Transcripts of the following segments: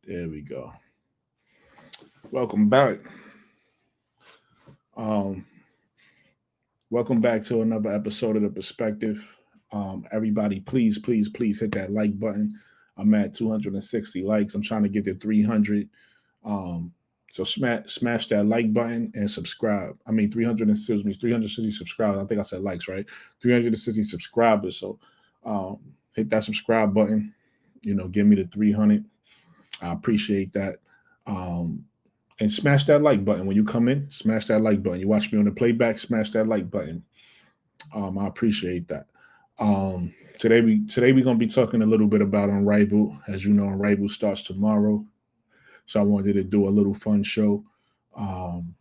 There we go. Welcome back. Um, welcome back to another episode of The Perspective. Everybody, please hit that like button. I'm at 260 likes. I'm trying to get to 300. Um, so smash that like button and subscribe. I mean, 300 excuse me, 360 subscribers. I think I said likes, right? 360 subscribers. So um, hit that subscribe button. Give me the 300. I appreciate that. Um, and smash that like button when you come in. Smash that like button. You watch me on the playback. Smash that like button. I appreciate that. Today we're gonna be talking a little bit about Unrivaled. As you know, Unrivaled starts tomorrow, so I wanted to do a little fun show, um,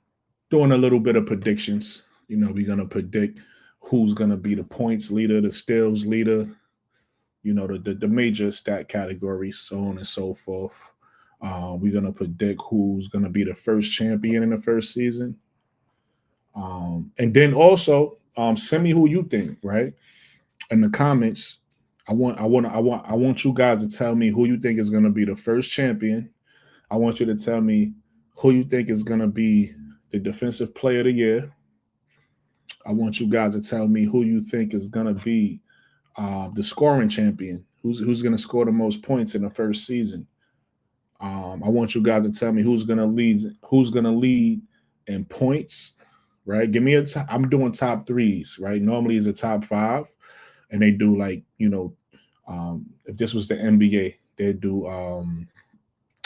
doing a little bit of predictions. We're gonna predict who's gonna be the points leader, the steals leader, the major stat categories, so on and so forth. We're gonna predict who's gonna be the first champion in the first season, and then also send me who you think, right, in the comments. I want you guys to tell me who you think is gonna be the first champion. I want you to tell me who you think is gonna be the defensive player of the year. I want you guys to tell me who you think is gonna be the scoring champion. Who's going to score the most points in the first season? I want you guys to tell me who's going to lead. Who's going to lead in points? Right? Give me a. I'm doing top threes. Right? Normally it's a top five, and they do like if this was the NBA, they do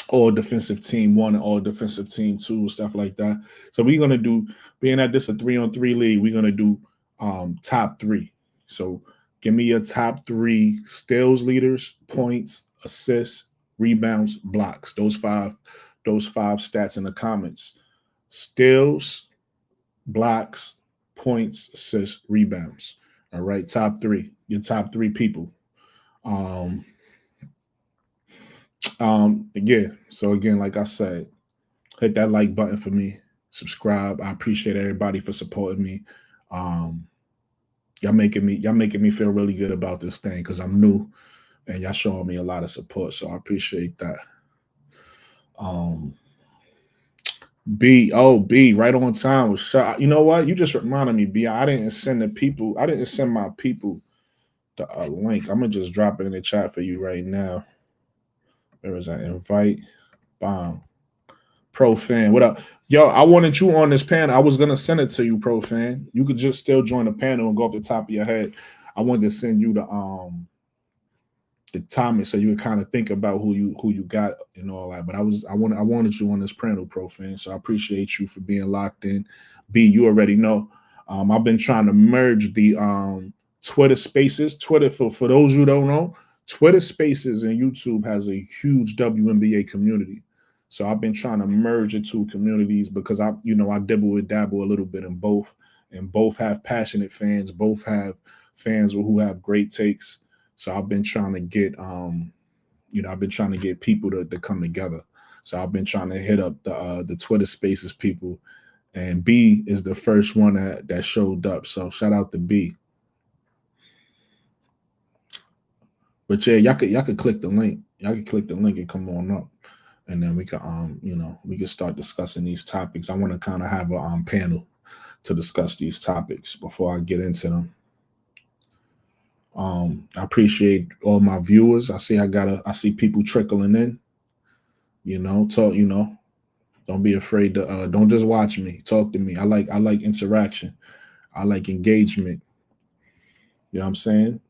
all defensive team one and all defensive team two, stuff like that. So we're gonna do, being at this a 3-on-3 league, we're gonna do top three. So give me your top three steals leaders, points, assists, rebounds, blocks. Those five stats in the comments. Steals, blocks, points, assists, rebounds. All right, top three. Your top three people. Um, yeah. So again, like I said, hit that like button for me. Subscribe. I appreciate everybody for supporting me. Um, y'all making me feel really good about this thing because I'm new and y'all showing me a lot of support. So I appreciate that. Um, B, right on time was shot. You know what? You just reminded me, B. I didn't send the people. I didn't send my people the link. I'm gonna just drop it in the chat for you right now. There is an invite. Bomb. Pro fan, what up? Yo, I wanted you on this panel. I was gonna send it to you, pro fan. You could just still join the panel and go off the top of your head. I wanted to send you the timing so you could kind of think about who you got and all that. But I wanted you on this panel, pro fan. So I appreciate you for being locked in. B, you already know. I've been trying to merge the Twitter Spaces. Twitter, for those who don't know, Twitter Spaces and YouTube has a huge WNBA community. So I've been trying to merge the two communities because I dabble a little bit in both, and both have passionate fans. Both have fans who have great takes. So I've been trying to get people to come together. So I've been trying to hit up the Twitter Spaces people, and B is the first one that showed up. So shout out to B. But yeah, y'all could click the link. Y'all can click the link and come on up, and then we can start discussing these topics. I want to kind of have a panel to discuss these topics before I get into them. I appreciate all my viewers. I see people trickling in. Talk. Don't be afraid to. Don't just watch me. Talk to me. I like interaction. I like engagement. You know what I'm saying?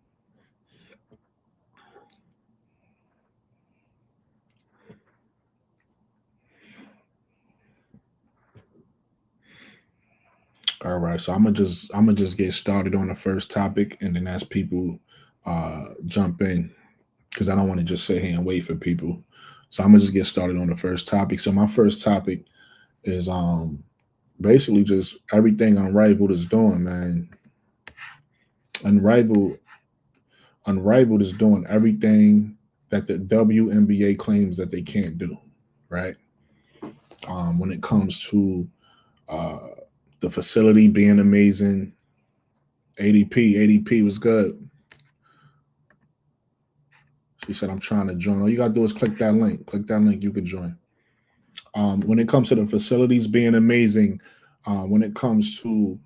All right. So I'm gonna just get started on the first topic, and then as people jump in, because I don't want to just sit here and wait for people. So I'm gonna just get started on the first topic. So my first topic is basically just everything Unrivaled is doing, man. Unrivaled Unrivaled is doing everything that the WNBA claims that they can't do, right? When it comes to uh, the facility being amazing, ADP was good. He said, I'm trying to join. All you got to do is click that link. Click that link. You can join. When it comes to the facilities being amazing, when it comes to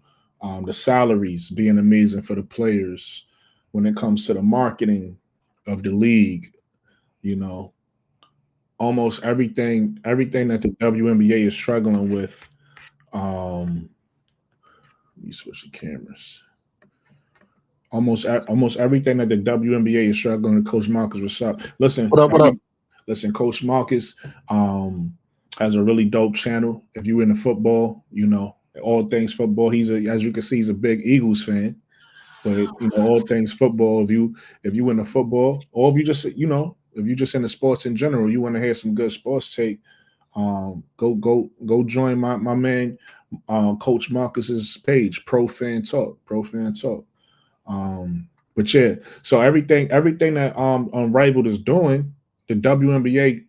the salaries being amazing for the players, when it comes to the marketing of the league, you know, almost everything that the WNBA is struggling with. Let me switch the cameras. Almost everything that the WNBA is struggling with. Coach Marcus, what's up? Listen, What up? What up? listen, Coach Marcus has a really dope channel. If you're into football, all things football. As you can see, he's a big Eagles fan. But all things football. If you into football, or if you just if you just into sports in general, you want to hear some good sports take. Go join my man, Coach Marcus's page, Pro Fan Talk. But yeah, so everything that Unrivaled is doing, the WNBA,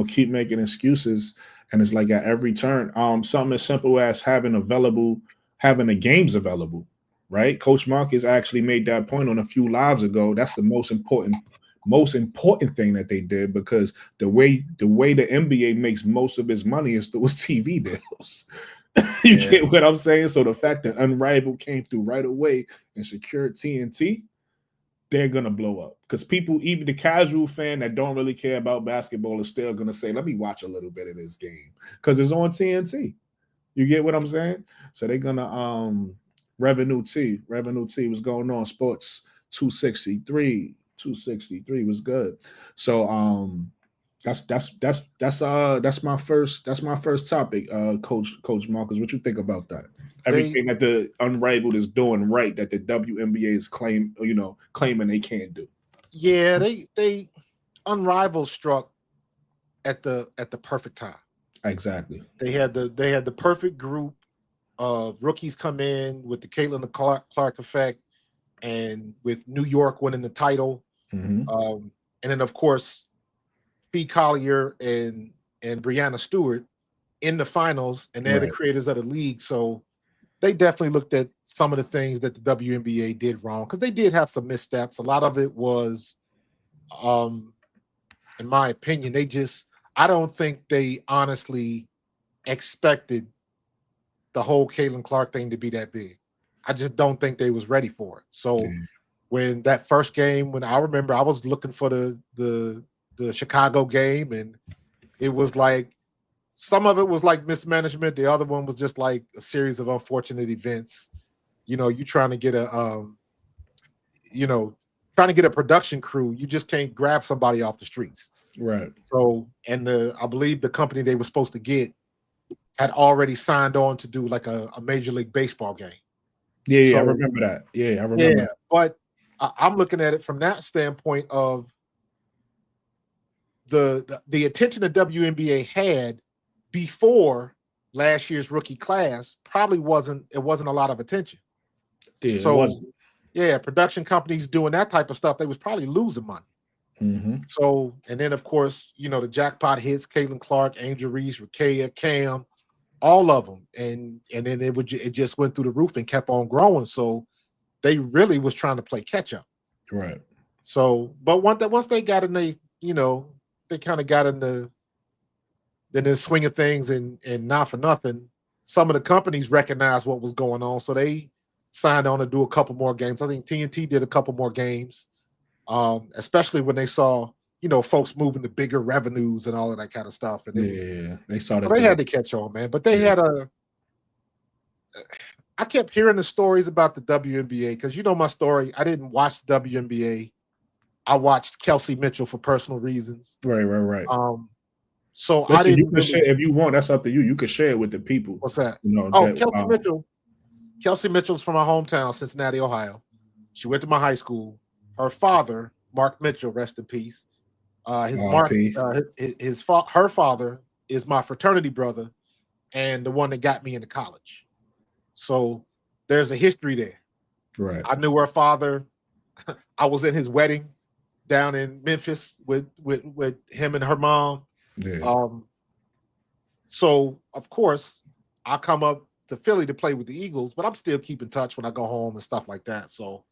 keep making excuses, and it's like at every turn, something as simple as having the games available, right? Coach Marcus actually made that point on a few lives ago. That's the most important thing that they did, because the way the NBA makes most of its money is through TV deals. You get what I'm saying? So the fact that Unrivaled came through right away and secured TNT, they're gonna blow up, because people, even the casual fan that don't really care about basketball, is still gonna say, "Let me watch a little bit of this game because it's on TNT." You get what I'm saying? So they're gonna Revenue T was going on. Sports 263 was good. So that's my first topic. Coach Marcus, what you think about that? Everything that the Unrivaled is doing right, that the WNBA is claiming they can't do. Yeah, they Unrivaled struck at the perfect time. Exactly. They had the perfect group of rookies come in with the Caitlin Clark effect, and with New York winning the title, Mm-hmm. and then of course Fee Collier and Brianna Stewart in the finals, and they're the creators of the league. So they definitely looked at some of the things that the WNBA did wrong, because they did have some missteps. A lot of it was, in my opinion, I don't think they honestly expected the whole Caitlin Clark thing to be that big. I just don't think they was ready for it. So when that first game, when I remember I was looking for the Chicago game, and it was like, some of it was like mismanagement. The other one was just like a series of unfortunate events. You trying to get a production crew. You just can't grab somebody off the streets. Right. So, and I believe the company they were supposed to get had already signed on to do like a Major League Baseball game. Yeah, I remember that. Yeah, I remember. Yeah, but I'm looking at it from that standpoint of the attention the WNBA had before last year's rookie class probably wasn't a lot of attention. Yeah, so production companies doing that type of stuff, they was probably losing money. Mm-hmm. So, and then of course, the jackpot hits: Caitlin Clark, Angel Reese, Rakea, Cam, all of them, and then it just went through the roof and kept on growing. So they really was trying to play catch up. Right. So, but once they got in they kind of got in the swing of things, and not for nothing, some of the companies recognized what was going on, so they signed on to do a couple more games. I think TNT did a couple more games, especially when they saw folks moving to bigger revenues and all of that kind of stuff. And they started. So they had to catch on, man. But they had I kept hearing the stories about the WNBA, because my story. I didn't watch the WNBA. I watched Kelsey Mitchell for personal reasons. Right. So listen, I didn't. You can share if you want. That's up to you. You can share it with the people. What's that? Kelsey Mitchell. Kelsey Mitchell's from my hometown, Cincinnati, Ohio. She went to my high school. Her father, Mark Mitchell, rest in peace. Her father is my fraternity brother, and the one that got me into college. So there's a history there. Right. I knew her father. I was in his wedding down in Memphis with him and her mom. Yeah. So of course I come up to Philly to play with the Eagles, but I'm still keeping touch when I go home and stuff like that. So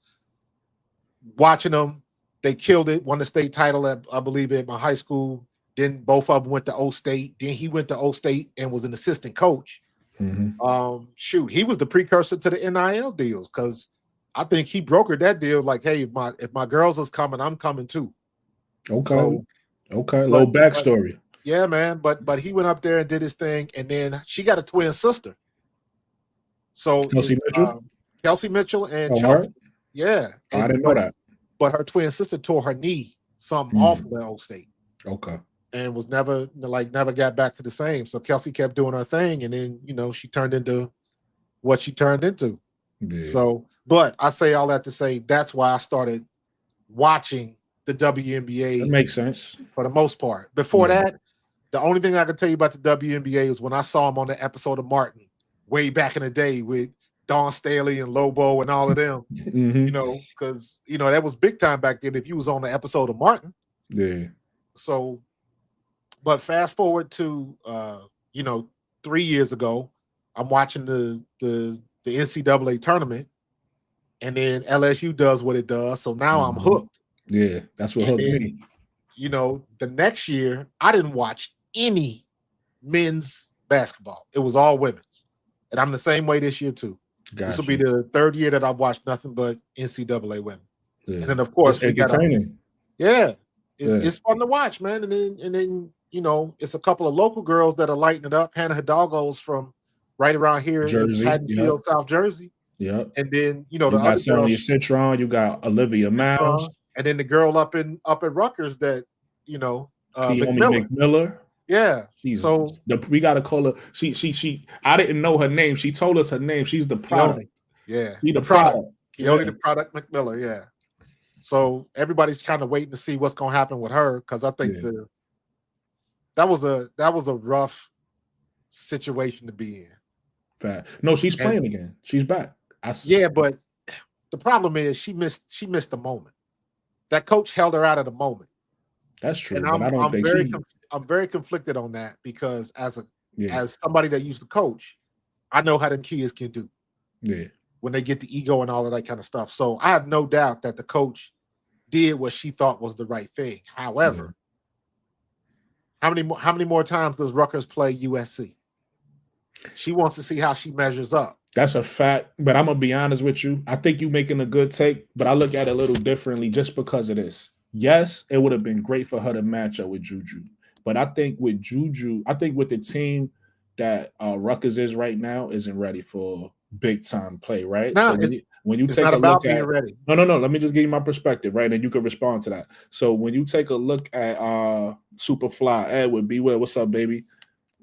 watching them, They killed it, won the state title at, I believe, at my high school. Then both of them went to O State. Then he went to O State and was an assistant coach. Shoot, he was the precursor to the NIL deals because I think he brokered that deal. Like, hey, if my girls is coming, I'm coming too. Okay, so, okay, little backstory. Yeah, man. But he went up there and did his thing, and then she got a twin sister. So Kelsey Mitchell and Chelsea. Right. Yeah, I didn't know that. But her twin sister tore her knee something off of the O State. Okay. And was never got back to the same. So Kelsey kept doing her thing, and then she turned into what she turned into. Yeah. So, but I say all that to say that's why I started watching the WNBA. That makes sense for the most part. Before that, the only thing I can tell you about the WNBA is when I saw him on the episode of Martin way back in the day with Dawn Staley and Lobo and all of them. Because that was big time back then. If you was on the episode of Martin, yeah. So. But fast forward to 3 years ago, I'm watching the NCAA tournament, and then LSU does what it does. So now I'm hooked. Yeah, that's what hooked me. The next year I didn't watch any men's basketball. It was all women's, and I'm the same way this year too. Gotcha. This will be the third year that I've watched nothing but NCAA women. Yeah. And then of course it's entertaining. It's fun to watch, man. And then. It's a couple of local girls that are lighting it up. Hannah Hidalgo's from right around here Jersey, in Haddonfield, South Jersey. Yeah. And then, the other girl, Citron, you got Olivia Miles. And then the girl up at Rutgers that, McMillan. Yeah. We got to call her. She I didn't know her name. She told us her name. She's the product. Yeah. She's the product. Keone the product McMillan, yeah. So everybody's kind of waiting to see what's going to happen with her because I think that was a rough situation to be in. Fact. No, she's playing again. She's back. But the problem is she missed the moment. That coach held her out of the moment. That's true. And but I'm very conflicted on that because as somebody that used to coach, I know how them kids can do. Yeah. When they get the ego and all of that kind of stuff. So I have no doubt that the coach did what she thought was the right thing. However, how many more times does Rutgers play USC? She wants to see how she measures up. That's a fact, but I'm gonna be honest with you. I think you're making a good take, but I look at it a little differently just because of this. Yes, it would have been great for her to match up with Juju, but I think with the team that Rutgers is right now isn't ready for big time play, right? No, so when you take a look at ready. No. Let me just give you my perspective, right? And you can respond to that. So when you take a look at Superfly Edward, be well, what's up, baby?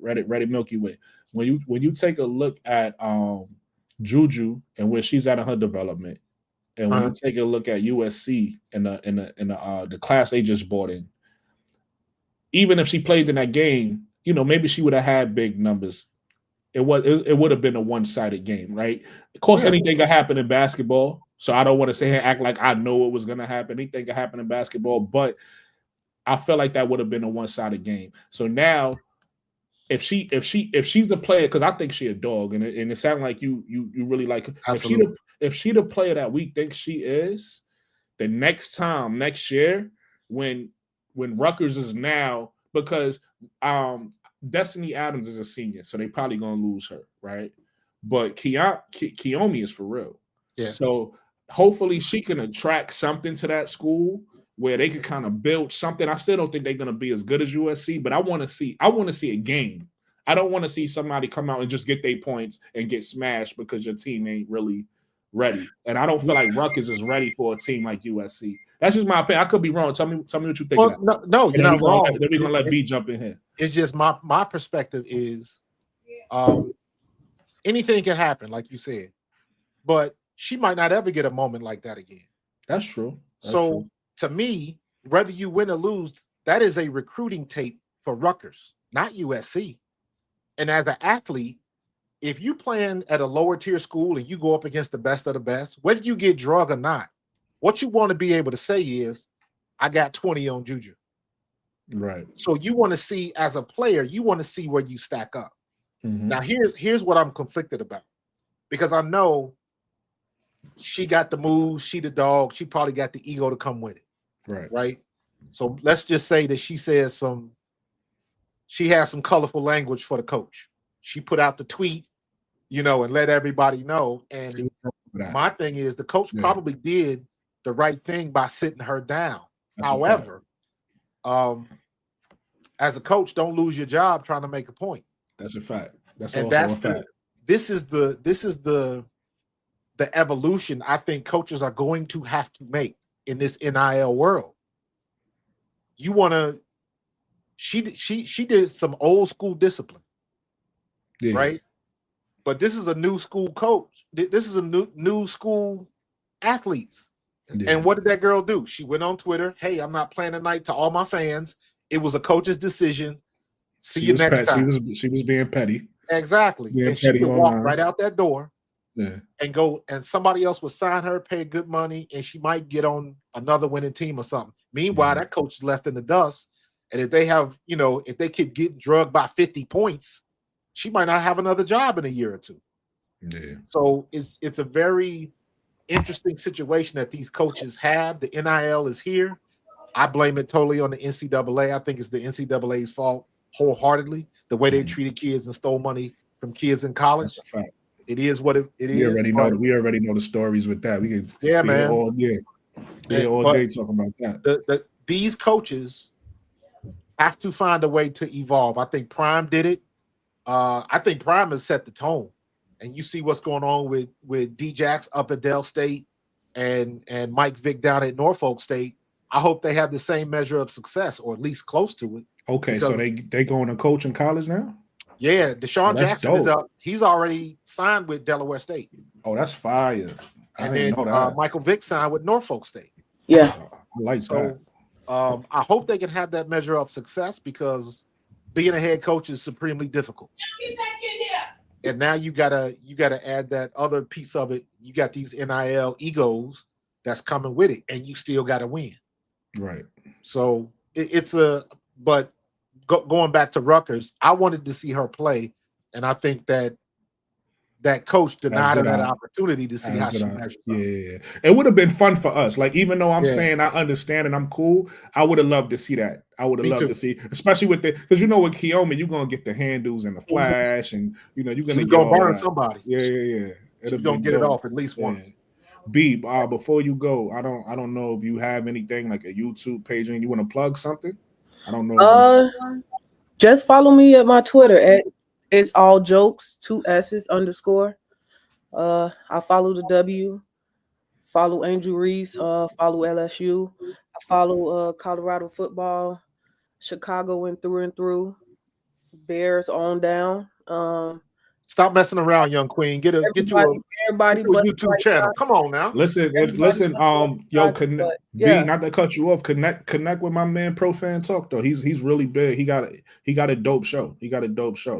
Reddit Milky Way. When you take a look at Juju and where she's at in her development, and when you take a look at USC and the class they just bought in, even if she played in that game, maybe she would have had big numbers. It would have been a one-sided game, right? Of course, anything could happen in basketball. So I don't want to say and act like I know what was going to happen. Anything could happen in basketball, but I felt like that would have been a one-sided game. So now, if she's the player, because I think she a dog, and it sounds like you really like her. If she the player that we think she is, the next year when Rutgers is now, because Destiny Adams is a senior, so they probably gonna lose her, right? But Keone is for real. Yeah. So hopefully she can attract something to that school where they can kind of build something. I still don't think they're gonna be as good as USC, but I want to see a game. I don't want to see somebody come out and just get their points and get smashed because your team ain't really ready. And I don't feel like Rutgers is ready for a team like USC. That's just my opinion. I could be wrong. Tell me what you think. Well, no, you're not wrong. Then we're gonna let B jump in here. It's just my perspective is anything can happen, like you said, but she might not ever get a moment like that again. That's true. To me, whether you win or lose, that is a recruiting tape for Rutgers, not USC. And as an athlete, if you playing at a lower tier school and you go up against the best of the best, whether you get drug or not, what you want to be able to say is, I got 20 on Juju. Right. So you want to see, as a player, you want to see where you stack up. Mm-hmm. Now, here's what I'm conflicted about. Because I know she got the moves, she the dog, she probably got the ego to come with it. Right. So let's just say that she has some colorful language for the coach. She put out the tweet, and let everybody know. And my thing is, the coach probably did the right thing by sitting her down. However, as a coach, don't lose your job trying to make a point. That's a fact. That's and also a fact. This is the evolution I think coaches are going to have to make in this NIL world. You want to. She did some old school discipline, right? But this is a new school coach. This is a new school athletes. Yeah. And what did that girl do? She went on Twitter. Hey, I'm not playing tonight to all my fans. It was a coach's decision. See you next time. She was being petty. Exactly. And she could walk right out that door. Yeah. And go, and somebody else would sign her, pay good money, and she might get on another winning team or something. Meanwhile, that coach is left in the dust. And if they have, if they keep getting drugged by 50 points, she might not have another job in a year or two. Yeah. So it's a very interesting situation that these coaches have. The NIL is here. I blame it totally on the NCAA. I think it's the NCAA's fault wholeheartedly. The way they treated kids and stole money from kids in college. That's a fact. It is what it is. We already know the stories with that. We can man. all day talking about that. These coaches have to find a way to evolve. I think Prime did it. I think Prime has set the tone. And you see what's going on with D-Jax up at Dell State and Mike Vick down at Norfolk State. I hope they have the same measure of success, or at least close to it. Okay, so they going to coach in college now? Yeah, Deshaun Jackson is up. He's already signed with Delaware State. Oh, that's fire. And then Michael Vick signed with Norfolk State. Yeah. I like that. I hope they can have that measure of success, because being a head coach is supremely difficult. And now you gotta add that other piece of it. You got these NIL egos that's coming with it, and you still got to win. Right. So but going back to Rutgers, I wanted to see her play, and I think that coach denied her that opportunity to see how she measures up. Yeah. It would have been fun for us. Like, even though I'm saying I understand and I'm cool, I would have loved to see that. I would have loved to see, especially with because with Kiyomi, you're gonna get the handles and the flash, and you're gonna burn somebody. Yeah. You're gonna get it off at least once. B, before you go, I don't know if you have anything like a YouTube page and you want to plug something. I don't know. Just follow me at my Twitter at It's All Jokes 2 S's _. I follow the W. Follow Angel Reese. Follow LSU. I follow Colorado football. Chicago went through and through. Bears on down. Stop messing around, young queen. Get your YouTube channel. Come on now. Listen. B, not to cut you off. Connect with my man Pro Fan Talk though. He's really big. He got a dope show.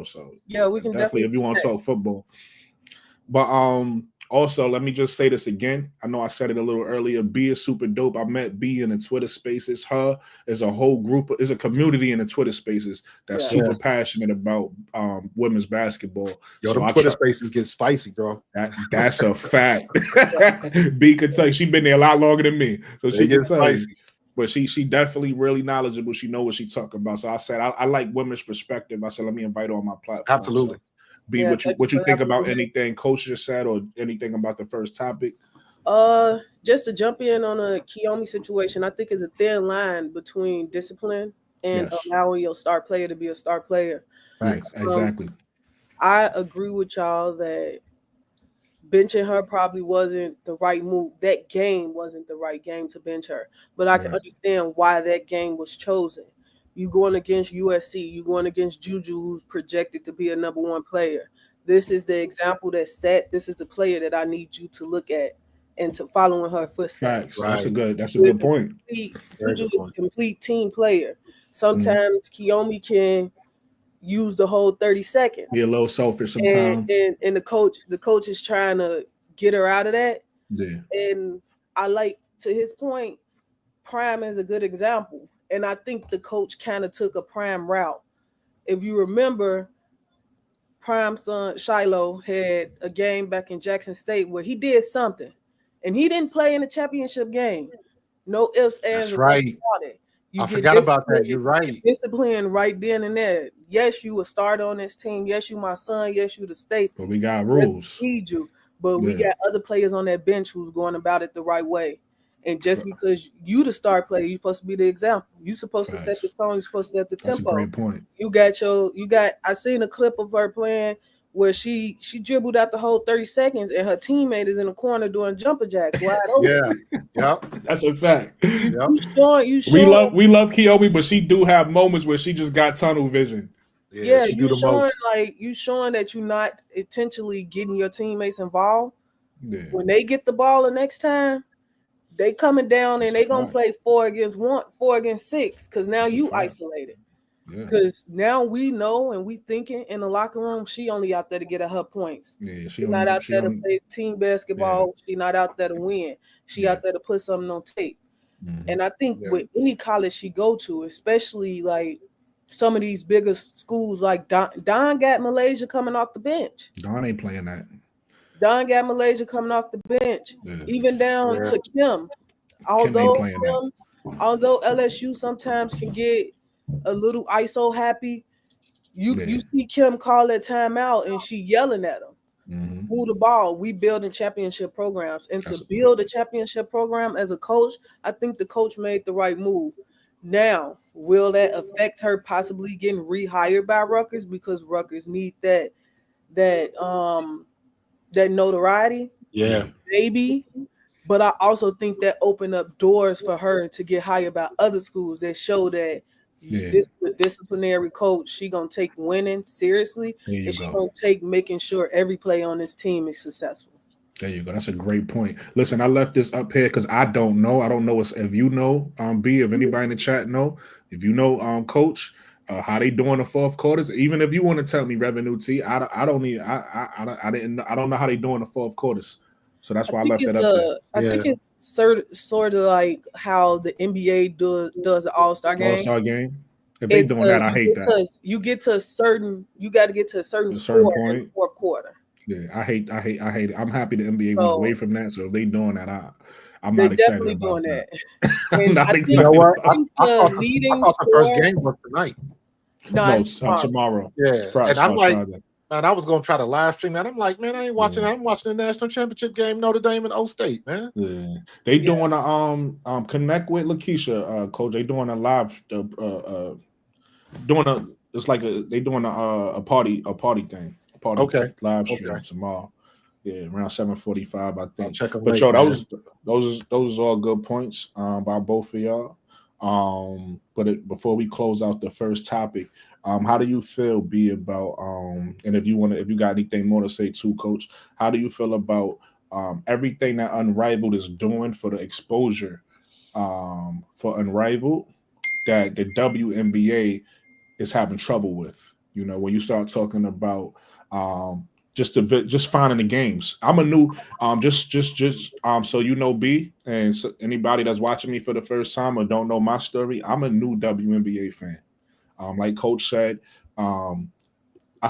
So yeah, we can definitely if you want to talk football. But also, let me just say this again. I know I said it a little earlier. B is super dope. I met B in the Twitter Spaces. Her is a whole group. Is a community in the Twitter Spaces that's super passionate about women's basketball. Yo, the Twitter Spaces get spicy, bro. That's a fact. B could tell you, she's been there a lot longer than me, so she gets spicy. But she definitely really knowledgeable. She know what she talking about. So I said I like women's perspective. I said let me invite her on my platform. Absolutely. So, B, what you think about anything Coach just said, or anything about the first topic? Just to jump in on a Kiyomi situation, I think it's a thin line between discipline and allowing your star player to be a star player. Thanks. Exactly. I agree with y'all that benching her probably wasn't the right move. That game wasn't the right game to bench her. But I can understand why that game was chosen. You going against USC, you going against Juju, who's projected to be a number 1 player. This is the example that's set. This is the player that I need you to look at and to follow in her footsteps. Right. That's a good point. Juju is a complete team player. Sometimes Kiyomi can use the whole 30 seconds. Be a little selfish sometimes. And the coach is trying to get her out of that. Yeah. And I like, to his point, Prime is a good example. And I think the coach kind of took a Prime route. If you remember, Prime's son Shiloh had a game back in Jackson State where he did something. And he didn't play in the championship game. No ifs, ands, That's or right. buts about it. You I get forgot about that. disciplined. You're You get right. disciplined right then and there. Yes, you a starter on this team. Yes, you my son. Yes, you the staple. But we got Yes, rules. we need you. But we Yeah. got other players on that bench who's going about it the right way. And just because you the star player, you're supposed to be the example. You're supposed to set the tone. You're supposed to set the That's tempo. a great point. I seen a clip of her playing where she dribbled out the whole 30 seconds and her teammate is in the corner doing jumper jacks wide open. Yeah. That's a fact. You showing We love Keomi, but she do have moments where she just got tunnel vision. Yeah, she do the most. you showing that you're not intentionally getting your teammates involved. Yeah. When they get the ball the next time, they coming down and they gonna play 4 against 1, 4 against 6, because now you isolated. Because now we know and we thinking in the locker room, she only out there to get her points. Yeah, she's not out there to play team basketball. She's not out there to win. She out there to put something on tape. Mm-hmm. And I think with any college she go to, especially like some of these bigger schools, like Don got Malaysia coming off the bench. Don ain't playing that. Don got Malaysia coming off the bench. Even down to Kim. Although LSU sometimes can get a little ISO happy, you see Kim call that timeout and she yelling at him. Mm-hmm. Move the ball. We building championship programs, and to build a championship program as a coach, I think the coach made the right move. Now, will that affect her possibly getting rehired by Rutgers because Rutgers need that notoriety? Yeah, maybe. But I also think that opened up doors for her to get hired by other schools that show that this disciplinary coach, she gonna take winning seriously, and she gonna take making sure every play on this team is successful. There you go. That's a great point. Listen, I left this up here because I don't know. I don't know if you know, B, if anybody in the chat know, if you know, Coach, how they doing the fourth quarters. Even if you want to tell me Revenue T, I don't know how they doing the fourth quarters. So that's why I left it up there. I think it's sort of like how the NBA does the All-Star game. All-Star game. If they doing that, I hate that. You got to get to a certain score point in the fourth quarter. Yeah, I hate it. I'm happy the NBA went away from that. So if they doing that, I'm not excited about that. I'm not excited. You know what? I thought the first game was tonight. No, tomorrow. Yeah, and I'm like, man, I was gonna try to live stream that. I'm like, man, I ain't watching that. I'm watching the national championship game, Notre Dame and O State, man. Yeah, they doing a connect with Lakeisha, Coach. They doing a live, it's like they doing a party thing. Live stream tomorrow. Yeah, around 7:45, I think. Check them but late, yo, man. those are all good points by both of y'all. Before we close out the first topic, how do you feel, B, about and if you got anything more to say too, Coach, how do you feel about everything that Unrivaled is doing for the exposure for Unrivaled that the WNBA is having trouble with? You know, when you start talking about just finding the games. I'm a new so you know, B, and so anybody that's watching me for the first time or don't know my story, I'm a new WNBA fan. Like Coach said, I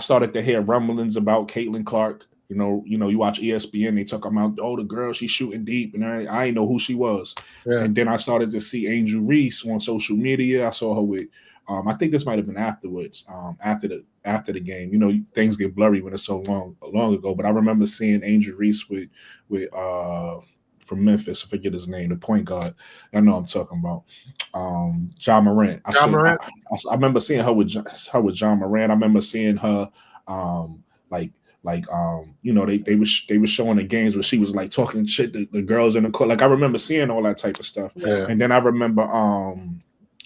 started to hear rumblings about Caitlin Clark. You know, you watch ESPN, they talk about, the girl, she's shooting deep, and I didn't know who she was. Yeah. And then I started to see Angel Reese on social media. I saw her with I think this might have been afterwards, after the game. You know, things get blurry when it's so long ago. But I remember seeing Angel Reese with from Memphis. I forget his name, the point guard. I know I'm talking about. John Morant. I remember seeing her with John Morant. I remember seeing her you know, they were showing the games where she was like talking shit to the girls in the court. Like I remember seeing all that type of stuff. Yeah. And then I remember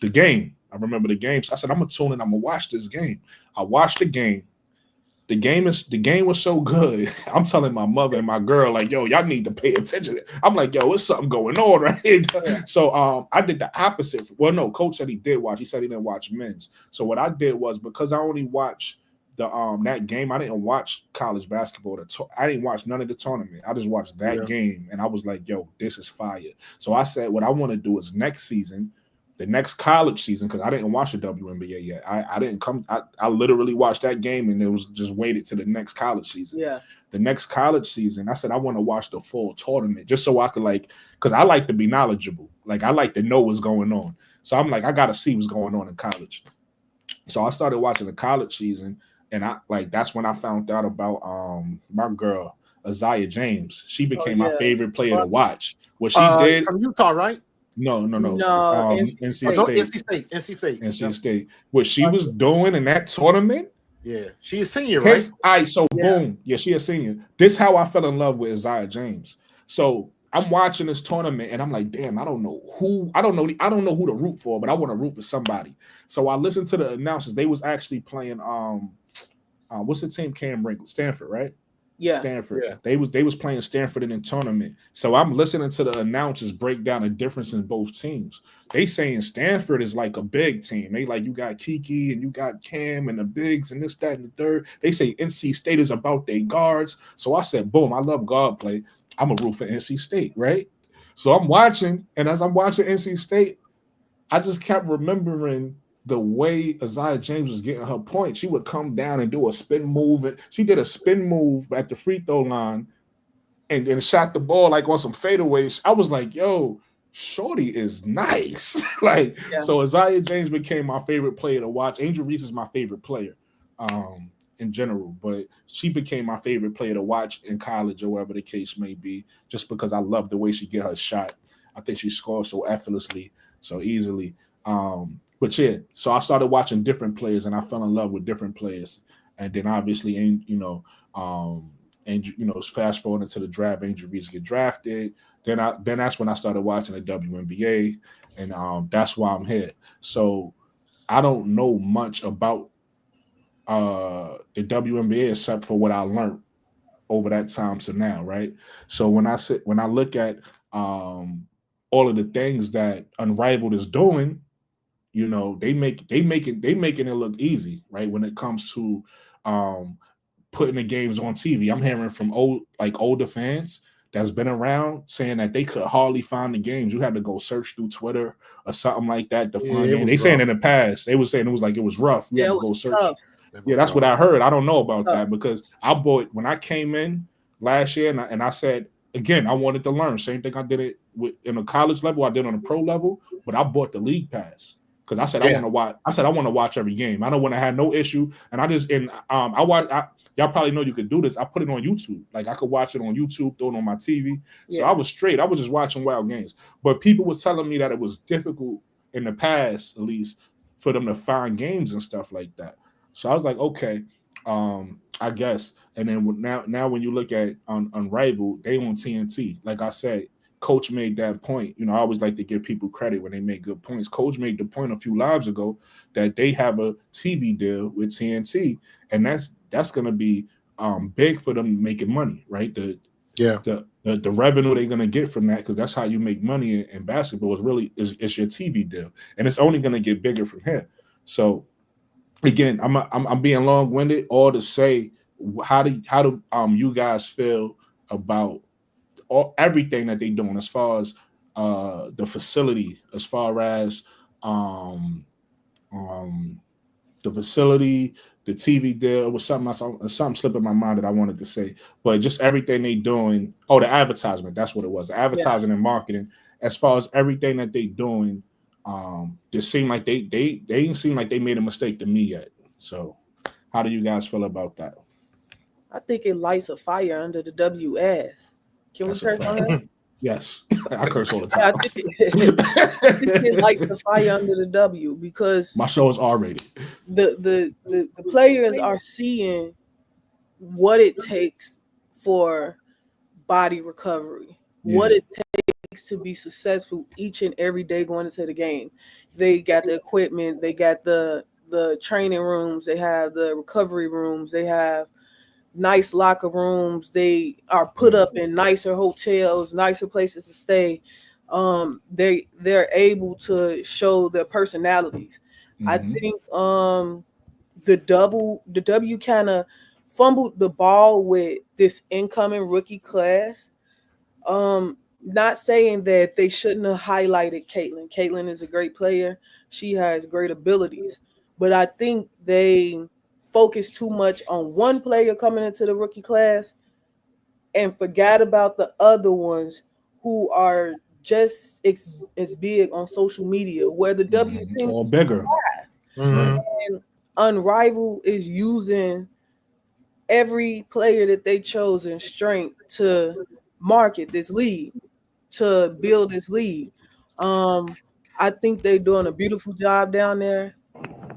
the game. I remember the game. So I said, I'm gonna tune in. I'm gonna watch this game. I watched the game. The game was so good. I'm telling my mother and my girl, like, yo, y'all need to pay attention. I'm like, yo, there's something going on right here. Yeah. So I did the opposite. Well, no, Coach said he did watch. He said he didn't watch men's. So what I did was, because I only watched the that game, I didn't watch college basketball. I didn't watch none of the tournament. I just watched that game, and I was like, yo, this is fire. So I said, what I want to do is next season, the next college season, because I didn't watch the WNBA yet. I didn't come. I literally watched that game, and it was just waited to the next college season. Yeah. The next college season, I said I want to watch the full tournament just so I could because I like to be knowledgeable. Like I like to know what's going on. So I'm like, I gotta see what's going on in college. So I started watching the college season, and I like that's when I found out about my girl Isaiah James. She became my favorite player to watch. What she did from Utah, right? No. NC NC State. No, State. NC State. NC State. What she was doing in that tournament. Yeah, she's a senior, right? Boom. Yeah, she a senior. This how I fell in love with Isaiah James. So I'm watching this tournament and I'm like, damn, I don't know who to root for, but I want to root for somebody. So I listened to the announcers. They was actually playing what's the team Cam Wrigley? Stanford, right? Yeah. Stanford. Yeah. They was playing Stanford in the tournament. So I'm listening to the announcers break down the difference in both teams. They saying Stanford is like a big team. They like you got Kiki and you got Cam and the bigs and this, that, and the third. They say NC State is about their guards. So I said, boom, I love guard play. I'm a root for NC State, right? So I'm watching, and as I'm watching NC State, I just kept remembering the way Isaiah James was getting her point. She would come down and do a spin move. And she did a spin move at the free throw line and shot the ball like on some fadeaways. I was like, yo, shorty is nice. So Isaiah James became my favorite player to watch. Angel Reese is my favorite player in general, but she became my favorite player to watch in college or whatever the case may be, just because I love the way she get her shot. I think she scores so effortlessly, so easily. But yeah, so I started watching different players and I fell in love with different players. And then obviously, fast forward into the draft, Angel Reese get drafted. Then that's when I started watching the WNBA, and that's why I'm here. So I don't know much about the WNBA except for what I learned over that time to now, right? So when I look at all of the things that Unrivaled is doing, they making it look easy, right? When it comes to putting the games on TV. I'm hearing from older fans that's been around saying that they could hardly find the games. You had to go search through Twitter or something like that to find it. They saying in the past, they were saying it was rough. You had to go search. Tough. Yeah, that's what I heard. I don't know about that because I bought when I came in last year, and I said again, I wanted to learn. Same thing I did it in a college level, I did on a pro level, but I bought the league pass because I said I want to watch. I said I want to watch every game. I don't want to have no issue, and I watch. Y'all probably know you could do this. I put it on YouTube. Like I could watch it on YouTube, throw it on my TV. So I was straight. I was just watching wild games. But people was telling me that it was difficult in the past, at least, for them to find games and stuff like that. So I was like, okay, I guess. And then now when you look at Unrivaled, they on TNT. Like I said, Coach made that point. I always like to give people credit when they make good points. Coach made the point a few lives ago that they have a TV deal with TNT, and that's going to be big for them making money, right? The revenue they're going to get from that, because that's how you make money in basketball. It's your TV deal, and it's only going to get bigger from here. So again, I'm being long-winded, all to say, how do you guys feel about everything that they're doing as far as the facility, as far as the facility, the TV deal? Was something slipped in my mind that I wanted to say, but just everything they doing. Oh, the advertisement, that's what it was. The advertising and marketing. As far as everything that they doing, just seem like they didn't seem like they made a mistake to me yet. So how do you guys feel about that? I think it lights a fire under the W ass. Can we curse on that? Yes, I curse all the time. I think it lights a fire under the W because my show is R-rated. The players are seeing what it takes for body recovery, what it takes to be successful each and every day going into the game. They got the equipment, they got the training rooms, they have the recovery rooms, they have nice locker rooms, they are put up in nicer hotels, nicer places to stay. They're able to show their personalities. I think the W kind of fumbled the ball with this incoming rookie class. Not saying that they shouldn't have highlighted Caitlin. Caitlin is a great player. She has great abilities. But I think they focus too much on one player coming into the rookie class and forgot about the other ones who are just as big on social media, where the W seems or to bigger. Mhm. and Unrivaled is using every player that they chose in strength to market this league, to build this league. I think they're doing a beautiful job down there.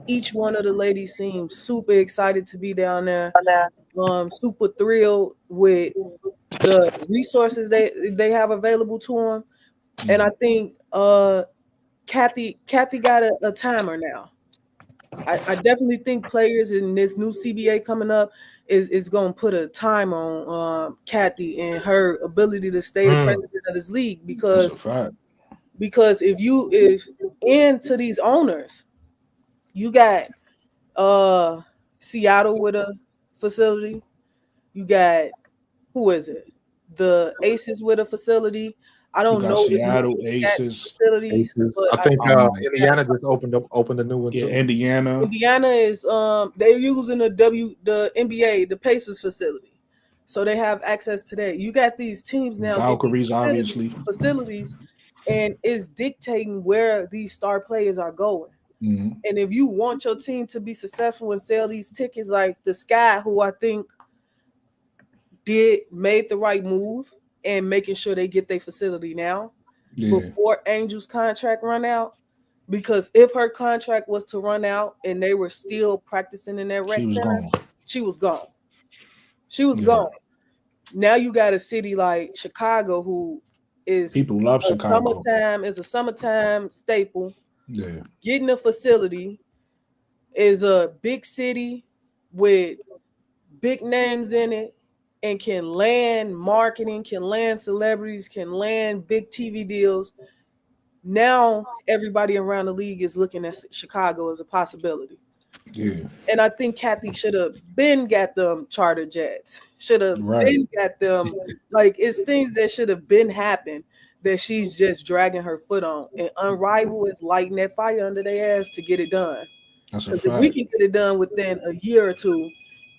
Each one of the ladies seems super excited to be down there. Super thrilled with the resources they have available to them. And I think Kathy got a timer now. I definitely think players in this new CBA coming up is going to put a time on Kathy and her ability to stay the president of this league, That's a fact. because if into these owners, you got Seattle with a facility, you got who is it? The Aces with a facility. I You don't got know if Seattle Memphis got Aces. facilities, but I think Um, Indiana just opened a new one Yeah, too. Indiana. Indiana is they're using the NBA, the Pacers facility. So they have access to that. You got these teams now get these Valkyries, obviously. facilities, and it's dictating where these star players are going. Mhm. And if you want your team to be successful and sell these tickets, like the Sky, who I think made the right move and making sure they get their facility now before Angel's contract run out. Because if her contract was to run out and they were still practicing in that rec She was center, gone. she was gone. She was gone. Now you got a city like Chicago, who is People love Chicago. a summertime staple. Yeah. Getting a facility is a big city with big names in it and can land marketing, can land celebrities, can land big TV deals. Now everybody around the league is looking at Chicago as a possibility. Yeah. And I think Kathy should have been got them charter jets. Should have been got them, like, it's things that should have been happened that she's just dragging her foot on. And Unrivaled is lighting that fire under their ass to get it done. That's a Because if we fact. can get it done within a year or two,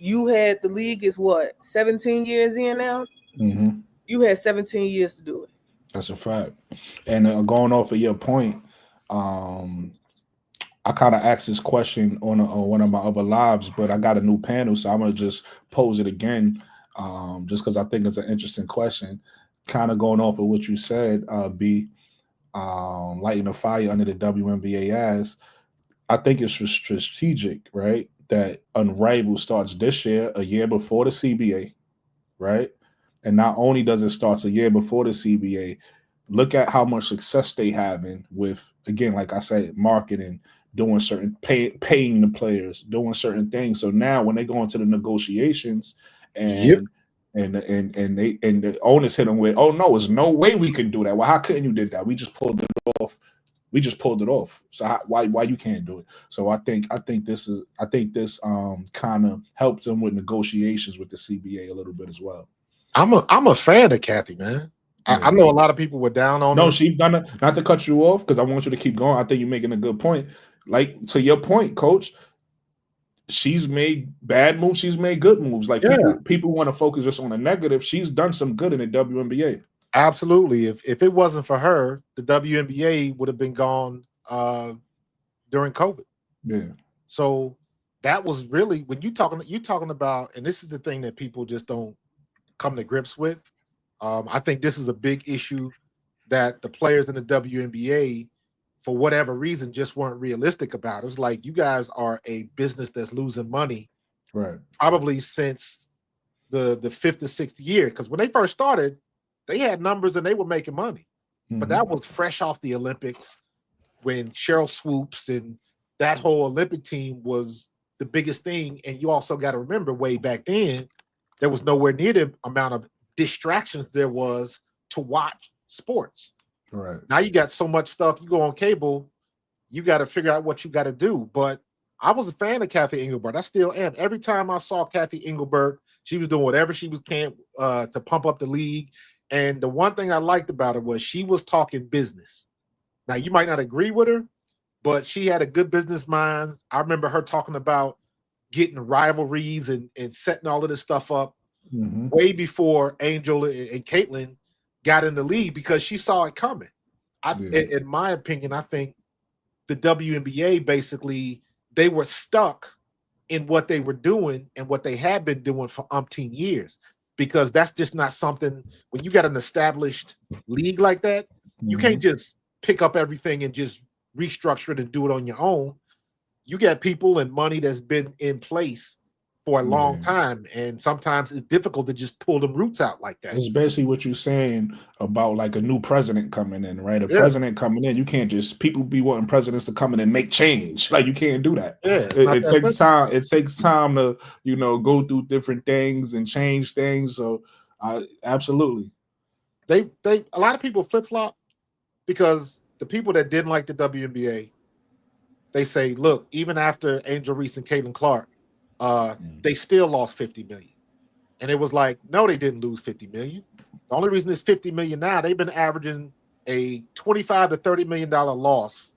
you had the league is what, 17 years in now? Mhm. You had 17 years to do it. That's a fact. And going off of your point, I kind of asked this question on one of my other lives, but I got a new panel, so I'm gonna just pose it again, just because I think it's an interesting question. Kind of going off of what you said, B, lighting a fire under the WNBA ass. I think it's strategic, right? That Unrivaled starts this year, a year before the CBA, right? And not only does it start a year before the CBA, look at how much success they having with, again, like I said, marketing, doing certain paying the players, doing certain things. So now when they go into the negotiations and the owners hit them with, oh no, there's no way we can do that. Well, how couldn't you did that? We just pulled it off. So why you can't do it? So I think this kind of helps them with negotiations with the CBA a little bit as well. I'm a fan of Kathy, man. I know a lot of people were down on her. No, she's done it. Not to cut you off, because I want you to keep going. I think you're making a good point. Like, to your point, Coach, she's made bad moves. She's made good moves. Like, people want to focus just on the negative. She's done some good in the WNBA. Absolutely. If it wasn't for her, the WNBA would have been gone during COVID. Yeah. So that was really, when you're talking about, and this is the thing that people just don't come to grips with. I think this is a big issue that the players in the WNBA, for whatever reason, just weren't realistic about. It was like, you guys are a business that's losing money, right? Probably since the fifth or sixth year. Because when they first started, they had numbers and they were making money. Mm-hmm. But that was fresh off the Olympics, when Cheryl Swoops and that whole Olympic team was the biggest thing. And you also got to remember, way back then, there was nowhere near the amount of distractions there was to watch sports. Right. Now you got so much stuff. You go on cable, you got to figure out what you got to do. But I was a fan of Kathy Engelbert. I still am. Every time I saw Kathy Engelbert, she was doing whatever she was can to pump up the league. And the one thing I liked about her was she was talking business. Now, you might not agree with her, but she had a good business mind. I remember her talking about getting rivalries and setting all of this stuff up way before Angel and Caitlin got in the league, because she saw it coming. In my opinion, I think the WNBA basically they were stuck in what they were doing and what they had been doing for umpteen years, because that's just not something. When you got an established league like that, you can't just pick up everything and just restructure it and do it on your own. You got people and money that's been in place for a long time, and sometimes it's difficult to just pull them roots out like that. It's basically what you're saying about like a new president coming in, right? A president coming in, you can't just, people be wanting presidents to come in and make change. Like you can't do that. It takes time. It takes time to, you know, go through different things and change things. So absolutely. A lot of people flip-flop because the people that didn't like the WNBA, they say, look, even after Angel Reese and Caitlin Clark, they still lost 50 million. And it was like, no, they didn't lose 50 million. The only reason it's 50 million now, they've been averaging a $25 to $30 million loss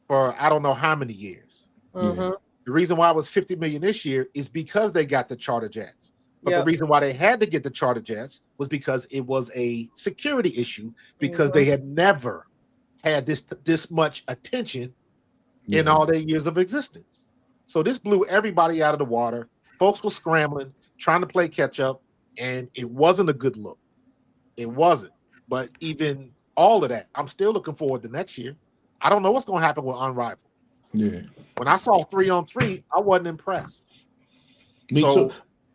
for I don't know how many years. The reason why it was 50 million this year is because they got the charter jets. But the reason why they had to get the charter jets was because it was a security issue, because they had never had this much attention in all their years of existence. So this blew everybody out of the water. Folks were scrambling, trying to play catch up, and it wasn't a good look. It wasn't. But even all of that, I'm still looking forward to next year. I don't know what's going to happen with Unrivaled. When I saw 3-on-3, I wasn't impressed. Me too.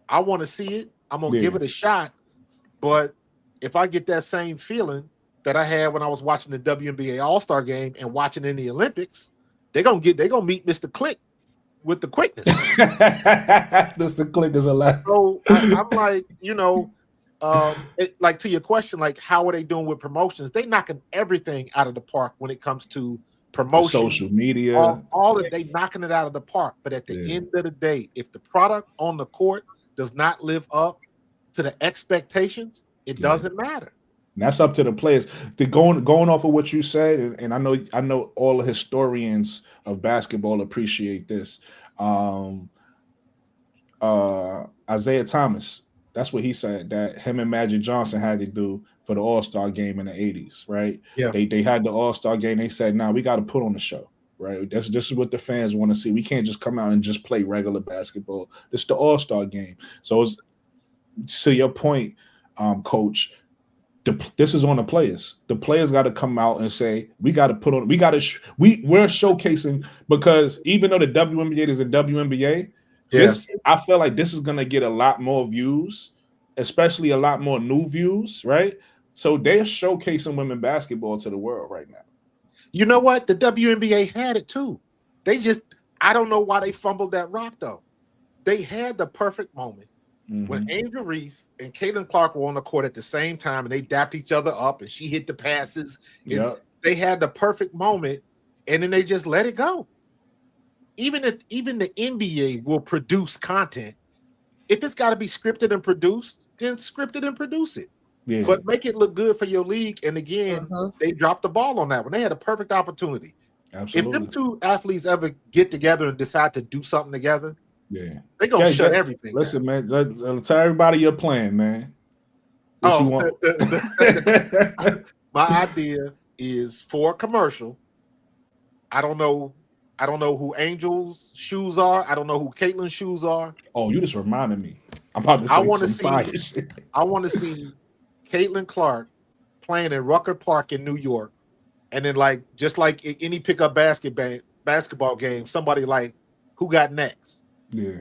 I want to see it. I'm going to give it a shot. But if I get that same feeling that I had when I was watching the WNBA All-Star game and watching in the Olympics, they're gonna meet Mr. Click with the quickness. Mr. Click is alive. So I'm like, you know, like to your question, like how are they doing with promotions? They knocking everything out of the park when it comes to promotion, social media, all of they knocking it out of the park. But at the end of the day, if the product on the court does not live up to the expectations, it doesn't matter. And that's up to the players. Going off of what you said, and I know all the historians of basketball appreciate this. Isaiah Thomas, that's what he said that him and Magic Johnson had to do for the All-Star game in the 80s, right? Yeah. They had the All-Star game. They said, nah, we got to put on the show, right? This is what the fans want to see. We can't just come out and just play regular basketball. This is the All-Star game. So it's, to your point, Coach, this is on the players. The players got to come out and say, we got to put on, we're showcasing, because even though the WNBA is a WNBA, I feel like this is going to get a lot more views, especially a lot more new views, right? So they're showcasing women basketball to the world right now. You know what? The WNBA had it too. I don't know why they fumbled that rock though. They had the perfect moment. When Angel Reese and Caitlin Clark were on the court at the same time and they dapped each other up and she hit the passes. They had the perfect moment and then they just let it go. Even the NBA will produce content. If it's got to be scripted and produced, then script it and produce it. But make it look good for your league. And again, they dropped the ball on that one. They had a perfect opportunity. Absolutely. If them two athletes ever get together and decide to do something together, they're going to shut everything Listen, down. man, tell everybody your plan, man. My idea is for a commercial. I don't know who Angel's shoes are. I don't know who Caitlin's shoes are. Oh, you just reminded me. I'm about to say some fire shit. I want to see Caitlin Clark playing in Rucker Park in New York, and then just like any pickup basketball game, somebody like, who got next? Yeah.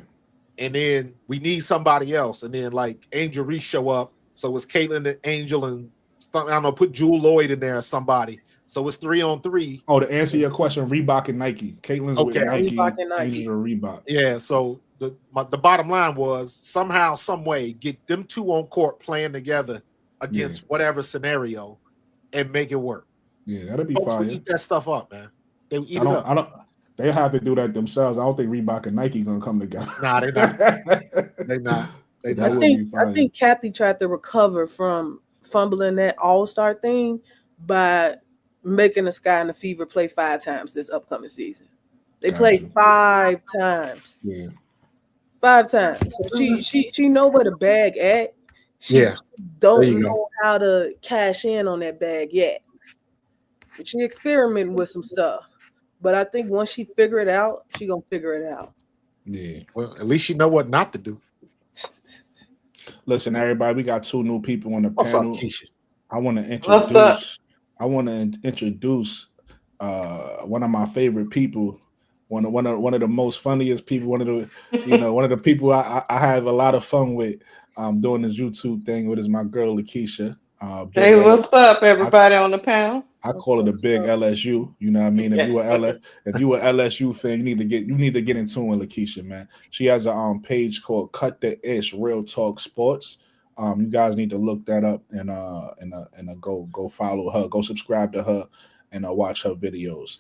And then we need somebody else. And then like Angel Reese show up. So it's Caitlin and Angel and I don't know, put Jewel Lloyd in there or somebody. So it's 3-on-3. Oh, to answer your question, Reebok and Nike. Caitlin's with Nike, Reebok and Nike. Angel's with Reebok. Yeah, so the bottom line was somehow, some way, get them two on court playing together against whatever scenario and make it work. Yeah, that'd be Folks fire. would eat that stuff up, man. They would eat it up. They have to do that themselves. I don't think Reebok and Nike gonna come together. Nah, they're not. They're not. I think Kathy tried to recover from fumbling that All-Star thing by making the Sky and the Fever play 5 times this upcoming season. They played 5 times. Yeah. 5 times. So she know where the bag at. She don't know how to cash in on that bag yet. She experimenting with some stuff. But I think once she figure it out, she gonna figure it out. Yeah. Well, at least you know what not to do. Listen, everybody, we got 2 new people on the What's up, panel. Keisha? I want to What's up? introduce one of my favorite people, one of the most funniest people, one of the people I have a lot of fun with doing this YouTube thing with is my girl Lakeisha. Hey, what's up, everybody on the panel? I call it a big LSU. You know what I mean? If you a LSU fan, you need to get in tune with Lakeisha, man. She has a page called Cut the Ish Real Talk Sports. You guys need to look that up and go follow her, go subscribe to her, and watch her videos.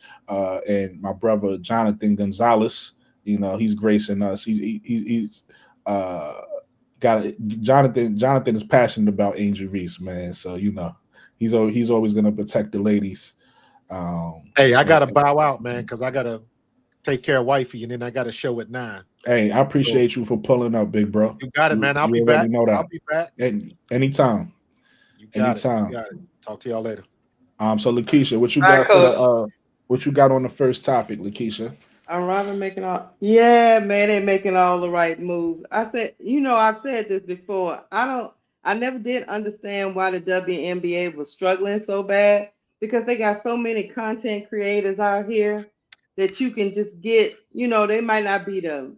And my brother Jonathan Gonzalez, he's gracing us. He's got it. Jonathan is passionate about Angel Reese, man. So he's always gonna protect the ladies. Hey, I gotta bow out, man, because I gotta take care of wifey, and then I got a show at 9. Hey, I appreciate you for pulling up, big bro. You got it, man. I'll be back. Know that. I'll be back. Anytime. You got Anytime. It. You got it. Talk to y'all later. So Lakeisha, what you got for what you got on the first topic, Lakeisha? Unrivaled making all, yeah, man, they making all the right moves. I said, I've said this before. I never did understand why the WNBA was struggling so bad, because they got so many content creators out here that you can just get, they might not be the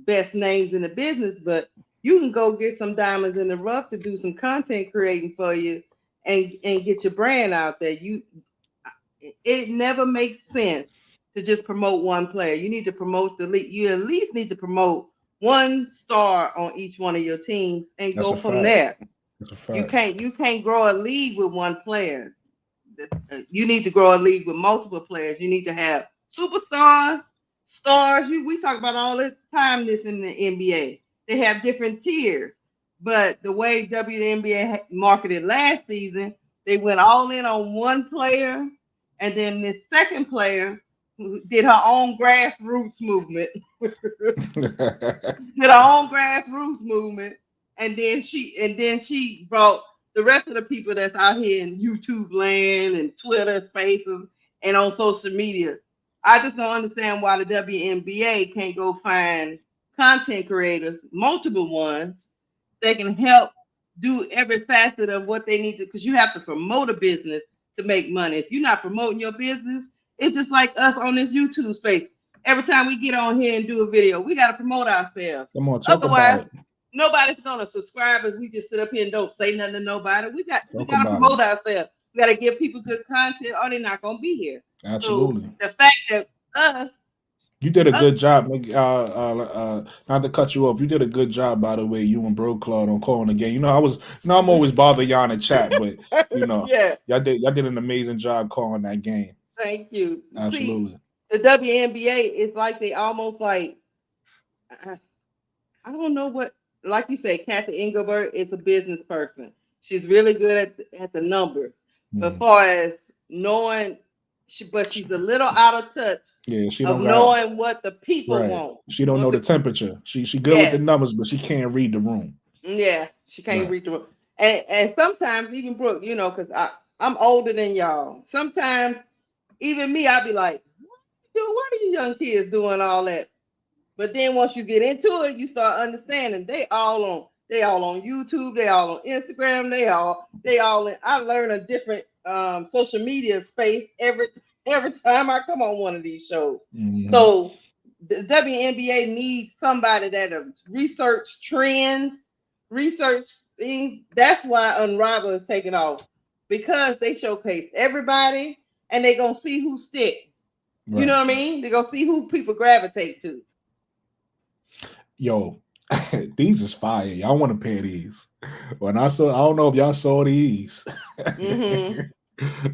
best names in the business, but you can go get some diamonds in the rough to do some content creating for you and get your brand out there. It never makes sense to just promote one player. You need to promote the league. You at least need to promote one star on each one of your teams and go from there. That's a fact. You can't grow a league with one player. You need to grow a league with multiple players. You need to have superstars, stars. We talk about all the time this in the NBA. They have different tiers. But the way WNBA marketed last season, they went all in on one player, and then the second player did her own grassroots movement. And then she brought the rest of the people that's out here in YouTube land and Twitter spaces and on social media. I just don't understand why the WNBA can't go find content creators, multiple ones, that can help do every facet of what they need to, because you have to promote a business to make money. If you're not promoting your business, it's just like us on this YouTube space. Every time we get on here and do a video, we got to promote ourselves. Come on, talk Otherwise, about it. Nobody's gonna subscribe if we just sit up here and don't say nothing to nobody. We got to promote ourselves. We got to give people good content, or they're not gonna be here. Absolutely. So the fact that you did a good job. Not to cut you off. You did a good job, by the way. You and Bro Claude on calling the game. I'm always bothering y'all in the chat, but yeah, y'all did an amazing job calling that game. Thank you. Absolutely. See, the WNBA is like they almost like I don't know what. Like you said, Kathy Engelbert is a business person. She's really good at the numbers. As far as knowing, but she's a little out of touch. Yeah, she don't knowing what the people want. She don't know the temperature. She good with the numbers, but she can't read the room. Yeah, she can't read the room. And sometimes even Brooke, because I'm older than y'all. Sometimes even me, I'll be like, what are you young kids doing all that? But then once you get into it, you start understanding they all on YouTube, they all on Instagram, they all in. I learn a different social media space every time I come on one of these shows. Mm-hmm. So the WNBA needs somebody that research trends, research things. That's why Unrivaled is taking off, because they showcase everybody and they're gonna see who stick. Right. You know what I mean? They're gonna see who people gravitate to. Yo, these is fire. Y'all want to pair these. I don't know if y'all saw these. Mm-hmm.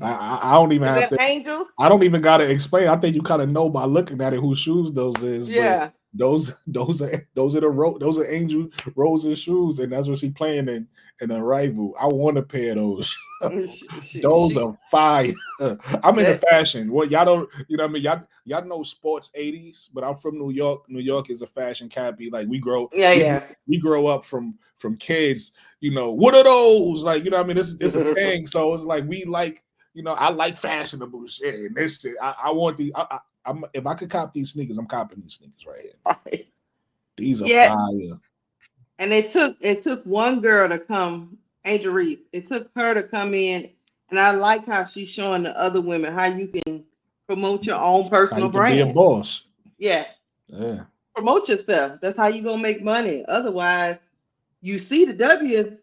I don't even have to. Angel? I don't even gotta explain. I think you kind of know by looking at it whose shoes those is. Yeah. Those are Angel Rose's shoes, and that's what she's playing in Unrivaled. I want to pair those. Those are fire. I'm into fashion. Well, y'all don't, what I mean? Y'all know sports 80s, but I'm from New York. New York is a fashion capital. Like we grow up from kids, what are those? Like, what I mean? It's a thing. So it's like we like, You know, I like fashionable shit and this shit. I want the. I'm if I could cop these sneakers, I'm copping these sneakers right here. Right. These are Yeah. fire. And it took one girl to come, Angel Reese. It took her to come in, and I like how she's showing the other women how you can promote your own How personal you can be a brand. boss. Yeah. Yeah. Promote yourself. That's how you gonna make money. Otherwise, you see the W,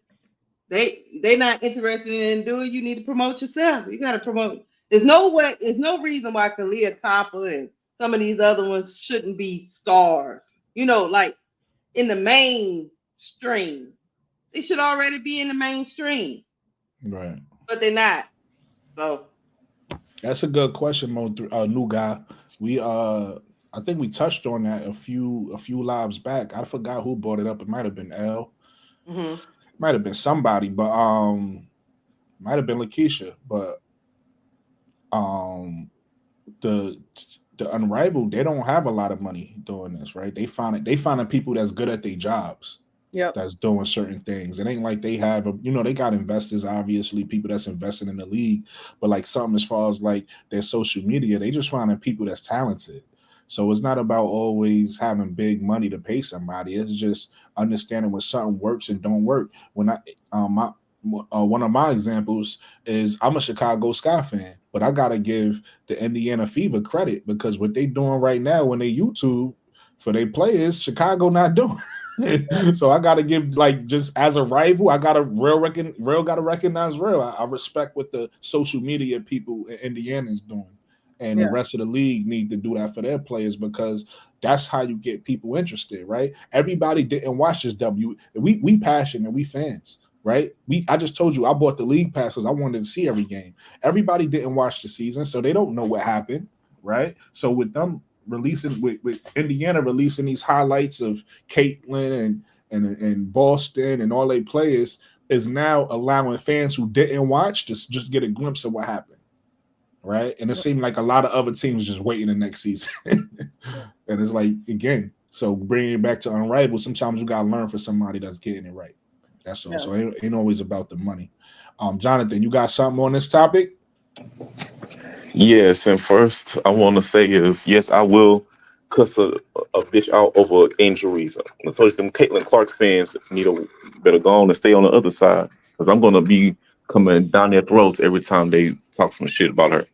they not interested in doing. You need to promote yourself. You gotta promote. There's no reason why Kalia Copper and some of these other ones shouldn't be stars. You know, like in the mainstream. They should already be in the mainstream. Right. But they're not. So that's a good question, new guy. We I think we touched on that a few lives back. I forgot who brought it up. It might have been L. mm-hmm. Might have been somebody, but might have been Lakeisha. But the Unrivaled, they don't have a lot of money doing this, right? They finding people that's good at their jobs. Yeah, that's doing certain things. It ain't like they have they got investors, obviously, people that's investing in the league, but like something as far as like their social media, they just finding people that's talented. So it's not about always having big money to pay somebody. It's just understanding when something works and don't work. When one of my examples is I'm a Chicago Sky fan, but I gotta give the Indiana Fever credit because what they doing right now when they YouTube for their players, Chicago not doing. So I gotta give, like, just as a rival, I gotta gotta recognize real. I respect what the social media people in Indiana is doing, and the rest of the league need to do that for their players because that's how you get people interested, right? Everybody didn't watch this W. We passionate, we fans, right? I just told you I bought the league pass because I wanted to see every game. Everybody didn't watch the season, so they don't know what happened, right? So with them releasing with Indiana releasing these highlights of Caitlin and Boston and all their players is now allowing fans who didn't watch to just get a glimpse of what happened, right? And it seemed like a lot of other teams just waiting the next season. And it's like, again, so bringing it back to Unrivaled, sometimes you gotta learn from somebody that's getting it right. That's all. So it ain't always about the money. Jonathan, you got something on this topic? Yes, and first I want to say is yes, I will cuss a bitch out over injuries. I told you them Caitlin Clark fans better go on and stay on the other side because I'm gonna be coming down their throats every time they talk some shit about her.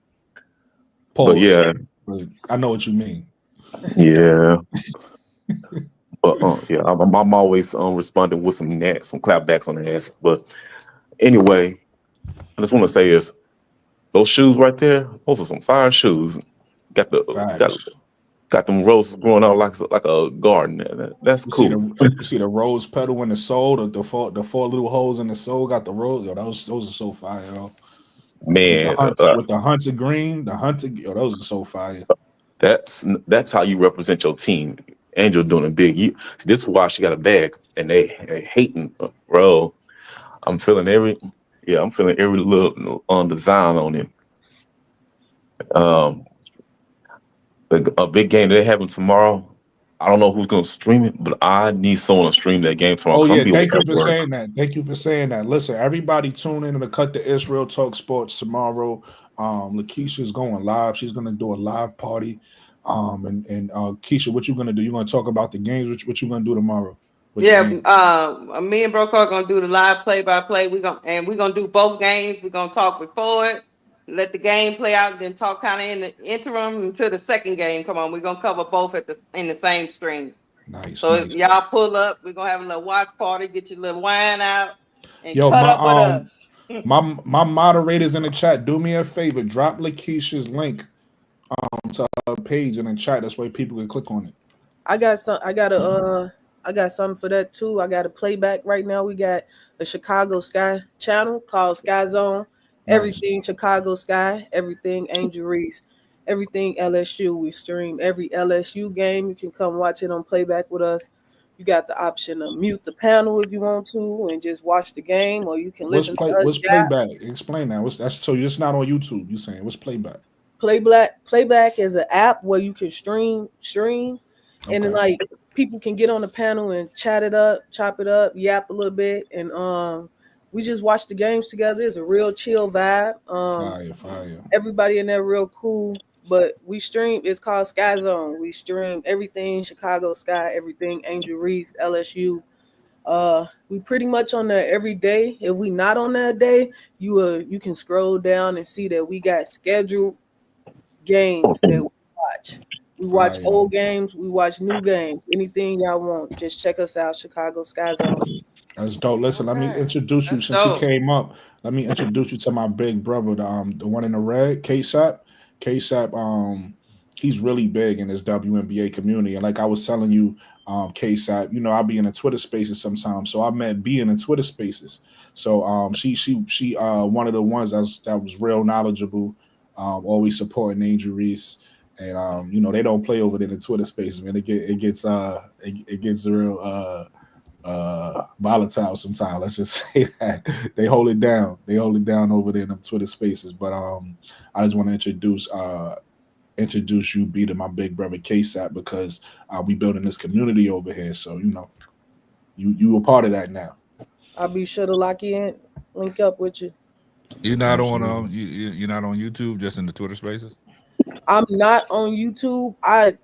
Pause. But yeah, I know what you mean. Yeah. But yeah, I'm always responding with some clapbacks on the ass. But anyway, I just want to say is those shoes right there, those are some fire shoes. Got them roses growing out like a garden. That's cool. You see the rose petal in the sole, the four little holes in the sole got the rose. Yo, those are so fire, yo. Man, with the hunter green, those are so fire. That's how you represent your team. Angel doing it big. This is why she got a bag, and they hating, bro. I'm feeling every little design on it. A big game they're having tomorrow. I don't know who's gonna stream it, but I need someone to stream that game tomorrow. Oh yeah, thank you for saying that. Thank you for saying that. Listen, everybody tune in to Cut the Israel Talk Sports tomorrow. Lakeisha's going live. She's gonna do a live party. And Keisha, what you gonna do? You gonna talk about the games? What you gonna do tomorrow? Me and Broco are gonna do the live play-by-play. We're gonna do both games. We're gonna talk before it, let the game play out, then talk kind of in the interim until the second game. Come on, we're gonna cover both in the same stream. Nice. So if y'all pull up, we're gonna have a little watch party, get your little wine out, and cut my, up with us. my moderators in the chat, do me a favor, drop Lakeisha's link to her page in the chat. That's why people can click on it. I got something for that too. I got a playback right now. We got a Chicago Sky channel called Sky Zone. Nice. Everything Chicago Sky, everything Angel Reese, everything LSU. We stream every LSU game. You can come watch it on playback with us. You got the option to mute the panel if you want to and just watch the game, or you can listen to us. What's playback? Explain that. So it's not on YouTube. You saying what's playback? Playback is an app where you can stream, and then like people can get on the panel and chat it up, chop it up, yap a little bit, and we just watch the games together. It's a real chill vibe. Fire. Everybody in there real cool. But we stream. It's called Sky Zone. We stream everything Chicago Sky, everything Angel Reese, LSU. We pretty much on there every day. If we not on that day, you can scroll down and see that we got scheduled games that we watch. We watch Fire. old games. We watch new games. Anything y'all want, just check us out. Chicago Sky Zone. That's dope. Listen, let me Okay. introduce you That's since dope. you came up. Let me introduce you to my big brother, the one in the red, K-Sap. K-Sap, he's really big in this WNBA community. And like I was telling you, K-Sap, you know, I'll be in the Twitter spaces sometimes. So I met B in the Twitter spaces. So she one of the ones that was real knowledgeable, always supporting Angel Reese. And you know, they don't play over there in the Twitter spaces, man. It gets real volatile sometimes. Let's just say that they hold it down. They hold it down over there in the Twitter spaces. But I just want to introduce you, B, to my big brother K-Sap, because we building this community over here. So you know, you a part of that now. I'll be sure to lock you in, link up with you. You're not on you're not on YouTube, just in the Twitter spaces. I'm not on YouTube. I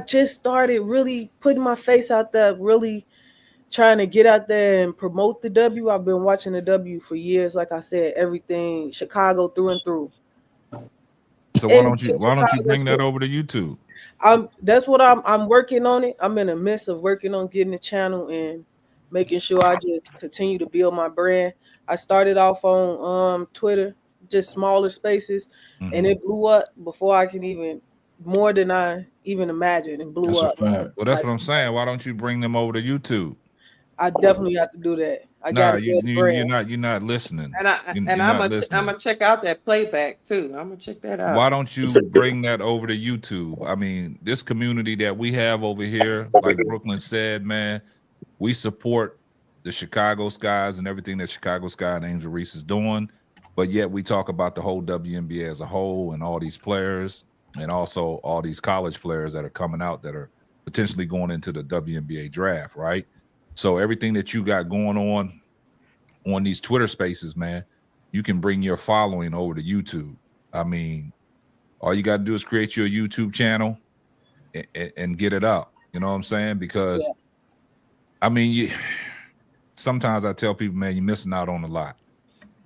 just started really putting my face out there, really trying to get out there and promote the W. I've been watching the W for years. Like I said, everything Chicago through and through. So why don't you bring that over to YouTube? That's what I'm working on it. I'm in the midst of working on getting the channel and making sure I just continue to build my brand. I started off on Twitter, just smaller spaces, and it blew up before I can even, more than I even imagined. It blew up. Well, that's what I'm saying. Why don't you bring them over to YouTube? I definitely have to do that. You're not listening. And I'm gonna check out that playback too. I'm gonna check that out. Why don't you bring that over to YouTube? I mean, this community that we have over here, like Brooklyn said, man, we support the Chicago Skies and everything that Chicago Sky and Angel Reese is doing, but yet we talk about the whole WNBA as a whole and all these players, and also all these college players that are coming out that are potentially going into the WNBA draft, right? So everything that you got going on these Twitter spaces, man, you can bring your following over to YouTube. I mean, all you got to do is create your YouTube channel and get it up. You know what I'm saying? Because, I mean, sometimes I tell people, man, you're missing out on a lot.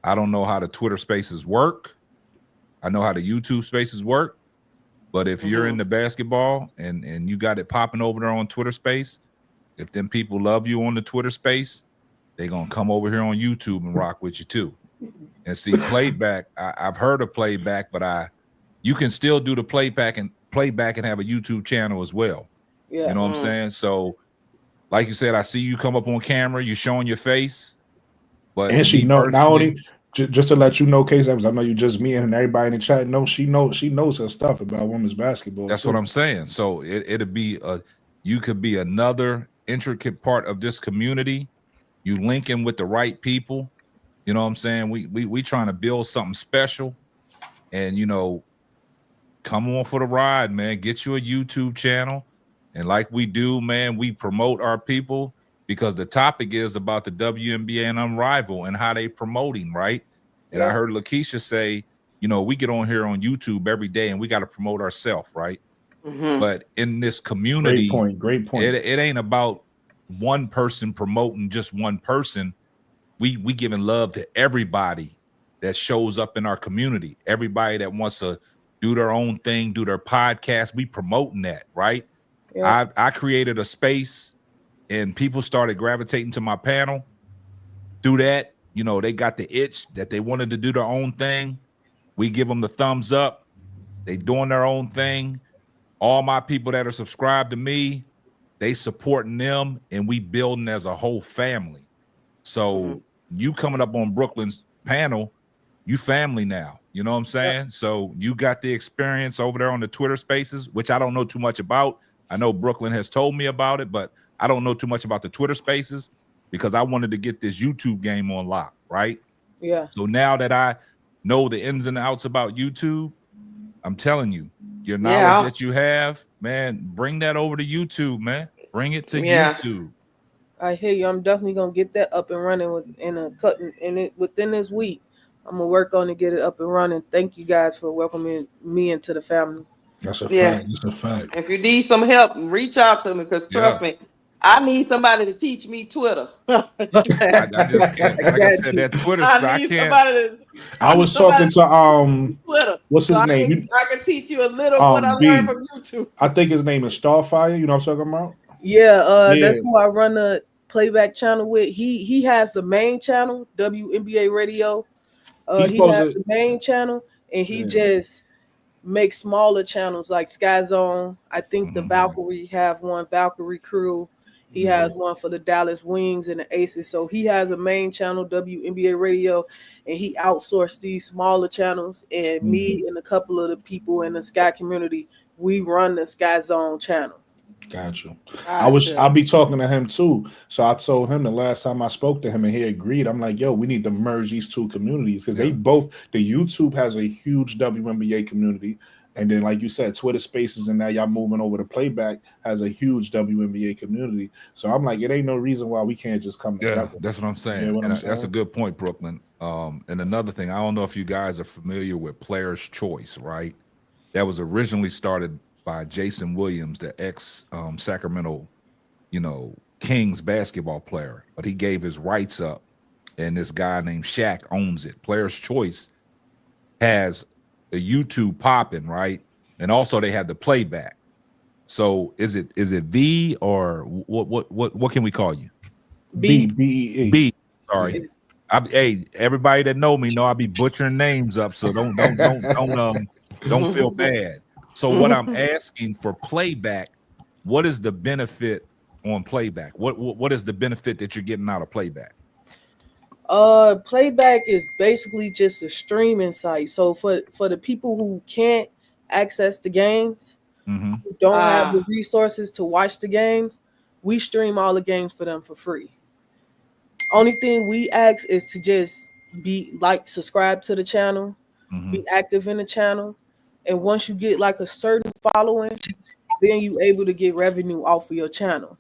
I don't know how the Twitter spaces work. I know how the YouTube spaces work. But if you're into basketball and you got it popping over there on Twitter space, if them people love you on the Twitter space, they're going to come over here on YouTube and rock with you too. And see, playback, I've heard of playback, but you can still do the playback and have a YouTube channel as well. Yeah. You know what I'm saying? So, like you said, I see you come up on camera, you showing your face. But and she knows, not only just to let you know, Case, I know you just me and everybody in the chat knows she knows her stuff about women's basketball. That's what I'm saying. So it'd be you could be another intricate part of this community. You link in with the right people. You know what I'm saying? We trying to build something special, and you know, come on for the ride, man. Get you a YouTube channel, and like we do, man, we promote our people because the topic is about the WNBA and Unrivaled and how they promoting, right? And I heard Lakeisha say, you know, we get on here on YouTube every day and we got to promote ourselves, right? But in this community, great point. It ain't about one person promoting just one person. We giving love to everybody that shows up in our community. Everybody that wants to do their own thing, do their podcast, we promoting that, right? Yeah. I created a space and people started gravitating to my panel. Do that, you know, they got the itch that they wanted to do their own thing. We give them the thumbs up. They doing their own thing. All my people that are subscribed to me, they supporting them, and we building as a whole family. So you coming up on Brooklyn's panel, you family now. You know what I'm saying? So you got the experience over there on the Twitter spaces, which I don't know too much about. I know Brooklyn has told me about it, but I don't know too much about the Twitter spaces because I wanted to get this YouTube game on lock, right? Yeah. So now that I know the ins and outs about YouTube, I'm telling you, your knowledge that you have, man, bring that over to YouTube, man. Bring it to YouTube. I hear you. I'm definitely gonna get that up and running within this week. I'm gonna work on to get it up and running. Thank you guys for welcoming me into the family. That's a Yeah. fact. That's a fact. If you need some help, reach out to me because trust me, I need somebody to teach me Twitter. I just can't. I Like I got said, you. that Twitter I stuff, I need can't. somebody to. I was talking to Twitter. what's his So name? I can teach you a little of what I B. learned from YouTube. I think his name is Starfire. You know what I'm talking about? Yeah, Yeah. that's who I run the playback channel with. He has the main channel, Wnba Radio. He He supposed has to- the main channel, and he Yeah. just makes smaller channels like Sky Zone. I think the Valkyrie have one, Valkyrie Crew. He has one for the Dallas Wings and the Aces. So he has a main channel, WNBA Radio, and he outsourced these smaller channels. And me and a couple of the people in the Sky community, we run the Sky Zone channel. Got you. Gotcha. I'll be talking to him too. So I told him the last time I spoke to him and he agreed. I'm like, yo, we need to merge these two communities because they both, the YouTube has a huge WNBA community. And then, like you said, Twitter Spaces, and now y'all moving over to Playback has a huge WNBA community. So I'm like, it ain't no reason why we can't just come together. Yeah, that's what I'm saying. You know what I'm saying? That's a good point, Brooklyn. And another thing, I don't know if you guys are familiar with Player's Choice, right? That was originally started by Jason Williams, the ex Sacramento, Kings basketball player, but he gave his rights up, and this guy named Shaq owns it. Player's Choice has the YouTube popping, right? And also they have the playback. So is it V or what can we call you? B. B-E-E. B. Sorry. Hey, everybody that know me know I be butchering names up, so don't feel bad. So what I'm asking for playback, what is the benefit on playback? What is the benefit that you're getting out of playback? Playback is basically just a streaming site. So for the people who can't access the games, who don't have the resources to watch the games, we stream all the games for them for free. Only thing we ask is to just be subscribe to the channel, be active in the channel, and once you get like a certain following, then you able to get revenue off of your channel.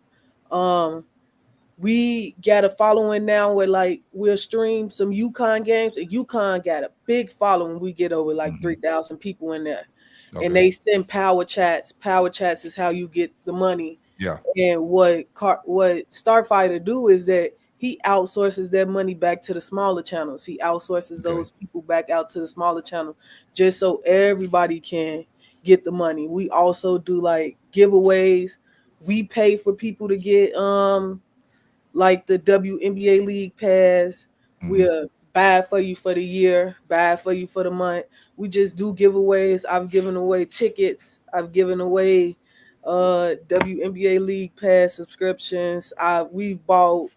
We got a following now where we'll stream some UConn games, and UConn got a big following. We get over 3,000 people in there. Okay. And they send power chats. Power chats is how you get the money. Yeah. And what Starfighter do is that he outsources that money back to the smaller channels. He outsources those people back out to the smaller channel just so everybody can get the money. We also do giveaways. We pay for people to get the WNBA League Pass. We'll buy it for you for the year, buy it for you for the month. We just do giveaways. I've given away tickets. I've given away WNBA League Pass subscriptions. We've bought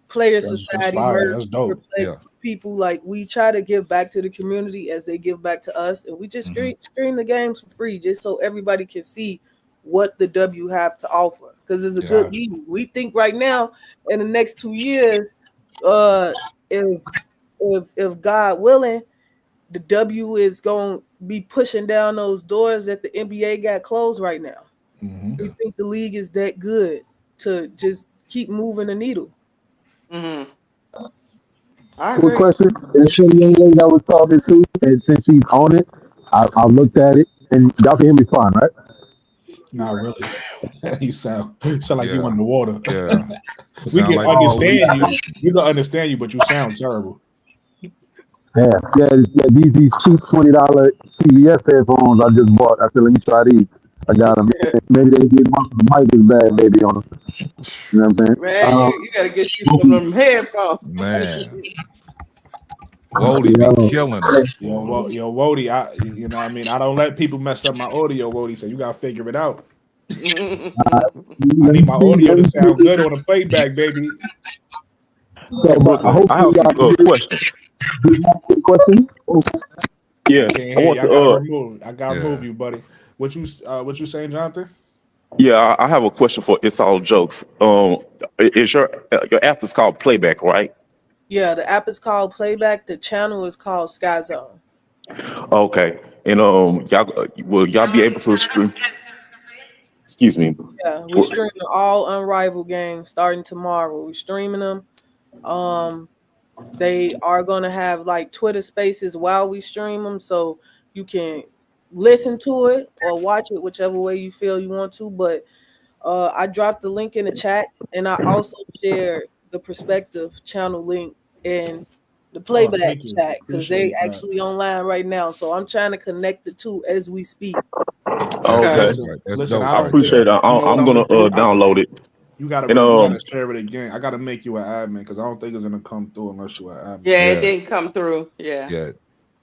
Player Society merch. That's dope. For people. We try to give back to the community as they give back to us, and we just stream the games for free just so everybody can see what the W have to offer, because it's a good league. We think right now in the next 2 years, if God willing, the W is going to be pushing down those doors that the NBA got closed right now. We think the league is that good to just keep moving the needle. Quick question: is she the young lady that was talking to? And since she's on it, I looked at it, and y'all can hear me fine, right? Not really. You sound like you in the water. Yeah. We can understand you. We can understand you, but you sound terrible. Yeah. These cheap $20 CVS headphones I just bought. I said, let me try these. I got them. Maybe they get the mic is bad, maybe on them. You know what I'm saying? Man, you gotta get you some of them headphones. Man. Wody be killing it. Yo, Wody, I don't let people mess up my audio, Wody, so you gotta figure it out. I need my audio to sound good on the playback, baby. So, I have some questions. Questions? Yeah, I gotta remove you, buddy. What you saying, Jonathan? Yeah, I have a question for It's All Jokes. Is your app is called Playback, right? Yeah, the app is called Playback. The channel is called Sky Zone. Okay, and will y'all be able to stream? excuse me. Yeah, we're streaming all Unrivaled games starting tomorrow. We're streaming them. They are gonna have like Twitter Spaces while we stream them, so you can listen to it or watch it whichever way you feel you want to. But I dropped the link in the chat, and I also shared the Perspective channel link in the playback thank you. chat because they Appreciate that. actually online right now. So I'm trying to connect the two as we speak. Okay. Listen, That's I dope I don't right appreciate there. it. You know what I'm gonna do? download it. You gotta And share it again. I gotta make you an admin because I don't think it's gonna come through unless you're an admin. Yeah, Yeah. it didn't come through. Yeah. Yeah.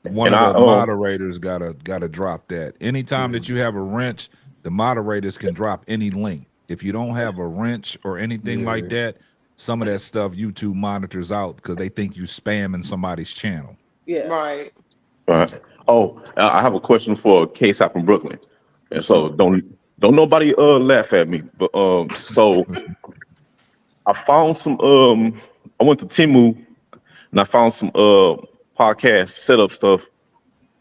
One And of the I moderators gotta drop that. Anytime that you have a wrench, the moderators can drop any link. If you don't have a wrench or anything like that, some of that stuff YouTube monitors out because they think you spamming somebody's channel. Yeah. Right. right. Oh, I have a question for Case out from Brooklyn. And so don't nobody laugh at me. But so I found some I went to Temu and I found some podcast setup stuff,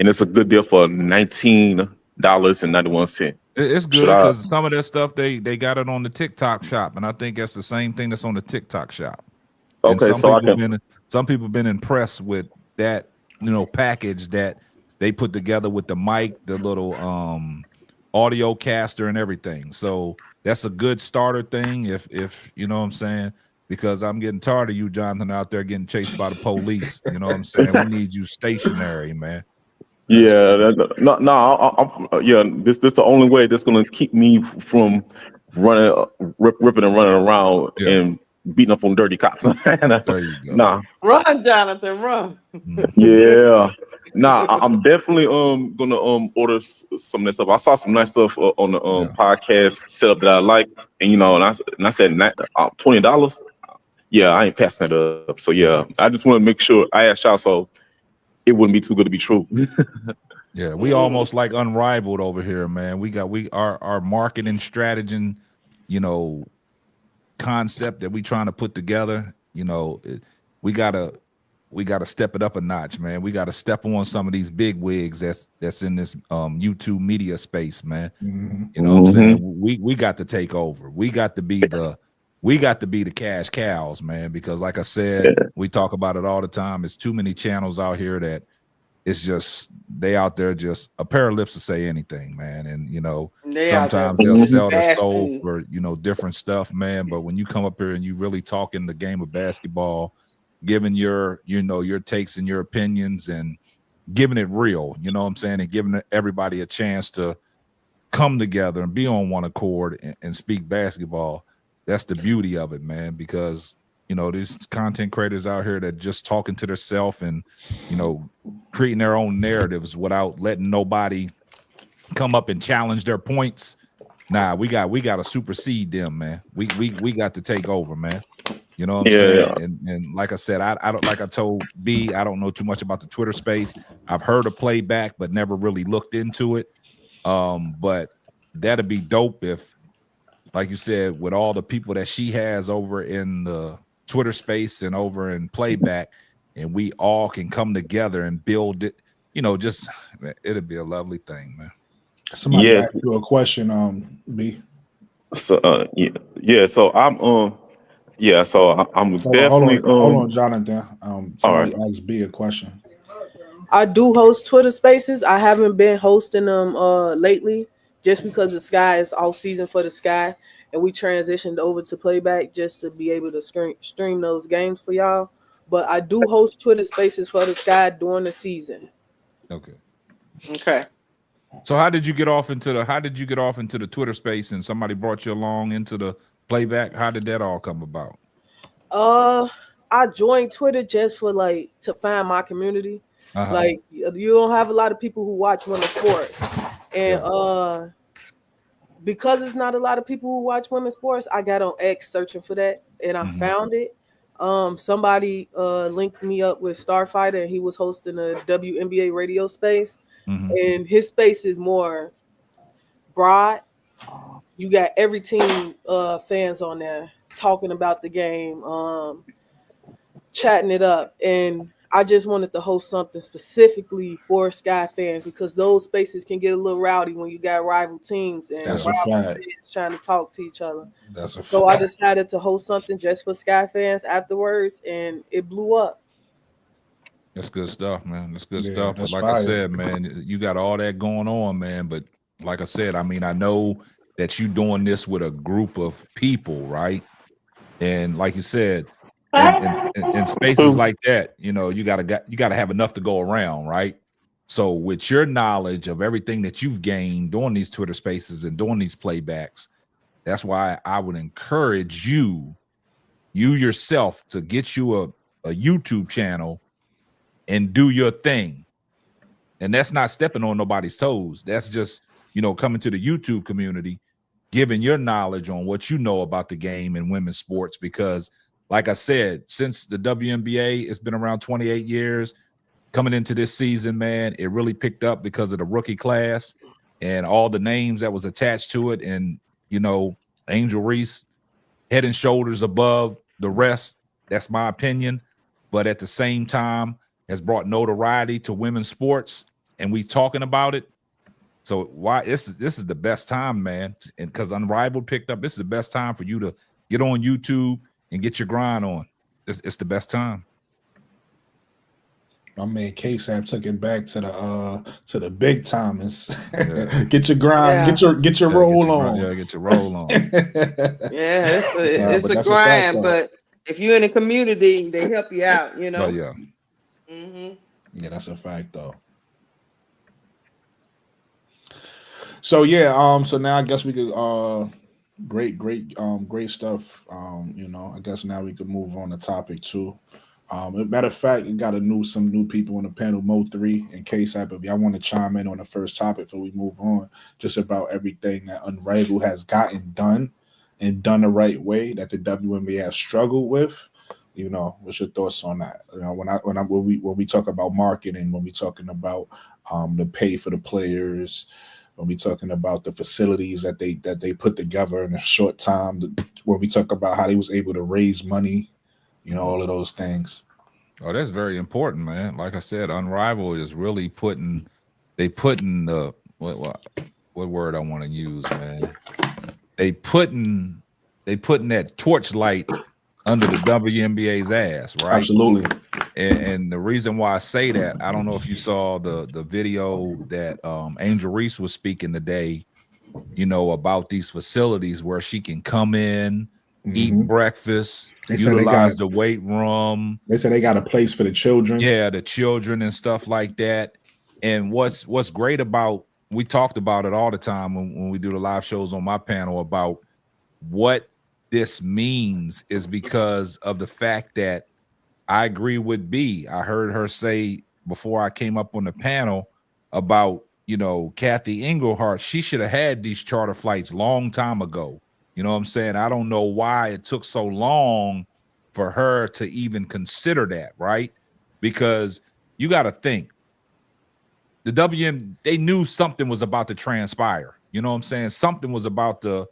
and it's a good deal for $19.91. It's Should good I? because some of that stuff they got it on the TikTok shop, and I think that's the same thing that's on the TikTok shop. And Okay, so I can. some people been impressed with that, package that they put together with the mic, the little audio caster and everything. So that's a good starter thing if you know what I'm saying, because I'm getting tired of you, Jonathan, out there getting chased by the police. You know what I'm saying? We need you stationary, man. Yeah, yeah. This the only way that's gonna keep me from running, ripping and running around and beating up on dirty cops. There you go. Nah, Run, Jonathan, run. yeah, nah. I'm definitely gonna order some of that stuff. I saw some nice stuff on the podcast setup that I like, and and I said $20. Yeah, I ain't passing that up. So yeah, I just want to make sure I asked y'all so it wouldn't be too good to be true. Yeah, we almost like Unrivaled over here, man. Our marketing strategy, concept that we trying to put together. We gotta step it up a notch, man. We gotta step on some of these big wigs that's in this YouTube media space, man. You know what I'm saying? We got to take over. We got to be the cash cows, man, because like I said, we talk about it all the time. It's too many channels out here that it's just they out there just a pair of lips to say anything, man. And sometimes they'll sell their soul for different stuff, man. But when you come up here and you really talk in the game of basketball, giving your your takes and your opinions and giving it real, you know what I'm saying, and giving everybody a chance to come together and be on one accord and speak basketball. That's the beauty of it, man, because these content creators out here that just talking to themselves and creating their own narratives without letting nobody come up and challenge their points. Nah, we got to supersede them, man. We got to take over, man. You know what I'm saying? And like I said, I don't, like I told B, I don't know too much about the Twitter space. I've heard of playback, but never really looked into it. But that'd be dope if, like you said, with all the people that she has over in the Twitter space and over in playback, and we all can come together and build it, just it'd be a lovely thing, man. Somebody asked you a question, B. So so I'm I'm definitely hold on, Jonathan. Somebody right. asked B a question. I do host Twitter Spaces. I haven't been hosting them lately just because the Sky is off season for the Sky, and we transitioned over to playback just to be able to stream those games for y'all. But I do host Twitter Spaces for the Sky during the season. Okay. So how did you get off into the Twitter space and somebody brought you along into the playback? How did that all come about? I joined Twitter just for to find my community. Like you don't have a lot of people who watch women's sports, and because it's not a lot of people who watch women's sports, I got on X searching for that, and I found it. Somebody linked me up with Starfighter, and he was hosting a Wnba radio space, and his space is more broad. You got every team fans on there talking about the game, chatting it up, and I just wanted to host something specifically for Sky fans because those spaces can get a little rowdy when you got rival teams and That's a rival fact. fans trying to talk to each other. That's a So I fact. decided to host something just for Sky fans afterwards, and it blew up. That's good stuff, man. That's good Yeah, stuff. But that's like fire. I said, man, you got all that going on, man. But like I said, I mean, I know that you doing this with a group of people, right? And like you said, in spaces like that, you know, you gotta have enough to go around, right? So with your knowledge of everything that you've gained doing these Twitter spaces and doing these playbacks, that's why I would encourage you yourself to get you a YouTube channel and do your thing. And that's not stepping on nobody's toes. That's just, you know, coming to the YouTube community, giving your knowledge on what you know about the game and women's sports. Because like I said, since the WNBA, it's been around 28 years. Coming into this season, man, it really picked up because of the rookie class and all the names that was attached to it. And, you know, Angel Reese, head and shoulders above the rest. That's my opinion. But at the same time, has brought notoriety to women's sports, and we talking about it. So why this is the best time, man. And because Unrivaled picked up, this is the best time for you to get on YouTube and get your grind on. It's the best time. My man K-Sap took it back to the big timers. Yeah. Get your grind, get your roll on. Yeah, get your roll on. Yeah, it's a grind, but if you're in a community, they help you out, you know. Oh yeah. Yeah, that's a fact though. So yeah, so now I guess we could great stuff. You know, I guess now we could move on to topic 2. Matter of fact, you got some new people in the panel, Mo 3 and K-Sap. If y'all want to chime in on the first topic before we move on, just about everything that Unrivaled has gotten done and done the right way that the WNBA has struggled with. You know, what's your thoughts on that? You know, when we talk about marketing, when we talking about the pay for the players, when we talking about the facilities that they put together in a short time, when we talk about how they was able to raise money, you know, all of those things. Oh, that's very important, man. Like I said, Unrivaled is really putting the what word I want to use, man. They putting that torchlight under the WNBA's ass, right? Absolutely. And the reason why I say that, I don't know if you saw the video that Angel Reese was speaking today, you know, about these facilities where she can come in, eat breakfast, utilize the weight room. They said they got a place for the children. Yeah, the children and stuff like that. And what's great about, we talked about it all the time when we do the live shows on my panel about what this means is because of the fact that I agree with B. I heard her say before I came up on the panel about, you know, Kathy Engelhart. She should have had these charter flights long time ago. You know what I'm saying? I don't know why it took so long for her to even consider that, right? Because you got to think, the WM, they knew something was about to transpire. You know what I'm saying? Something was about to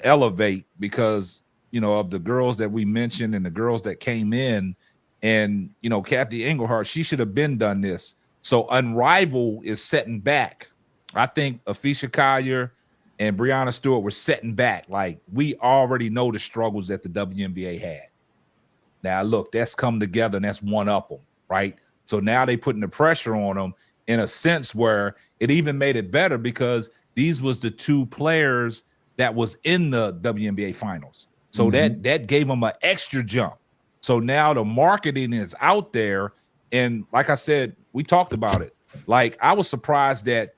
elevate because, you know, of the girls that we mentioned and the girls that came in. And, you know, Kathy Engelhart, she should have been done this. So Unrivaled is setting back. I think Afisha Collier and Breonna Stewart were setting back. Like, we already know the struggles that the WNBA had. Now, look, that's come together and that's one up them, right? So now they putting the pressure on them in a sense where it even made it better because these was the 2 players that was in the WNBA finals. So that gave them an extra jump. So now the marketing is out there. And like I said, we talked about it. Like, I was surprised that,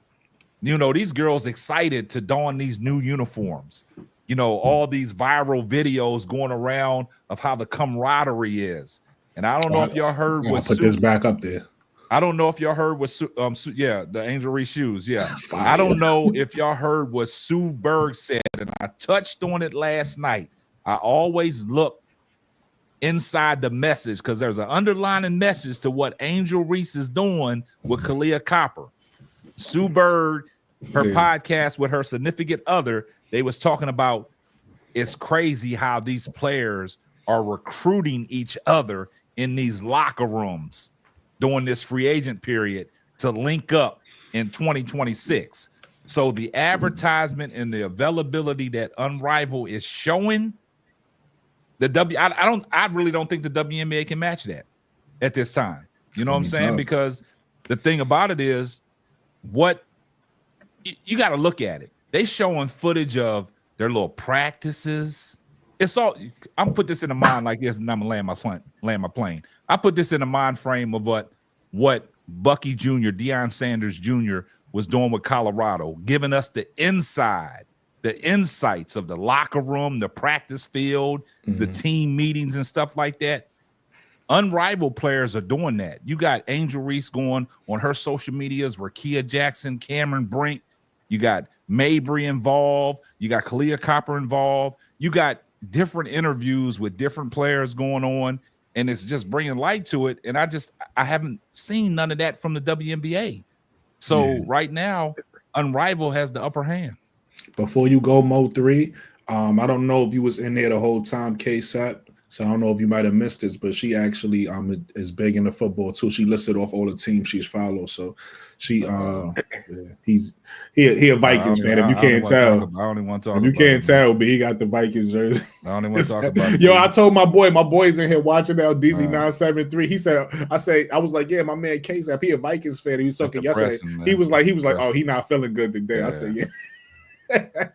you know, these girls excited to don these new uniforms. You know, all these viral videos going around of how the camaraderie is. And I don't know if y'all heard what put this back up there. I don't know if y'all heard what the Angel Reese shoes. Yeah. I don't know if y'all heard what Sue Berg said, and I touched on it last night. I always look inside the message because there's an underlying message to what Angel Reese is doing with Kalia Copper. Sue Berg, her podcast with her significant other, they was talking about it's crazy how these players are recruiting each other in these locker rooms. during this free agent period to link up in 2026. So the advertisement and the availability that Unrivaled is showing, I really don't think the WNBA can match that at this time. You know what I'm saying? Tough. Because the thing about it is, what you got to look at it. They showing footage of their little practices. It's all. I'm put this in the mind like this, and I'm gonna land my plane. I put this in the mind frame of what Bucky Jr., Deion Sanders Jr. was doing with Colorado, giving us the insights of the locker room, the practice field, the team meetings and stuff like that. Unrivaled players are doing that. You got Angel Reese going on her social medias, Rakia Jackson, Cameron Brink. You got Mabry involved. You got Kalia Copper involved. You got different interviews with different players going on, and it's just bringing light to it. And I haven't seen none of that from the WNBA. So right now, Unrivaled has the upper hand. Before you go, Mo3, I don't know if you was in there the whole time, KSAP. So I don't know if you might have missed this, but she actually is big into football too. She listed off all the teams she's followed. So she he a Vikings fan. If you can't tell, I don't even want to talk. If you can't tell, but he got the Vikings jersey. I don't even want to talk about it. Yo, I told my boy's in here watching now. DZ973. He said, I was like, yeah, my man KSAP, he a Vikings fan. He was talking yesterday. Man. He was like, oh, he not feeling good today. Yeah. I said, yeah.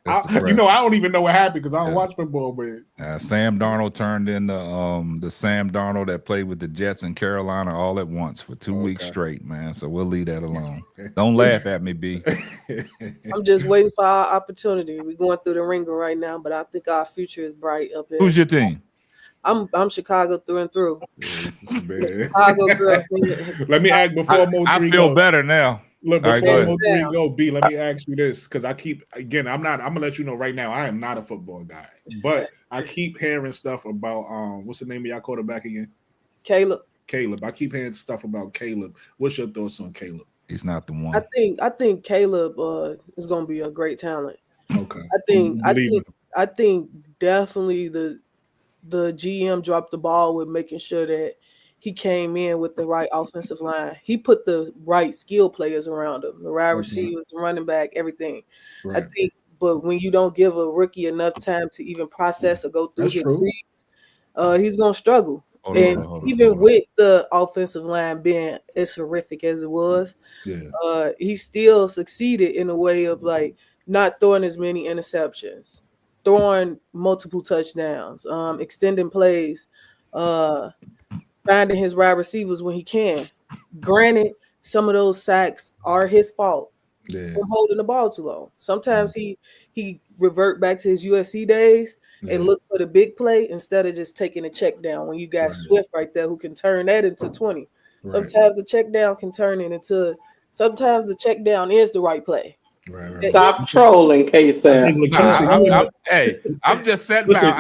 I don't even know what happened because I don't watch football, but Sam Darnold turned into the Sam Darnold that played with the Jets in Carolina all at once for 2 weeks straight, man. So we'll leave that alone. Don't laugh at me, B. I'm just waiting for our opportunity. We're going through the ringer right now, but I think our future is bright up there. Who's your team? I'm Chicago through and through. Chicago girl. Let me ask before I feel better now. Look, before Mo3 go, B, let me ask you this, because I'm gonna let you know right now, I am not a football guy, but I keep hearing stuff about what's the name of y'all quarterback again? Caleb. I keep hearing stuff about Caleb. What's your thoughts on Caleb? He's not the one. I think Caleb is gonna be a great talent. Okay. I think definitely the GM dropped the ball with making sure that he came in with the right offensive line. He put the right skill players around him, the wide receivers, the running back, everything. Right. I think, but when you don't give a rookie enough time to even process or go through his reads, he's going to struggle. Even with the offensive line being as horrific as it was, he still succeeded in a way of like not throwing as many interceptions, throwing multiple touchdowns, extending plays, finding his wide receivers when he can. Granted, some of those sacks are his fault from holding the ball too long. Sometimes he revert back to his USC days and look for the big play instead of just taking a check down when you got Swift right there who can turn that into 20. Right. Sometimes the check down can turn it into – sometimes the check down is the right play. Right. Stop trolling, KSAP. Hey, I'm just setting out.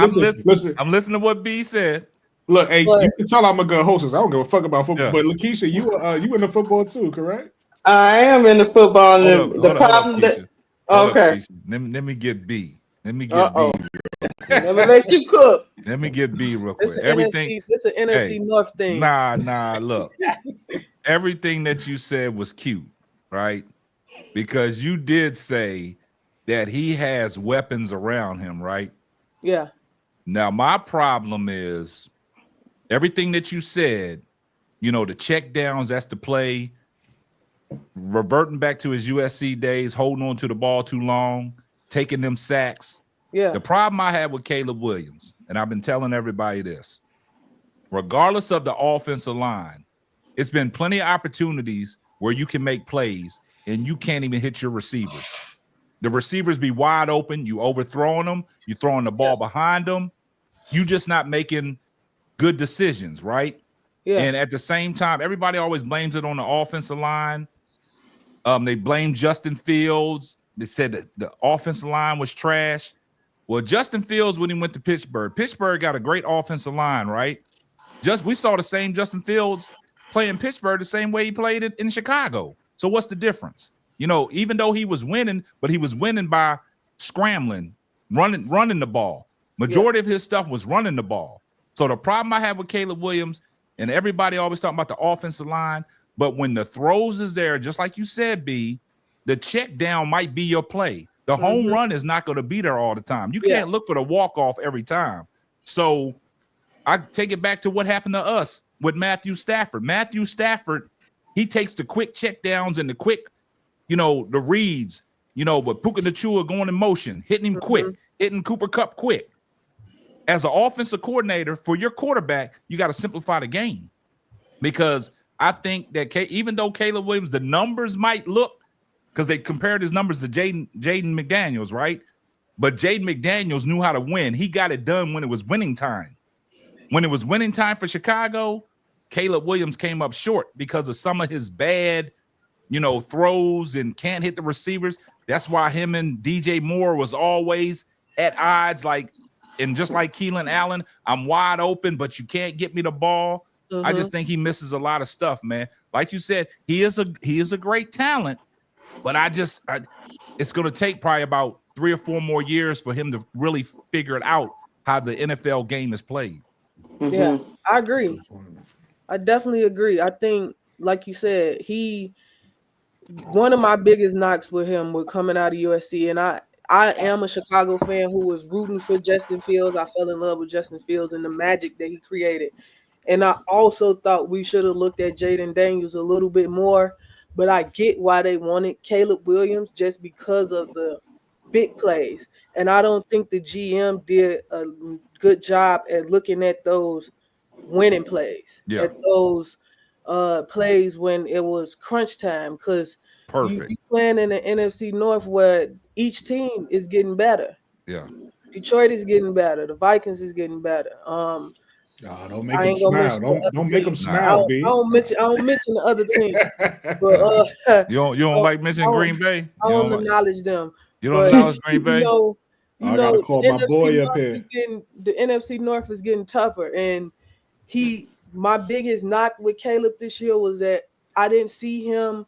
I'm listening to what B said. Look, hey, you can tell I'm a good hostess. I don't give a fuck about football. But Lakeisha, you in the football too, correct? I am in the football. The problem that let me get B. Let me get B. Let me let you cook. Let me get B real quick. It's an NFC North thing. Nah. Look, everything that you said was cute, right? Because you did say that he has weapons around him, right? Yeah. Now my problem is everything that you said, the check downs, that's the play, reverting back to his USC days, holding on to the ball too long, taking them sacks. Yeah. The problem I had with Caleb Williams, and I've been telling everybody this, regardless of the offensive line, it's been plenty of opportunities where you can make plays and you can't even hit your receivers. The receivers be wide open, you overthrowing them, you throwing the ball behind them, you just not making good decisions, right? Yeah. And at the same time, everybody always blames it on the offensive line. They blame Justin Fields. They said that the offensive line was trash. Well, Justin Fields, when he went to Pittsburgh got a great offensive line, right? We saw the same Justin Fields play in Pittsburgh the same way he played it in Chicago. So what's the difference? Even though he was winning, but he was winning by scrambling, running the ball. Majority of his stuff was running the ball. So the problem I have with Caleb Williams, and everybody always talking about the offensive line, But when the throws is there, just like you said, B, the check down might be your play. The home run is not going to be there all the time. You can't look for the walk-off every time. So I take it back to what happened to us with Matthew Stafford. Matthew Stafford, he takes the quick check downs and the quick, the reads, but Puka Nacua going in motion, hitting him quick, hitting Cooper Kupp quick. As an offensive coordinator for your quarterback, you got to simplify the game, because I think that even though Caleb Williams, the numbers might look, because they compared his numbers to Jaden McDaniels, right? But Jaden McDaniels knew how to win. He got it done when it was winning time. When it was winning time for Chicago, Caleb Williams came up short because of some of his bad, throws and can't hit the receivers. That's why him and DJ Moore was always at odds, and just like Keelan Allen, I'm wide open, but you can't get me the ball. I just think he misses a lot of stuff, man. Like you said, he is a great talent, but it's going to take probably about 3 or 4 more years for him to really figure it out how the NFL game is played. Yeah, I agree. I definitely agree. I think, like you said, one of my biggest knocks with him was coming out of USC, and I am a Chicago fan who was rooting for Justin Fields. I fell in love with Justin Fields and the magic that he created. And I also thought we should have looked at Jaden Daniels a little bit more, but I get why they wanted Caleb Williams just because of the big plays. And I don't think the GM did a good job at looking at those winning plays, at those plays when it was crunch time, because you playing in the NFC North where each team is getting better. Yeah. Detroit is getting better. The Vikings is getting better. Don't make them smile. Don't make them smile, B. I don't mention the other team. But you don't like mentioning Green Bay? I don't acknowledge them. You don't acknowledge Green Bay? I gotta call my boy up here. The NFC North is getting tougher, and my biggest knock with Caleb this year was that I didn't see him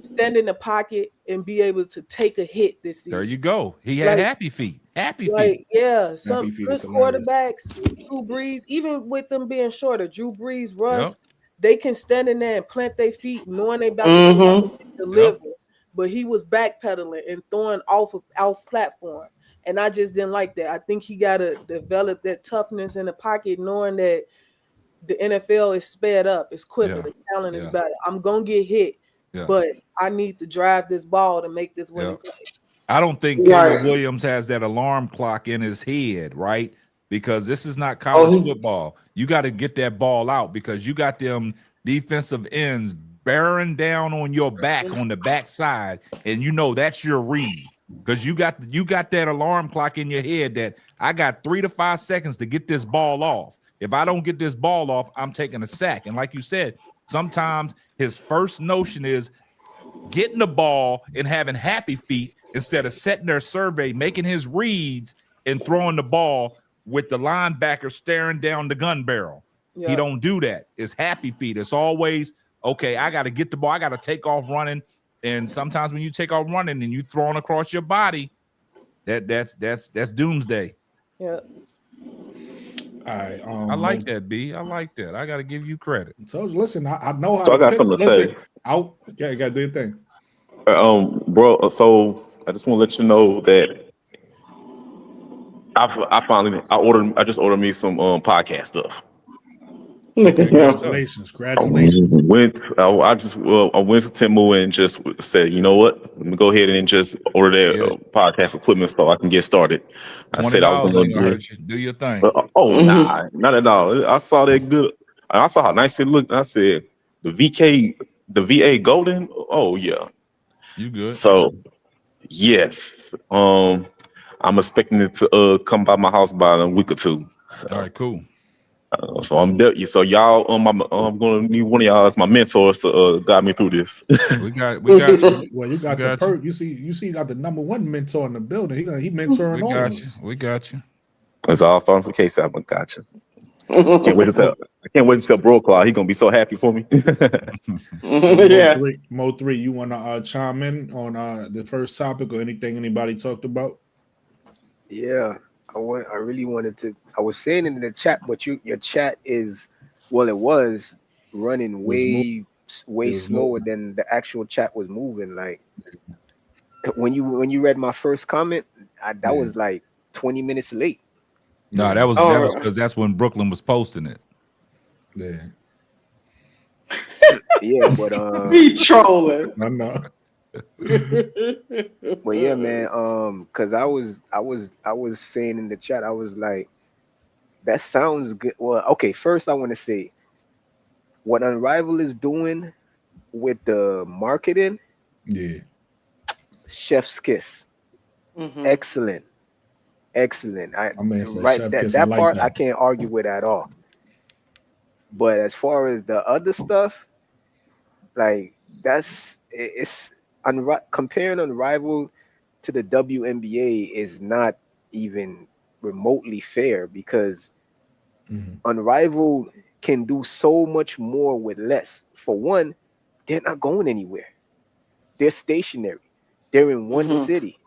stand in the pocket and be able to take a hit this season. There you go. He had happy feet. Yeah, some good quarterbacks, Drew Brees, even with them being shorter, Drew Brees, Russ, they can stand in there and plant their feet knowing they about to deliver. But he was backpedaling and throwing off platform. And I just didn't like that. I think he got to develop that toughness in the pocket, knowing that the NFL is sped up, it's quicker, the talent is better. I'm going to get hit, but I need to drive this ball to make this winning play. I don't think Caleb Williams has that alarm clock in his head, right? Because this is not college football. You got to get that ball out, because you got them defensive ends bearing down on your back on the backside, and that's your read, because you got that alarm clock in your head that I got 3 to 5 seconds to get this ball off. If I don't get this ball off, I'm taking a sack. And like you said, sometimes his first notion is getting the ball and having happy feet instead of setting their survey, making his reads and throwing the ball with the linebacker staring down the gun barrel. He don't do that. It's happy feet. It's always, okay, I got to get the ball. I got to take off running. And sometimes when you take off running and you throwing across your body, that's doomsday. Yeah. All right. I like that, B. I like that. I got to give you credit. So listen, I know how. So I got something to say. You got to do your thing. Bro. So I just want to let you know that I just ordered me some podcast stuff. Congratulations! I went to Temu and just said, you know what? Let me go ahead and just order that podcast equipment so I can get started. I said I was going to do your thing. Nah, not at all. I saw that good. I saw how nice it looked. I said the VA Golden. Oh yeah, you good? So yes, I'm expecting it to come by my house by a week or two. So. All right, cool. So I'm y'all. I'm gonna need one of y'all as my mentors to guide me through this. we got you. Well, you got the perk. You see, you got the #1 mentor in the building. He mentoring all of us. We got you. It's all starting for K-Sap. I got you. I can't wait to tell Bro Claw. He's gonna be so happy for me. Mo 3, you wanna chime in on the first topic or anything anybody talked about? Yeah. I really wanted to. I was saying in the chat, but your chat is, well, it was running way way It was slower moving. than the actual chat was moving. Like when you read my first comment, that was like 20 minutes late. No, Yeah. that was because that's when Brooklyn was posting it. Yeah. Yeah, but Be trolling. I know. but yeah, man, cause I was saying in the chat, I was like, that sounds good. Well, okay, first I want to say what Unrivaled is doing with the marketing, Yeah. chef's kiss. Mhm. Excellent. Excellent. My man said Right, chef that kiss. I that like part I that. can't argue with at all. But as far as the other stuff, like it's comparing Unrivaled to the WNBA is not even remotely fair because Hmm. Unrivaled can do so much more with less. For one, they're not going anywhere. They're stationary. They're in one Mhm. city.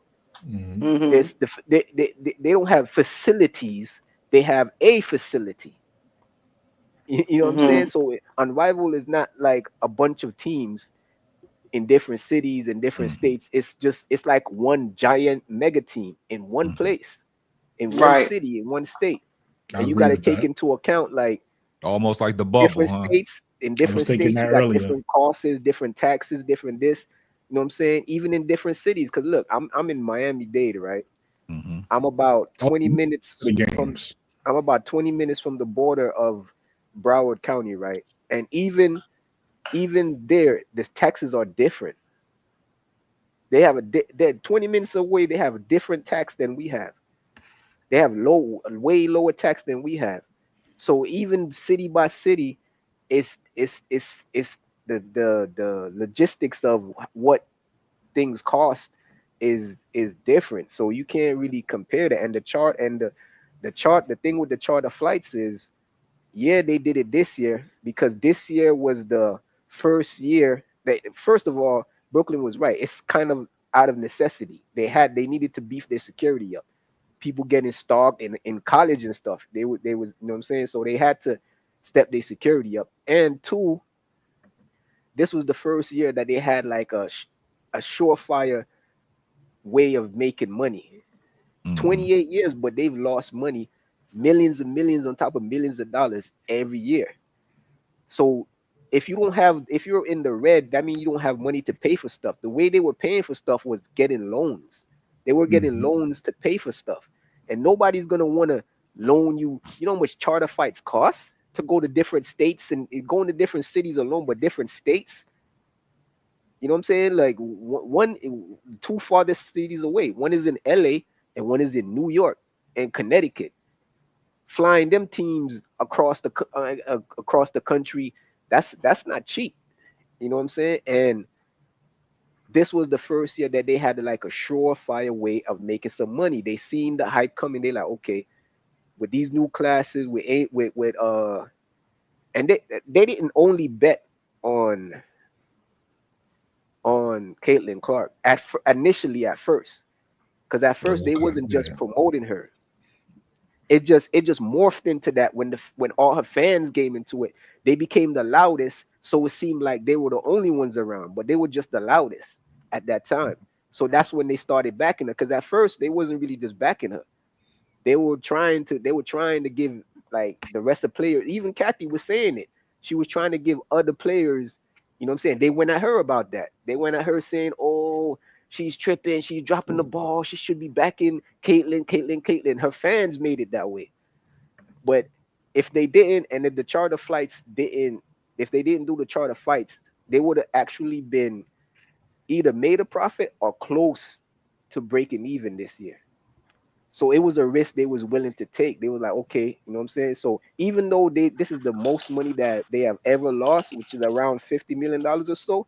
Hmm. Mhm. They don't have facilities. They have a facility. You know what I'm saying? Mhm. So Unrivaled is not like a bunch of teams in different cities and different Mhm. states. It's like one giant mega team in one Mhm. place, in one Right. city, in one state. I And you agree got to with take that. into account like Almost like the bubble, different huh? states. In I was different thinking states, that you got earlier. different costs, different taxes, different this. You know what I'm saying? Even in different cities. Because look, I'm in Miami-Dade, right? Hmm. I'm about Oh, 20 minutes the from games. I'm about 20 minutes from the border of Broward County, right? And even there, the taxes are different. They're 20 minutes away. They have a different tax than we have. They have way lower tax than we have. So even city by city, it's the logistics of what things cost is different. So you can't really compare that. And the thing with the charter flights is, yeah, they did it this year because this year was the first year that, first of all, Brooklyn was right. It's kind of out of necessity. They needed to beef their security up. People getting stalked in college and stuff. They was, you know what I'm saying? So they had to step their security up. And two, this was the first year that they had like a surefire way of making money. Hmm. 28 years, but they've lost money, millions and millions on top of millions of dollars every year. So if you're in the red, that means you don't have money to pay for stuff. The way they were paying for stuff was getting loans. They were getting Hmm. loans to pay for stuff. And nobody's gonna want to loan you. You know how much charter flights cost to go to different states and going to different cities alone, but different states. You know what I'm saying? Like two farthest cities away. One is in LA and one is in New York and Connecticut. Flying them teams across the country, that's not cheap. You know what I'm saying? And this was the first year that they had like a surefire way of making some money. They seen the hype coming. They like, okay, with these new classes, with eight with and they didn't only bet on Caitlin Clark initially at first, because at first Oh, they okay. wasn't just Yeah. promoting her. It just morphed into that when all her fans came into it. They became the loudest, so it seemed like they were the only ones around, but they were just the loudest at that time. So that's when they started backing her, because at first they wasn't really just backing her. They were trying to give like the rest of players. Even Kathy was saying it. She was trying to give other players, you know what I'm saying? They went at her about that. They went at her saying, oh, she's tripping, she's dropping the ball, she should be backing Caitlin. Her fans made it that way. But if they didn't, and if the charter flights didn't, if they didn't do the charter flights, they would have actually been either made a profit or close to breaking even this year. So it was a risk they was willing to take. They was like, okay, you know what I'm saying? So even though this is the most money that they have ever lost, which is around $50 million or so,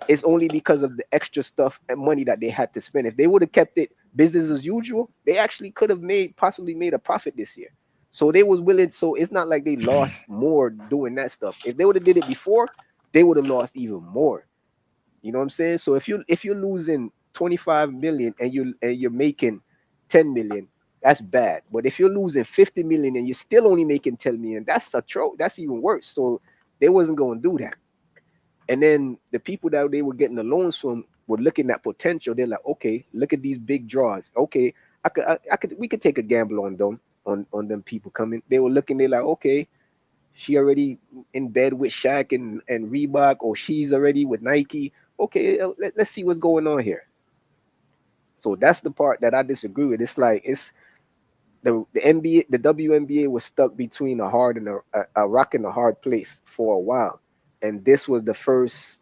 it's only because of the extra stuff and money that they had to spend. If they would have kept it business as usual, they actually could have possibly made a profit this year. So they was willing. So it's not like they lost more doing that stuff. If they would have did it before, they would have lost even more. You know what I'm saying? So if you're losing 25 million and you're making 10 million, that's bad. But if you're losing 50 million and you're still only making 10 million, that's even worse. So they wasn't going to do that. And then the people that they were getting the loans from were looking at potential. They're like, okay, look at these big draws. Okay, we could take a gamble on them, on them people coming. They were looking. They're like, okay, she already in bed with Shaq and Reebok, or she's already with Nike. Okay, let's see what's going on here. So that's the part that I disagree with. It's like the NBA, the WNBA was stuck between a hard and a rock and a hard place for a while, and this was the first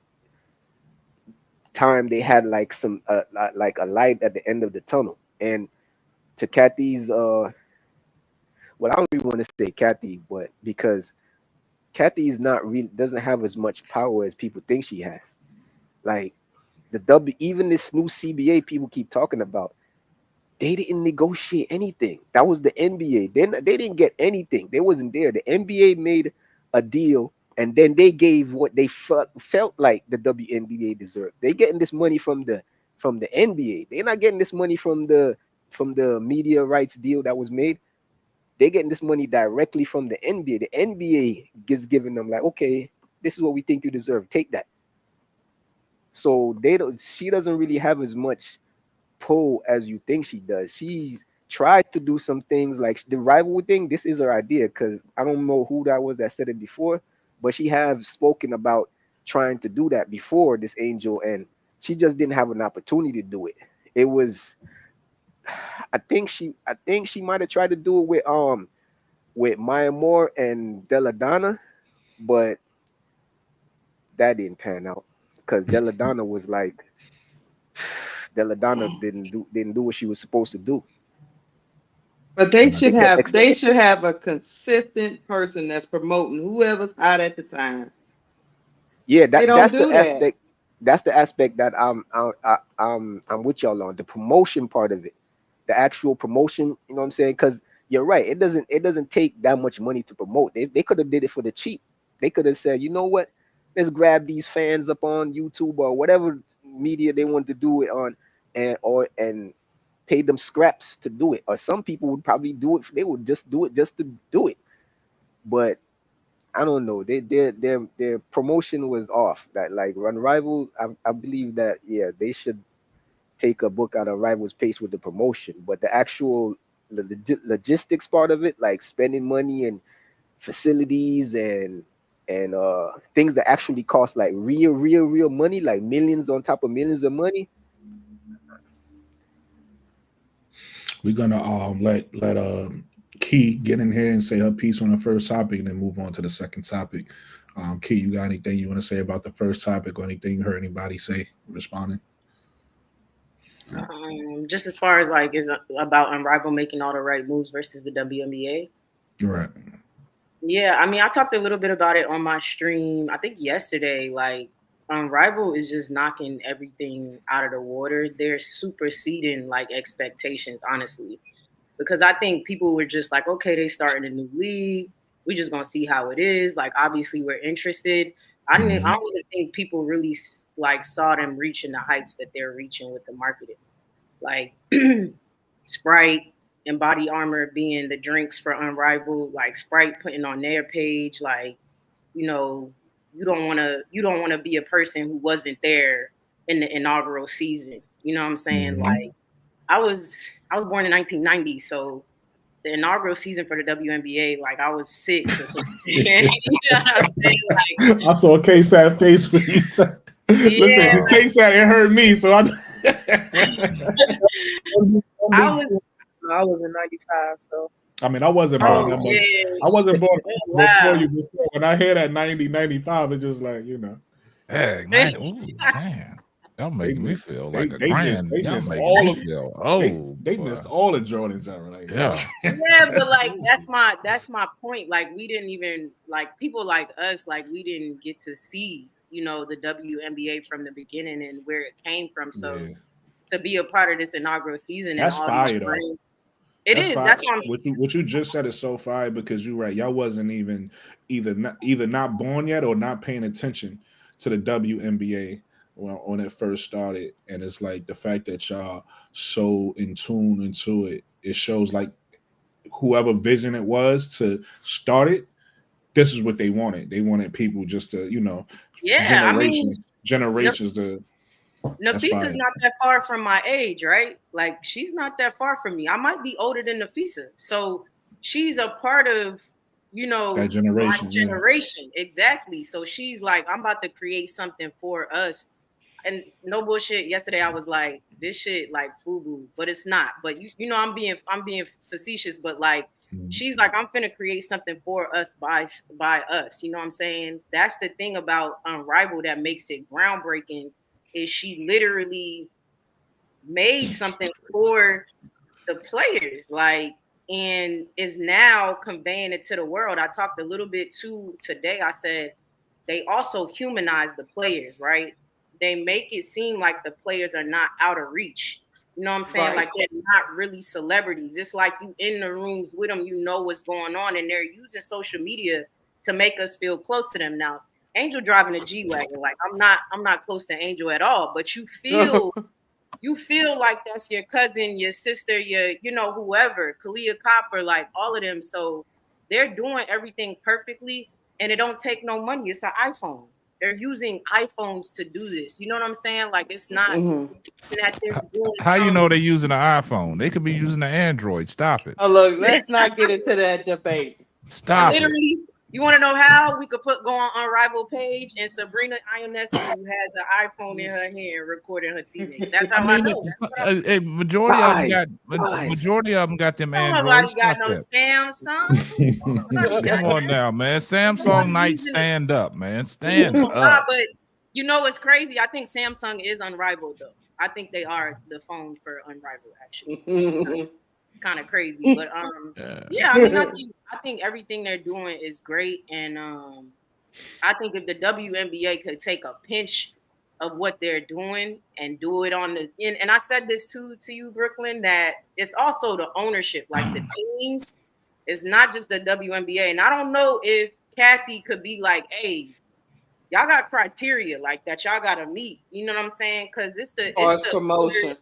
time they had like some like a light at the end of the tunnel. And to Kathy's well, I don't even want to say Kathy, but because Kathy is not really doesn't have as much power as people think she has. Like even this new CBA people keep talking about, they didn't negotiate anything. That was the NBA. They didn't get anything. They wasn't there. The NBA made a deal, and then they gave what they felt like the WNBA deserved. They getting this money from the NBA. They're not getting this money from the media rights deal that was made. They're getting this money directly from the NBA. The NBA is giving them like, okay, this is what we think you deserve. Take that. So she doesn't really have as much pull as you think she does. She tried to do some things like the rivalry thing. This is her idea, because I don't know who that was that said it before, but she have spoken about trying to do that before, this Angel, and she just didn't have an opportunity to do it. It was, I think she might have tried to do it with Maya Moore and Donna, but that didn't pan out because Donna was like, Donna didn't do what she was supposed to do. But they should have a consistent person that's promoting whoever's hot at the time. Yeah, that's the aspect. That's the aspect that I'm with y'all on, the promotion part of it, the actual promotion. You know what I'm saying? Because you're right. It doesn't take that much money to promote. They could have did it for the cheap. They could have said, you know what? Let's grab these fans up on YouTube or whatever media they want to do it on, and pay them scraps to do it. Or some people would probably do it. They would just do it just to do it. But I don't know. Their promotion was off. That like Unrivaled, I believe that they should take a book out of Rival's pace with the promotion, but the actual logistics part of it, like spending money and facilities and things that actually cost like real money, like millions on top of millions of money. We're gonna let Key get in here and say her piece on the first topic, and then move on to the second topic. Key, you got anything you want to say about the first topic, or anything you heard anybody say responding? Just as far as like is about Unrivaled making all the right moves versus the WNBA. Right. Yeah, I mean, I talked a little bit about it on my stream, I think yesterday. Like, Unrivaled is just knocking everything out of the water. They're superseding like expectations, honestly, because I think people were just like, okay, they starting a new league. We just gonna see how it is. Like, obviously, we're interested. I don't even think people really like saw them reaching the heights that they're reaching with the marketing. Like Sprite and Body Armor being the drinks for Unrivaled, like Sprite putting on their page, like, you know, you don't want to be a person who wasn't there in the inaugural season. You know what I'm saying? Like, I was born in 1990, so the inaugural season for the WNBA, like I was 6 or something. You know what I'm saying? Like, I saw a KSAT face when you said, listen, KSAT, it hurt me, so I was in 95, so I mean, I wasn't born that much. I wasn't born before you. Before. When I hear that 90, 95, it's just like, you know. Hey, man. Ooh, man. Y'all making me feel like a grand. Y'all making me feel. Oh, they missed all the Jordans ever. Like, yeah, but like that's my point. Like, we didn't even, like, people like us, like, we didn't get to see, you know, the WNBA from the beginning and where it came from. So to be a part of this inaugural season, that's and all fire, these though. That's fire. That's what I'm. What you just said is so fire, because you're right. Y'all wasn't even either not born yet or not paying attention to the WNBA when it first started. And it's like the fact that y'all so in tune into it, it shows like whoever vision it was to start it, this is what they wanted. They wanted people just to, Yeah, I mean, generations to. That's Nafisa's fine. not that far from my age, right? Like she's not that far from me. I might be older than Nafisa. So she's a part of, That generation, my generation. Exactly. So she's like, I'm about to create something for us. And no bullshit. Yesterday I was like, this shit like FUBU, but it's not. But I'm being facetious, but like she's like, I'm finna create something for us by us. You know what I'm saying? That's the thing about Unrivaled that makes it groundbreaking is she literally made something for the players, like, and is now conveying it to the world. I talked a little bit too today. I said they also humanize the players, right? They make it seem like the players are not out of reach. You know what I'm saying? Right. Like they're not really celebrities. It's like you in the rooms with them, you know what's going on, and they're using social media to make us feel close to them. Now, Angel driving a G-Wagon, like I'm not close to Angel at all, but you feel like that's your cousin, your sister, your whoever, Kalia Copper, like all of them. So they're doing everything perfectly, and it don't take no money. It's an iPhone. They're using iPhones to do this. You know what I'm saying? Like it's not that they're doing. How you know they're using an iPhone? They could be using an Android. Stop it. Oh, look, let's not get into that debate. Stop it. Literally, you want to know how we could go on Unrivaled page and Sabrina Ionescu has an iPhone in her hand recording her teammates. That's how I know. Majority of them got them Androids. Nobody got no Samsung. Come on now, man. Samsung night, stand up, man. Stand up. But what's crazy? I think Samsung is Unrivaled though. I think they are the phone for Unrivaled actually. Kind of crazy, but yeah. I mean, I think everything they're doing is great, and I think if the WNBA could take a pinch of what they're doing and do it on and I said this to you, Brooklyn, that it's also the ownership, like the teams. It's not just the WNBA, and I don't know if Kathy could be like, hey, y'all got criteria like that y'all gotta meet. You know what I'm saying? Because it's the promotion.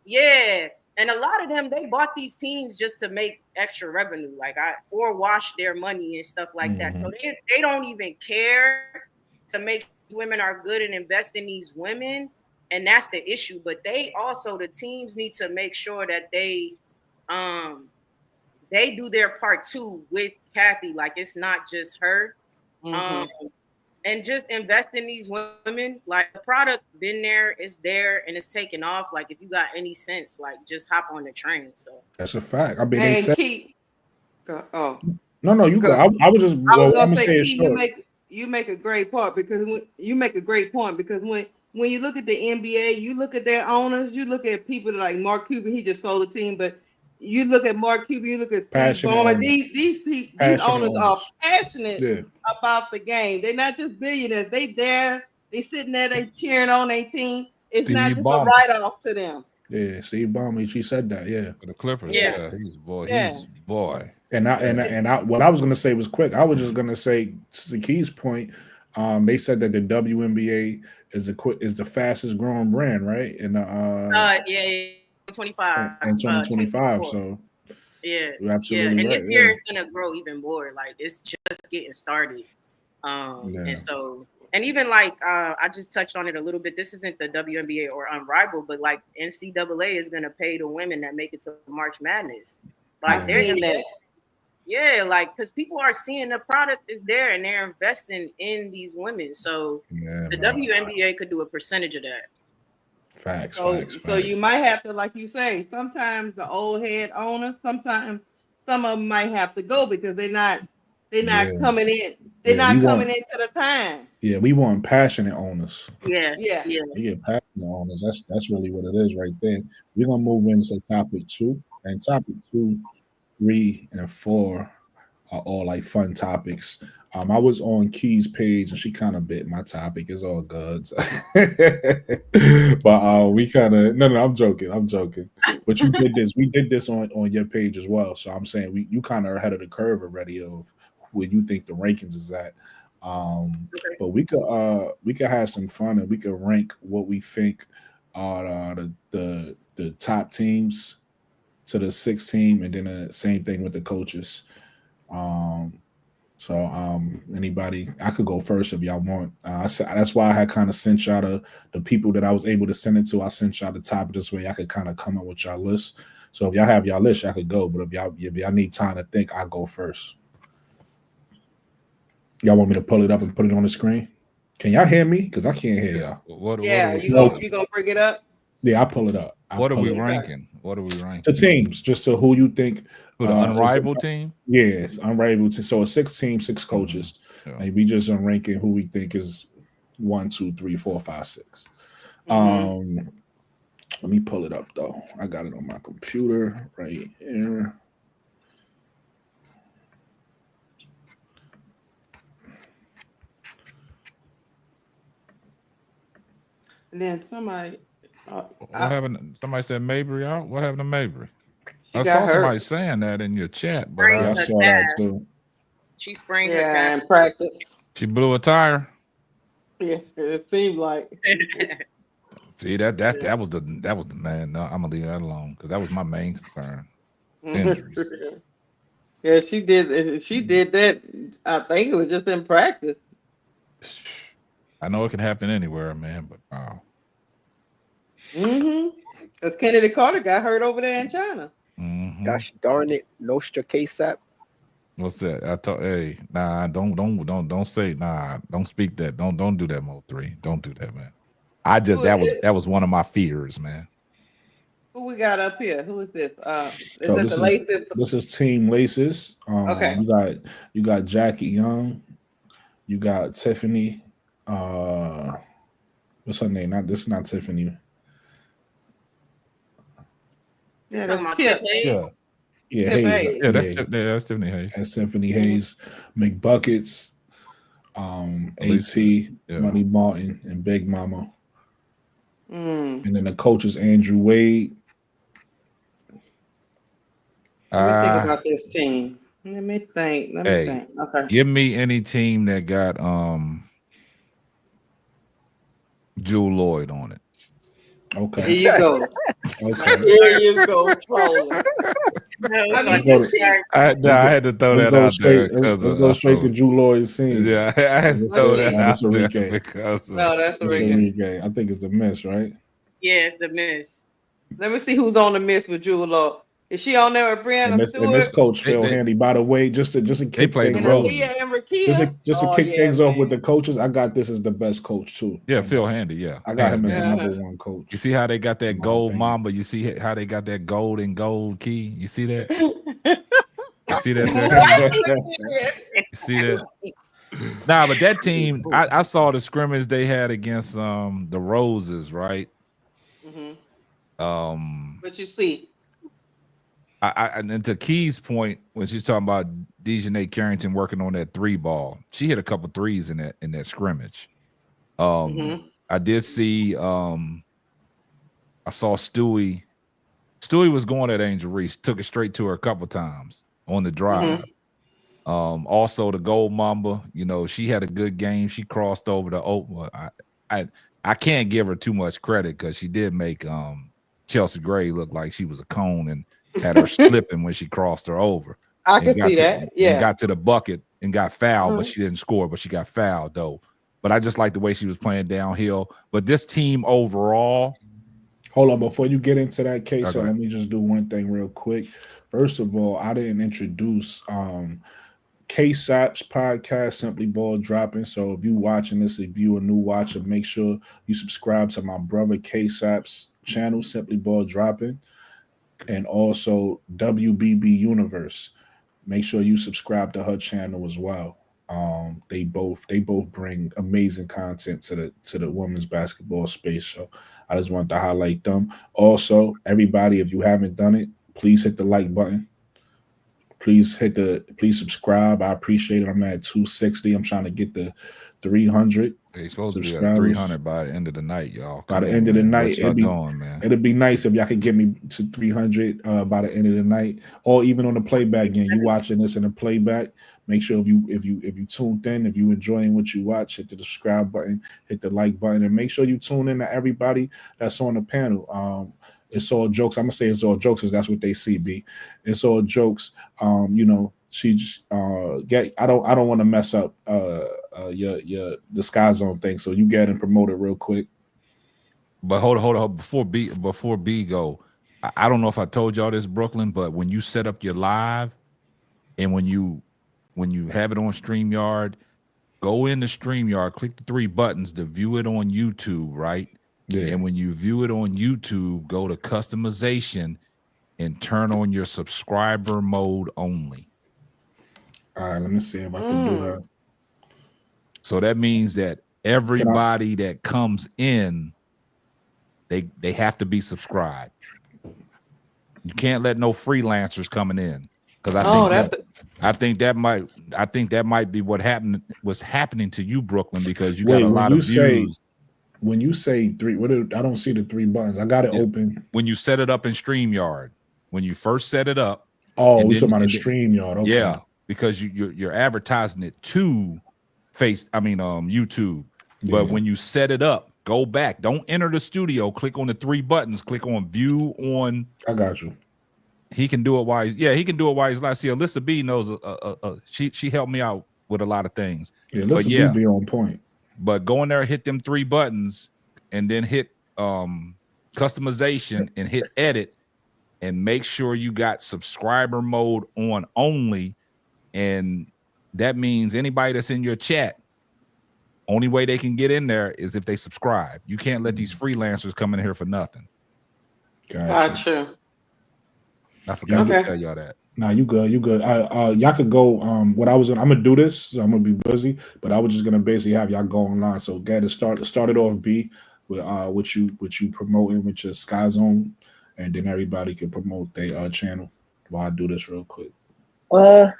Yeah. And a lot of them, they bought these teams just to make extra revenue, or wash their money and stuff like that. So they don't even care to make women are good and invest in these women. And that's the issue. But the teams need to make sure that they do their part too with Kathy. Like it's not just her. And just invest in these women. Like the product been there, it's there, and it's taking off. Like if you got any sense, like just hop on the train. So that's a fact. I mean, and they said. No, you go. I was just. I was gonna say, Key, you make a great point because when you look at the NBA, you look at their owners, you look at people like Mark Cuban. He just sold a team, but you look at Mark Cuban, you look at Steve Ballmer. These owners are passionate about the game. They're not just billionaires. They sitting there, they cheering on their team. It's Steve not just Ballmer. A write-off to them. Yeah, Steve Ballmer, she said that. Yeah, for the Clippers. Yeah, he's boy. Yeah. He's boy. And I what I was gonna say was quick. I was just gonna say to Key's point. They said that the WNBA is the fastest growing brand, right? In the 2025. In 2025. So you're absolutely and right. This year it's gonna grow even more. Like it's just getting started. And so, and even like I just touched on it a little bit. This isn't the WNBA or Unrivaled, but like NCAA is gonna pay the women that make it to March Madness. Like they're like because people are seeing the product is there and they're investing in these women. So the WNBA could do a percentage of that. Facts. So you might have to, like you say, sometimes the old head owners, sometimes some of them might have to go because they're not coming in. They're not coming into the time. Yeah, we want passionate owners. Yeah. We get passionate owners. That's really what it is right there. We're gonna move into topic 2, and topic 2, 3, and 4 are all like fun topics. I was on Key's page and she kind of bit my topic. It's all good. But we kind of no, I'm joking. But you did this. We did this on your page as well. So I'm saying you kind of are ahead of the curve already of where you think the rankings is at. But we could have some fun and we could rank what we think are the top teams to the 6th team, and then the same thing with the coaches. So anybody, I could go first if y'all want. That's why I had kind of sent y'all the people that I was able to send it to. I sent y'all the topic this way I could kind of come up with y'all list. So if y'all have y'all list, y'all could go. But if y'all need time to think, I'll go first. Y'all want me to pull it up and put it on the screen? Can y'all hear me? Because I can't hear y'all. What you gonna bring it up? Yeah, I'll pull it up. What are we ranking? What are we ranking? The teams, just to who you think. Who, the Unrivaled team? Yeah, it's Unrivaled. So it's 6 teams, 6 coaches. Yeah. And we just are ranking who we think is 1, 2, 3, 4, 5, 6. Mhm. Let me pull it up though. I got it on my computer right here. And then somebody, What happened? Somebody said Mabry out. What happened to Mabry? she I got saw hurt. somebody saying that in your chat, but Sprained I her saw that calf. too. She sprained her Yeah, calf. in practice. she blew a tire. Yeah, it seemed like. See that was the man. No, I'm gonna leave that alone because that was my main concern. Injuries. Yeah, she did. She did that. I think it was just in practice. I know it can happen anywhere, man, but wow. Because Kennedy Carter got hurt over there in China. Gosh darn it, Nostra KSAP. What's that? I thought, hey, nah, don't say, nah, don't speak that. Don't do that, Mo3. Don't do that, man. That was one of my fears, man. Who we got up here? Who is this? Is So that the latest? this is Team Laces. Okay. You got Jackie Young, you got Tiffany. What's her name? This is not Tiffany. Yeah, Talking about that's Tip. Tip Hayes? Yeah, Tip Hayes. Hayes. Yeah, that's Tiffany Hayes. That's Tiffany Hayes, McBuckets, AT, Money Martin, and Big Mama. And then the coach is Andrew Wade. Let me think about this team. Let me think. Okay. Give me any team that got Jewel Lloyd on it. Okay. Here you go. Okay. Here you go, trolling. I had to throw that out there. Let's go straight to Drew Lloyd's scene. Yeah, I had to throw that out there because that's Enrique. I think it's the miss, right? Yeah, it's the miss. Let me see who's on the miss with Jewel Law. Is she on there with Brianna Stewart? And this coach Phil Handy. By the way, just to kick things off, just to kick things off with the coaches, I got this as the best coach too. Yeah, Phil Handy. Yeah, I got him as the number 1 coach. You see how they got that gold mamba? You see how they got that gold and gold key? You see that? You see that? You see that? Nah, but that team, I saw the scrimmage they had against the Roses, right? But you see. And to Key's point, when she's talking about Dejanay Carrington working on that 3 ball, she hit a couple threes in that scrimmage. I did see I saw Stewie. Stewie was going at Angel Reese, took it straight to her a couple times on the drive. Also the Gold Mamba, she had a good game. She crossed over the open. I can't give her too much credit because she did make Chelsea Gray look like she was a cone and had her slipping when she crossed her over. I can see that. Yeah. And got to the bucket and got fouled, but she didn't score, but she got fouled though. But I just like the way she was playing downhill. But this team overall. Hold on, before you get into that case, let me just do one thing real quick. First of all, I didn't introduce K-Sap's podcast, Simply Ball Dropping. So if you watching this, if you a new watcher, make sure you subscribe to my brother K-Sap's channel, Simply Ball Dropping, and also WBB Universe. Make sure you subscribe to her channel as well. They both bring amazing content to the women's basketball space. So I just want to highlight them. Also, everybody, if you haven't done it, please hit the like button. Please subscribe. I appreciate it. I'm at 260. I'm trying to get the 300. He's supposed to be at 300 by the end of the night, y'all. By the end of the night, it'd be nice if y'all could get me to 300 by the end of the night, or even on the playback game. You watching this in the playback? Make sure if you tuned in, if you enjoying what you watch, hit the subscribe button, hit the like button, and make sure you tune in to everybody that's on the panel. It's all jokes. I'm gonna say it's all jokes because that's what they see. B. It's all jokes. she get. I don't want to mess up your the Sky Zone thing. So you get and promote it real quick. But hold on. Before B go, I don't know if I told y'all this, Brooklyn, but when you set up your live and when you have it on StreamYard, go into StreamYard, click the 3 buttons to view it on YouTube, right? Yeah. And when you view it on YouTube, go to customization and turn on your subscriber mode only. All right, let me see if I can do that. So that means that everybody that comes in, they have to be subscribed. You can't let no freelancers coming in, because I think that might be what's happening to you, Brooklyn, because you got a lot of views. When you say 3, I don't see the 3 buttons. I got it open. When you set it up in StreamYard, when you first set it up. Oh, we're talking about a StreamYard. Okay. Yeah, because you're advertising it to YouTube. But when you set it up, go back. Don't enter the studio. Click on the 3 buttons. Click on view on. I got you. He can do it while he can do it while he's live. See, Alyssa B knows. She helped me out with a lot of things. Yeah, Alyssa B be on point. But go in there, hit them 3 buttons, and then hit customization and hit edit, and make sure you got subscriber mode on only. And that means anybody that's in your chat, only way they can get in there is if they subscribe. You can't let these freelancers come in here for nothing. Gotcha. I forgot to tell y'all that. Nah, you good. You good. Y'all could go. I'm gonna do this. So I'm gonna be busy, but I was just gonna basically have y'all go online. So get to start it off B with what you promoting with your Sky Zone, and then everybody can promote their channel while I do this real quick. Go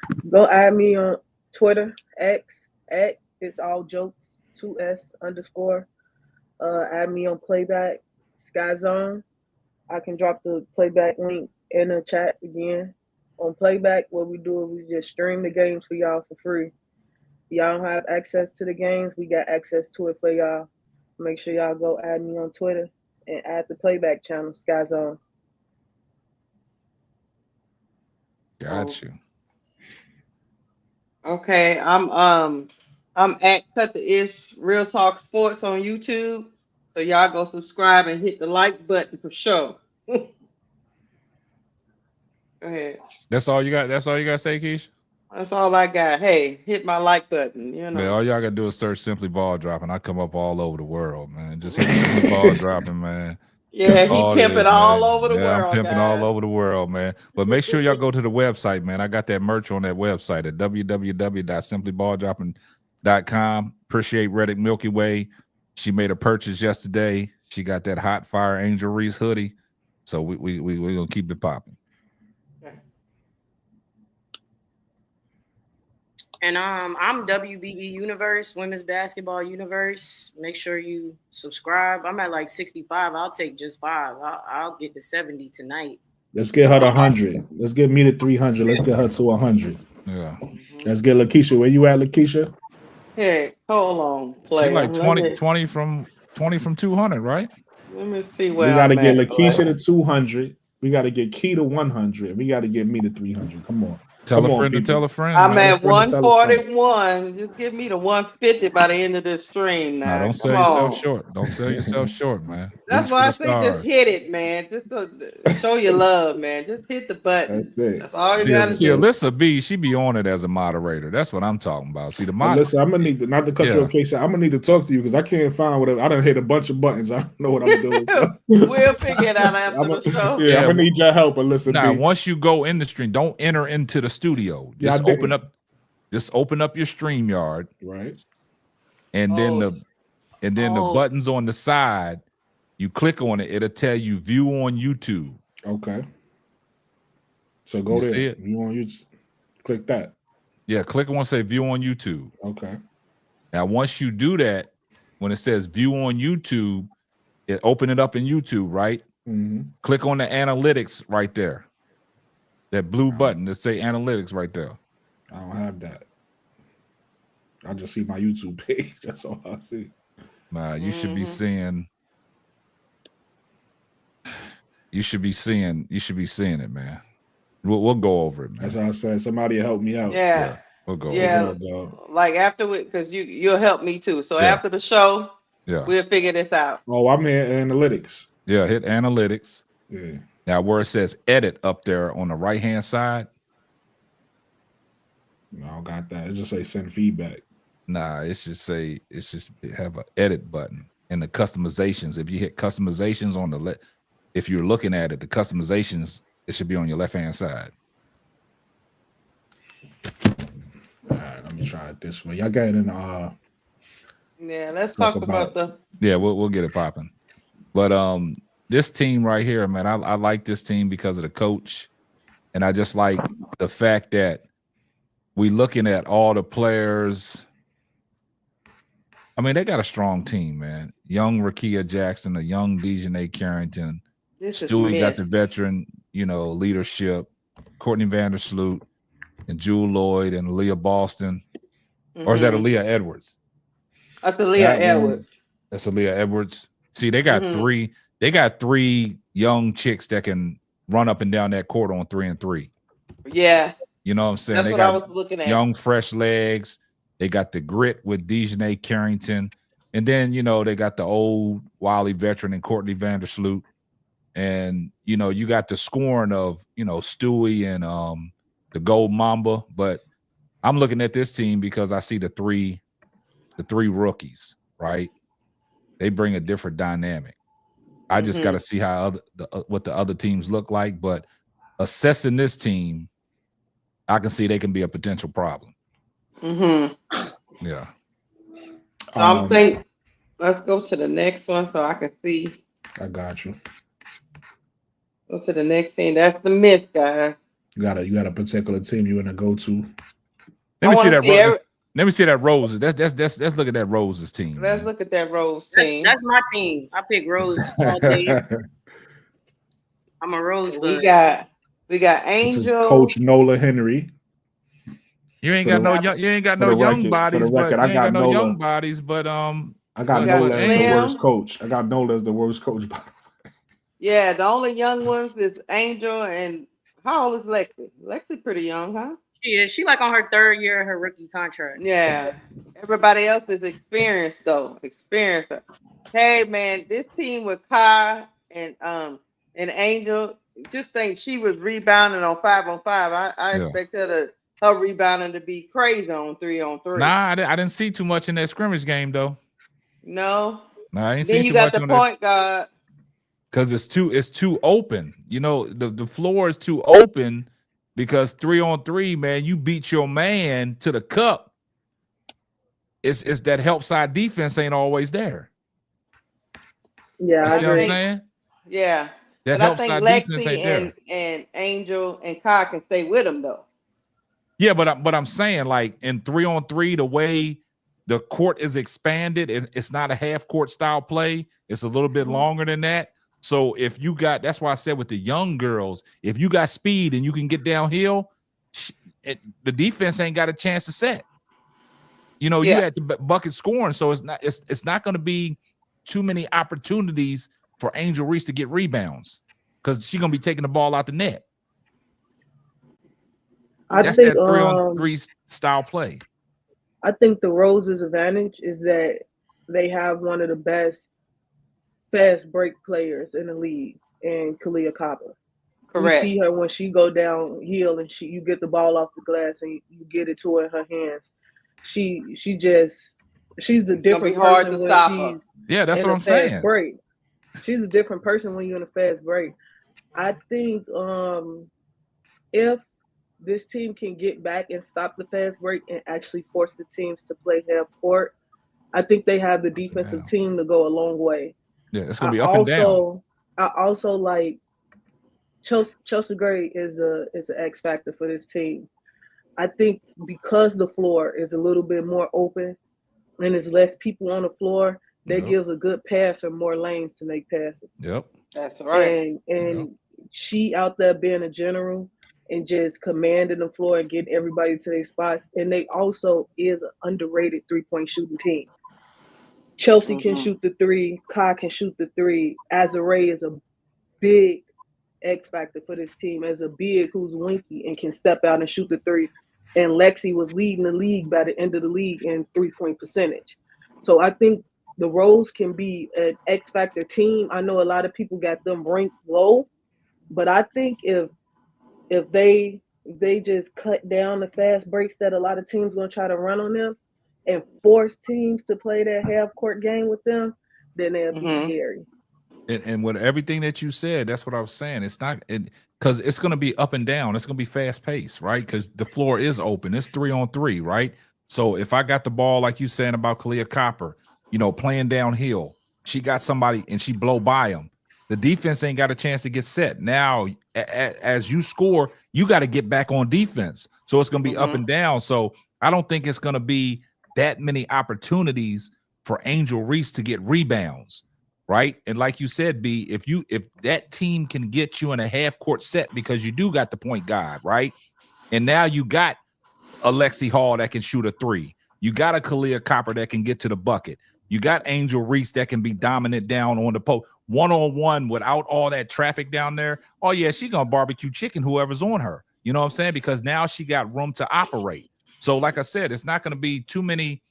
add me on Twitter, X, at it's all jokes, 2S_. Add me on Playback, Sky Zone. I can drop the Playback link in the chat again. On Playback, what we do is we just stream the games for y'all for free. Y'all don't have access to the games, we got access to it for y'all. Make sure y'all go add me on Twitter and add the Playback channel, Sky Zone. Got you. Okay, I'm at Cut the Ish Real Talk Sports on YouTube. So y'all go subscribe and hit the like button for sure. Go ahead. That's all you got. That's all you got to say, Keisha? That's all I got. Hey, hit my like button. You know. Man, all y'all got to do is search Simply Ball Dropping. I come up all over the world, man. Just hit Simply Ball Dropping, man. Yeah, he pimping all over the world. I'm pimping all over the world, man. But make sure y'all go to the website, man. I got that merch on that website at www.simplyballdrapping.com. Appreciate Reddick Milky Way. She made a purchase yesterday. She got that Hot Fire Angel Reese hoodie. So we gonna keep it popping. And I'm WBE Universe, Women's Basketball Universe. Make sure you subscribe. I'm at like 65. I'll take just 5. I'll get to 70 tonight. Let's get her to 100. Let's get me to 300. Let's get her to 100. Yeah. Let's get Lakeisha. Where you at, Lakeisha? Hey, hold on. She's like 20 from 200, right? Let me see where we got to get at, Lakeisha to 200. We got to get Key to 100. We got to get me to 300. Come on. Tell a friend to tell a friend. I'm at 141. Just give me to 150 by the end of this stream. Now, don't sell yourself short. Don't sell yourself short, man. That's why I say just hit it, man. Just to show your love, man. Just hit the button. That's it. That's all you gotta do. See, Alyssa B, she be on it as a moderator. That's what I'm talking about. See, the Listen, I'm gonna need to, not to cut you off, Casey. I'm gonna need to talk to you because I can't find whatever. I done hit a bunch of buttons. I don't know what I'm doing. So. We'll figure it out after the show. Yeah, I'm gonna need your help, Alyssa. Now, once you go in the stream, don't enter into the studio. Just open up your StreamYard, right? And then the buttons on the side, you click on it, it'll tell you view on YouTube. Okay. So go there. See it? View on YouTube. Click that. Yeah, click on say view on YouTube. Okay. Now, once you do that, when it says view on YouTube, it open it up in YouTube, right? Mm-hmm. Click on the analytics right there. That blue button that say analytics right there. I don't have that. I just see my YouTube page. That's all I see. Nah, you should be seeing. You should be seeing it, man. We'll go over it, man. That's what I said. Somebody help me out. Yeah. We'll go. Yeah. Like afterward, because you'll help me too. So after the show, we'll figure this out. Oh, I'm here analytics. Yeah, hit analytics. Yeah. Now where it says edit up there on the right hand side. No, I got that. It just say send feedback. Nah, it should say have an edit button and the customizations. If you hit customizations on the left, if you're looking at it, the customizations, it should be on your left hand side. All right, let me try it this way. Y'all got it in yeah, let's talk about the we'll get it popping. But this team right here, man, I like this team because of the coach, and I just like the fact that we looking at all the players. I mean, they got a strong team, man. Young Rakia Jackson, a young Dejanay Carrington. Stewie got the veteran, leadership. Courtney Vandersloot and Jewel Lloyd and Aaliyah Boston. Or is that Aaliyah Edwards? That's Aaliyah Edwards. That's Aaliyah Edwards. See, they got three. They got three young chicks that can run up and down that court on 3-on-3. Yeah. You know what I'm saying? That's what I was looking at. Young, fresh legs. They got the grit with Dejanay Carrington. And then, they got the old wily veteran and Courtney Vandersloot. And, you got the scoring of, Stewie and the Gold Mamba. But I'm looking at this team because I see the three rookies, right? They bring a different dynamic. I just got to see how what the other teams look like. But assessing this team, I can see they can be a potential problem. Yeah. I'm thinking, let's go to the next one so I can see. I got you. Go to the next team. That's the myth, guys. You got a particular team you want to go to. Let me see that. Let me see that Roses. Let's look at that Roses team. Let's look at that Rose team. That's my team. I pick Rose all day. I'm a Rose. We got Angel. This is Coach Nola Henry. You ain't got no young bodies, but I got no young bodies, but I got Nola as the worst coach. I got Nola as the worst coach. Yeah, the only young ones is Angel and how old is Lexi? Lexi pretty young, huh? She like on her third year of her rookie contract. Yeah. Everybody else is experienced though. Hey man, this team with Kai and Angel, just think she was rebounding on 5-on-5. I expect her rebounding to be crazy on 3-on-3. Nah, I didn't see too much in that scrimmage game though. No. Nah, I ain't then see you too got much the point guard. Because it's too open. The floor is too open because 3-on-3, man, you beat your man to the cup. It's that help side defense ain't always there. Yeah, you see what I'm saying? Yeah. That help side defense ain't there. And Angel and Kai can stay with him though. Yeah, but I'm saying like in 3-on-3, the way the court is expanded, it's not a half court style play. It's a little bit longer than that. So if you got, that's why I said with the young girls, if you got speed and you can get downhill, the defense ain't got a chance to set. You had the bucket scoring, so it's not going to be too many opportunities for Angel Reese to get rebounds because she's going to be taking the ball out the net. That's that 3-on-3 style play. I think the Rose's advantage is that they have one of the best fast break players in the league, in Kalia Copper. Correct. You see her when she go downhill and you get the ball off the glass and you get it to her in her hands. She's the different person when she's that's what I'm saying. Break. She's a different person when you're in a fast break. I think if this team can get back and stop the fast break and actually force the teams to play half court, I think they have the defensive team to go a long way. Yeah, it's gonna be up and down. I also like Chelsea Gray is an X factor for this team. I think because the floor is a little bit more open and there's less people on the floor, that gives a good passer more lanes to make passes. Yep, that's right. And she out there being a general and just commanding the floor and getting everybody to their spots. And they also is an underrated 3-point shooting team. Chelsea can shoot the 3. Kai can shoot the 3. Azare is a big X factor for this team as a big who's winky and can step out and shoot the three. And Lexi was leading the league by the end of the league in 3-point percentage. So I think the Rose can be an X factor team. I know a lot of people got them ranked low, but I think if they just cut down the fast breaks that a lot of teams going to try to run on them and force teams to play that half court game with them, then they'll be scary. And with everything that you said, that's what I was saying. It's not because it's going to be up and down. It's going to be fast paced, right? Because the floor is open. It's 3-on-3, right? So if I got the ball, like you saying about Kalia Copper, you know, playing downhill, she got somebody and she blow by them. The defense ain't got a chance to get set. Now, as you score, you got to get back on defense. So it's going to be up and down. So I don't think it's going to be that many opportunities for Angel Reese to get rebounds. Right. And like you said, B, if that team can get you in a half court set because you do got the point guard, right? And now you got a Lexi Hall that can shoot a three. You got a Kalia Copper that can get to the bucket. You got Angel Reese that can be dominant down on the post. One-on-one without all that traffic down there. Oh, yeah, she's going to barbecue chicken whoever's on her. You know what I'm saying? Because now she got room to operate. So like I said, it's not going to be too many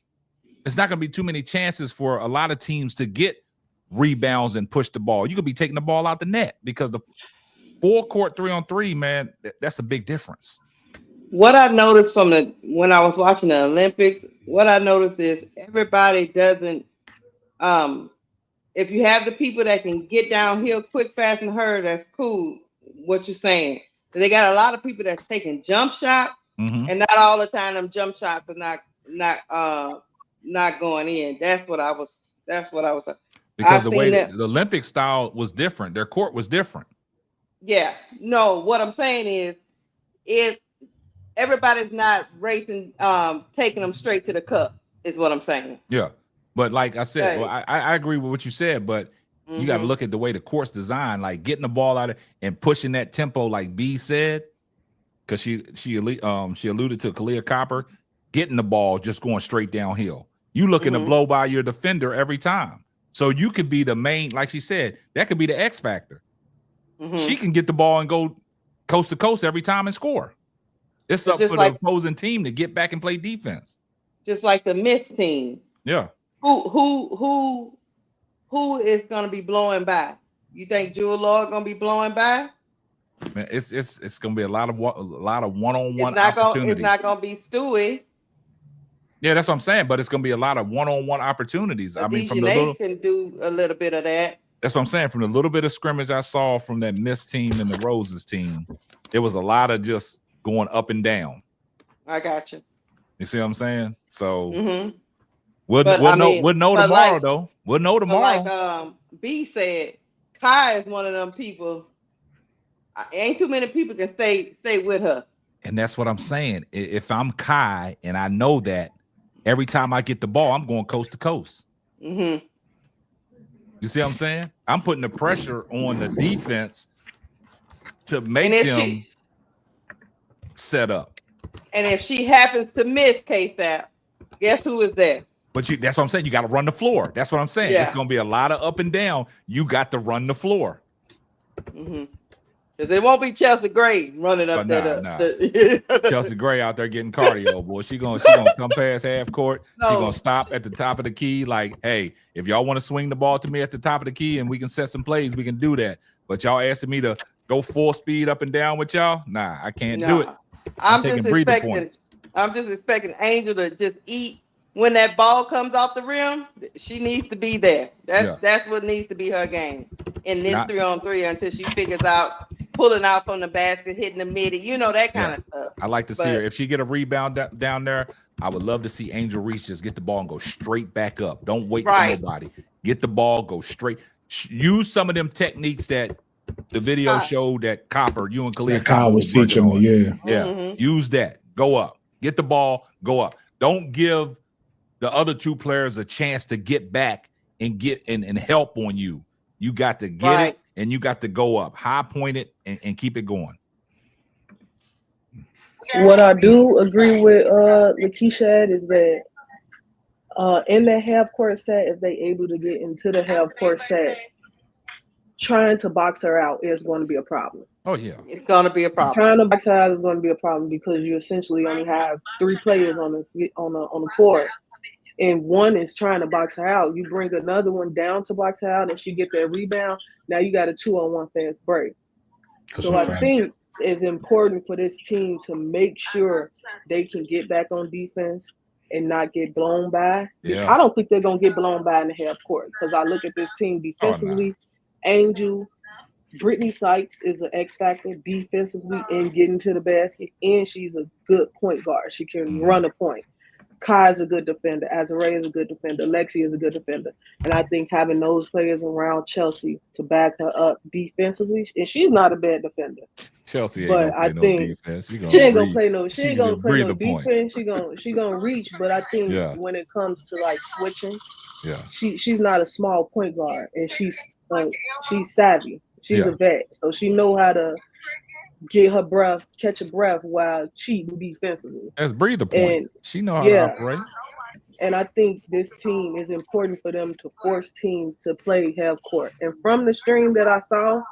chances for a lot of teams to get rebounds and push the ball. You could be taking the ball out the net because the full court 3-on-3, man, that's a big difference. What I noticed when I was watching the Olympics, what I noticed is everybody doesn't if you have the people that can get downhill quick, fast, and hurry, that's cool. What you're saying. But they got a lot of people that's taking jump shots, and not all the time them jump shots are not going in. That's what I was. Because the way the Olympic style was different, their court was different. Yeah. No, what I'm saying is, if everybody's not racing, taking them straight to the cup, is what I'm saying. Yeah. But like I said, well, I agree with what you said, but you got to look at the way the court's designed, like getting the ball out of and pushing that tempo, like B said, because she alluded to Kalia Copper, getting the ball just going straight downhill. You looking to blow by your defender every time. So you could be the main, like she said, that could be the X factor. She can get the ball and go coast to coast every time and score. It's up for the opposing team to get back and play defense. Just like the Miss team. Yeah. Who is gonna be blowing by? You think Jewel Lord gonna be blowing by? Man, it's gonna be a lot of one-on-one opportunities. It's not gonna be Stewie. Yeah, that's what I'm saying. But it's gonna be a lot of one-on-one opportunities. I mean, from the little can do a little bit of that. That's what I'm saying. From the little bit of scrimmage I saw from that Miss team and the Roses team, there was a lot of just going up and down. I got you. You see what I'm saying? So we'll know tomorrow, though. We'll know tomorrow. Like B said, Kai is one of them people. Ain't too many people can stay with her. And that's what I'm saying. If I'm Kai and I know that, every time I get the ball, I'm going coast to coast. You see what I'm saying? I'm putting the pressure on the defense to make them set up. And if she happens to miss K-Sap, guess who is there? But that's what I'm saying. You got to run the floor. That's what I'm saying. Yeah. It's going to be a lot of up and down. You got to run the floor. Because it won't be Chelsea Gray running up there. Chelsea Gray out there getting cardio, boy. She gonna come past half court. She's gonna stop at the top of the key. Like, hey, if y'all want to swing the ball to me at the top of the key and we can set some plays, we can do that. But y'all asking me to go full speed up and down with y'all? Nah, I can't do it. I'm taking breather points. I'm just expecting Angel to just eat when that ball comes off the rim. She needs to be there. That's what needs to be her game in this 3-on-3 until she figures out pulling out from the basket, hitting the midi, that kind of stuff. I like to see her. If she get a rebound down there, I would love to see Angel Reese just get the ball and go straight back up. Don't wait for nobody. Get the ball, go straight. Use some of them techniques that the video showed that Copper, you and Kyle was teaching me. Yeah. Use that. Go up. Get the ball. Go up. Don't give the other two players a chance to get back and get and help on you. You got to get it. And you got to go up, high point it, and keep it going. What I do agree with Lakeisha is that in the half court set, if they able to get into the half court set, trying to box her out is going to be a problem. Oh yeah, It's gonna be a problem. Trying to box her out is going to be a problem because you essentially only have 3 players on the court, and one is trying to box her out. You bring another one down to box her out, and she get that rebound. Now you got a 2-on-1 fast break. So I think it's important for this team to make sure they can get back on defense and not get blown by. Yeah. I don't think they're gonna get blown by in the half court because I look at this team defensively. Angel, Brittany Sykes is an X factor defensively and getting to the basket, and she's a good point guard. She can run a point. Kai is a good defender. Azariah is a good defender. Lexi is a good defender. And I think having those players around Chelsea to back her up defensively, and she's not a bad defender. Chelsea ain't But gonna play I no think defense. she ain't gonna play no. She ain't gonna can play breathe no the points. defense. She gonna reach. But I think Yeah. when it comes to like switching, Yeah. she's not a small point guard, and she's savvy. She's a vet, so she know how to get her breath, catch a breath while cheating defensively. That's breather point. And, She know how to operate. And I think this team is important for them to force teams to play half court. And from the stream that I saw,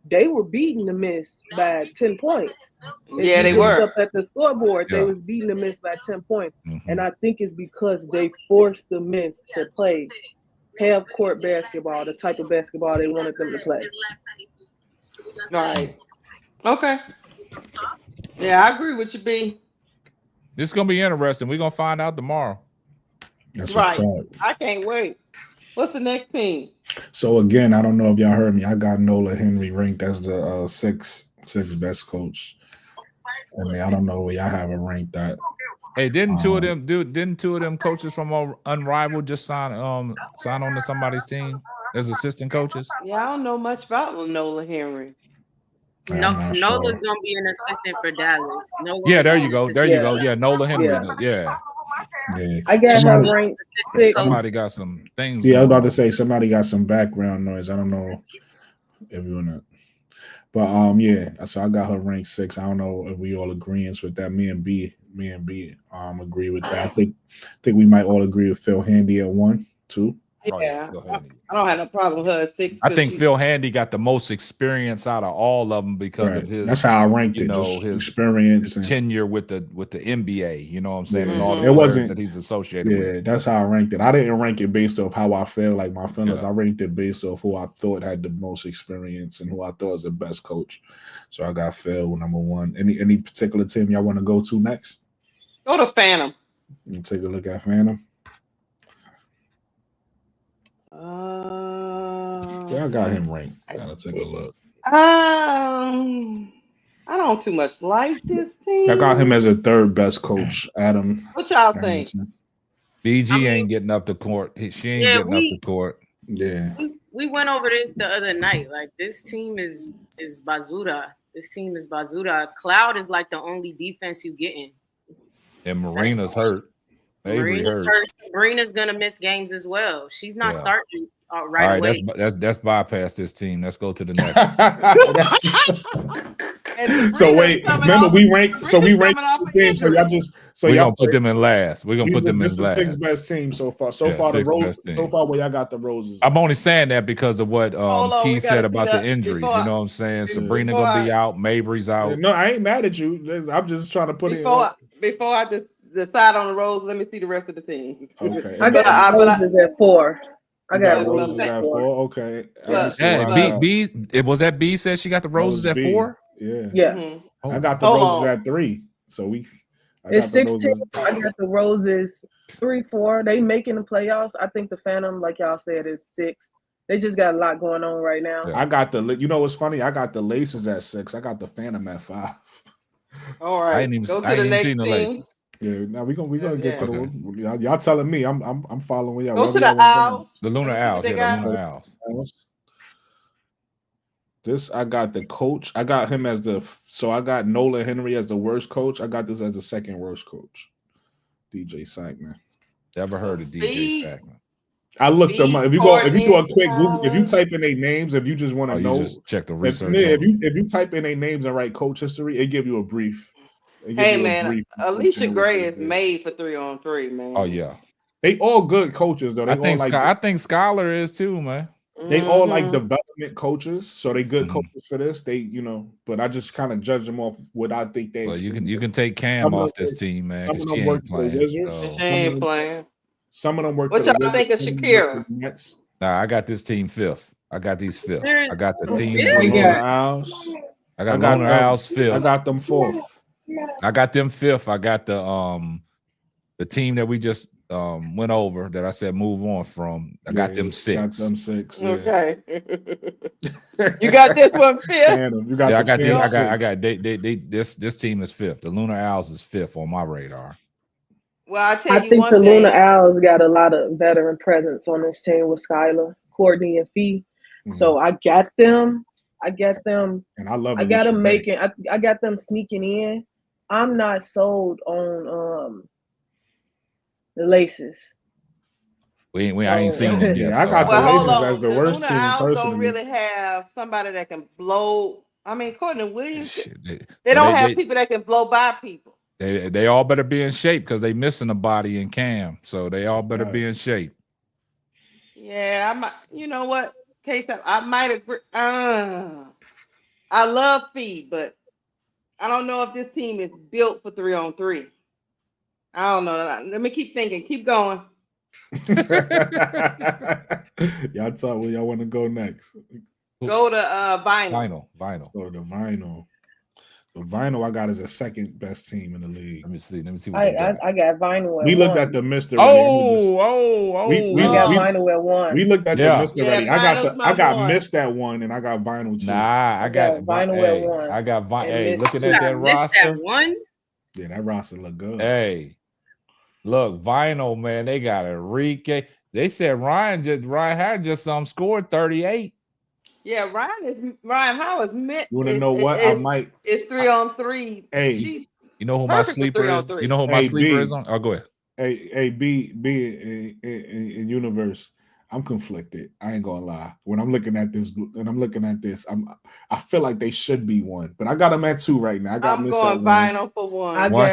they were beating the Miss by 10 points. Yeah, they were. Up at the scoreboard, they was beating the Miss by 10 points. And I think it's because they forced the Miss to play half court basketball, the type of basketball they wanted them to play. Right. Okay. Yeah, I agree with you, B. This is gonna be interesting. We're gonna find out tomorrow. That's Right. a fact. I can't wait. What's the next team? So again, I don't know if y'all heard me. I got Nola Henry ranked as the sixth best coach. I mean, I don't know where y'all have it ranked at. Hey, didn't two of them coaches from Unrivaled just sign on to somebody's team as assistant coaches? Yeah, I don't know much about Nola Henry. Nola's gonna be an assistant for Dallas. Yeah, there you go. There you go. Yeah, Nola Henry. Yeah. I got her ranked 6. Somebody got some things. Yeah, I was about to say somebody got some background noise. I don't know if you want to, but yeah. So I got her ranked 6. I don't know if we all agreeing with that. Me and B agree with that. I think we might all agree with Phil Handy at 1, 2. Yeah, I don't have no problem with her at 6. I think Phil Handy got the most experience out of all of them because of his. That's how I ranked it. His experience, his tenure with the NBA. You know what I'm saying? And all the it wasn't that he's associated with. Yeah, that's how I ranked it. I didn't rank it based off how I feel like my feelings. I ranked it based off who I thought had the most experience and who I thought was the best coach. So I got Phil number 1. Any particular team y'all want to go to next? Go to Phantom. You take a look at Phantom. Yeah, I got him ranked. Gotta take a look. I don't too much like this team. I got him as a 3rd best coach. Adam. What y'all think? BG ain't getting up the court. She ain't getting up the court. Yeah. We went over this the other night. Like, this team is Bazooda. This team is Bazooda. Cloud is like the only defense you getting. And Marina's hurt. Marina's hurt. Marina's gonna miss games as well. She's not starting right away. That's bypass this team. Let's go to the next. So wait, remember we ranked the team. So y'all just we're gonna put them in last. We're gonna put them in last. 6 best team so far. So far the Roses. So far where y'all got the Roses. I'm only saying that because of what Keith said about the injuries. You know what I'm saying? Sabrina gonna be out. Mabry's out. No, I ain't mad at you. I'm just trying to put it before I just decide on the Rose. Let me see the rest of the team. Okay. I got Roses at 4. I got Roses at 4. Okay. Yeah, B was that B said she got the Roses at 4? Yeah. Mm-hmm. I got the Roses at 3. So it's 16. I got the Roses 3, 4. They making the playoffs. I think the Phantom, like y'all said, is 6. They just got a lot going on right now. I got you know what's funny? I got the Laces at 6. I got the Phantom at 5. All right. I ain't even seen the Laces. Yeah, now we gonna get to the y'all telling me I'm following y'all. Go to the Owls. The Lunar Owls. Yeah, the Lunar Owls. This I got the coach. I got him as I got Nola Henry as the worst coach. I got this as the 2nd worst coach. DJ Sackman. Never heard of DJ Sackman. I looked them up. If you do a quick Google, if you type in their names, if you just want to know, just check the research. If you type in their names and write coach history, it give you a brief. Hey man, Alicia Gray is made for 3-on-3, man. Oh yeah, they all good coaches though. I think Skylar is too, man. They all like Mhm. development coaches, so they good Mhm. coaches for this. They, but I just kind of judge them off what I think they. Well, you experience. can take Cam Some of off them this work- team, man, Some because of she them work ain't for the playing. Wizards. So She ain't playing. Some of them work What for the y'all Wizards. think of some of them work for Shakira? the Nets. nah, I got this team fifth. I got these fifth. There's I got the The team. We Loner got- Owls. I got got Loner them- Owls I fifth. got them fourth. I got them fifth. I got the team that we just went over that I said move on from. I got them six. Got them six. Yeah. Okay. You got this one fifth. Phantom. You got Yeah, I the got Phantom I six. got this team is fifth. The Lunar Owls is fifth on my radar. Well, I tell I you think one the thing. Luna Owls got a lot of veteran presence on this team with Skylar, Courtney, and Fee. So I got them. And I love I Alicia got them Gray. making. I got them sneaking in. I'm not sold on the Laces. I ain't seen them yet. Yeah, I so got Well, the hold Laces on. as the worst Luna team Owls don't personally. really have somebody that can blow. I mean, Courtney Williams. Shit, They don't have people that can blow by people. They all better be in shape because they missing a body in Cam. So they all better be in shape. Yeah, I might. You know what? I might agree. I love Fee, but I don't know if this team is built for 3-on-3. I don't know. Let me keep thinking. Keep going. Y'all talk where y'all want to go next. Go to Vinyl. Vinyl. So the Vinyl. The Vinyl I got is the second best team in the league. Let me see what they got. I got Vinyl. We at looked one. at the Mr. We got Vinyl at one. We looked at the Mr. Ready. I got one. missed at one, and I got Vinyl too. Nah, I got Vinyl at one. I got Vinyl. And Hey, Miss looking two. at that roster. one. Yeah, that roster look good. Hey, look, Vinyl, man, they got Enrique. They said Ryan Howard just scored 38. Yeah, Ryan Howard's mid. You want to know what? I might. It's 3-on-3. Hey, She's you know who my perfect for sleeper is? 3-on-3. You know who my sleeper is on? Oh, go ahead. Hey, B in universe. I'm conflicted. I ain't gonna lie. When I'm looking at this, I feel like they should be one, but I got them at two right now. I'm going Vinyl for one. I got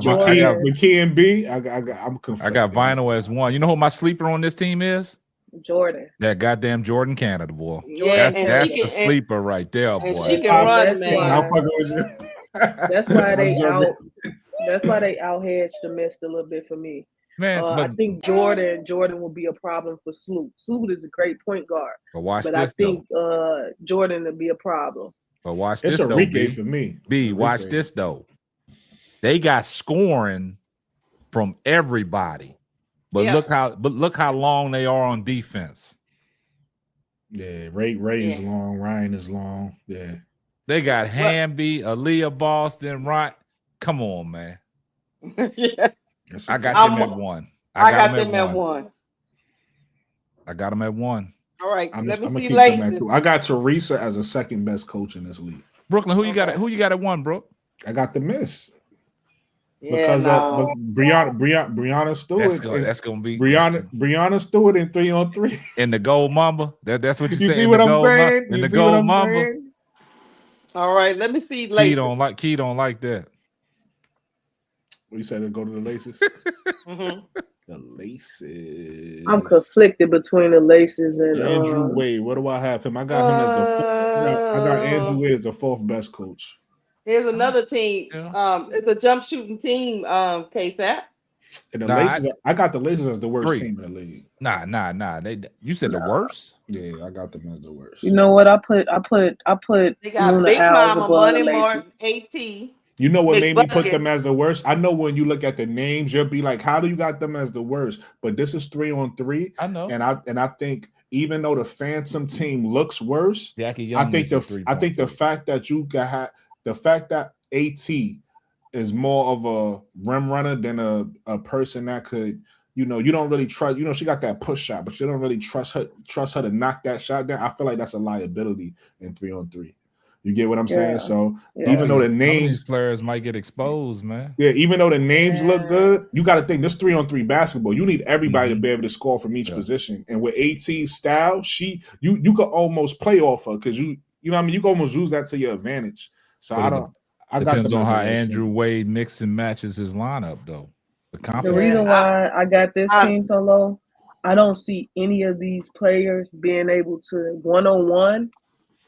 McKee and B. I'm conflicted. I got Vinyl as one. You know who my sleeper on this team is? Jordan. That goddamn Jordan Canada boy. Yeah, that's the sleeper right there, boy. And she can run, man. I'm fucking with you. That's why they out hedged the mist a little bit for me. Man, I think Jordan will be a problem for Sloot. Sloot is a great point guard, but I think Jordan will be a problem. But watch it's this though, Enrique B. for me. B, watch this though. They got scoring from everybody, but look how long they are on defense. Yeah, Ray is long. Ryan is long. Yeah, they got Hamby, Aaliyah Boston, Ryan. Come on, man. Yeah. I got them at one. I got them at one. I got them at one. All right, I'm let me gonna see keep them at two. I got Teresa as a second best coach in this league. Brooklyn, who you got at one, Brooke? I got the Miss. Yeah, because Brianna Stewart. That's gonna be Brianna Stewart in 3-on-3 in the gold mamba. That's what you saying. see what I'm saying? In the gold mamba. All right, let me see. Key don't like that. What you said to go to the Laces? Mm-hmm. The Laces. I'm conflicted between the Laces and Andrew Wade. What do I have him? I got him as I got Andrew Wade as the fourth best coach. Here's another team. It's a jump shooting team. KSAP. And the Laces. I got the Laces as the worst team in the league. Nah. You said the worst? Yeah, I got them as the worst. You know what? I put. They got Luna Big Owls Mama, above the Money Laces. Mark, AT. You know what Big made Bucket. me put them as the worst? I know when you look at the names, you'll be like, "How do you got them as the worst?" But this is 3-on-3. I know, and I think even though the Phantom team looks worse, I think the fact that you got the fact that AT is more of a rim runner than a person that could, you don't really trust. She got that push shot, but you don't really trust her to knock that shot down. I feel like that's a liability in 3-on-3. You get what I'm saying? So even though the names, these players might get exposed, man. Yeah, even though the names look good, you got to think this 3-on-3 basketball. You need everybody to be able to score from each position. And with AT's style, you could almost play off her because you know what I mean. You can almost use that to your advantage. So but depends on how Andrew Wade mixes and matches his lineup, though. The reason why I got this team so low, I don't see any of these players being able to one-on-one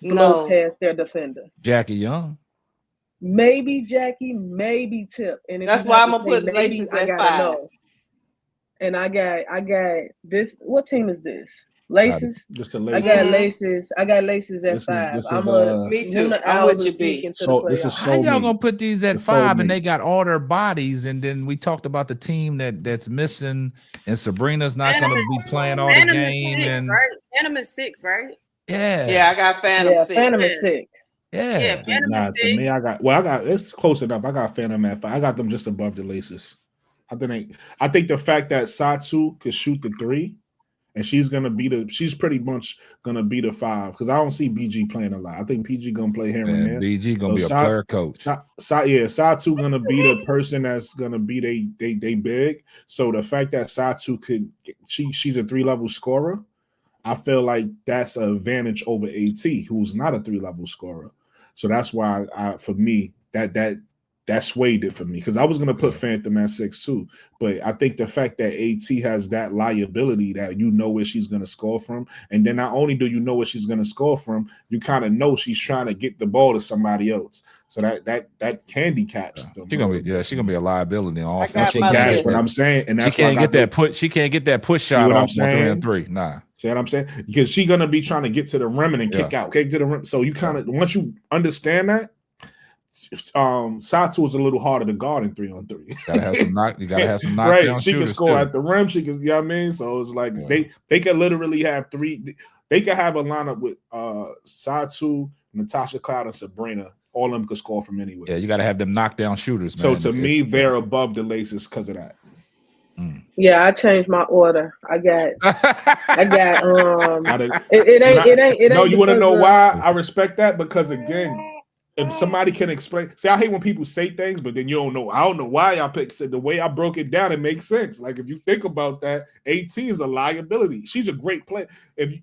blow past their defender. Jackie Young. Maybe Jackie, maybe Tip. And if that's you why have I'm to gonna say put maybe, Laces I at gotta 5. know. And I got this. What team is this? Laces. Just a I Laces. got Laces. I got Laces at This is- 5. this is, I'm a Me too. Luna I'm Owls with are you, B. sneaking to So the this is playoffs. How y'all soulmate. gonna put these at It's 5 and soulmate. they got all their bodies? And then we talked about the team that's missing, and Sabrina's not Phantom gonna be is- playing all the Phantom is game. 6, And right? Phantom is 6, right? Yeah, I got Phantom Yeah, 6. Phantom is 6. Yeah, Phantom Nah, is to me, 6. I got it's close enough. I got Phantom at 5. I got them just above the Laces. I think the fact that Satsu could shoot the 3, and she's pretty much gonna be the 5, because I don't see BG playing a lot. I think PG gonna play here and there. BG gonna be a player coach. Satsu gonna be the person that's gonna be they big. So the fact that Satsu she's a 3-level scorer, I feel like that's an advantage over AT, who's not a 3-level scorer. So that's why for me that swayed it for me, because I was gonna put Phantom at 6 too, but I think the fact that AT has that liability that you know where she's gonna score from, and then not only do you know where she's gonna score from, you kind of know she's trying to get the ball to somebody else. So that handicaps them. She's gonna be a liability on offense. That's what I'm saying, and that's she can't get that put. She can't get that push shot what off I'm saying? on 3 and 3. Nah. See what I'm saying? Because she's gonna be trying to get to the rim and then kick to the rim. So you kind of once you understand that, Satsu is a little harder to guard in 3-on-3. You gotta have some knockdown right. She can score at the rim. She can, you know what I mean? So it's like they can literally have 3. They can have a lineup with Satsu, Natasha Cloud, and Sabrina. All of them could score from anywhere. Yeah, you gotta have them knockdown shooters, So man. to me, they're above the Laces because of that. Yeah, I changed my order. I got it ain't. No, you want to know why I respect that? Because again, if somebody can explain, see, I hate when people say things, but then you don't know. I don't know why y'all picked. The way I broke it down, it makes sense. Like if you think about that, AT is a liability. She's a great player. If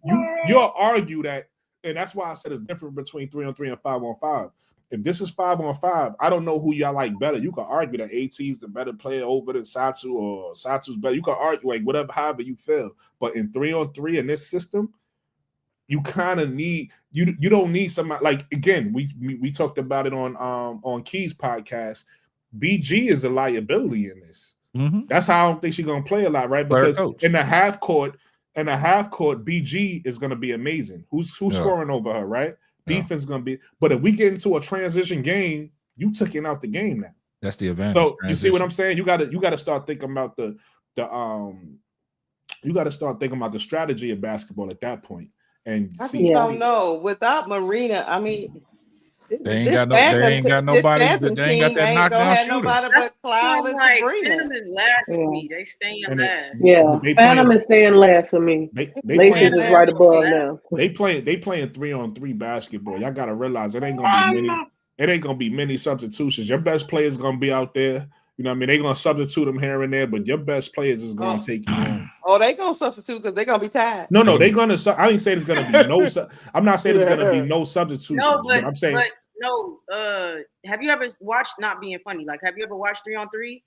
you'll argue that, and that's why I said it's different between 3-on-3 and 5-on-5. If this is 5-on-5, I don't know who y'all like better. You can argue that AT is the better player over than Satsu, or Satsu's better. You can argue like whatever, however you feel. But in 3-on-3 in this system, you kind of need you don't need somebody like, again, we talked about it on Key's podcast. BG is a liability in this. That's how I don't think she's gonna play a lot, right? Because in the half court, BG is gonna be amazing. Who's scoring over her, right? Defense gonna be, but if we get into a transition game, you took it out the game now. That's the advantage. So you see what I'm saying? You gotta start thinking about the strategy of basketball at that point. And I just don't know. Without Marina, I mean, they ain't got nobody. They ain't got that knockdown shooter. Nobody but Cloud and Sabrina. Phantom is last for me. They staying last. Yeah, Phantom is staying last for me. Laces is right above now. They playing 3-on-3 basketball. Y'all gotta realize it ain't gonna be many substitutions. Your best player is gonna be out there. You know what I mean? They're gonna substitute them here and there, but your best players is gonna take you on. Oh, they gonna substitute because they're gonna be tired. No, they're gonna. I didn't say there's gonna be no. I'm not saying there's gonna be no substitutions. No, but I'm saying. But no. Have you ever watched? Not being funny. Like, have you ever watched 3-on-3?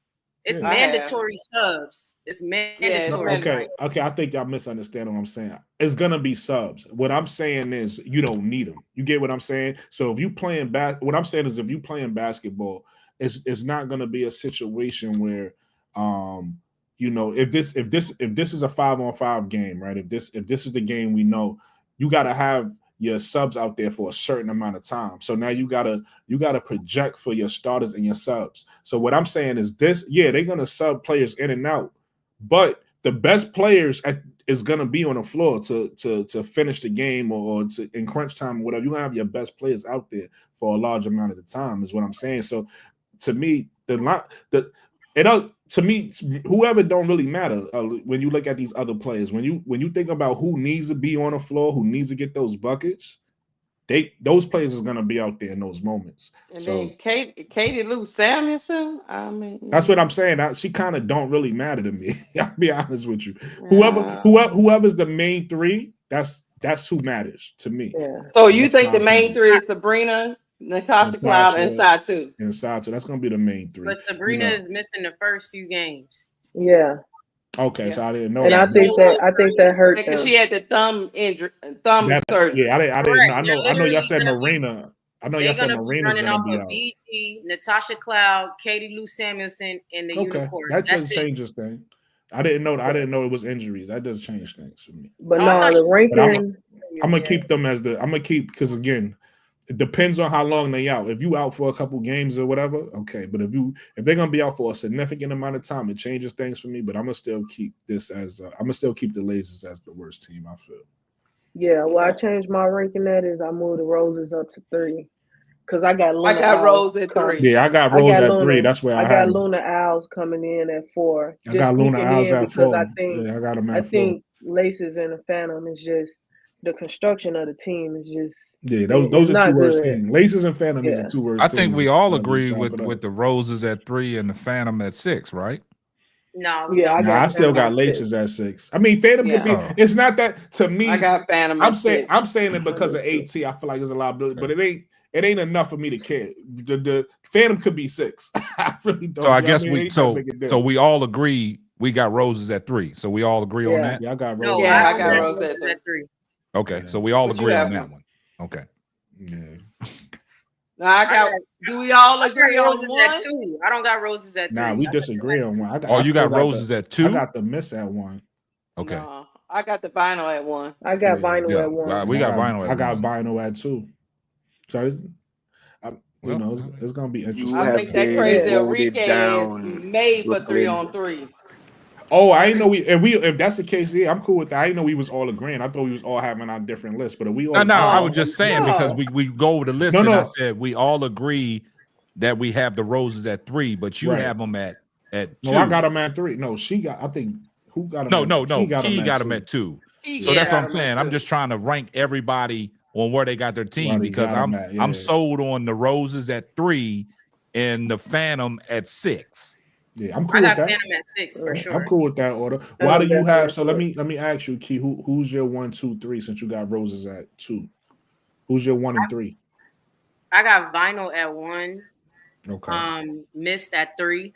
It's mandatory subs. It's mandatory. Okay. I think y'all misunderstand what I'm saying. It's gonna be subs. What I'm saying is you don't need them. You get what I'm saying? So if you playing what I'm saying is if you playing basketball, it's not gonna be a situation where you know, if this is a 5-on-5 game, right? If this is the game we know, you got to have your subs out there for a certain amount of time. So now you gotta project for your starters and your subs. So what I'm saying is this: they're gonna sub players in and out, but the best players is gonna be on the floor to finish the game or to in crunch time or whatever. You gonna have your best players out there for a large amount of the time, is what I'm saying. So to me, to me, whoever don't really matter when you look at these other players. When you think about who needs to be on the floor, who needs to get those buckets, those players is gonna be out there in those moments. And so then Katie Lou Samuelson, I mean, that's what I'm saying. She kind of don't really matter to me. I'll be honest with you. Whoever's the main 3, that's who matters to me. Yeah. So you think the main 3 is Sabrina, Natasha Cloud, and Satsu? And Satsu, that's gonna be the main 3. But Sabrina is missing the first few games. Yeah. Okay, so I didn't know And that. I think that hurt them. Because she had the thumb injury, thumb surgery. Yeah, I didn't know. I know y'all said Marina. I know y'all said Marina's running gonna off be of out. BG, Natasha Cloud, Katie Lou Samuelson, and the Unicorn. That That's just it. changes things. I didn't know it was injuries. That does change things for me. But no, the ranking. I'm gonna keep them as because again, it depends on how long they out. If you out for a couple games or whatever, okay. But if they're gonna be out for a significant amount of time, it changes things for me. But I'm gonna still keep this as I'm gonna still keep the Lasers as the worst team. I feel. Yeah, well, I changed my ranking. That is, I moved the Roses up to 3 because I got Luna. I got Rose at 3. Yeah, I got Rose at 3. That's where I got had Luna Owls coming in at 4. I got Luna Owls at 4. I got them at 4. I think Laces and the Phantom is just the construction of the team is just. Yeah, those are two worst teams. Laces and Phantom is the two worst teams. I think we all agree with the Roses at 3 and the Phantom at 6, right? No, I still got Laces at 6. I mean, Phantom could be. It's not that to me. I got Phantom. I'm saying it because of AT. I feel like there's a liability, but it ain't enough for me to care. The Phantom could be 6. I really don't. So I guess we all agree we got Roses at 3. So we all agree on that. Yeah, I got Roses. I got Roses at 3. Okay, so we all agree on that one. Okay. Yeah. Now I got. Do we all agree on Roses 1? at 2. I don't got Roses at 3. Nah, we disagree on 1. You got Roses at 2? I got the Miss at 1. Okay. No, I got the Vinyl at 1. I got Vinyl at 1. We got Vinyl at 1. I got Vinyl at 2. So it's gonna be interesting. I think that crazy Enrique is made for 3-on-3. Oh, I didn't know if that's the case, yeah, I'm cool with that. I didn't know we was all agreeing. I thought we was all having our different lists, but we all. No, I was just saying because we go over the list and I said we all agree that we have the Roses at 3, but you have them at 2. No, I got them at 3. No, she got. I think who got them? No. Key got them at 2. So that's what I'm saying. I'm just trying to rank everybody on where they got their team because I'm sold on the Roses at 3 and the Phantom at 6. Yeah, I'm cool with that. Phantom at 6 for sure. I'm cool with that order. Why do you have? So let me ask you, Key. Who's your 1, 2, 3? Since you got Roses at 2, who's your 1 and 3? I got Vinyl at 1. Okay. Mist at 3.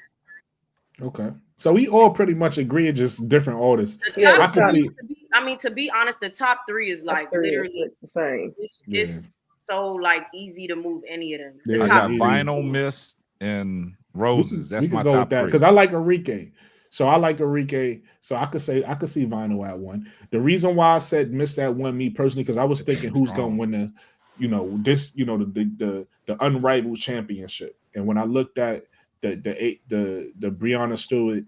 Okay. So we all pretty much agree, just different orders. To be honest, the top 3 is like literally the same. It's so like easy to move any of them. I got Vinyl, Mist, and Roses. That's my top 3. Because I like Enrique. So I like Enrique. So I could see Vinyl at 1. The reason why I said Mist at 1, me personally, because I was thinking who's gonna win the Unrivaled championship. And when I looked at the Breonna Stewart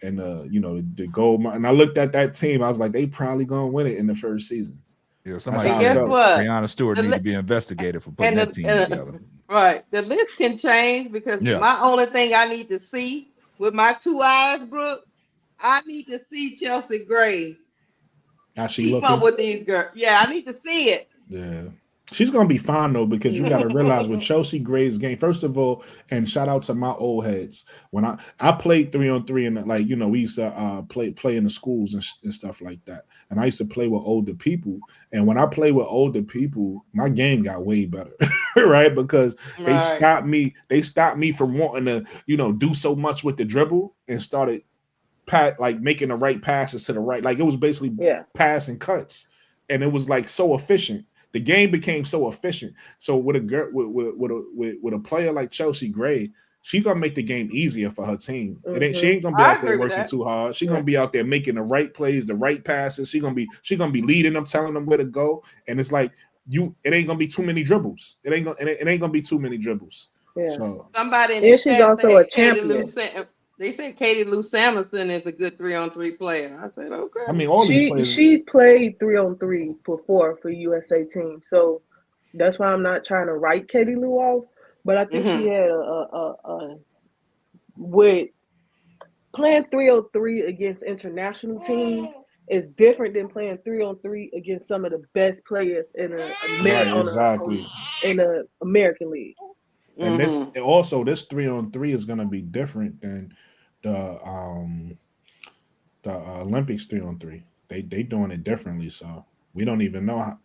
and the gold, and I looked at that team, I was like, they probably gonna win it in the first season. Yeah, somebody said Breonna Stewart need to be investigated for putting that team together. Right, the list can change because my only thing I need to see with my 2 eyes, Brooke, I need to see Chelsea Gray. How she keep looking? up with these girls. Yeah, I need to see it. Yeah. She's gonna be fine though, because you got to realize with Chelsea Gray's game, first of all, and shout out to my old heads. When I played 3-on-3 and we used to play in the schools and stuff like that. And I used to play with older people. And when I played with older people, my game got way better, right? Because they stopped me from wanting to, do so much with the dribble and started making the right passes to the right. Like it was basically pass and cuts, and it was like so efficient. The game became so efficient. So with a player like Chelsea Gray, she's gonna make the game easier for her team. Mm-hmm. She ain't gonna be out there working too hard. She's gonna be out there making the right plays, the right passes. She's gonna be leading them, telling them where to go. And it's like it ain't gonna be too many dribbles. It ain't gonna be too many dribbles. Yeah. So and she's also a champion. They said Katie Lou Samuelson is a good 3-on-3 player. I said, okay. I mean, these players. She's played 3-on-3 before for USA team, so that's why I'm not trying to write Katie Lou off. But I think she had with playing 3-on-3 against international teams is different than playing 3-on-3 against some of the best players in the American League. And this 3-on-3 is going to be different than the Olympics 3-on-3. They doing it differently, so we don't even know how.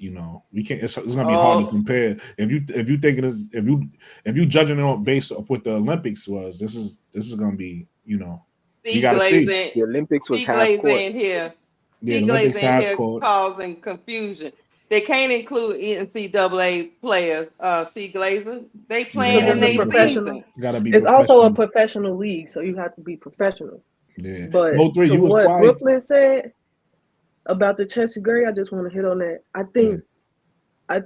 We can't. It's going to be hard to compare. If you thinking if you judging it on based off what the Olympics was, this is going to be You got to see. The Olympics was C half Glaze court. in here. Yeah, C the Glaze Olympics in half here court. causing confusion. They can't include NCAA players. C Glazer, they playing Because in it's a their professional. season. Got to be It's also a professional. professional league, so you have to be professional. Yeah. But Mo 3, to you was what quiet. Brooklyn said about the Chelsea Gray, I just want to hit on that. I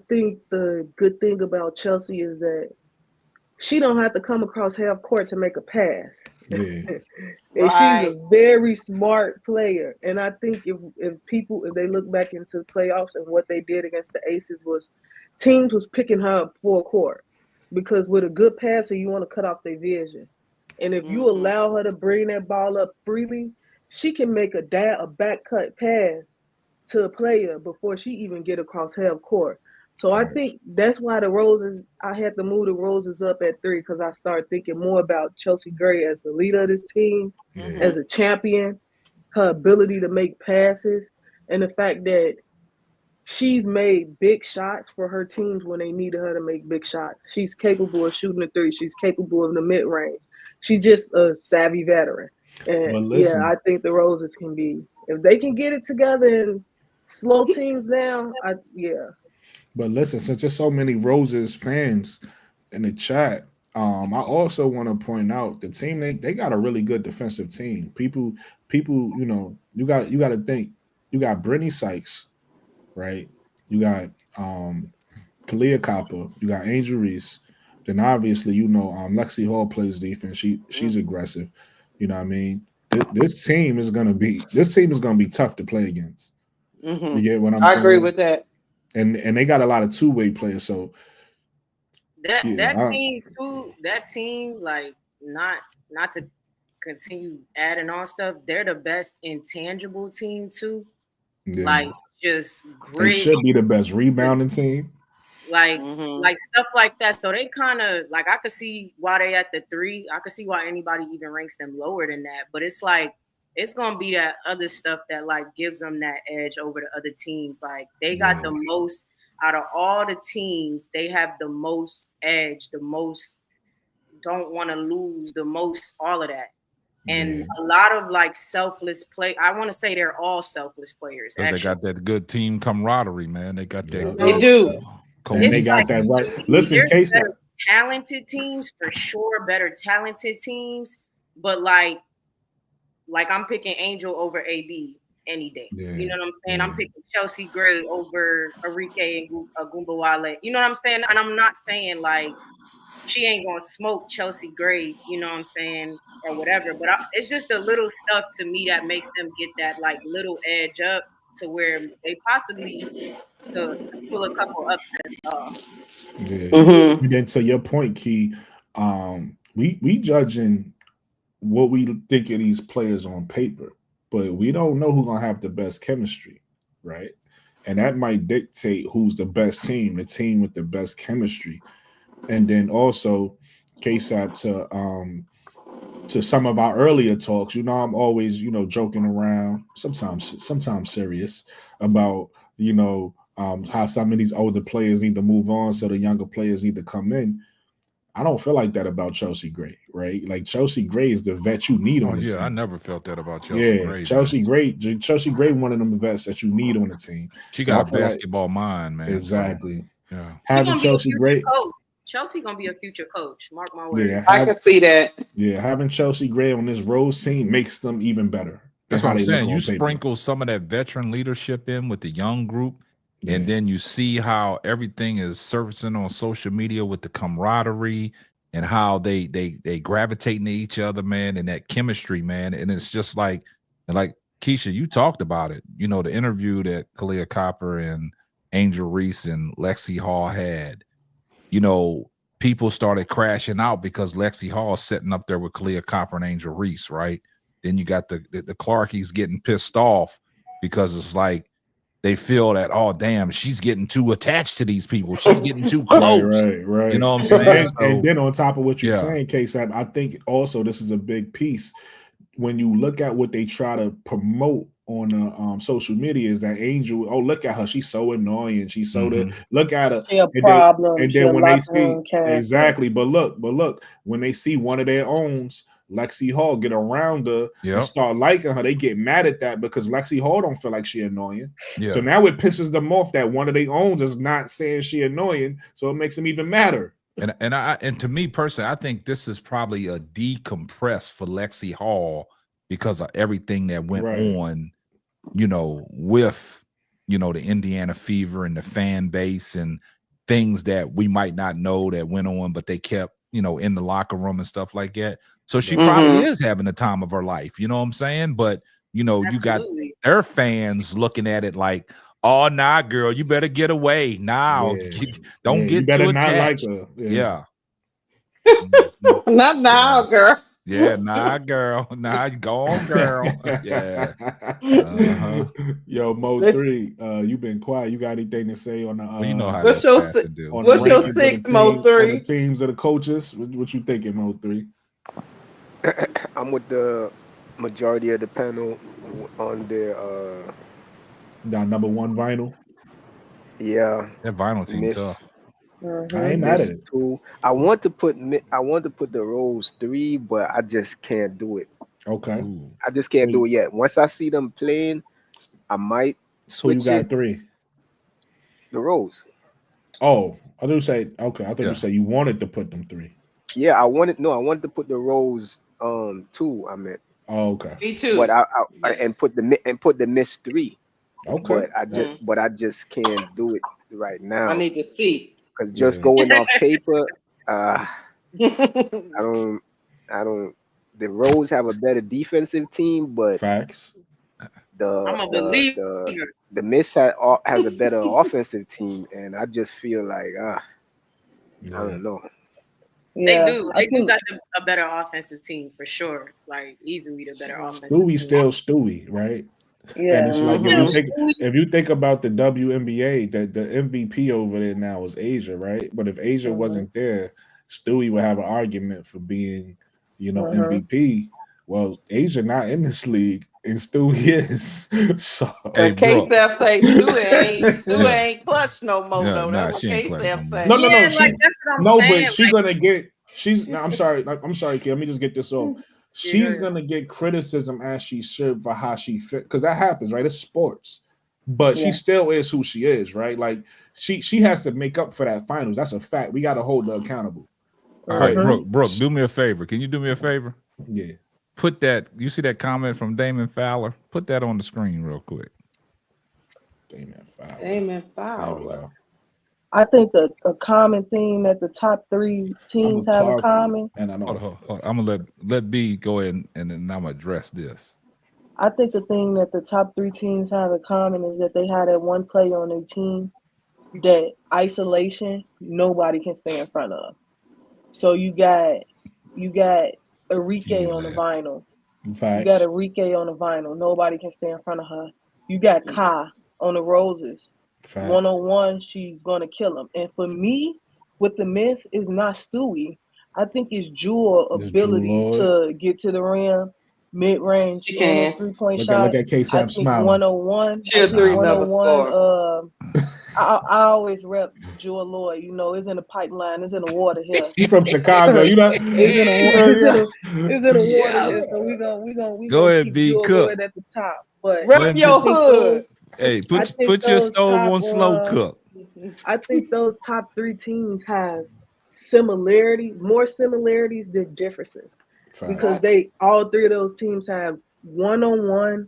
think the good thing about Chelsea is that she don't have to come across half court to make a pass. Yeah. And she's a very smart player. And I think if they look back into the playoffs and what they did against the Aces was teams was picking her up full court. Because with a good passer, you want to cut off their vision. And if you allow her to bring that ball up freely, she can make a back cut pass to a player before she even get across half court. So I think that's why I had to move the Roses up at 3 because I started thinking more about Chelsea Gray as the leader of this team, as a champion, her ability to make passes, and the fact that she's made big shots for her teams when they needed her to make big shots. She's capable of shooting the 3. She's capable of the mid-range. She's just a savvy veteran. And I think the Roses can be, if they can get it together and slow teams down, But listen, since there's so many Roses fans in the chat, I also want to point out the team they got a really good defensive team. People, you got to think you got Brittany Sykes, right? You got Kalia Copper, you got Angel Reese. Then obviously, Lexi Hall plays defense. She's aggressive. You know what I mean? This team is gonna be tough to play against. You get what I'm saying? I agree with that. And they got a lot of two-way players. So that team, like not to continue adding on stuff, they're the best intangible team too. Yeah. Like just great. They should be the best rebounding team. Like stuff like that. So they kind of like I could see why they at the 3. I could see why anybody even ranks them lower than that. But it's like it's gonna be that other stuff that like gives them that edge over the other teams. Like they got the most out of all the teams. They have the most edge, the most don't want to lose, the most all of that. And a lot of like selfless play. I want to say they're all selfless players. They got that good team camaraderie, man. They got that. They do. And they got that right. Listen, Casey. Talented teams for sure, better talented teams, but like I'm picking Angel over AB any day. Yeah. You know what I'm saying? I'm picking Chelsea Gray over Arike and Wnba. You know what I'm saying? And I'm not saying like she ain't gonna smoke Chelsea Gray. You know what I'm saying? Or whatever. But it's just the little stuff to me that makes them get that like little edge up to where they possibly to pull a couple upsets. And then to your point, Key, we judging what we think of these players on paper, but we don't know who's gonna have the best chemistry, right? And that might dictate who's the best team, the team with the best chemistry. And then also, KSAP to some of our earlier talks, I'm always, joking around, sometimes serious about, how some of these older players need to move on so the younger players need to come in. I don't feel like that about Chelsea Gray, right? Like Chelsea Gray is the vet you need on the team. I never felt that about Chelsea Gray. Chelsea Gray, one of them vets that you need on the team. She got a basketball mind, man. Exactly. So, yeah. Having Chelsea Gray. Chelsea gonna be a future coach. Mark my words. Yeah, I can see that. Yeah, having Chelsea Gray on this Rose team makes them even better. That's what I'm saying. You sprinkle some of that veteran leadership in with the young group, and then you see how everything is surfacing on social media with the camaraderie and how they gravitate to each other, man, and that chemistry, man. And it's just like Keisha, you talked about it. The interview that Kalia Copper and Angel Reese and Lexi Hall had. People started crashing out because Lexi Hall is sitting up there with Kalia Copper and Angel Reese, right? Then you got the Clarkies getting pissed off because it's like they feel that, oh, damn, she's getting too attached to these people. She's getting too close. Right. You know what I'm saying? And then on top of what you're saying, KSAP, I think also this is a big piece. When you look at what they try to promote on social media is that Angel, oh, look at her, she's so annoying, she's so look at her, she a problem. And then when they see exactly, but look, when they see one of their owns Lexi Hall get around her and start liking her, they get mad at that because Lexi Hall don't feel like she annoying. So now it pisses them off that one of their owns is not saying she annoying, so it makes them even madder. And to me personally, I think this is probably a decompress for Lexi Hall because of everything that went on, you know, with, you know, the Indiana Fever and the fan base and things that we might not know that went on, but they kept, you know, in the locker room and stuff like that. So she probably is having the time of her life, you know what I'm saying? But, you know, you got their fans looking at it like, oh, nah, girl, you better get away now. Don't get too attached. Not like her. Not now, girl. Yeah, nah, girl. Nah, go on, girl. Yeah. Yo, Mo 3, you've been quiet. You got anything to say on the well, you know how what's your 6, Mo 3? On the teams of the coaches? What you thinking, Mo 3? I'm with the majority of the panel on their Got number 1 vinyl. Yeah. That vinyl team tough. I ain't mad at it. I want to put the Rose 3, but I just can't do it. Okay. I just can't do it yet. Once I see them playing, I might switch. Who you got 3? The Rose. Oh, I thought you say okay. I thought you said you wanted to put them 3. Yeah, I wanted to put the Rose 2. I meant. Oh, okay. Me too. But I put the Miss 3. Okay. But I just can't do it right now. I need to see. Because just going off paper, I don't. The Rose have a better defensive team, but facts. The Miss has a better offensive team, and I just feel like I don't know. Yeah, they do got a better offensive team for sure. Like easily the better offensive team. Stewie's still Stewie, right? Yeah, and it's like if you think about the WNBA, that the MVP over there now is Asia, right? But if Asia wasn't there, Stewie would have an argument for being, you know, MVP. Well, Asia not in this league, and Stewie is. So K-Steph say Stewie ain't clutch no more though. That's what K-Steph say. No, that's what I'm saying. But she's gonna get. I'm sorry, kid. Let me just get this off. She's gonna get criticism as she should for how she fit, because that happens, right? It's sports, but she still is who she is, right? Like she has to make up for that finals. That's a fact. We got to hold her accountable. All right, Brooke, do me a favor. Can you do me a favor? Yeah. Put that. You see that comment from Damon Fowler? Put that on the screen real quick. Damon Fowler. I think a common theme that the top 3 teams have in common. And I know. Hold on. I'm gonna let B go ahead and then I'm gonna address this. I think the thing that the top 3 teams have in common is that they had that one player on their team that isolation nobody can stay in front of. So you got Enrique on the vinyl. Facts. You got Enrique on the vinyl. Nobody can stay in front of her. You got Kai on the Roses. Facts. 1-on-1, she's gonna kill him. And for me, with the Miss, is not Stewie. I think it's Jewel ability to get to the rim, mid range, and a 3-point shot. Look at K-Sap smiling. 101. She'll 3-number I always rep Jewel Lloyd. You know, it's in the pipeline. It's in the water here. She's from Chicago. You know, it's in the water here. So we gonna go ahead, B. Cook at the top. But rep your hood. Hey, put your stove on slow cook. I think those top 3 teams have more similarities than differences. Because all 3 of those teams have 1-on-1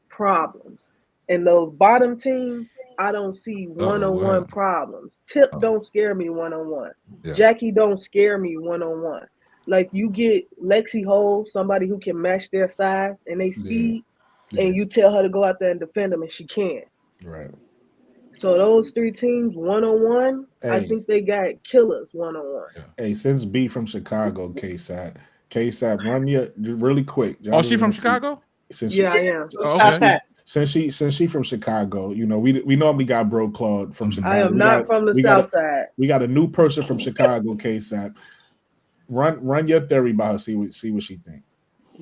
problems. And those bottom teams, I don't see 1-on-1 problems. Tip don't scare me 1-on-1. Yeah. Jackie don't scare me 1-on-1. Like you get Lexi Hole, somebody who can match their size and they speed. And you tell her to go out there and defend them, and she can. Right. So those 3 teams, 1-on-1, I think they got killers 1-on-1. Hey, since B from Chicago, K-Sap, run me really quick. Oh, she from Chicago? I am. Okay. Since she from Chicago, you know, we normally got Bro Claude from Chicago. I am not from the South Side. We got a new person from Chicago, K-Sap. Run your theory by her. See what she think.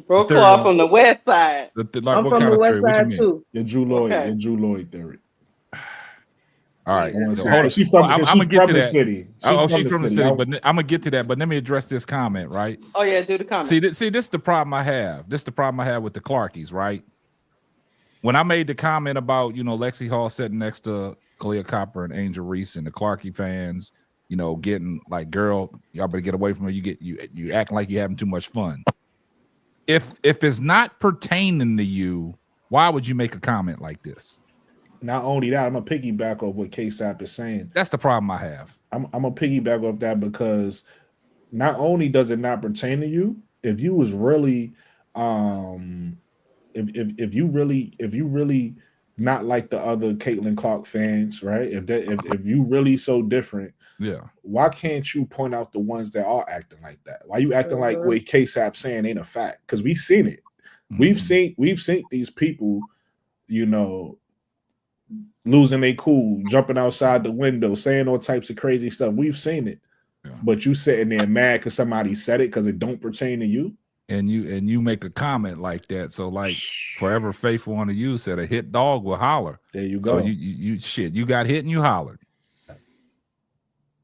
Bro Claude from the West Side. I'm from the West Side too. Your Drew Lloyd theory. All right. Jesus So She- hold on. She's from, I'm she's gonna get from to the that. city. She's from the city, but I'm gonna get to that. But let me address this comment, right? Oh yeah, do the comment. See, this is the problem I have. This is the problem I have with the Clarkies, right? When I made the comment about, Lexi Hall sitting next to Kalia Copper and Angel Reese and the Clarkie fans, getting like, girl, y'all better get away from her. You acting like you're having too much fun. If it's not pertaining to you, why would you make a comment like this? Not only that, I'm gonna piggyback off what K-Sap is saying. That's the problem I have. I'm gonna piggyback off that because not only does it not pertain to you, if you was really if you really not like the other Caitlin Clark fans, right? If you really so different, yeah, why can't you point out the ones that are acting like that? Why you acting like what K-Sap saying ain't a fact? Because we've seen it. We've seen these people, losing their cool, jumping outside the window, saying all types of crazy stuff. We've seen it. Yeah. But you sitting there mad because somebody said it because it don't pertain to you. And you make a comment like that. So like Forever Faithful unto You said a hit dog will holler. There you go. So you got hit and you hollered.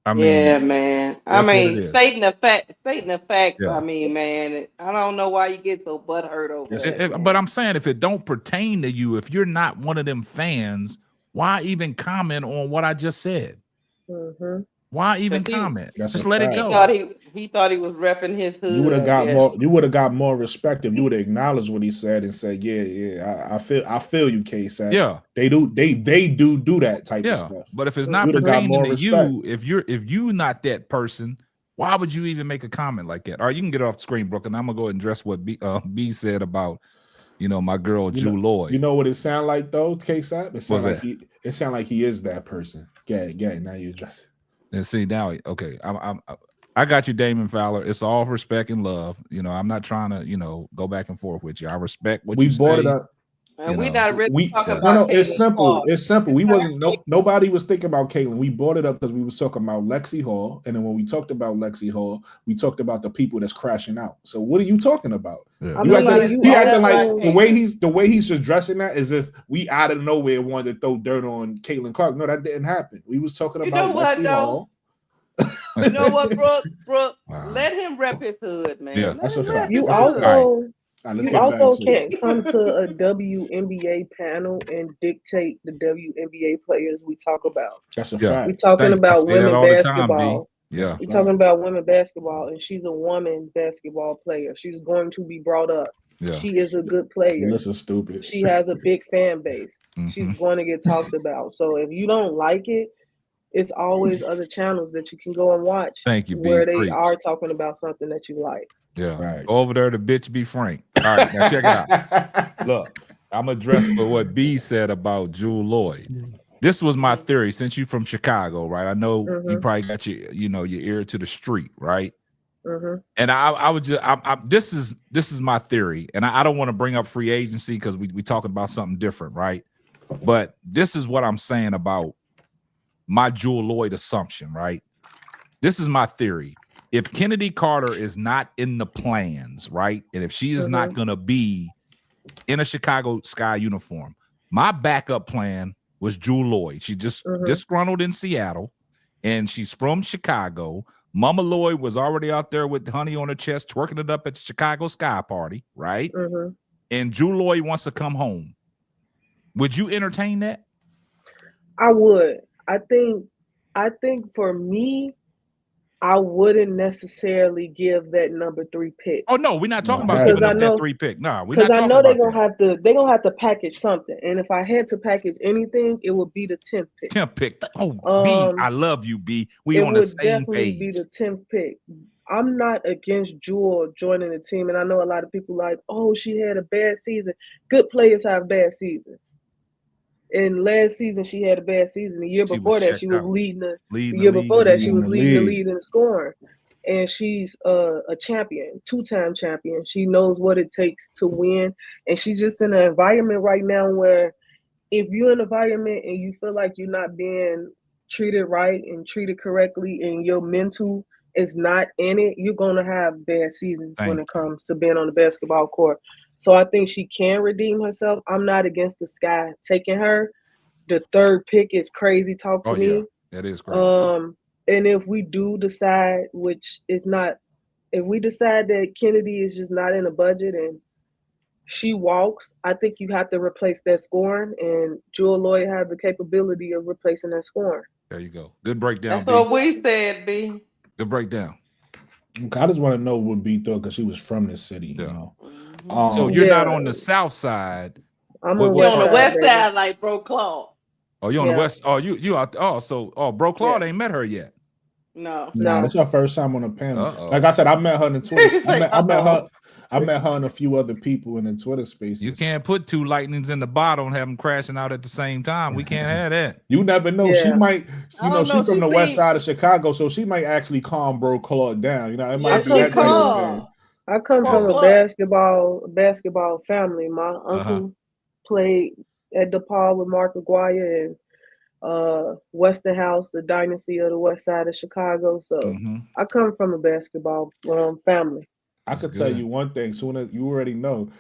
I mean, yeah, man. I mean, stating the fact. Yeah. I mean, man, I don't know why you get so butthurt over that. But I'm saying if it don't pertain to you, if you're not one of them fans, why even comment on what I just said? Mm-hmm. Why even comment? Just let fact. it go. He thought he was repping his hood. You would have got more. You would have got more respect if you would have acknowledged what he said and said, "Yeah, I feel you, K-Sap." Yeah, they do that type of stuff. But if it's not pertaining to you, if you not that person, why would you even make a comment like that? All right, you can get off the screen, Brooke, and I'm gonna go ahead and address what B said about my girl Jew Lloyd. You know what it sound like though, K-Sap? It sound like he is that person. Yeah. Now you address it. And see now, okay, I got you, Damon Fowler. It's all respect and love. I'm not trying to, go back and forth with you. I respect what you say. We brought it up. And we're not really talking about no, it's simple. It's simple. We wasn't nobody was thinking about Caitlin. We brought it up because we was talking about Lexi Hall, and then when we talked about Lexi Hall, we talked about the people that's crashing out. So what are you talking about? Yeah. You acting like the way he's addressing that is if we out of nowhere wanted to throw dirt on Caitlin Clark. No, that didn't happen. We was talking about Lexi Hall. You know what, Brooke? Wow. Let him rep his hood, man. Yeah, that's a fact. You also can't come to a WNBA panel and dictate the WNBA players we talk about. That's a fact. We're talking about women basketball. Yeah, we're talking about women basketball, and she's a woman basketball player. She's going to be brought up. Yeah. She is a good player. This is stupid. She has a big fan base. She's going to get talked about. So if you don't like it, it's always other channels that you can go and watch. Thank you, where they are talking about something that you like. Yeah, right. Go over there to bitch be frank. All right, now check it out. Look, I'm addressing what B said about Jewel Lloyd. This was my theory. Since you from Chicago, right? I know you probably got your ear to the street, right? And I would just, this is my theory, and I don't want to bring up free agency because we talking about something different, right? But this is what I'm saying about my Jewel Lloyd assumption, right? This is my theory. If Kennedy Carter is not in the plans, right, and if she is not going to be in a Chicago Sky uniform, my backup plan was Jewel Lloyd. She just disgruntled in Seattle, and she's from Chicago. Mama Lloyd was already out there with honey on her chest, twerking it up at the Chicago Sky party, right? And Jewel Lloyd wants to come home. Would you entertain that? I would. I think for me, I wouldn't necessarily give that number 3 pick. Oh no, we're not talking about giving up that 3 pick. No, we're not talking about that. Because they're gonna have to package something. And if I had to package anything, it would be the 10th pick. 10th pick. Oh, B, I love you, B. We on the same page. It would definitely be the 10th pick. I'm not against Jewel joining the team, and I know a lot of people like, oh, she had a bad season. Good players have bad seasons. And last season she had a bad season. The year before that she was leading the year before that she was leading the lead in the scoring. And she's a champion, 2-time champion. She knows what it takes to win. And she's just in an environment right now where if you're in an environment and you feel like you're not being treated right and treated correctly and your mental is not in it, you're going to have bad seasons when it comes to being on the basketball court. So I think she can redeem herself. I'm not against the Sky taking her, the third pick is crazy talk to Oh yeah, me. that is crazy. And if we do decide, which is not, if we decide that Kennedy is just not in a budget and she walks, I think you have to replace that scoring, and Jewel Lloyd has the capability of replacing that scoring. There you go. Good breakdown, That's B. what we said, B. Good breakdown. Okay, I just want to know what B thought because she was from this city, you Yeah. know. So you're not on the south side. I'm What- on what You're on the side, west baby. side like Bro Claude. Oh, you're on the Yeah. west. Oh, you out. Bro Claude ain't met her yet. No. Nah, No. this is her first time on a panel. Uh-oh. Like I said, I met her in the Twitter. He's like, I met her and a few other people in the Twitter spaces. You can't put two lightnings in the bottle and have them crashing out at the same time. We can't have that. You never know. She Yeah. might, I you know, don't she's know. from She the west seemed- side of Chicago, so she might actually calm Bro Claude down. You know, it Yeah, might be she that type of calm. thing. I come Bro from a Claude. basketball family. My uncle played at Dpoy with Mark Aguirre and Weston House, the dynasty of the west side of Chicago. So Mhm. I come from a basketball family. I That's could tell good. you one thing. Soon as you already know,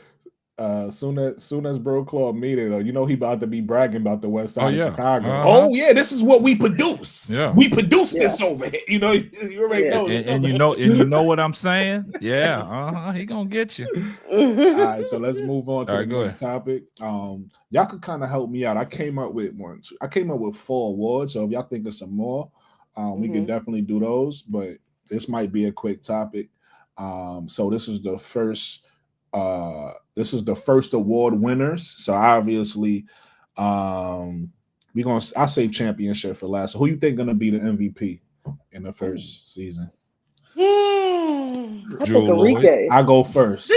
soon as Bro Claude meet it, you know he about to be bragging about the west side Oh, of yeah. Chicago. Uh-huh. Oh yeah, this is what we produce. Yeah. We produce this over here. You know, you already Yeah. know. And you know what I'm saying? Yeah. He gonna get you. All right, so let's move on to All the right, go next topic. Y'all could kind of help me out. I came up with 4 awards. So if y'all think of some more, we can definitely do those. But this might be a quick topic. So this is the first. This is the first award winners. So obviously, I'll save championship for last. So who you think gonna be the MVP in the first season? I Jewel think Lloyd. Enrique. I go first.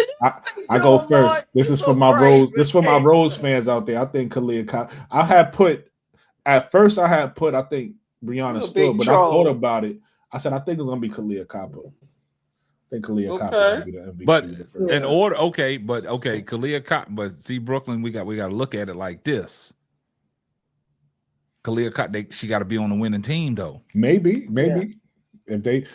I go first. This is for my Rose. This is for my Rose fans out there. I think Kalia Cobb. I had put I think Brianna You a Stewart, big but I troll. thought about it. I said I think it's gonna be Kalia Copper. I think Kalia Copper gonna be the MVP. But the first in season. order, Kalia Cotton. But see, Brooklyn, we got to look at it like this. Kalia Cotton, she got to be on the winning team though. Maybe if they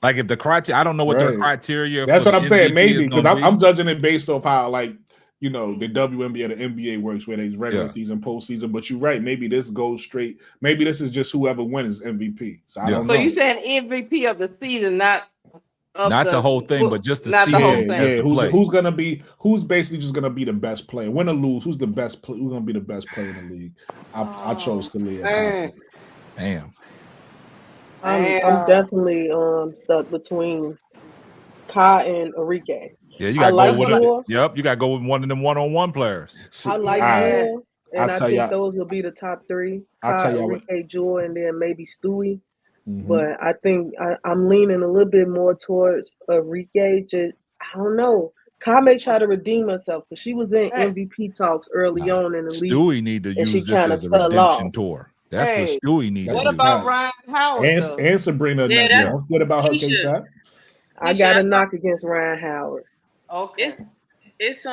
like if the criteria, I don't know what their Right. criteria. That's for what the I'm saying. MVP Maybe is because gonna be. I'm judging it based off how the WNBA or the NBA works, where there's regular Yeah. season, postseason. But you're right. Maybe this goes straight. Maybe this is just whoever wins MVP. So I don't So know. you saying MVP of the season, not the whole thing, but just the not the season. whole Yeah, thing. as the who's play. who's basically just gonna be the best player, win or lose? Who's the best? Who's gonna be the best player in the league? I chose Kalia. Man. Damn. I'm definitely stuck between Kai and Enrique. Yeah, you I got to like go with Jewel. Yep, you got to go with one of them one-on-one players. I like Alright. Jewel, and I'll I tell think y'all- those will be the top 3. I'll Kai, tell y'all what- Enrique, Jewel, and then maybe Stewie. Mhm. But I think I'm leaning a little bit more towards Enrique. Just I don't know. Kai may try to redeem herself because she was in MVP talks early on in the league. Stewie need to and she use this kinda as a fell redemption off. tour. That's Hey, what Stewie needs What to do. about Ryan Howard? though? and Sabrina Yeah, Nesbitt. that's- Don't forget about her he case. should. I got a knock against Ryan Howard. Okay. It's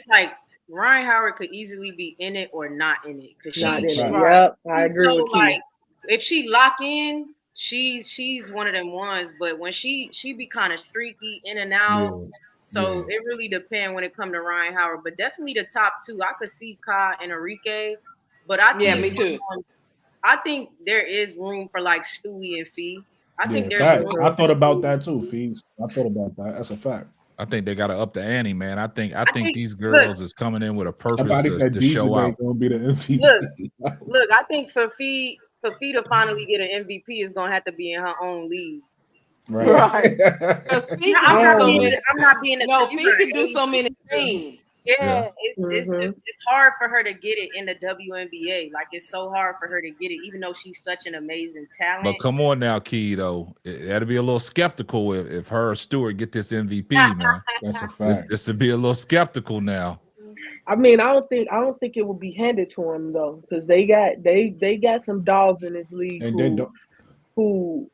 like Ryan Howard could easily be in it or not in it because Not in it. Right. Yep, I agree so with you. like if she lock in, she's one of them ones. But when she be kind of streaky in and out, Yeah. so Yeah. it really depends when it comes to Ryan Howard. But definitely the top 2, I could see Kai and Enrique. But I think Yeah, me too. I think there is room for like Stewie and Fee. I think Yeah, there's facts. room I for thought about Stewie. that too, Fees. I thought about that. That's a fact. I think they got to up the ante, man. I think think- these girls is coming in with a purpose Somebody said to show DJ out. gonna be the MVP. Look, I think for Fee to finally get an MVP is gonna have to be in her own league. Right. I'm not being a No, because you Fee got can do Asia. so many things. Yeah, it's Mhm. it's hard for her to get it in the WNBA. Like it's so hard for her to get it, even though she's such an amazing talent. But come on now, Key, though. That'd be a little skeptical if her or Stewart get this MVP, man. That's a fact. This would be a little skeptical now. I mean, I don't think it would be handed to him though, because they got some dogs in this league And then who,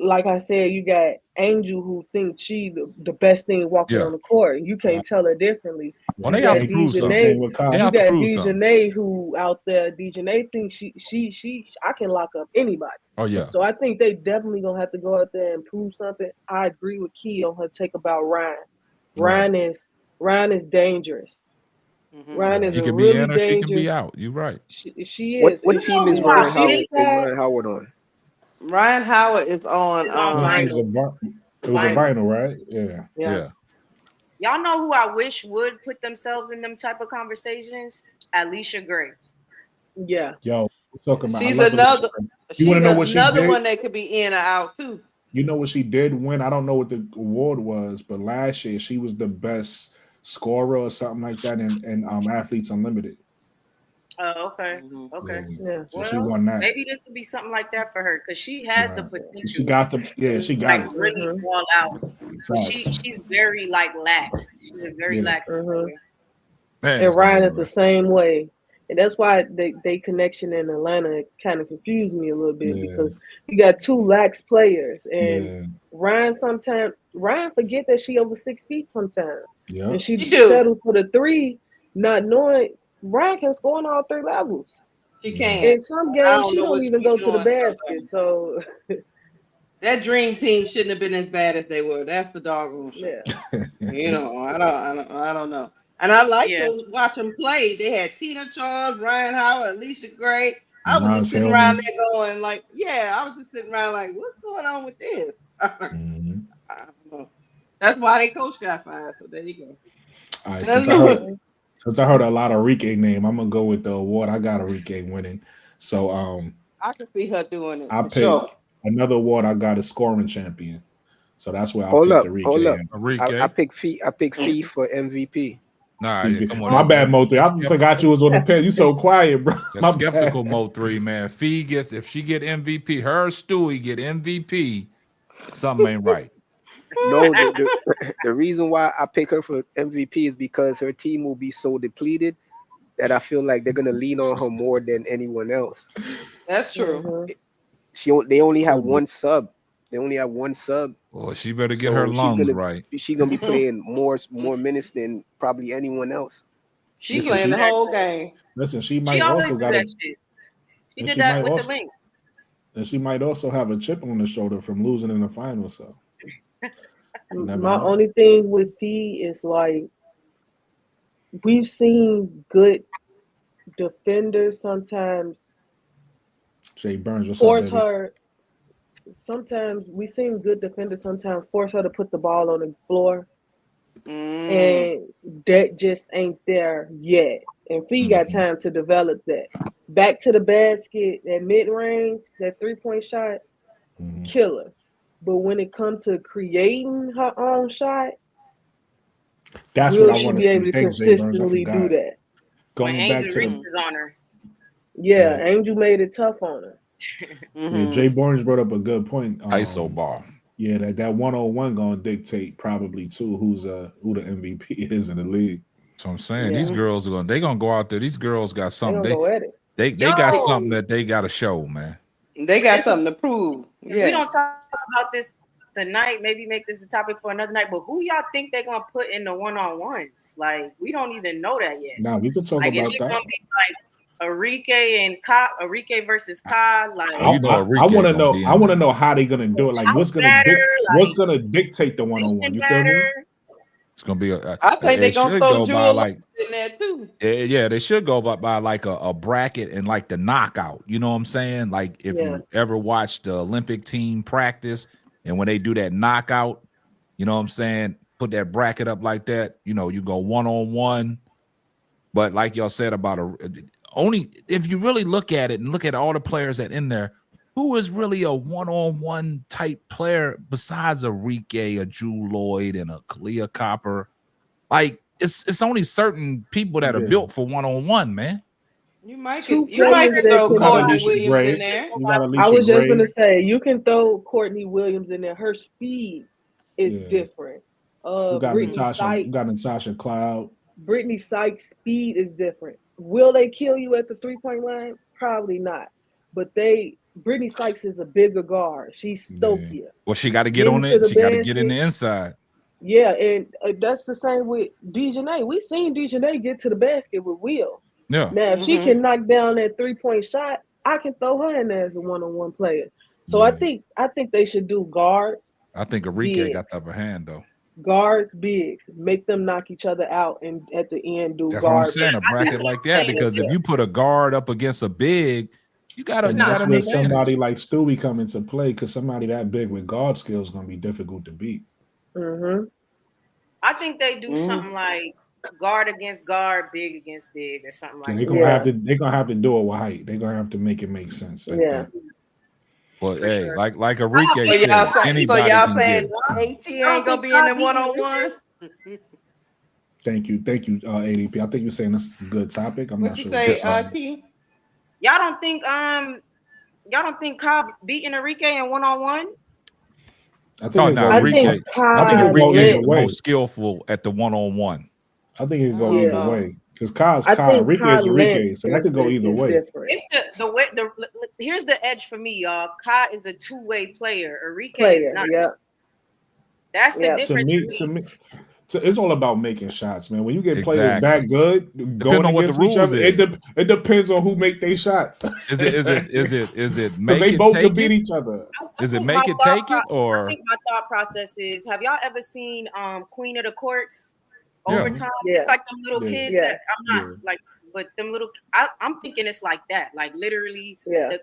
like I said, you got Angel who thinks she the best thing walking Yeah. on the court. You can't tell her differently. Well, You they got have to prove something. Dejanay. with Kyle. They You have to got prove something. Dejanay who out there. Dejanay thinks she I can lock up anybody. Oh yeah. So I think they definitely gonna have to go out there and prove something. I agree with Key on her take about Ryan. Right. Ryan is dangerous. Ryan is She a can be really in or she can be dangerous. out. You're right. She What is. what And team she is who I Ryan on the Howard? wish shit Is side. Ryan Howard on? Ryan Howard is on. is on No, she was vinyl. it was a Vinyl. vinyl, right? Yeah. Yeah. Y'all know who I wish would put themselves in them type of conversations? Alicia Gray. Yeah. Yo, we're talking about. I She's love another. it. You She's want to know what she another did? one that could be in or out too. You know what she did win? I don't know what the award was, but last year she was the best scorer or something like that in Athletes Unlimited. Oh, okay. Okay. Yeah. So she Well, won that. maybe this would be something like that for her because she has the Right. potential. She got the she got like it. really fall out. But Facts. she's very like lax. She's a very lax player. Man, And Ryan is the same way. And that's why they connection in Atlanta kind of confused me a little bit because you got two lax players. And Ryan forget that she over 6 feet sometimes. Yeah. And she settled for the three, not knowing Ryan can score on all 3 levels. She can. In some games, she don't even go to the basket. So that dream team shouldn't have been as bad as they were. That's the doggone sure. Yeah. You know, I don't know. And I like to watch them play. They had Tina Charles, Ryan Howard, Alicia Gray. I was just sitting around there going like, I was just sitting around like, what's going on with this? I don't know. That's why they coach got fired. So there you go. All right, since I heard a lot of Rike name, I'm gonna go with the award. I got a Rike winning. So I can see her doing it. I picked another award. I got a scoring champion. So that's where I Hold picked up, the Rike. hold up. Rike. I picked Fee for MVP. Nah, come on. My bad, Mo 3. I forgot you was on the pen. You so quiet, bro. The skeptical Mo 3, man. Fee gets, if she get MVP, her Stewie get MVP, something ain't right. No, the reason why I pick her for MVP is because her team will be so depleted that I feel like they're gonna lean on her more than anyone else. That's true. They only have one sub. They only have one sub. Well, she better get her lungs right. She's gonna be playing more minutes than probably anyone else. She's playing the whole game. Listen, she might also got that shit. She did that with the Lynx. And she might also have a chip on the shoulder from losing in the finals. So my only thing with Fee is like we've seen good defenders sometimes Jay Burns force her. Sometimes we seen good defenders sometimes force her to put the ball on the floor, and that just ain't there yet. And Fee got time to develop that. Back to the basket, that mid range, that 3-point shot, killer. But when it comes to creating her own shot, that's will what I she want be to able to consistently do that? Going when back Angel to Reese is on her. Yeah, Angel made it tough on her. Yeah, Jay Burns brought up a good point. ISO ball. Yeah, that 101 gonna dictate probably too who the MVP is in the league. So I'm saying these girls are gonna go out there. These girls got something. They Yo, got something that they got to show, man. They got something to prove. Yeah. We don't talk about this tonight. Maybe make this a topic for another night. But who y'all think they're gonna put in the 1-on-1s? Like we don't even know that yet. Nah, we could talk like, about is it that. gonna be like Enrique and Enrique versus Ka? Like I want to know. I want to know how they're gonna do it. Like what's gonna dictate the 1-on-1? You feel me? It's gonna be I think they're gonna throw Jewel like in there too. Yeah, they should go by like a bracket and like the knockout. You know what I'm saying? Like if you ever watched the Olympic team practice and when they do that knockout, you know what I'm saying? Put that bracket up like that. You know, you go 1-on-1. But like y'all said about only if you really look at it and look at all the players that in there, who is really a 1-on-1 type player besides a Rike, a Drew Lloyd, and a Kalia Copper? Like it's only certain people that are built for 1-on-1, man. You might throw Courtney Williams in there. I was just gonna say you can throw Courtney Williams in there. Her speed is different. You got Natasha Cloud. Brittany Sykes' speed is different. Will they kill you at the 3-point line? Probably not. But Brittany Sykes is a bigger guard. She's stokier. Well, she got to get on it. She got to get in the inside. Yeah, and that's the same with Dejanay. We seen Dejanay get to the basket with Will. Yeah. Now, if she can knock down that 3-point shot, I can throw her in there as a 1-on-1 player. So I think they should do guards. I think Enrique got the upper hand though. guards, bigs, make them knock each other out, and at the end do That's what I'm guard. saying. A bracket like that, because if you put a guard up against a big, you gotta And you that's gotta where manage. somebody like Stewie come into play, because somebody that big with guard skills is gonna be difficult to beat. Mm-hmm. I think they do something like guard against guard, big against big, or something So like they're that. gonna have to do it with height. They're gonna have to make it make sense. I think. Well, For hey, sure. like Enrique So said, y'all anybody can get saying it. AT ain't gonna be in the 1-on-1? Thank you, ADP. I think you're saying this is a good topic. I'm What not you sure. say, P? Y'all don't think Cobb beating Enrique in 1-on-1? I think Enrique. I think Cobb Enrique is either the way. most skillful at the 1-on-1. I think it could go either way, because Kyle's I think Enrique Kai is Enrique, length so that could go is either way. different. It's the way here's the edge for me, y'all. Kai is a two-way player. Enrique is not. Yeah. That's the difference To me, it's all about making shots, man. When you get players Exactly. that good going on what the against each rules other, is. it depends on who make their shots. Is it make they it both take can beat it? each other. Is it make it take it, I or think my thought process is: have y'all ever seen Queen of the Courts Yeah. overtime? Yeah. It's like them little kids Yeah. that I'm not like, but them little. I'm thinking it's like that, like literally. Yeah.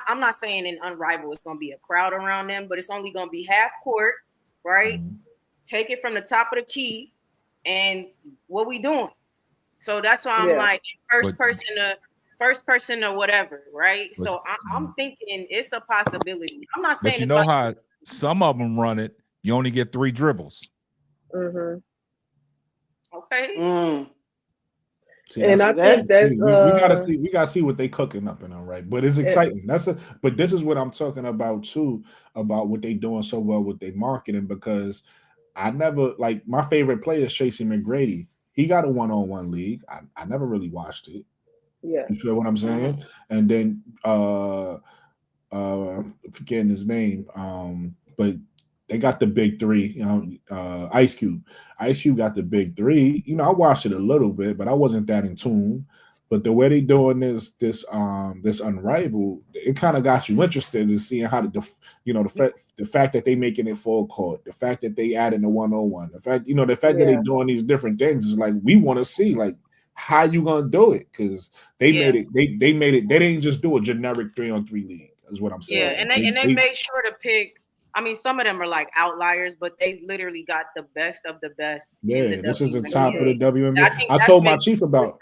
I'm not saying in Unrivaled it's gonna be a crowd around them, but it's only gonna be half court, right? Take it from the top of the key, and what we doing? So that's why I'm like first person or whatever, right? So I'm thinking it's a possibility. I'm not saying but you it's know like, how some of them run it. You only get 3 dribbles. Mm-hmm. Okay. See, and I think that's we gotta see what they cooking up in them, right? But it's exciting. But this is what I'm talking about too, about what they doing so well with their marketing, because I never, like, my favorite player is Tracy McGrady. He got a 1-on-1 league. I never really watched it. Yeah. You feel what I'm saying? And then forgetting his name, but they got the big 3, Ice Cube. Ice Cube got the big 3. I watched it a little bit, but I wasn't that in tune. But the way they doing this Unrivaled, it kind of got you interested in seeing how the fact that they making it full court, the fact that they adding the 1-on-1, the fact that they doing these different things is like, we want to see like how you gonna do it, because they made it. They made it. They didn't just do a generic 3-on-3 league, is what I'm saying. Yeah, and they made sure to pick. I mean, some of them are like outliers, but they literally got the best of the best. Yeah, this is the top of the WNBA. I told my chief about.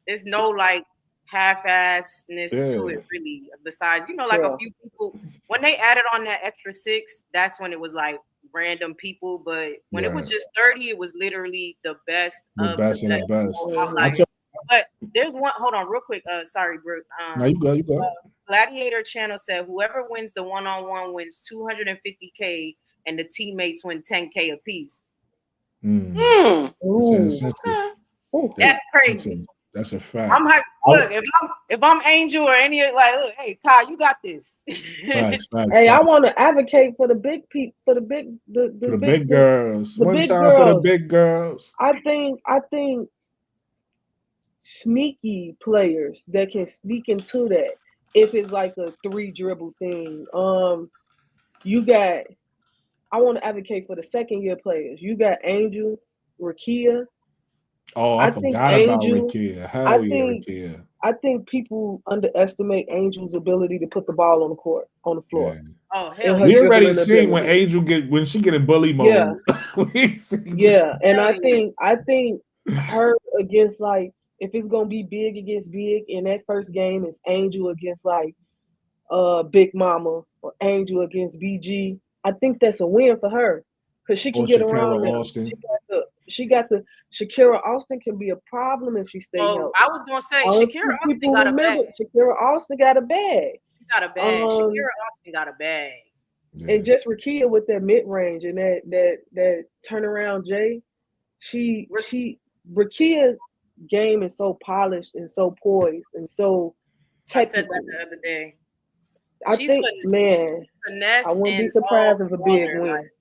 It's no like half-assness to it, really. Besides, like a few people, when they added on that extra 6, that's when it was like random people. But when it was just 30, it was literally the best of the best. But there's one. Hold on, real quick. Sorry, Brooke. No, you go. Gladiator Channel said whoever wins the 1-on-1 wins $250K, and the teammates win $10K apiece. That's crazy. That's a fact. I'm like, look, if I'm Angel or any, like, look, hey, Kyle, you got this. Facts, hey, I want to advocate for the big people, for the big girls. For the big girls. I think sneaky players that can sneak into that, if it's like a 3 dribble thing. I want to advocate for the second year players. You got Angel, Rakia. Oh, I forgot about Rakia. Hell yeah, Rakia. I think people underestimate Angel's ability to put the ball on the court, on the floor. Yeah. Oh hell! We already seen when she get in bully mode. Yeah, and I think her against, like, if it's gonna be big against big in that first game, it's Angel against like Big Mama or Angel against BG. I think that's a win for her because she can get around them. She got the Shakira Austin can be a problem if she stays healthy. I was gonna say Shakira Austin got a bag. Shakira Austin got a bag. She got a bag. Shakira Austin got a bag. Yeah. And just Rakia with that mid range and that turnaround J, Rakia's game is so polished and so poised and so technical. I said that the other day. I think, man, I wouldn't be surprised if a big win. Like,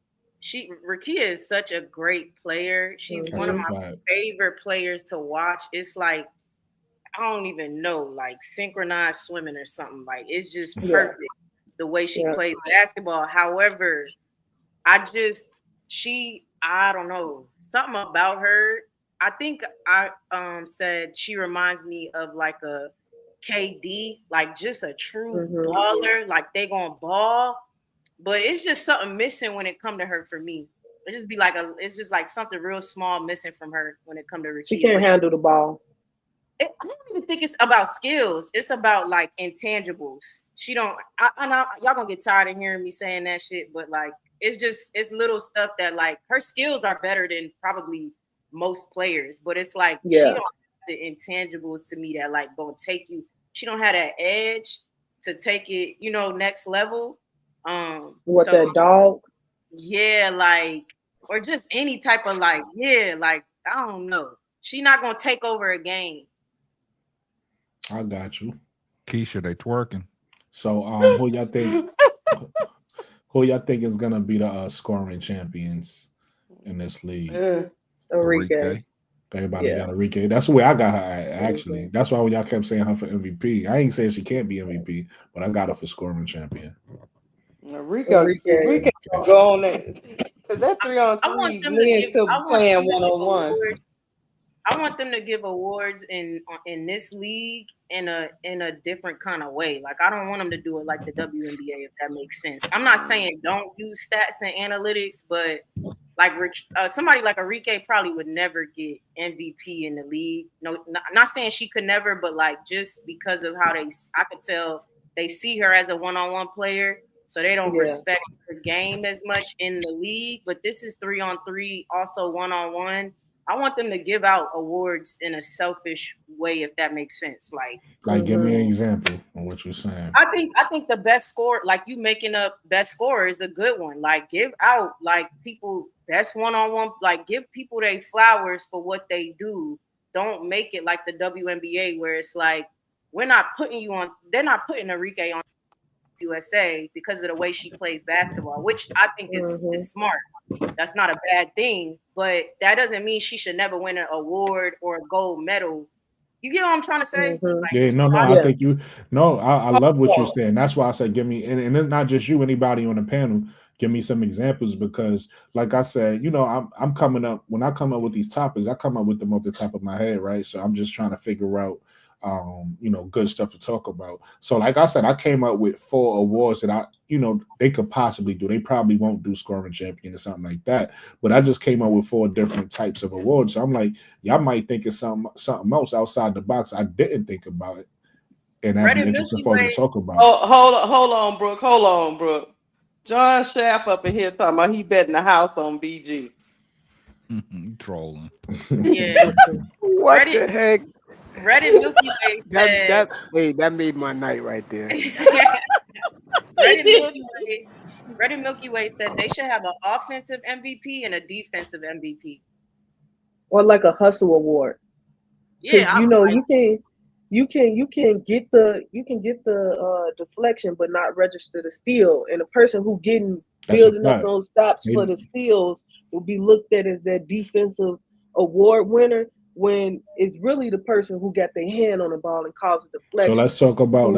Rakia is such a great player. She's one of my favorite players to watch. It's like, I don't even know, like synchronized swimming or something. Like, it's just perfect the way she plays basketball. However, she I don't know, something about her. I think I said she reminds me of like a KD, like just a true baller. Like they gonna ball, but it's just something missing when it come to her for me. It's just like something real small missing from her when it come to She Rakia. can't handle the ball. I don't even think it's about skills. It's about like intangibles. She don't. Y'all gonna get tired of hearing me saying that shit, but like it's little stuff that like her skills are better than probably most players, but it's like she don't have the intangibles to me that like gonna take you. She don't have that edge to take it, next level. That dog? Yeah, like or just any type of like like I don't know. She not gonna take over a game. I got you. Keisha, they twerking. So who y'all think is gonna be the scoring champions in this league? Enrique. Everybody got Enrique. That's the way I got her at, actually. That's why y'all kept saying her for MVP. I ain't saying she can't be MVP, but I got her for scoring champion. Enrique go on there. Because that 3-on-3 men still playing 1-on-1. I want them to give awards in this league in a different kind of way. Like I don't want them to do it like the WNBA, if that makes sense. I'm not saying don't use stats and analytics, but like somebody like Enrique probably would never get MVP in the league. No, not saying she could never, but like just because of how I could tell they see her as a 1-on-1 player, so they don't respect her game as much in the league. But this is 3-on-3, also 1-on-1. I want them to give out awards in a selfish way, if that makes sense. Like give me an example of what you're saying. I think the best score, like you making up best scorer, is the good one. Like give out like people best 1-on-1. Like give people their flowers for what they do. Don't make it like the WNBA where it's like we're not putting you on. They're not putting Enrique on USA because of the way she plays basketball, which I think is smart. That's not a bad thing, but that doesn't mean she should never win an award or a gold medal. You get what I'm trying to say? I think I love what you're saying. That's why I said give me, and it's not just you, anybody on the panel, give me some examples, because like I said, I'm coming up, when I come up with these topics, I come up with them off the top of my head, right? So I'm just trying to figure out good stuff to talk about. So like I said, I came up with 4 awards that they could possibly do. They probably won't do scoring champion or something like that, but I just came up with 4 different types of awards. So I'm like, y'all might think it's something else outside the box I didn't think about it, and that'd be interesting for us to talk about. Hold on, Brooke. John Shaft up in here talking about he betting the house on BG. Trolling. Yeah. What the heck? Reddit Milky Way said that made my night right there. Reddit Milky Way said they should have an offensive MVP and a defensive MVP, or like a hustle award. Yeah, you can get the deflection, but not register the steal, and the person who building up those stops for the steals will be looked at as their defensive award winner, when it's really the person who got their hand on the ball and caused a deflection. So let's talk about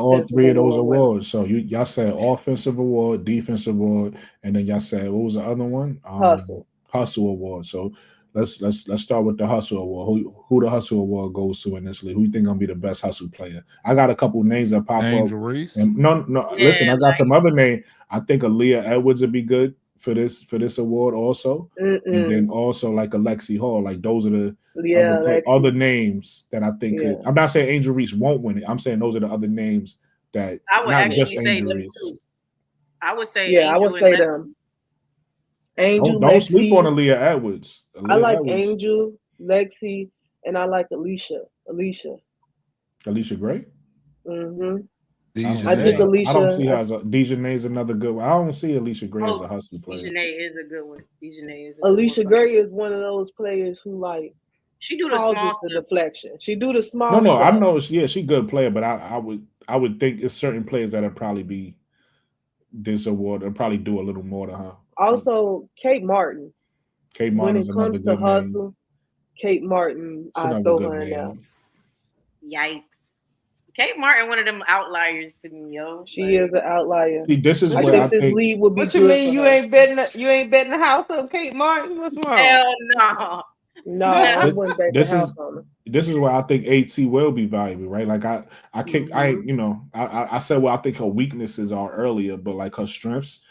all 3 of those awards. So y'all said offensive award, defensive award, and then y'all said, what was the other one? Hustle award. So let's start with the hustle award. Who the hustle award goes to in this league? Who you think gonna be the best hustle player? I got a couple names that pop Angel up. Reese. And listen, I got some other name. I think Aaliyah Edwards would be good for this award also. And then also like Alexi Hall. Like those are the other names that I think I'm not saying Angel Reese won't win it. I'm saying those are the other names that I would actually say them too. I would say them. Angel, don't sleep on Aaliyah Edwards. I like Angel, Lexi, and I like Alicia Gray. I think Alicia. I don't see her as Dejanay is another good one. I don't see Alicia Gray as a hustle player. Dejanay is a good one. Alicia Gray is one of those players who she do the small deflection. She do the small. No, I know. She good player, but I would think it's certain players that'll probably be this award and probably do a little more to her. Also, Kate Martin. When it comes to hustle, Kate Martin, I throw her in there. Yikes. Kate Martin, one of them outliers to me, yo. She is an outlier. See, this is I where I think this think league would be What you good mean for you her. ain't betting the house on Kate Martin? What's wrong? Hell no. No, I wouldn't bet the this house is on her. this is where I think AT will be valuable, right? Like I Mm-hmm. you know, I said what I think her weaknesses are earlier, but like her strengths,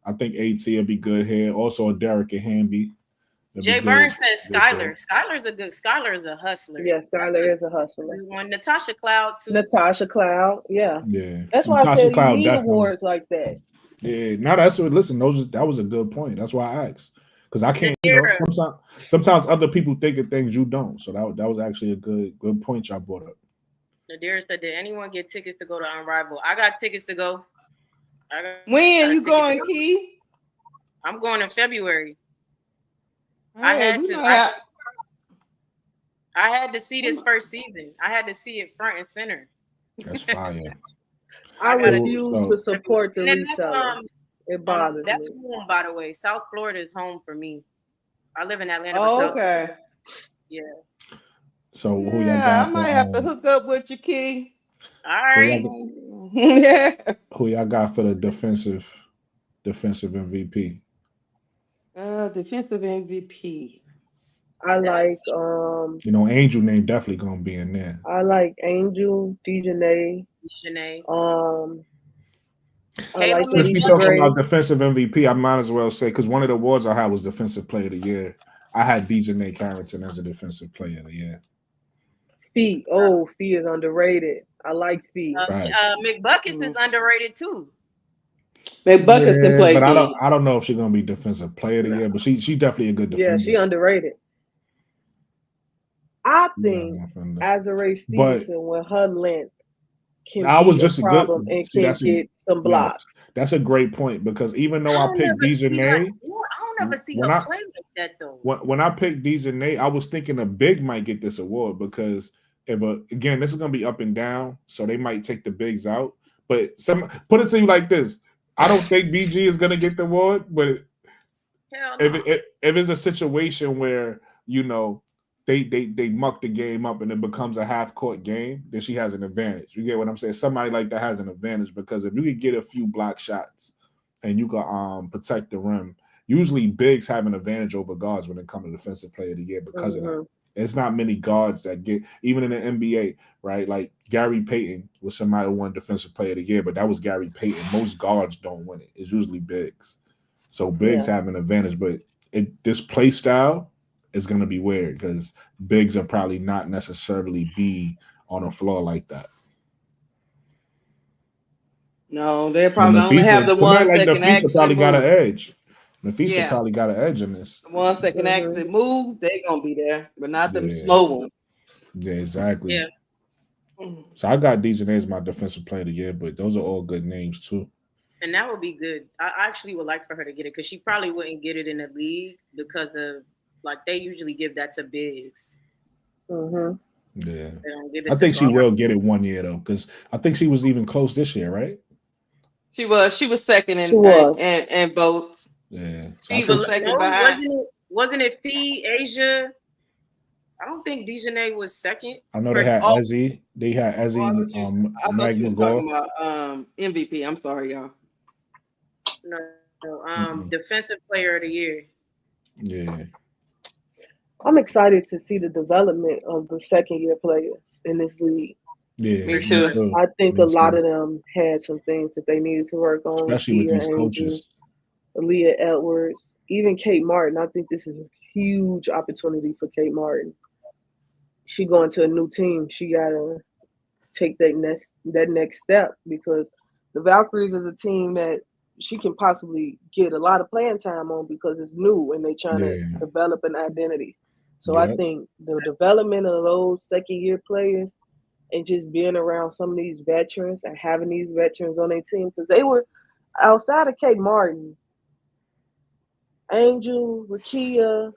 I think AT will be good here. Also, Derek and Hamby. Jay Burns says Skylar. Skylar is a hustler. Yeah, Skylar is a hustler. One Natasha Cloud too. Natasha Cloud, yeah. Yeah. That's why Natasha I said Cloud you need definitely. awards like that. Yeah, now that's what. Listen, that was a good point. That's why I asked, because I can't. Nadira. Sometimes other people think of things you don't. So that was actually a good point y'all brought up. Nadira said, "Did anyone get tickets to go to Unrivaled? I got tickets to go. When you going, Key? I'm going in February. Hey, I had to see this first season. I had to see it front and center. That's fire. I refuse to support the reseller. It bothers that's me. home, by the way. South Florida is home for me. I live in Atlanta. Oh, okay. Yeah. So who y'all got? I might have to hook up with you, Key. All right. Yeah. Who y'all got for the defensive MVP? Defensive MVP. I like you know, Angel name definitely gonna be in there. I like Angel, Dejanay. Since we talking about defensive MVP, I might as well say, because one of the awards I had was Defensive Player of the Year. I had Dejanay Carrington as a Defensive Player of the Year. Fee is underrated. I like Fee. McBuckets is underrated too. McBuckets can play, but I don't know if she's gonna be Defensive Player of the Year, but she's definitely a good defender. Yeah, she underrated. I think Azarae Stevenson with her length can be a problem and can get some blocks. That's a great point, because even though I picked Dejanay, I don't ever see her play like that though. When I picked Dejanay, I was thinking a big might get this award, because again, this is gonna be up and down, so they might take the bigs out. But put it to you like this: I don't think BG is gonna get the award, but if it's a situation where, you know, they muck the game up and it becomes a half-court game, then she has an advantage. You get what I'm saying? Somebody like that has an advantage, because if you could get a few block shots and you can protect the rim, usually bigs have an advantage over guards when it comes to Defensive Player of the Year because of that. It's not many guards that get, even in the NBA, right? Like Gary Payton was somebody who won Defensive Player of the Year, but that was Gary Payton. Most guards don't win it. It's usually bigs. So bigs have an advantage, but this play style is going to be weird, because bigs are probably not necessarily be on a floor like that. No, they probably only have the ones that can actually probably move. Got an edge. Nafisa probably got an edge in this. The ones that can actually move, they're going to be there, but not them slow ones. Yeah, exactly. Yeah. So I got Dejanay as my Defensive Player of the Year, but those are all good names too. And that would be good. I actually would like for her to get it, because she probably wouldn't get it in the league because of, like, they usually give that to bigs. Yeah. I think she will get it one year though, because I think she was even close this year, right? She was second in votes. Yeah. So she was second behind. Wasn't it Fee, Asia? I don't think Dejanay was second. I know they had Ezzy. They had Ezzy and Mag McGraw. Talking about MVP. I'm sorry, y'all. No. Defensive Player of the Year. Yeah. I'm excited to see the development of the second-year players in this league. Yeah, me too. I think a lot of them had some things that they needed to work on, especially with these coaches. Aaliyah Edwards, even Kate Martin. I think this is a huge opportunity for Kate Martin. She going to a new team. She gotta take that next step, because the Valkyries is a team that she can possibly get a lot of playing time on, because it's new and they're trying to develop an identity. So I think the development of those second-year players and just being around some of these veterans and having these veterans on their team, because they were outside of Kate Martin, Angel, Rakia,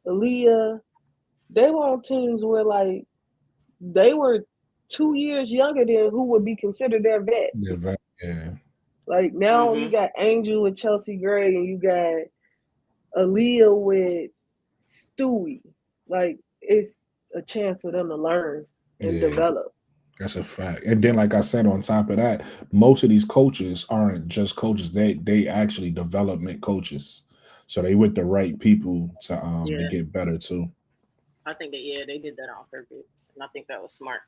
Aaliyah, they were on teams where, like, they were 2 years younger than who would be considered their vet. Yeah. Like, now you got Angel with Chelsea Gray, and you got Aaliyah with Stewie. Like, it's a chance for them to learn and develop. That's a fact. And then, like I said, on top of that, most of these coaches aren't just coaches. They actually development coaches. So they with the right people to get better too. I think that they did that on purpose, and I think that was smart.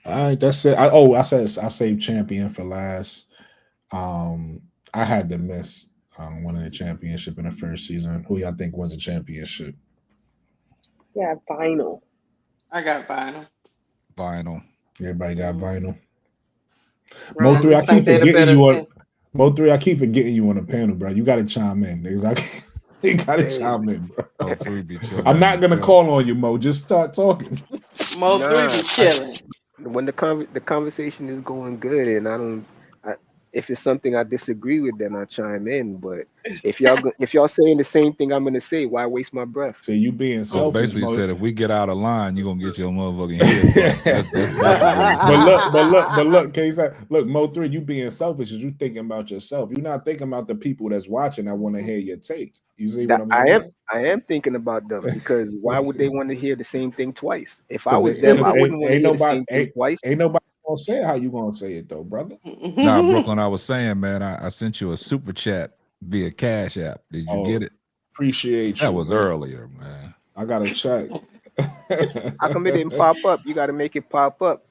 All right, that's it. I saved champion for last. I had to miss winning the championship in the first season. Who y'all think wins the championship? Yeah, final. I got vinyl. Vinyl. Everybody got vinyl. Bro, Mo3, I think keep they the forgetting better you on team. Mo3. I keep forgetting you on the panel, bro. You got to chime in, niggas. You got to chime in, bro. Mo3 be chilling. I'm not gonna call on you, Mo. Just start talking. Mo3 be chilling. When the conversation is going good, and if it's something I disagree with, then I chime in. But if y'all saying the same thing I'm gonna say, why waste my breath? So you being So selfish. basically, Mo. said if we get out of line, you're gonna get your motherfucking head. That's what he said. but look, K-Side, look, Mo3, you being selfish is you thinking about yourself. You're not thinking about the people that's watching that want to hear your take. You see what I'm saying? I am thinking about them, because why would they want to hear the same thing twice? If I 'Cause was it- them, 'cause I wouldn't want to ain't hear the nobody same thing twice. ain't nobody gonna say it how you gonna say it though, brother. Nah, Brooklyn, I was saying, man, I sent you a super chat via Cash App. Did you get it? Appreciate you. That was earlier, man. I gotta check. How come it didn't pop up? You got to make it pop up.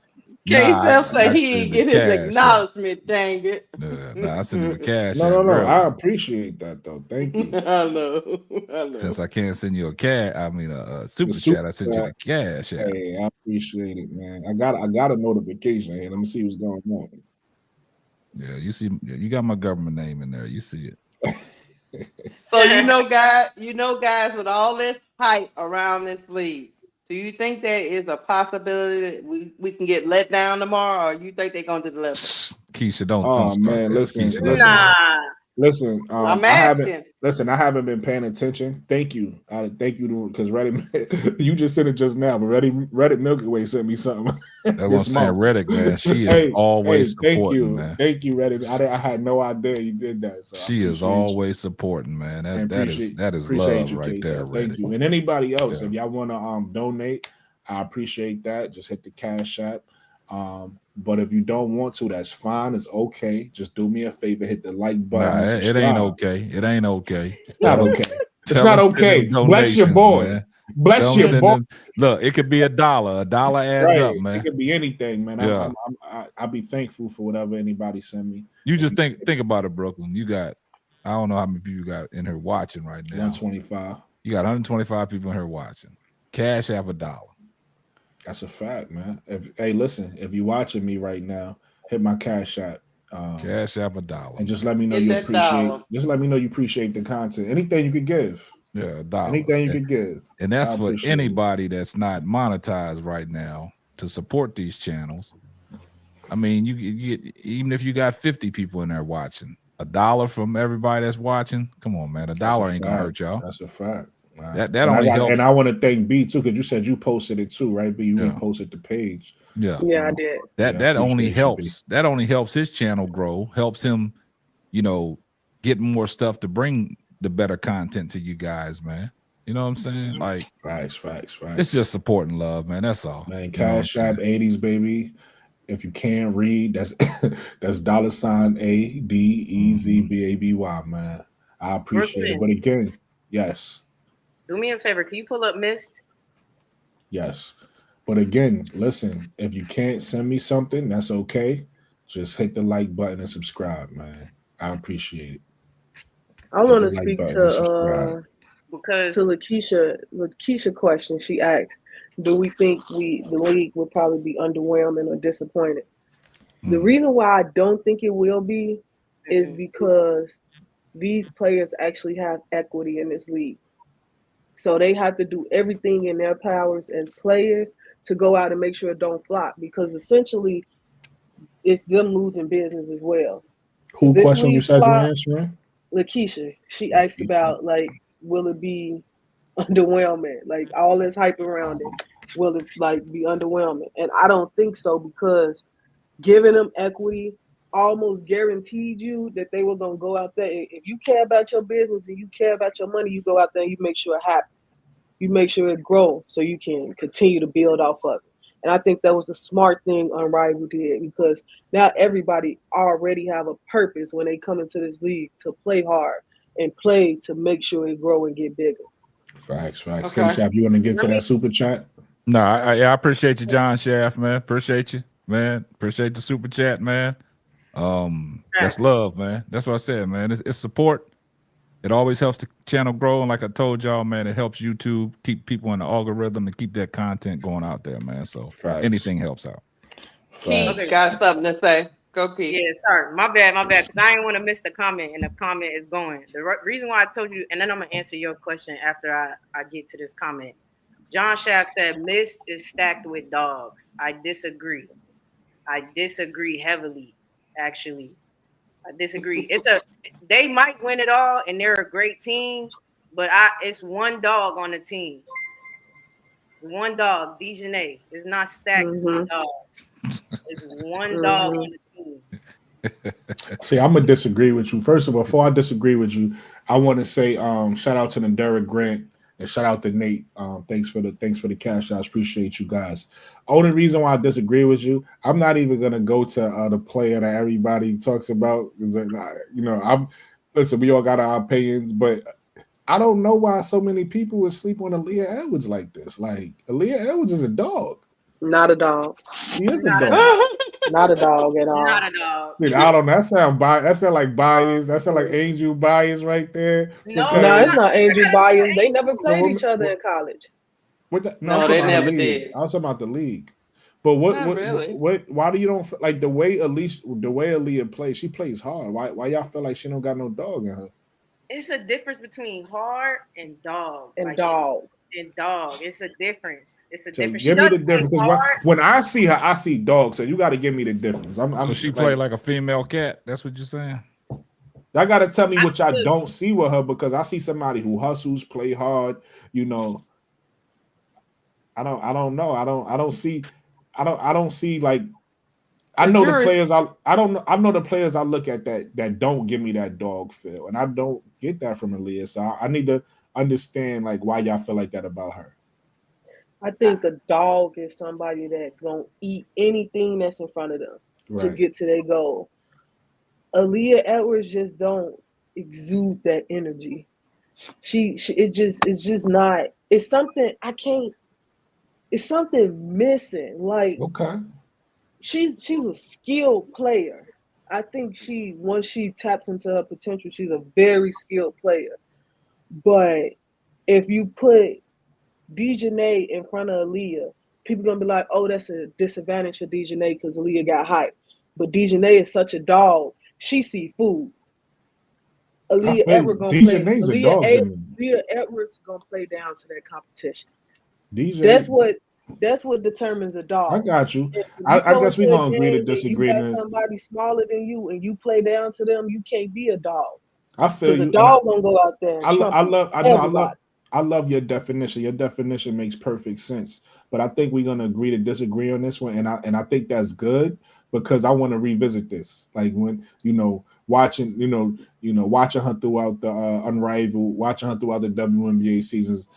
K-Self say I he ain't get his acknowledgement, dang it. I sent him a Cash App. No. earlier. I appreciate that though. Thank you. I know. Since I can't send you a super chat, I sent you the Cash App. Hey, I appreciate it, man. I got a notification here. Let me see what's going on. Yeah, you got my government name in there. You see it. So guys, with all this hype around this league, do you think there is a possibility that we can get let down tomorrow, or you think they're gonna deliver? Keisha, don't start man, that. listen, Keisha, listen. I'm I haven't been paying attention. Thank you. Thank you because Reddit, you just said it just now, but Reddit Milky Way sent me something. That's what I'm saying. Reddit, man, she is always supporting, man. Thank you, Reddit. I had no idea you did that. So she is always supporting, man. That is love you, right there, Reddit. Thank you. And anybody else, if y'all want to donate, I appreciate that. Just hit the Cash App. But if you don't want to, that's fine. It's okay. Just do me a favor, hit the like button. It ain't okay. It ain't okay. It's not okay. It's not okay. Bless your boy. Man. Bless your boy. Look, it could be $1. $1 adds up, man. It could be anything, man. Yeah. I'll be thankful for whatever anybody send me. You just think about it, Brooklyn. You got, I don't know how many people you got in here watching right now. 125. You got 125 people in here watching. Cash App $1. That's a fact, man. Listen, if you're watching me right now, hit my Cash App. Cash App $1. And just let me know you appreciate. Just let me know you appreciate the content. Anything you could give. Yeah, $1. Anything you could give. And that's for anybody that's not monetized right now to support these channels. I mean, you get, even if you got 50 people in there watching, $1 from everybody that's watching. Come on, man. $1 ain't gonna hurt y'all. That's a fact. That only helps. And I want to thank B too, because you said you posted it too, right? B, you reposted the page. Yeah, I did. That only helps. That only helps his channel grow. Helps him, get more stuff to bring the better content to you guys, man. You know what I'm saying? Like facts. It's just supporting love, man. That's all. Man, Cash App 80s, baby. If you can't read, that's $ADEZBABY, man. I appreciate it. But again, yes. Do me a favor. Can you pull up Mist? Yes. But again, listen, if you can't send me something, that's okay. Just hit the like button and subscribe, man. I appreciate it. I want to speak to Lakeisha question. She asked, do we think the league will probably be underwhelming or disappointed? The reason why I don't think it will be is because these players actually have equity in this league. So they have to do everything in their powers as players to go out and make sure it don't flop, because essentially it's them losing business as well. Who question you said you're answering? Lakeisha. She asked about, like, will it be underwhelming? Like, all this hype around it, will it, like, be underwhelming? And I don't think so, because giving them equity almost guaranteed you that they were going to go out there. If you care about your business and you care about your money, you go out there and you make sure it happens. You make sure it grows so you can continue to build off of it. And I think that was a smart thing Unrivaled did, because now everybody already have a purpose when they come into this league to play hard and play to make sure they grow and get bigger. Facts. Okay. K-Shap, you want to get to that super chat? No, I appreciate you, John Shaft, man. Appreciate you, man. Appreciate the super chat, man. That's love, man. That's what I said, man. It's support. It always helps the channel grow, and like I told y'all, man, it helps YouTube keep people in the algorithm and keep that content going out there, man. So anything helps out. Keith got something to say. Go, Keith. Yeah, sorry, my bad, because I didn't want to miss the comment, and the comment is going. The reason why I told you, and then I'm gonna answer your question after I get to this comment. John Shaft said, "Mist is stacked with dogs." I disagree. I disagree heavily, actually. I disagree. They might win it all, and they're a great team, but it's one dog on the team. One dog, Dejanay. It's not stacked with dogs. It's one dog on the team. See, I'm gonna disagree with you. First of all, before I disagree with you, I want to say shout out to the Derek Grant and shout out to Nate. Thanks for the cash outs. Appreciate you guys. Only reason why I disagree with you, I'm not even gonna go to the player that everybody talks about. Listen, we all got our opinions, but I don't know why so many people would sleep on Aaliyah Edwards like this. Like, Aaliyah Edwards is a dog. Not a dog. She is a dog. Not a dog at all. Not a dog. Dude, I don't know. That sound like bias. That sound like Angel bias right there. No, it's not Angel bias. They never played each other in college. No, they never did. I was talking about the league. But why do you don't like the way Aaliyah plays? She plays hard. Why y'all feel like she don't got no dog in her? It's a difference between hard and dog. And dog. It's a difference. It's a difference. Give me the difference, because when I see her, I see dog. So you got to give me the difference. So she play like a female cat. That's what you're saying. Y'all got to tell me what y'all don't see with her, because I see somebody who hustles, play hard. You know, I don't know. I don't see like. I know the players. I know the players I look at that don't give me that dog feel, and I don't get that from Aaliyah. So I need to understand like why y'all feel like that about her. I think a dog is somebody that's gonna eat anything that's in front of them to get to their goal. Aaliyah Edwards just don't exude that energy. It's just not. It's something I can't. It's something missing. Like she's a skilled player. I think once she taps into her potential, she's a very skilled player. But if you put Dejanay in front of Aaliyah, people gonna be like, "Oh, that's a disadvantage for Dejanay because Aaliyah got hype." But Dejanay is such a dog; she see food. Aaliyah Edwards gonna play. Aaliyah Edwards gonna play down to that competition. That's what determines a dog. I got you. I guess we're gonna agree to disagree. You got somebody smaller than you, and you play down to them. You can't be a dog. I feel you. A dog gonna go out there. I love your definition. Your definition makes perfect sense. But I think we're gonna agree to disagree on this one, and I think that's good because I want to revisit this. Like when watching her throughout the Unrivaled, watching her throughout the WNBA seasons.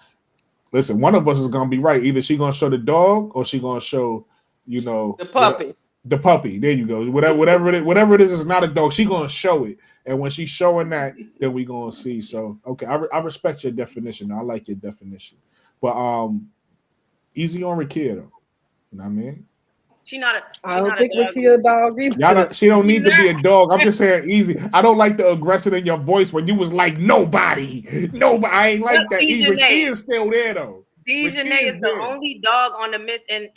Listen, one of us is gonna be right. Either she gonna show the dog or she gonna show, the puppy. The puppy. There you go. Whatever it is not a dog. She gonna show it, and when she's showing that, then we gonna see. So okay, I respect your definition. I like your definition, but easy on Rakia though. You know what I mean? I don't think Rakia a dog either. She don't need to be a dog. I'm just saying easy. I don't like the aggression in your voice when you was like nobody. I ain't like that. Rakia is still there though. Dejanay is the only dog on the Mist, and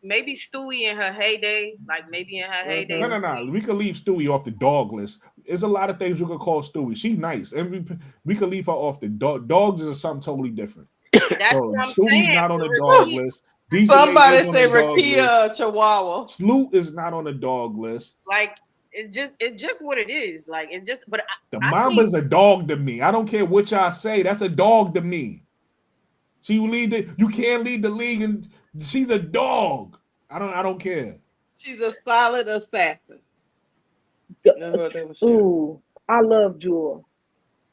maybe Stewie in her heyday, No. We could leave Stewie off the dog list. There's a lot of things you could call Stewie. She's nice, and we could leave her off the dog. Dogs is something totally different. That's so what I'm Stewie's saying. not on the dog list. Somebody say Rakia Chihuahua. Sloot is not on the dog list. Like it's just what it is. Like it's just. But the Mamba's a dog to me. I don't care what y'all say. That's a dog to me. You can't lead the league, and she's a dog. I don't care. She's a solid assassin. Ooh, I love Jewel.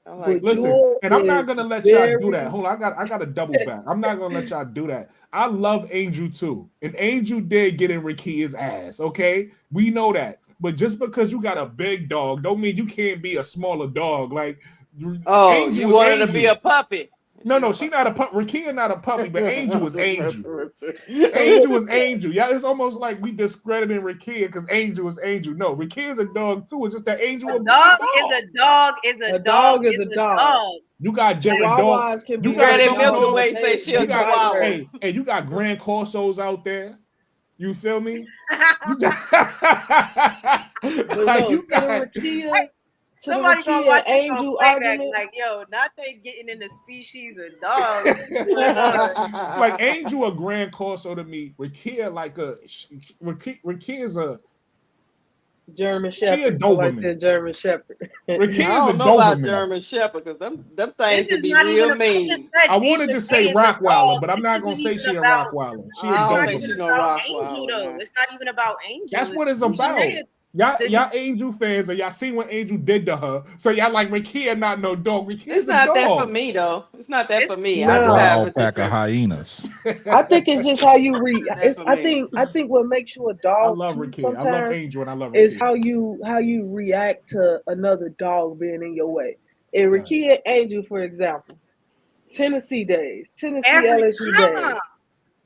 I like But that. Listen, and I'm not is gonna let y'all do very- that. Hold on, I got to double back. I'm not gonna let y'all do that. I love Angel too, and Angel did get in Rakia's ass. Okay, we know that. But just because you got a big dog, don't mean you can't be a smaller dog. Like Oh, Angel you is wanted to Angel. be a puppy. No, she not a pup. Rakia not a puppy, but Angel is Angel. So Angel is Angel. Yeah, it's almost like we discrediting Rakia because Angel is Angel. No, Rakia is a dog too. It's just that Angel A a dog bigger is a dog is a, A dog dog is is a a dog. dog. You got different dogs. Chihuahuas can You be got Granny some Milky dogs. Way say she a You got chihuahua. hey, you got Grand Corsos out there. You feel me? You got But like no, you to the got. Rakia, to the Somebody gonna Rakia watch this on Angel playback argument. like, yo, not they getting in the species of dogs. What's going on? Like Angel a Grand Corso to me. Rakia like a Rakia is a German she a Shepherd. Somebody Doberman. said German Shepherd. Rakia I is a don't know about Doberman. German Shepherd because them This things is can be not real even. I mean. just said I wanted to say Deja Faye is a Rottweiler, dog. but I'm This not gonna isn't say even she a about. Rottweiler. She a I It's don't not think Doberman. she even no about Rottweiler Angel though. now. It's not even about Angel. That's what it's about. Shanae- Y'all Angel fans, and y'all see what Angel did to her. So y'all like Rakia not no dog. It's Rakia's a not that for dog. me though. It's not that It's- for me. No. I just have Wild a pack of different. hyenas. I think it's just how you read. That's for me. I think what makes you a I dog love too Rakia. I love sometimes Angel and I love is Rakia. how you react to another dog being in your way. And Right. Rakia and Angel, for example, Tennessee days, Tennessee every LSU days. time.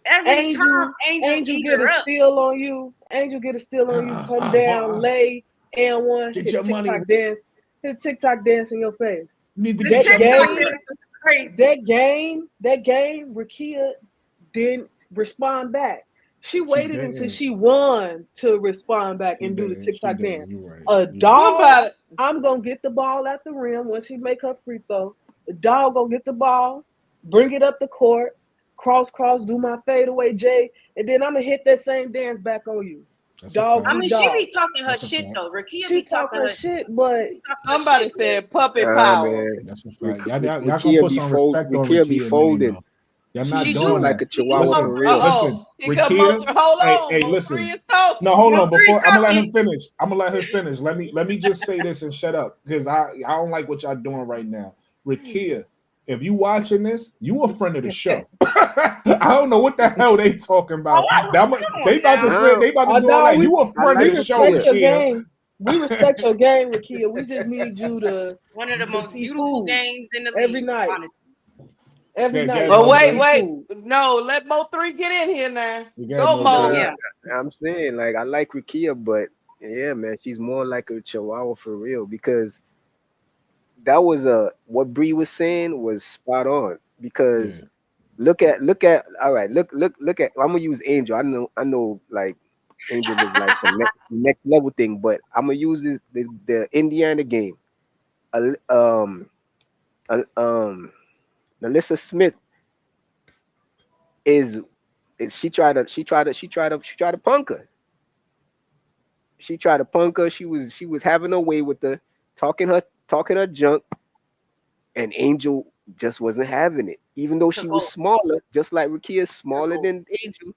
Every time Angel eat get her a up. steal on you. Angel get a steal on you. Come down, lay, and one. Get Hit your money. TikTok dance. Hit TikTok dance in your face. You need to The get your TikTok money. dance is crazy. That game, Rakia didn't respond back. She waited didn't. until she won to respond back and do the didn't. TikTok She didn't. dance. You right. A You dog, Somebody, I'm gonna get the ball at the rim when she make her free throw. The dog gonna get the ball, bring it up the court, cross, do my fadeaway J, and then I'm gonna hit that same dance back on you. That's a Dog fact. I mean, eat she dog. be talking her That's a shit fact. though. Rakia She be talk talking her her shit, but she talking her somebody shit, said puppy Nah, power. man. That's a fact. Y'all Rakia gonna put be some fold. respect on Rakia be Rakia name folding. though. Y'all She's not She doing do. like that. a chihuahua Listen, for real. listen. He come on. Rakia, Hold on. hey, My listen. friend talking. No, hold on. Free Before I'm gonna let him talking. finish. I'm gonna let him finish. Let me just say this and shut up because I don't like what y'all doing right now. Rakia, if you watching this, you a friend of the show. I don't know what the hell they talking about. They about to say they about to do all that. You a friend like of the show, respect your Rakia. game. We respect your game, Rakia. We just need you to One of the to most see beautiful food games in the every league, night. honestly. Every Yeah, night. get But Mo wait, three. wait. No, let Mo 3 get in here now. You got Go, Mo Mo. three. Yeah. I'm saying, like, I like Rakia, but yeah, man, she's more like a chihuahua for real because that was what Bree was saying was spot on because Yeah. look at all right, look at I'm gonna use Angel. I know like Angel is like some next level thing, but I'm gonna use the Indiana game. Uh, um Melissa Smith is she tried to punk her. She tried to punk her. She was having her way with her, talking her junk, and Angel just wasn't having it. Even though she was smaller, just like Rakia, smaller than Angel,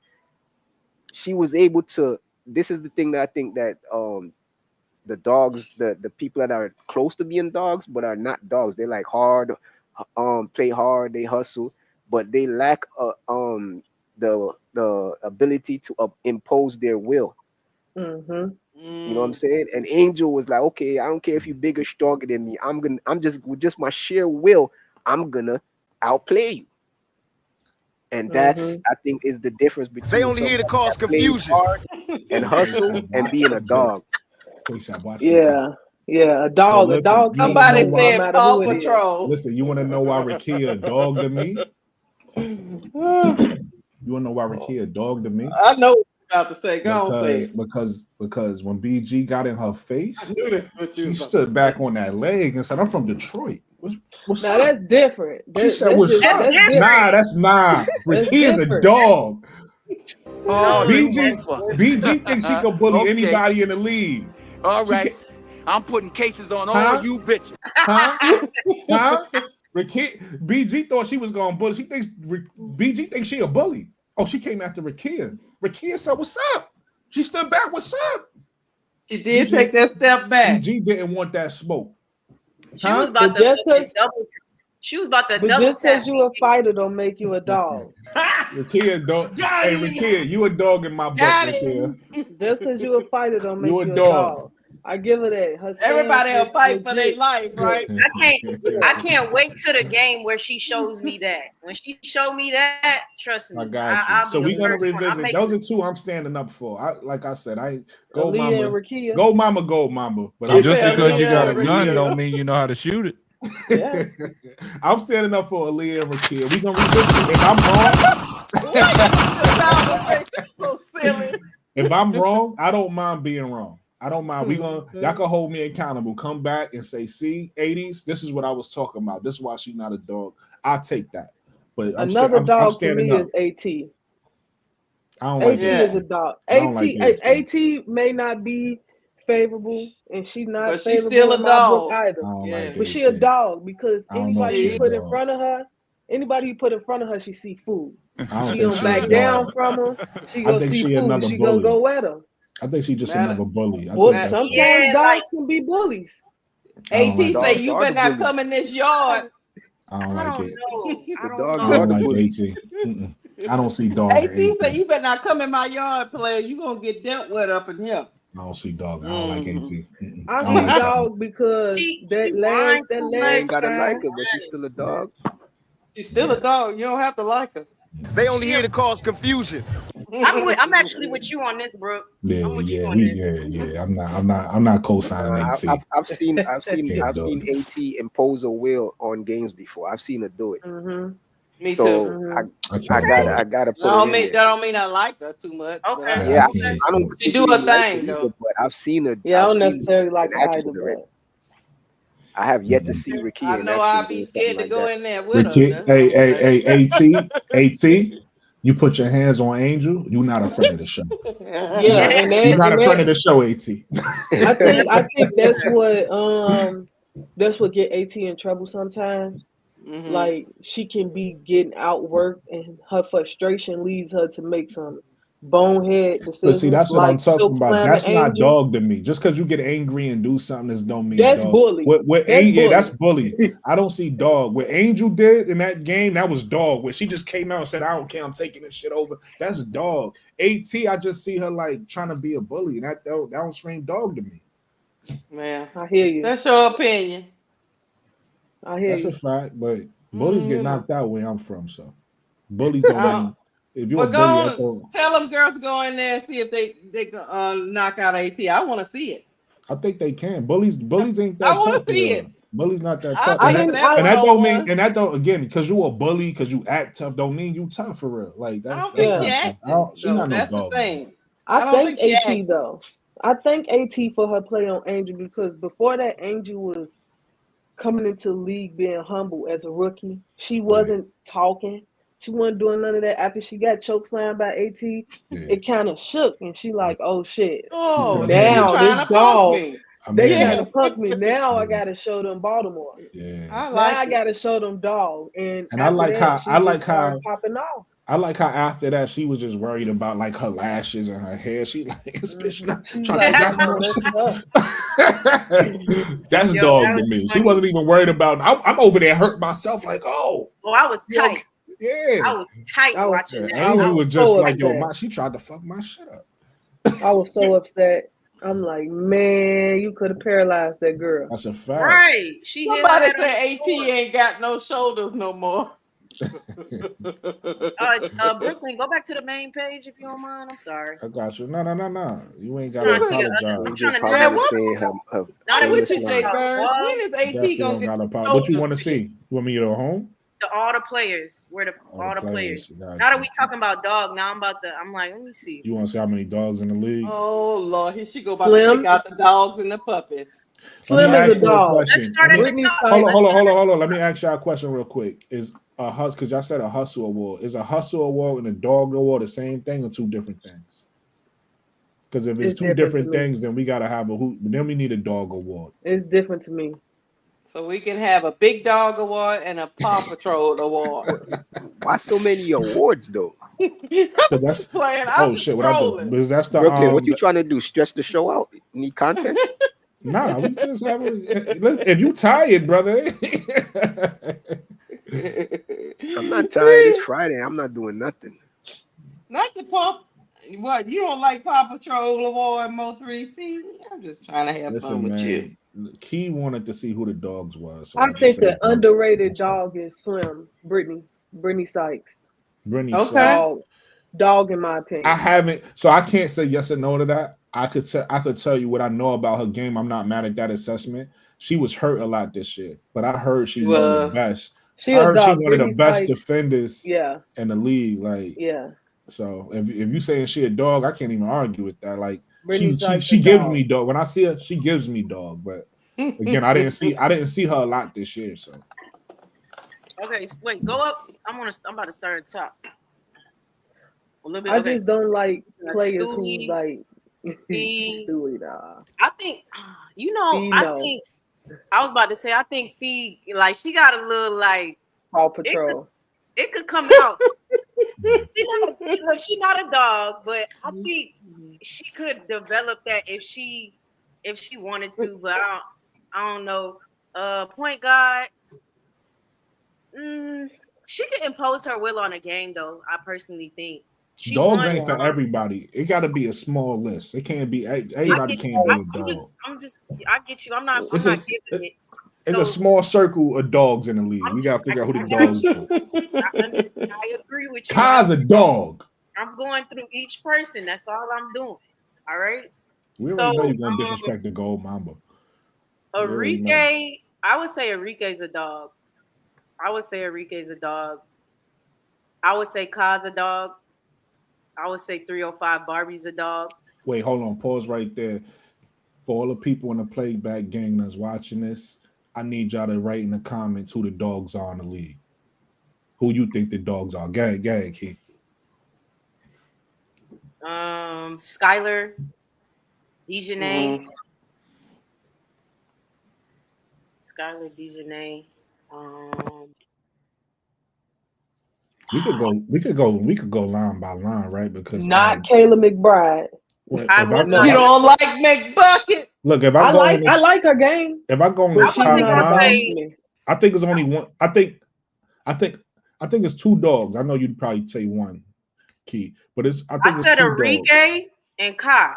she was able to. This is the thing that I think that the dogs, the people that are close to being dogs but are not dogs, they like hard, play hard, they hustle, but they lack the ability to impose their will. Mm-hmm. You know what I'm saying? And Angel was like, okay, I don't care if you're bigger, stronger than me. I'm just with just my sheer will, I'm gonna outplay you. And that's I think is the difference between They only here to cause confusion hard and hustle and being a dog. Yeah, a dog. So a dog listen, sees Somebody food no said matter Paw who it is. Patrol. Listen, you want to know why Rakia a dog to me? You want to know why Rakia a dog to me? I know what you're about to say. Go on, say it. Because when BG got in her face, I knew that's what you she was about stood to back say. on that leg and said, "I'm from Detroit. What's Now up?" that's different. She said, "What's up?" That's different. Nah, that's nah. That's Rakia's a different. dog. Oh, you BG motherfucker. BG thinks she could bully Okay. anybody in the league. All She right. can't- I'm putting cases on Huh? all you bitches. Huh? Huh? BG thought she was gonna bully. She thinks BG thinks she a bully. Oh, she came after Rakia. Rakia said, "What's up?" She stood back. "What's up?" She did BG take that step back. BG didn't want that smoke. She was But about to just fucking 'cause- double. She was about to But double just tap. because you a fighter don't make you a dog. Rakia, dog. Hey, Rakia, you a dog in my book, Got Rakia. it. Just because you a fighter don't make You a you a dog. dog. I give her that. Her Everybody stance will is fight for their legit. life, right? I can't wait to the game where she shows me that. When she show me that, trust me, I got you. I'll So be we're the gonna first one. I'll revisit. make Those are two I'm standing up for. Like I said, go Aaliyah mama, and Rakia. go mama, go mama. But So just because you Aaliyah got a and gun Rakia. don't mean you know how to shoot it. Yeah. I'm standing up for Aaliyah and Rakia. We gonna revisit. If I'm wrong, so silly. if I'm wrong, I don't mind being wrong. I don't mind. Y'all can hold me accountable. Come back and say, see, 80s, this is what I was talking about. This is why she's not a dog. I'll take that. But Another I'm dog to standing me up. is AT. I don't AT like Yeah. it. is a dog. I don't like AT may not be favorable, and she's not But she's favorable still a in my book dog. either. I don't Yeah. like But she a AT. dog because I don't know if anybody she you a put in dog. front of her, she see food. I don't She think gonna she back a down dog. from her. She I gonna think see she food. another She gonna bully. go at her. I think she's just Man, another bully. I Well, think that's sometimes Yeah, dogs like- can be bullies. I don't AT like say that. you Dogs better are the not bullies. come in this yard. I don't I like don't it. know. I The don't dogs I are know. don't the like bullies. AT. I don't see dog. AT in say anything. you better not come in my yard, player. You gonna get dealt with up in here. I don't see dog. I don't like AT. I I don't see like that. dog because She that whines too You much. ain't gotta time. like her, but she's still a dog. She's still a dog. You don't have to like her. They only here to cause confusion. I'm actually with you on this, Brooke. Yeah, I'm with you yeah, on this. yeah. I'm not co-signing AT. I've seen Can't I've do seen it. AT impose a will on games before. I've seen her do it. Mm-hmm. Me So too. I I can't do gotta it. put her in there. That don't mean I like her too much. but Okay. I- I Yeah, can't I don't She do her particularly like thing, her though. either, but I've seen her. Yeah, I I've don't seen necessarily her like in her action either, already. but I have yet to see Ricky I in know action I'll be doing scared something to like go that. in there with her. Ricky, That's all I'm saying. AT, you put your hands on Angel, you're not a friend of the show. yeah, and You're not a friend of that, the show, AT. I think that's what get AT in trouble sometimes. Mhm. Like she can be getting outworked, and her frustration leads her to make some bonehead But decisions. see, that's what I'm like talking choke about. slamming That's not Angel. dog to me. Just because you get angry and do something, this don't mean That's dog. bully. That's bully. I don't see dog. What Angel did in that game, that was dog. Where she just came out and said, "I don't care, I'm taking this shit over." That's dog. AT, I just see her like trying to be a bully, and that don't scream dog to me. Man, I hear you. that's your opinion. I hear That's you. a fact. But bullies get you know. knocked out where I'm from. So bullies don't mean if you're Well, a bully. go I on. thought- Tell them girls to go in there and see if they knock out AT. I want to see it. I think they can. Bullies ain't I that wanna tough. see for it. real. Bullies not that I tough. I And didn't- that, I- and that don't mean, one. and that don't, again, because you a bully, because you act tough, don't mean you tough for real. Like I that's don't think not she tough. acting. She's not no That's the dog. thing. I don't thank think she AT acting. though. I thank AT for her play on Angel because before that, Angel was coming into the league being humble as a rookie. She wasn't talking. She wasn't doing none of that. After she got chokeslammed by AT, it kind of shook, and she like, "Oh shit! Oh, now they trying this to dog, punk me. they Yeah. trying to punk me. Now I gotta show them Baltimore. Yeah. I Now like I it. gotta show them dog." And And I after like that, how she I just like started how popping off. I like how after that she was just worried about like her lashes and her hair. She like this bitch not She's trying like, to "Oh, that's tough." That's Yo, dog that to was me. She funny. wasn't even worried about. I'm over there hurt myself. Like, oh, Oh, I was tight. yeah. I was tight I was- watching that. Angel I was was just so like, yo, upset. she tried to fuck my shit up. I was so upset. I'm like, man, you could have paralyzed that girl. That's a fact. Right. She hit her Somebody head on said the AT floor. ain't got no shoulders no more. Brooklyn, go back to the main page if you don't mind. I'm sorry. I got you. No. You ain't I'm gotta trying to see the apologize. I'm trying to Probably Yeah, know. what- saying her Now that I'm we with you, talking Jay about Burns. dog, When is AT Definitely gonna don't get gotta no apologize. What you shoulders? want to see? You want me to go home? all the players, where all the players. Got Now that you. we talking about dog, now I'm like, let me see. You want to see how many dogs in the league? Oh Lord, here she go about Slim? to take out the dogs and the puppies. Slim Let me is ask a you a dog. question. Let's start at the Brittany top. Sykes- Hold on. Let me ask y'all a question real quick. Is a hustle, because y'all said a hustle award. Is a hustle award and a dog award the same thing or two different things? Because if it's It's two different different to me. things, then we gotta have a hoot. Then we need a dog award. It's different to me. So we can have a big dog award and a Paw Patrol award. Why so many awards though? Because that's Playing, oh I'm shit. What I do? trolling. Because that's the Brooklyn, what you trying to do? Stretch the show out? Need content? Nah, we just having. If you tired, brother. I'm not tired. It's Friday. I'm not doing nothing. Not the Paw. What, you don't like Paw Patrol, Lamar, and Mo3? See, I'm just trying to have fun Listen, with you. man. Key wanted to see who the dogs was. So I just think said the underrated dog is Slim. Brittany Sykes. Brittany Okay. Dog in my opinion. I haven't, so I can't say yes or no to that. I could tell you what I know about her game. I'm not mad at that assessment. She was hurt a lot this year, but I heard she's one of the best. I heard she's one of the best defenders in the league. Like, so if you saying she a dog, I can't even argue with that. Like, she gives me dog. When I see her, she gives me dog. But again, I didn't see her a lot this year. So okay, wait, go up. I'm about to start at the top. A little bit. I just don't like players Stewie, who like Stewie. Nah. I think I was about to say I think Fee, like, she got a little like Paw Patrol. It could come out. She's not a dog, but I think she could develop that if she wanted to. But I don't know. Point guard. She could impose her will on a game, though. I personally think. Dogs ain't for everybody. It got to be a small list. It can't be everybody. Can't be a dog. I get you. I'm not giving it. It's a small circle of dogs in the league. We got to figure out who the dogs are. I agree with you. Kai's a dog. I'm going through each person. That's all I'm doing. All right. We already know you're going to disrespect the gold mamba. Enrique, I would say Enrique's a dog. I would say Kai's a dog. I would say 305 Barbie's a dog. Wait, hold on. Pause right there. For all the people in the playback gang that's watching this, I need y'all to write in the comments who the dogs are in the league. Who you think the dogs are. Go ahead, Keith. Skylar, Dejanay. Skylar, Dejanay. We could go line by line, right? Because not Kayla McBride. You don't like McBucket. Look, if I like her game. If I go on the top line, I think it's only one. I think it's two dogs. I know you'd probably say one, Key, but I said Enrique and Kai.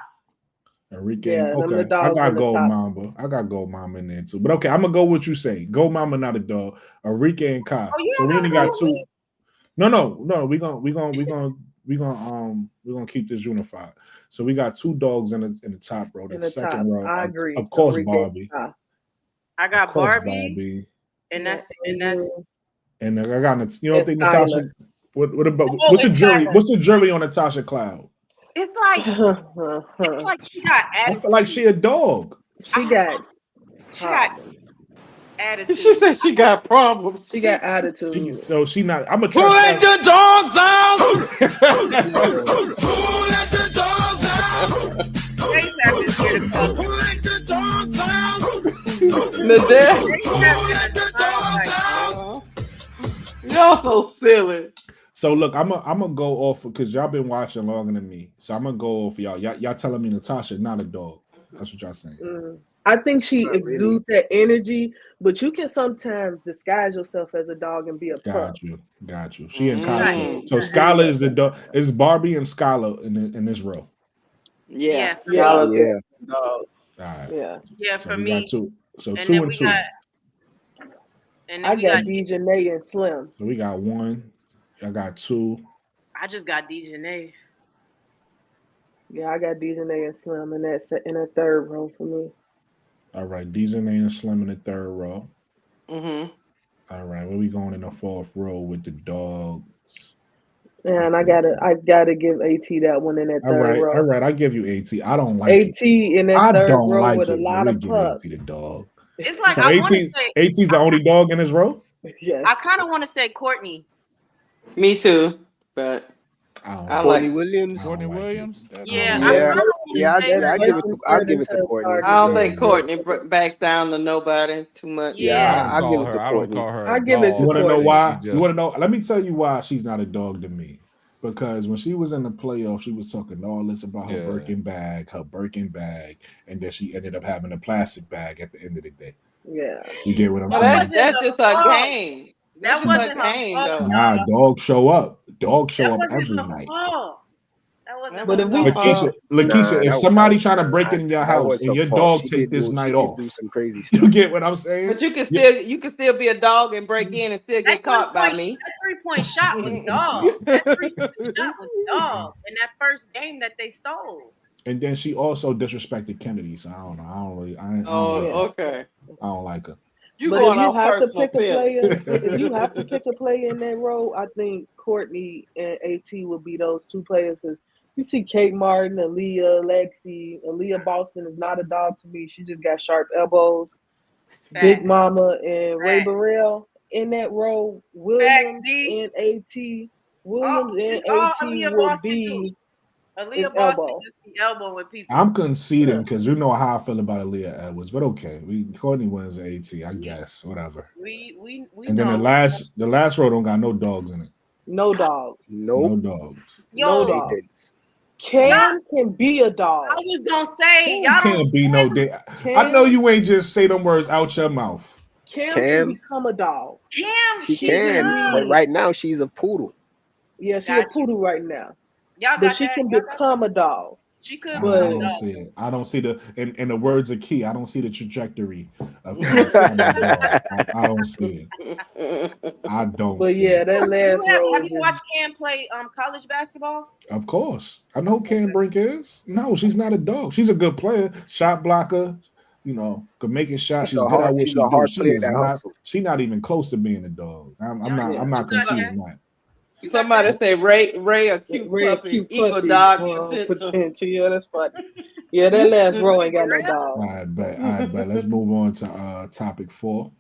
Enrique, okay. I got Gold Mamba. I got Gold Mamba in there too. But okay, I'm gonna go with what you say. Gold Mamba, not a dog. Enrique and Kai. So we only got two. No. We're gonna keep this unified. So we got two dogs in the top row. The second row. I agree. Of course, Barbie. I got Barbie. And I got, you don't think Natasha? What about what's the jury? What's the jury on Natasha Cloud? It's like she got attitude. I feel like she a dog. She got attitude. She said she got problems. She got attitude. So she not. I'm a. Who let the dogs out? Who let the dogs out? Who let the dogs out? Who let the dogs out? Y'all so silly. So look, I'm gonna go off because y'all been watching longer than me. So I'm gonna go off y'all. Y'all telling me Natasha not a dog. That's what y'all saying. I think she exudes that energy, but you can sometimes disguise yourself as a dog and be a pup. Got you. She in costume. So Skylar is the dog. It's Barbie and Skylar in this row. Yeah. Dog. All right. Yeah, so for me. Two. So and 2 and 2. I got Dejanay and Slim. So we got 1. I got 2. I just got Dejanay. Yeah, I got Dejanay and Slim in the third row for me. All right, Dejanay and Slim in the third row. Mm-hmm. All right, where we going in the fourth row with the dogs? And I gotta give AT that one in that third row. All right, I give you AT. I don't like AT in that third row like with a lot of pups. AT the dog. It's like so I want to say AT's the only dog in his row. Yes. I kind of want to say Courtney. Me too, but I like Williams. Courtney Williams. I'll give it to Courtney. I don't think Courtney backs down to nobody too much. I'll give it to Courtney. I give it to You want to know why? Just... You want to know? Let me tell you why she's not a dog to me. Because when she was in the playoffs, she was talking all this about her Yeah. Birkin bag, and then she ended up having a plastic bag at the end of the day. Yeah. You get what I'm Well, saying? that's just a game. That's That just a wasn't her game, fault. though. Nah, dogs show up. Dogs show That up wasn't every her night. fault. That wasn't But her if we fault. Lakeisha, Nah, Lakeisha, if that somebody was trying to break in your that house was and her your fault. dog take this night She off, did do some crazy you stuff. get what I'm saying? But you can Yeah. still be a dog and break in and still get caught by me. That 3-point shot was dog. That 3-point shot was dog in that first game that they stole. And then she also disrespected Kennedy, so I don't know. I Oh, don't, okay. I don't like her. You But if going you off have to personal pick a feelings. player, if you have to pick a player in that role, I think Courtney and AT would be those two players. Because you see Kate Martin, Aaliyah, Lexi. Aaliyah Boston is not a dog to me. She just got sharp elbows. Big Facts. Mama and Ray Facts. Burrell in that role. Facts, Williams D. and AT. Williams and It's all AT Aaliyah will Boston be too. his Aaliyah Boston elbow. just be elbowing people. I'm conceding because you know how I feel about Aaliyah Edwards, but okay, Courtney wins the AT, I guess, whatever. We And then know. the last row don't got no dogs in it. No dogs. No Nope, dogs. No Yo, they dogs. didn't. Cam can be a dog. I was gonna say Cam y'all can't don't. be no day. I Cam, know you ain't just say them words out your mouth. Cam Cam? can become a dog. Cam, She She can, can but be. right now she's a poodle. Yeah, she Got a poodle right now. Y'all But got she that. can Y'all got become a dog. She could I be a But don't dog. see it. I don't see the in the words of Key. I don't see the trajectory of Cam becoming a dog. I don't see it. I don't but see yeah, it. that last row Have is you just watched Cam play college basketball? Of course, I know who Cam Brink is. No, she's not a dog. She's a good player, shot blocker. You know, could make a shot. She's good at what She's she a do. hard She player is that not. hustle. She's not even close to being a dog. I'm not. Yeah. I'm not conceding that. Somebody say Ray a cute Ray puppy cute equal puppy dog potential. potential. Yeah, that's funny. Yeah, that last row ain't got no dog. All right, but let's move on to topic 4.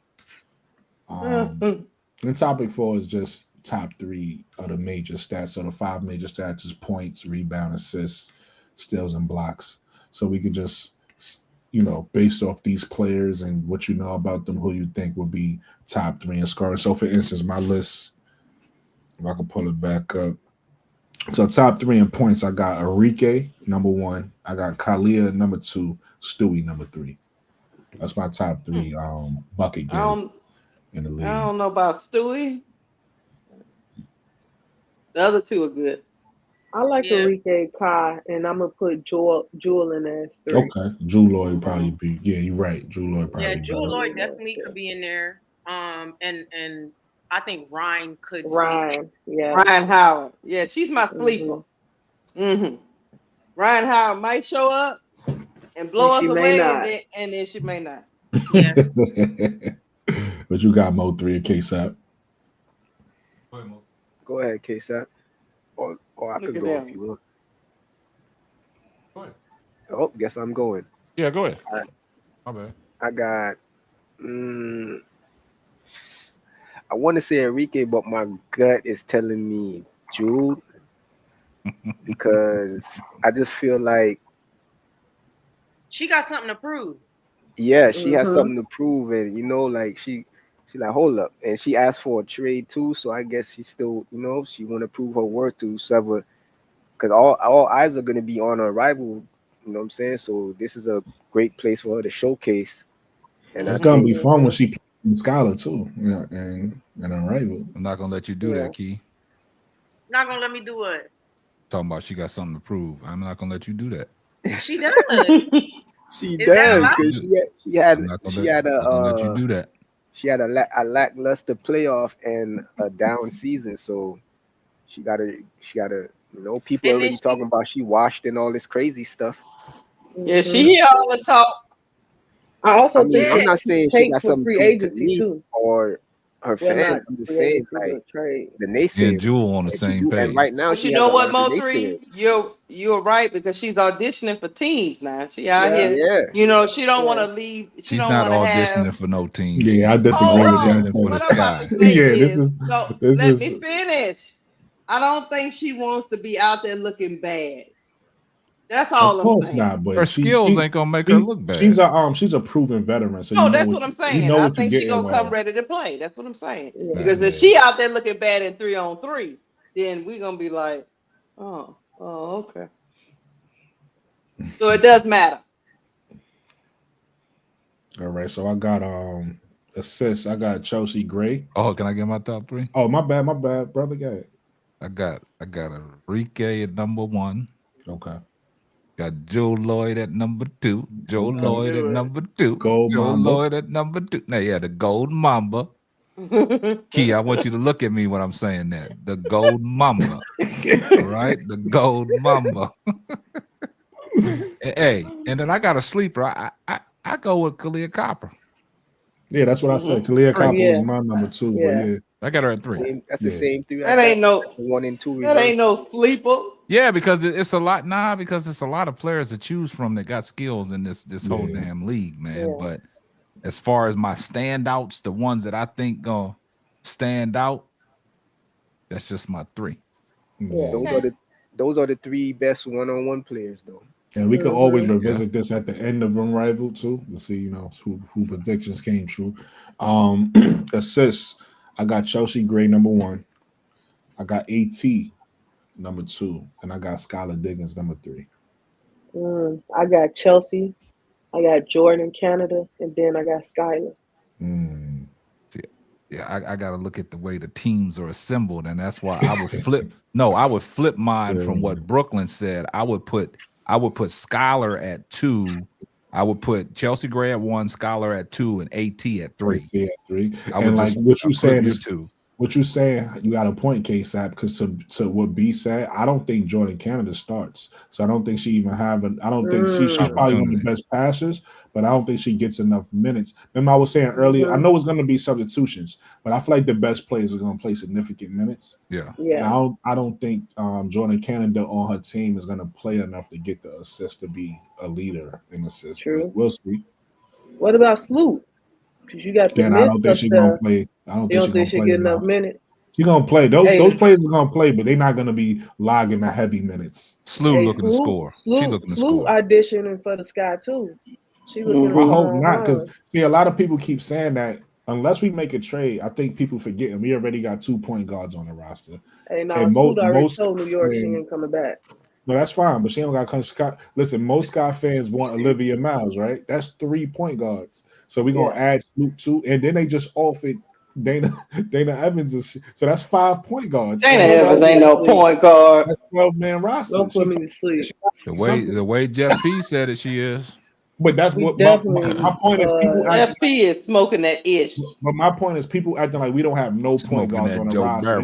And topic 4 is just top 3 of the major stats. So the 5 major stats is points, rebound, assists, steals, and blocks. So we could just, based off these players and what you know about them, who you think would be top 3 in scoring. So for instance, my list, if I can pull it back up. So top 3 in points, I got Enrique, number 1. I got Kalia, number 2. Stewie, number 3. That's my top 3 bucket getters in the league. I don't know about Stewie. The other two are good. I like Enrique, Kai, and I'm gonna put Jewel in there as 3. Okay, Drew Lloyd probably be. Yeah, you're right. Drew Lloyd probably. Yeah, be Drew better. Lloyd definitely could be in there. And I think Ryan could. Ryan, yeah. Ryan Howard. Yeah, she's my sleeper. Mm-hmm. Ryan Howard might show up and blow us away, and then she may not. Yeah. But you got Mo 3 at KSAP. Go ahead, KSAP. Or I could go if you want. Go ahead. Oh, guess I'm going. Yeah, go ahead. My bad. I got I want to say Enrique, but my gut is telling me Jude because I just feel like she got something to prove. Yeah, she has something to prove, and like she like hold up, and she asked for a trade too, so I guess she still she want to prove her worth to whoever, because all eyes are gonna be on her rival. You know what I'm saying? So this is a great place for her to showcase. And it's gonna be fun when she plays in Scholar too, and Unrivaled. I'm not gonna let you do that, Key. Not gonna let me do it. Talking about she got something to prove. I'm not gonna let you do that. She does. She does because she had let you do that. She had a lackluster playoff and a down season, so she gotta people already talking about she washed and all this crazy stuff. Yeah, she hear all the talk. I also think I'm not saying she got something free to agency me too, or her fans. I'm just saying like the naysayers. And Jewel on the same page. And right now, but you know what, Mo3, you're right because she's auditioning for teams now. She out here. Yeah. She don't want to leave. She's not auditioning for no team. Yeah, I disagree with that. For the sky. Let me finish. I don't think she wants to be out there looking bad. That's all I'm saying. Of course not, but her skills ain't gonna make her look bad. She's a proven veteran. So that's what I'm saying. I think she's gonna come ready to play. That's what I'm saying. Yeah. Because if she out there looking bad in 3-on-3, then we're gonna be like, oh, okay. So it does matter. All right, so I got assists. I got Chelsea Gray. Oh, can I get my top 3? Oh, my bad, brother. Go ahead. I got Enrique at number 1. Okay. Got Joe Lloyd at number 2. Joe Okay. Lloyd at number 2. Gold Joe Mamba. Lloyd at number 2. Now, yeah, the Gold Mamba. Key, I want you to look at me when I'm saying that. The Gold Mamba. All right? The Gold Mamba. Hey, and then I got a sleeper. I go with Kalia Copper. Yeah, that's what I said. Kalia Copper was my number 2, but yeah. I got her at 3. That's the same 3. That ain't no 1 and 2. That ain't no sleeper. Yeah, because it's a lot. Because it's a lot of players to choose from that got skills in this whole damn league, man. But as far as my standouts, the ones that I think gonna stand out, that's just my 3. Yeah. Those are the 3 best one-on-one players, though. And we could always revisit this at the end of Unrivaled too. We'll see, who predictions came true. Assists. I got Chelsea Gray number 1. I got AT number 2, and I got Skylar Diggins number 3. I got Chelsea. I got Jordan Canada, and then I got Skylar. Yeah, I got to look at the way the teams are assembled, and that's why I would flip. No, I would flip mine from what Brooklyn said. I would put Skylar at 2. I would put Chelsea Gray at 1, Skylar at 2, and AT at 3. I would like what you saying is 2. What you saying, you got a point, K-Sap, because to what B said, I don't think Jordan Canada starts. So I don't think she even have I don't think she's probably one of the best passers, but I don't think she gets enough minutes. Remember I was saying earlier, I know it's going to be substitutions, but I feel like the best players are going to play significant minutes. Yeah. I don't think Jordan Canada on her team is going to play enough to get the assist to be a leader in assists. True. We'll see. What about Sloop? Because you got the I don't think she's going to play. I don't think she'll get enough minutes. She's gonna play. Those players are gonna play, but they're not gonna be logging the heavy minutes. Slew looking to score. She looking to score. Auditioning for the Sky too. She looking. I hope not, because see, a lot of people keep saying that unless we make a trade, I think people forgetting we already got 2 point guards on the roster. And Sloot already told New York she ain't coming back. No, that's fine, but she don't got to come to Chicago. Listen, most Sky fans want Olivia Miles, right? That's 3 point guards. So we're gonna add Sloot too, and then they just offered Dana Evans, so that's 5 point guards. Dana Evans ain't no point guard. That's 12-man roster. Don't put me to sleep. The way Jeff P said it, she is. But that's what my point is. People Jeff P is smoking that ish. But my point is, people acting like we don't have no point guards on the roster.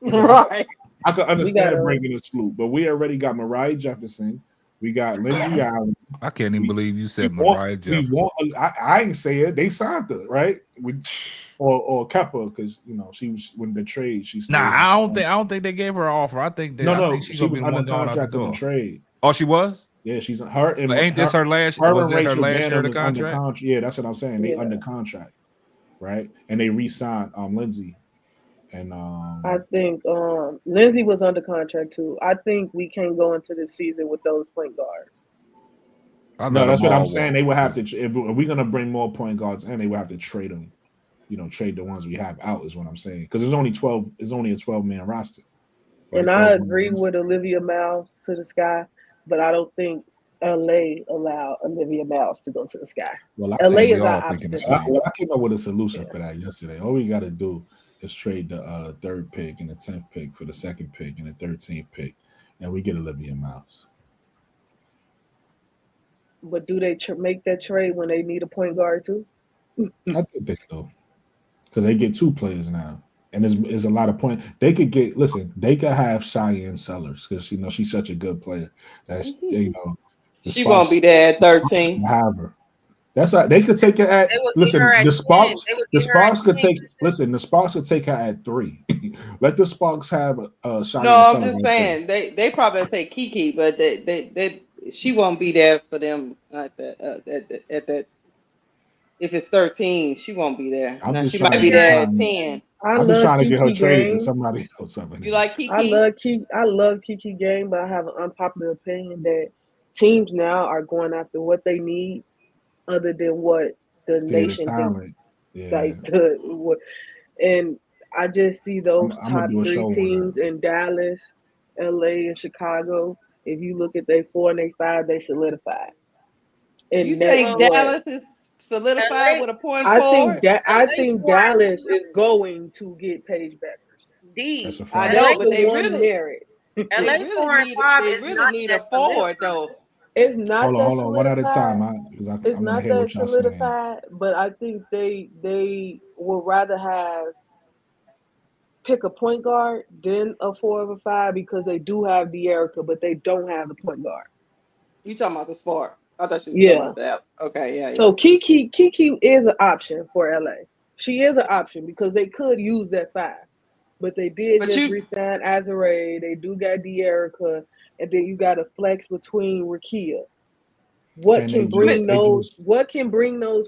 Right. I could understand bringing a Sloop, but we already got Mariah Jefferson. We got Lindsay Allen. I can't even believe you said Mariah Jefferson. I ain't say it. They signed her, right? Or Keppa, because she was when the trade. I don't think they gave her an offer. I think she was under contract on the trade. Oh, she was. Yeah, she's her. But ain't this her last? Was that her last year of the contract? Yeah, that's what I'm saying. They under contract, right? And they re-signed Lindsay. And I think Lindsay was under contract too. I think we can't go into the season with those point guards. No, that's what I'm saying. They would have to. If we're gonna bring more point guards in, they would have to trade them. Trade the ones we have out is what I'm saying. Because there's only 12. It's only a 12-man roster. Right? And I agree with Olivia Miles to the Sky, but I don't think LA allowed Olivia Miles to go to the Sky. Well, LA is our opposite. I came up with a solution for that yesterday. All we got to do is trade the 3rd pick and the 10th pick for the 2nd pick and the 13th pick, and we get Olivia Miles. But do they make that trade when they need a point guard too? I think they do, because they get 2 players now, and there's a lot of point. They could get. Listen, they could have Cheyenne Sellers because she's such a good player. That's she won't be there at 13. Have her. That's right. They could take her at. Listen, the Sparks. The Sparks could take. Listen, the Sparks could take her at 3. Let the Sparks have a shot. No, I'm just saying they probably take Kiki, but she won't be there for them at that. If it's 13, she won't be there. Now, she might be there at 10. I'm just trying to get her traded to somebody else. You like Kiki? I love Kiki game, but I have an unpopular opinion that teams now are going after what they need, other than what the nation thinks. Yeah. Like and I just see those I'm gonna top do a 3 show on teams in Dallas, LA, and Chicago. If you look at their 4 and their 5, they solidified. You And that's think Well, what Dallas is solidified LA, with a point I think. forward? That I LA think 4 and Dallas is going to get Paige Beckers. That's a D. I fact. know, LA, That's but the they one really merit. they LA really 4 and need 5 they is really not need a that forward solidified. though. It's not that Hold on, one at a solidified. time. Because I It's want to not hear that what y'all saying. solidified, but I think they would rather have pick a point guard than a 4 or a 5 because they do have De'Erica, but they don't have the point guard. You talking about the sport? I thought you was talking Yeah. about that. Okay, yeah. So Kiki is an option for LA. She is an option because they could use that 5. But they did But just you re-sign Azare. They do got De'Erica, and then you got a flex between Rakia. What And can they bring just those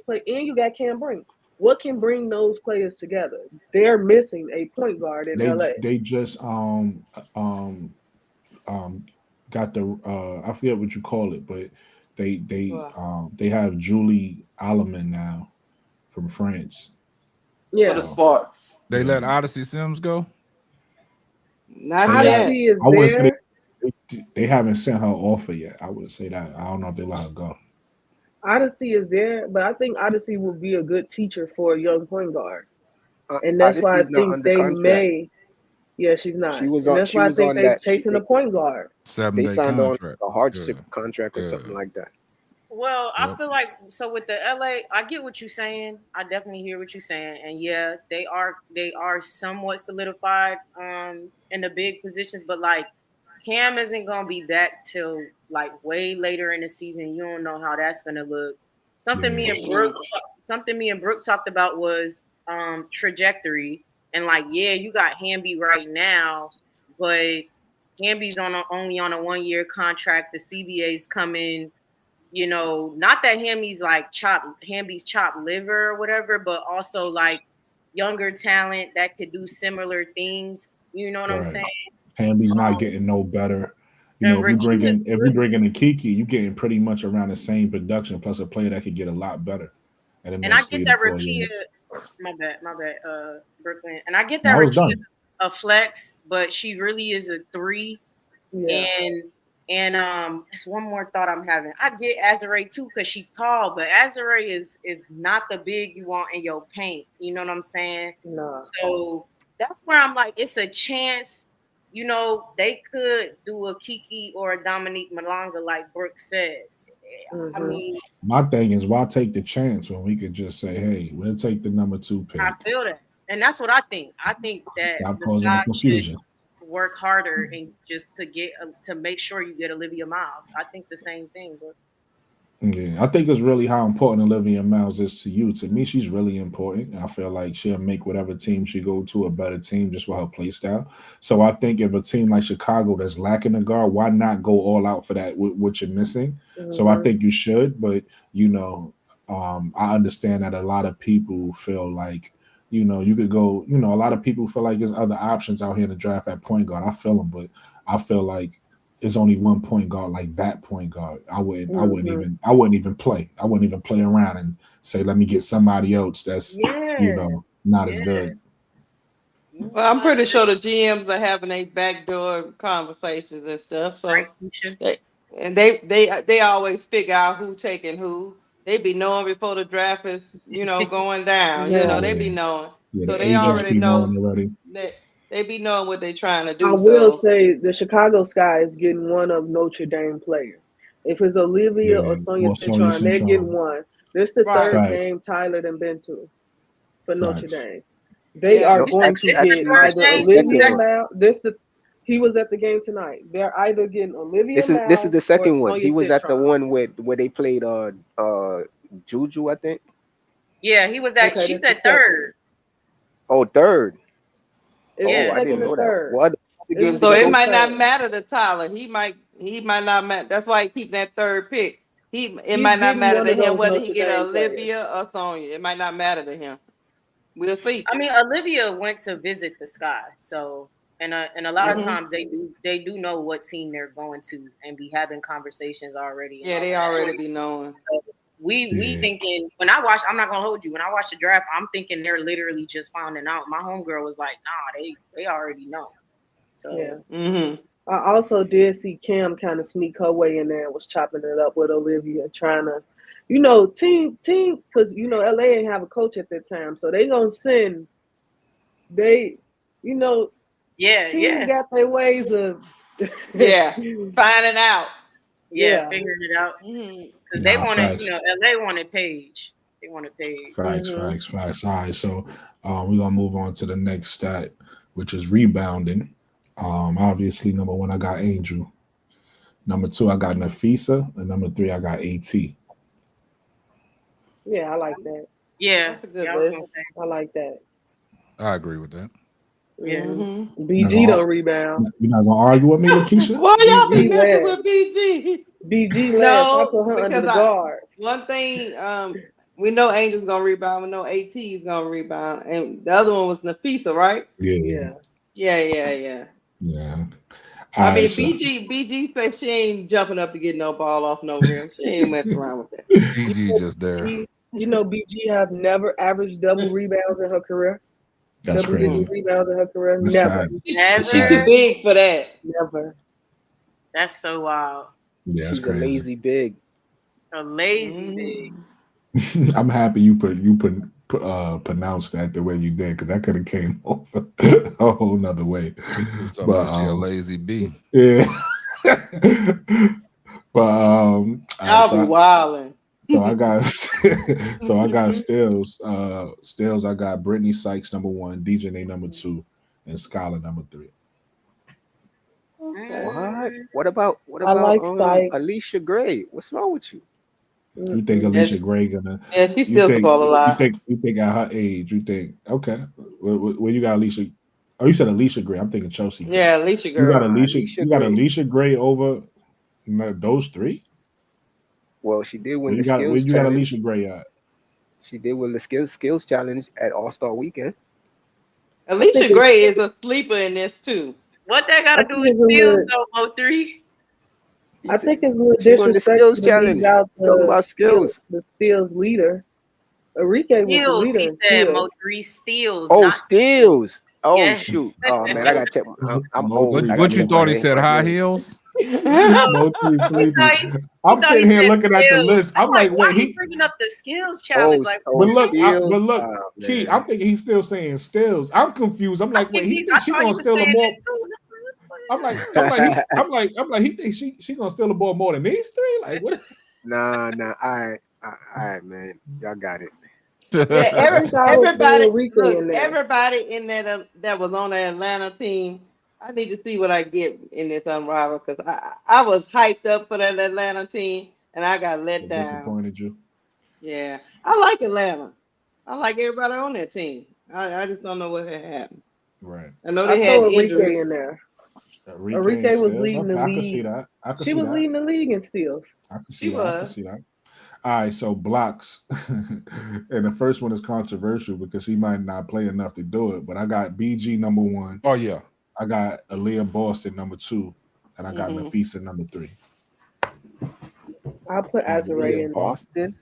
play? And you got Cam Brink. What can bring those players together? They're missing a point guard in LA. they just got the I forget what you call it, but they have Julie Alleman now from France. for the Yeah, sports. They let Odyssey Sims go. Not They yet. Odyssey is I wouldn't say there. they haven't sent her offer yet. I would say that. I don't know if they let her go. Odyssey is there, but I think Odyssey will be a good teacher for a young point guard, Uh, and that's why I Odyssey's not think under they contract. may. Yeah, she's not, She was and on. that's She why I was think on they that. chasing a point guard. 7-day They signed on contract. a hardship Yeah. contract or Yeah. something like that. Well, I Yep. feel like so with the LA, I get what you're saying. I definitely hear what you're saying, and yeah, they are somewhat solidified in the big positions, but like Cam isn't gonna be back till like way later in the season. You don't know how that's gonna look. Something me Yeah. and Brooke talked about was trajectory, and like yeah, you got Hamby right now, but Hamby's only on a 1-year contract. The CBA's coming. You know, not that Hamby's chopped liver or whatever, but also like younger talent that could do similar things. You know what I'm Right. saying? Hamby's not getting no better. You And know, if you bring Rakia's in a Kiki, you getting pretty much around the same production plus a player that could get a lot better in the and I next get 3 to that 4 Rakia. years. My bad, Brooklyn. And I get No, that I was Rakia done. a flex, but she really is a 3. Yeah, And it's one more thought I'm having. I get Azare too because she's tall, but Azare is not the big you want in your paint. You know what I'm saying? no. So that's where I'm like, it's a chance. You know, they could do a Kiki or a Dominique Malonga, like Brooke said. I Mm-hmm. mean, My thing is, why take the chance when we could just say, "Hey, we'll take the number 2 pick." I feel that, and that's what I think. I think that Stop the causing the Sky should confusion. work harder and just to make sure you get Olivia Miles. I think the same thing, but. Yeah, I think it's really how important Olivia Miles is to you. To me, she's really important. I feel like she'll make whatever team she go to a better team just with her play style. So I think if a team like Chicago that's lacking a guard, why not go all out for that with what you're missing? Mm-hmm. So I think you should, but you know, I understand that a lot of people feel like, you know, you could go, you know, a lot of people feel like there's other options out here in the draft at point guard. I feel them, but I feel like there's only one point guard like that point guard. I wouldn't even play. I wouldn't even play around and say, let me get somebody else that's you know not as good. Well, I'm pretty sure the GMs are having a backdoor conversations and stuff. So they always figure out who taking who. They be knowing before the draft is, you know, going down. You know, they be knowing. Yeah, So the they agents already be know knowing already. that they be knowing what they're trying to I do. will So say the Chicago Sky is getting one of Notre Dame players. If it's Olivia or Sonia Citron, they're getting one. This is the third game Tyler done been to for Notre Dame. They are going to get either Olivia Miles. He was at the game tonight. They're either getting Olivia Miles. This is the second or one. Sonia He was at the Citron. one where they played Juju, I think. Yeah, he was at. She said third. Oh, third. It's I didn't know that. What? So it might not matter to Tyler. He might not matter. That's why he keeping that third pick. It might not matter to him whether he get Olivia or Sonya. It might not matter to him. We'll see. I mean, Olivia went to visit the Sky, so and a lot of times they do know what team they're going to and be having conversations already. Yeah, they already be knowing. So, We thinking when I watch, I'm not gonna hold you. When I watch the draft, I'm thinking they're literally just finding out. My homegirl was like, nah, they already know. So Yeah. Mm-hmm. I also did see Kim kind of sneak her way in there and was chopping it up with Olivia, trying to, team, because LA ain't have a coach at that time, so they gonna send. Team got their ways of finding out. Figuring it out. Because they wanted, facts. LA wanted Paige. They wanted Paige. Facts. All right, so we're gonna move on to the next stat, which is rebounding. Obviously, number 1, I got Angel. Number 2, I got Nafisa, and number 3, I got AT. Yeah, I like that. Yeah, that's a good list. I like that. I agree with that. Yeah, Mm-hmm. BG don't rebound. You're not gonna argue with me, Lakeisha? Why y'all be BG messing led. with BG? BG led. No, I put her under because the guards. one thing, we know Angel's gonna rebound. We know AT is gonna rebound, and the other one was Nafisa, right? Yeah. Yeah. All right, BG said she ain't jumping up to get no ball off no rim. She ain't messing around with that. BG just there. BG have never averaged double rebounds in her career. That's crazy. Rebounds in her career. That's Never. She's too big for that. Never. That's so wild. Yeah, that's She's crazy. a lazy big. A lazy big. I'm happy you pronounced that the way you did, because that could have came over a whole nother way. But a lazy B. Yeah. But I'll be wilding. So I got Stills. Stills, I got Brittany Sykes number 1, DJ number 2, and Skylar number 3. What about I like Sykes. Alicia Gray? What's wrong with you? You think Alicia Gray gonna? Yeah, she's still ball alive. You think at her age? You think okay? Where you got Alicia? Oh, you said Alicia Gray. I'm thinking Chelsea Gray. Yeah, Alicia Gray. You got Alicia. You got Alicia Gray over those 3. Well, she did win the skills challenge. You got Alicia Gray at? She did win the skills challenge at All-Star Weekend. Alicia Gray is a sleeper in this too. What that got to do with steals, though, 03? I think it's a little disrespectful to leave out the steals leader. Enrique was the leader. He said Mo3 steals. Oh, steals. Oh, yeah. Shoot. Oh, man, I got to check. I'm old. What you thought he said, high heels? I'm sitting here looking at the list. I'm like, wait, he's bringing up the skills challenge. But look, Key, I'm thinking he's still saying steals. I'm confused. I'm like, wait, he thinks she gonna steal a ball. I'm like, he thinks she gonna steal a ball more than these 3. Like, what? Nah. All right, man. Y'all got it. Yeah, everybody in that was on the Atlanta team. I need to see what I get in this Unrivaled, because I was hyped up for that Atlanta team and I got let down. Disappointed you. Yeah, I like Atlanta. I like everybody on that team. I just don't know what had happened. Right. I know they had Enrique in there. Enrique was leading the league. I can see that. She was leading the league in steals. I can see that. All right, so blocks. And the first one is controversial because he might not play enough to do it, but I got BG number 1. Oh, yeah. I got Aaliyah Boston number 2, and I got Nafisa number 3. I'll put Azure in Boston.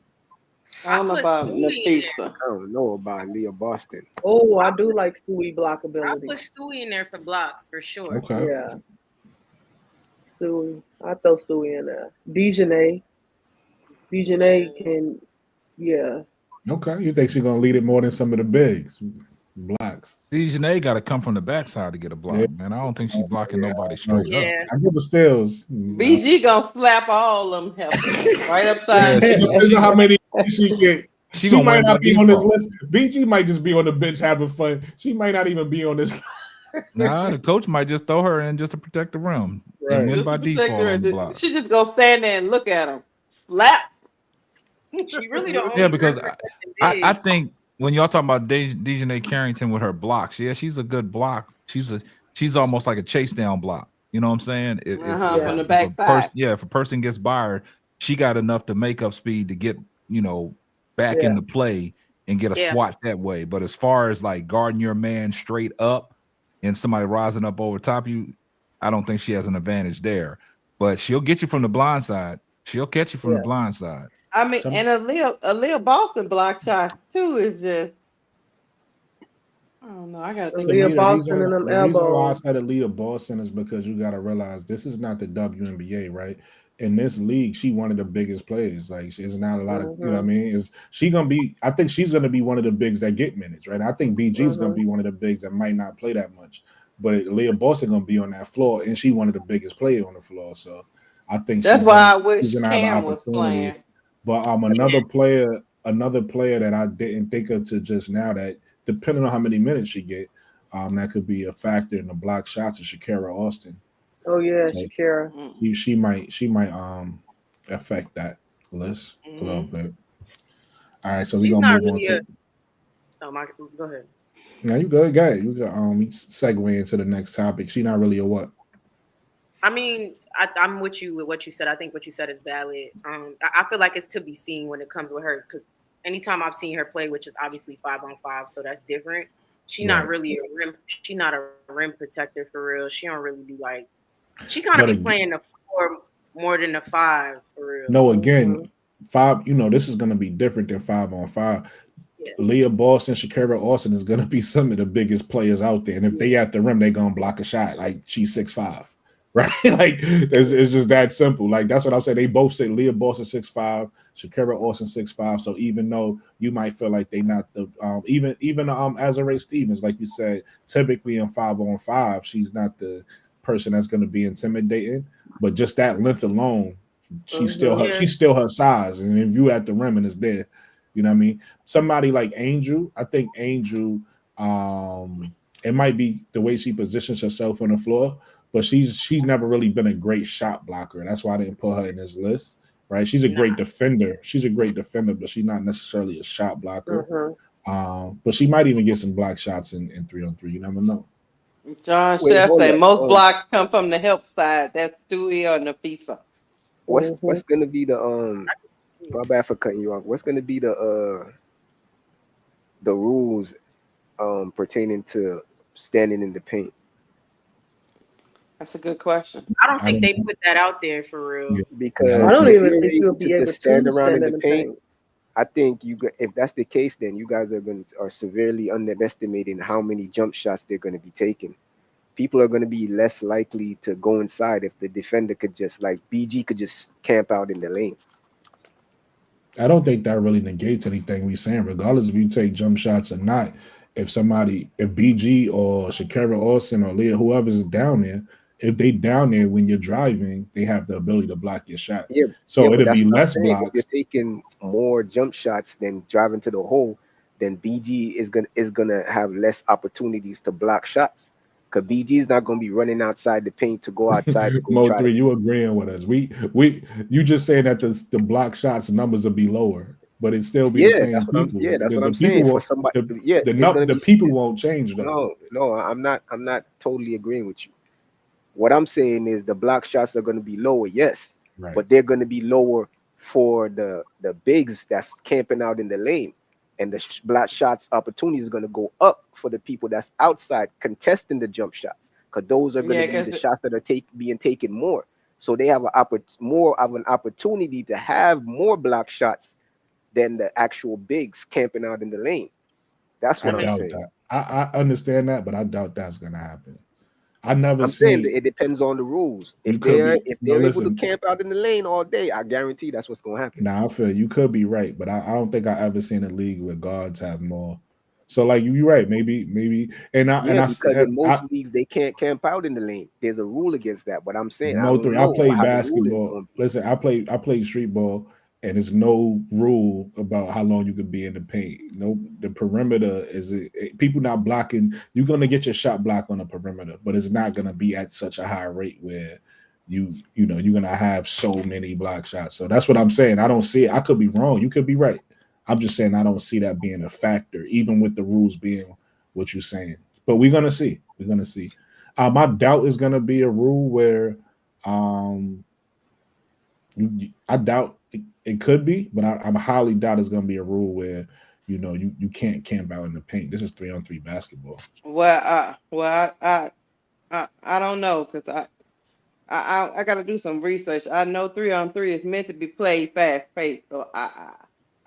I don't know about Nafisa. I don't know about Leah Boston. Oh, I do like Stewie block I'll ability. put Stewie in there for blocks for sure. Okay. Yeah. Stewie. I throw Stewie in there. Dejanay can, yeah. Okay. You think she's gonna lead it more than some of the bigs? Blocks. Dejanay got to come from the backside to get a block, man. I don't think she's blocking nobody straight up. I give the steals. BG gonna slap all them helpers right upside. You know how many she get. She might not be on this default. list. BG might just be on the bench having fun. She might not even be on this. Nah, the coach might just throw her in just to protect the rim. Right. And win by default on the blocks. She just go stand there and look at him. Slap. She really don't. Yeah, because I think when y'all talking about Dejanay Carrington with her blocks, yeah, she's a good block. She's almost like a chase down block. You know what I'm saying? From the backside. If a person gets by her, she got enough to make up speed to get back into play and get a swat that way. But as far as like guarding your man straight up and somebody rising up over top of you, I don't think she has an advantage there. But she'll get you from the blind side. She'll catch you from the blind side. I mean, and a little Boston block shot too is just. I don't know. I gotta think. To me, Aaliyah Boston and them the reason why I elbows. said Aaliyah Boston is because you got to realize this is not the WNBA, right? In this league, she one of the biggest players. Like, she's not a lot of, you know what I mean? Is she gonna be? I think she's gonna be one of the bigs that get minutes, right? I think BG is gonna be one of the bigs that might not play that much, but Aaliyah Boston gonna be on that floor, and she one of the biggest players on the floor. So I think That's she's why I gonna wish have an Cam was opportunity. playing. But another player that I didn't think of to just now that depending on how many minutes she get. That could be a factor in the block shots of Shakira Austin. Oh yeah, So Shakira. she might affect that list a little bit. All right, so we're gonna move on to. Oh my, go ahead. Now you good, guys. You got segue into the next topic. She not really a what? I mean, I'm with you with what you said. I think what you said is valid. I feel like it's to be seen when it comes with her because anytime I've seen her play, which is obviously 5-on-5, so that's different. She not really a rim. She not a rim protector for real. She don't really do like. She kind of be playing the 4 more than the 5 for real. No, again, 5. You know, this is gonna be different than 5-on-5. Yeah. Leah Boston, Shakira Austin is gonna be some of the biggest players out there, and if they at the rim, they gonna block a shot. Like she's 6'5". Right, like it's just that simple. Like that's what I'm saying. They both say Leah Boston 6'5", Shakira Austin 6'5". So even though you might feel like they not the even Azarae Stevens, like you said, typically in 5-on-5, she's not the person that's going to be intimidating. But just that length alone, she's still her size. And if you at the rim and it's there, you know what I mean. Somebody like Angel, I think Angel, it might be the way she positions herself on the floor. But she's never really been a great shot blocker. That's why I didn't put her in this list, right? She's a great defender. She's a great defender, but she's not necessarily a shot blocker. But she might even get some block shots in 3-on-3. You never know. John Chef say most blocks come from the help side. That's Stewie or Nafisa. What's gonna be the my bad for cutting you off. What's gonna be the rules pertaining to standing in the paint? That's a good question. I don't think they put that out there for real. Because I don't even think you'll be able to stand around in the paint. I think if that's the case, then you guys are severely underestimating how many jump shots they're going to be taking. People are going to be less likely to go inside if the defender could just like BG could just camp out in the lane. I don't think that really negates anything we're saying, regardless if you take jump shots or not. If BG or Shakira Austin or Leah, whoever's down there, if they down there when you're driving, they have the ability to block your shot. Yeah. So it'll be less blocks. If you're taking more jump shots than driving to the hole, then BG is gonna have less opportunities to block shots. Because BG is not gonna be running outside the paint to go outside. To go Mo3, you agreeing with us? You just saying that the block shots numbers will be lower, but it still be the same people. That's what I'm saying. For somebody, the people won't change though. No, I'm not totally agreeing with you. What I'm saying is the block shots are going to be lower, yes, right. But they're going to be lower for the bigs that's camping out in the lane, and the block shots opportunity is going to go up for the people that's outside contesting the jump shots, because those are going to be the shots that are being taken more. So they have more of an opportunity to have more block shots than the actual bigs camping out in the lane. That's what I'm saying. I understand that, but I doubt that's going to happen. I'm saying that it depends on the rules. If they're able to camp out in the lane all day, I guarantee that's what's going to happen. Nah, I feel you could be right, but I don't think I ever seen a league where guards have more. So like you're right, maybe, because in most leagues they can't camp out in the lane. There's a rule against that. But I'm saying I played basketball. Listen, I played street ball. And there's no rule about how long you can be in the paint. The perimeter people not blocking. You're gonna get your shot block on the perimeter, but it's not gonna be at such a high rate where you're gonna have so many block shots. So that's what I'm saying. I don't see it. I could be wrong. You could be right. I'm just saying I don't see that being a factor, even with the rules being what you're saying. But we're gonna see. My doubt is gonna be a rule where I doubt. It could be, but I highly doubt it's going to be a rule where you can't camp out in the paint. This is 3-on-3 basketball. Well, I don't know because I got to do some research. I know 3-on-3 is meant to be played fast paced, so I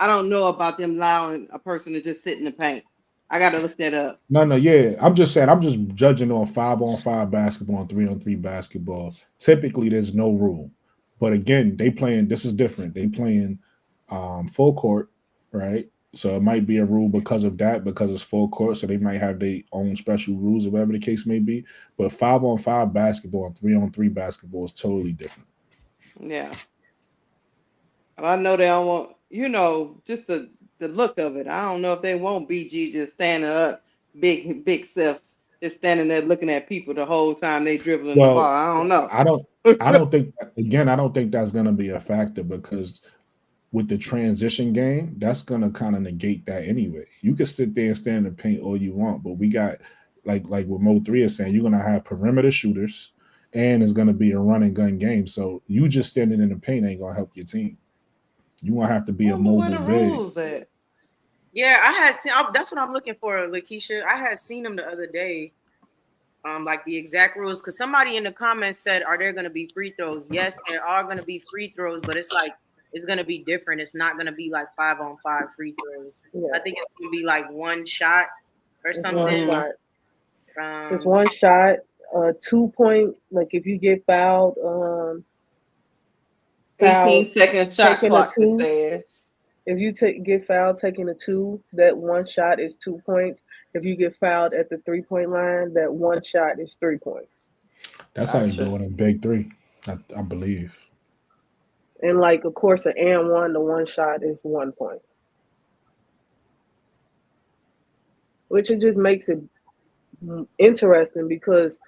don't know about them allowing a person to just sit in the paint. I got to look that up. No, yeah. I'm just saying. I'm just judging on 5-on-5 basketball and 3-on-3 basketball. Typically, there's no rule, but again, they playing. This is different. They playing full court, right? So it might be a rule because of that, because it's full court. So they might have their own special rules, or whatever the case may be. But 5-on-5 basketball and 3-on-3 basketball is totally different. Yeah. I know they don't want, just the look of it. I don't know if they want BG just standing up, big self, just standing there looking at people the whole time they dribbling the ball. I don't know. I don't think again. I don't think that's going to be a factor because with the transition game, that's going to kind of negate that anyway. You can sit there and stand in the paint all you want, but we got like what Mo 3 is saying. You're going to have perimeter shooters, and it's going to be a run and gun game. So you just standing in the paint ain't going to help your team. You won't have to be a mobile rules big. at? Yeah, I had seen. That's what I'm looking for, Lakeisha. I had seen them the other day, like the exact rules. Because somebody in the comments said, "Are there going to be free throws?" Yes, there are going to be free throws, but it's like it's going to be different. It's not going to be like 5-on-5 free throws. Yeah. I think it's going to be like one shot or something. One shot. It's one shot. 2 point. Like if you get fouled. 18-second shot clock. It says. If you get fouled taking a 2, that one shot is 2 points. If you get fouled at the 3-point line, that one shot is 3 points. That's how you do it in Big 3, I believe. And like, of course, an and one, the one shot is 1 point. Which it just makes it interesting because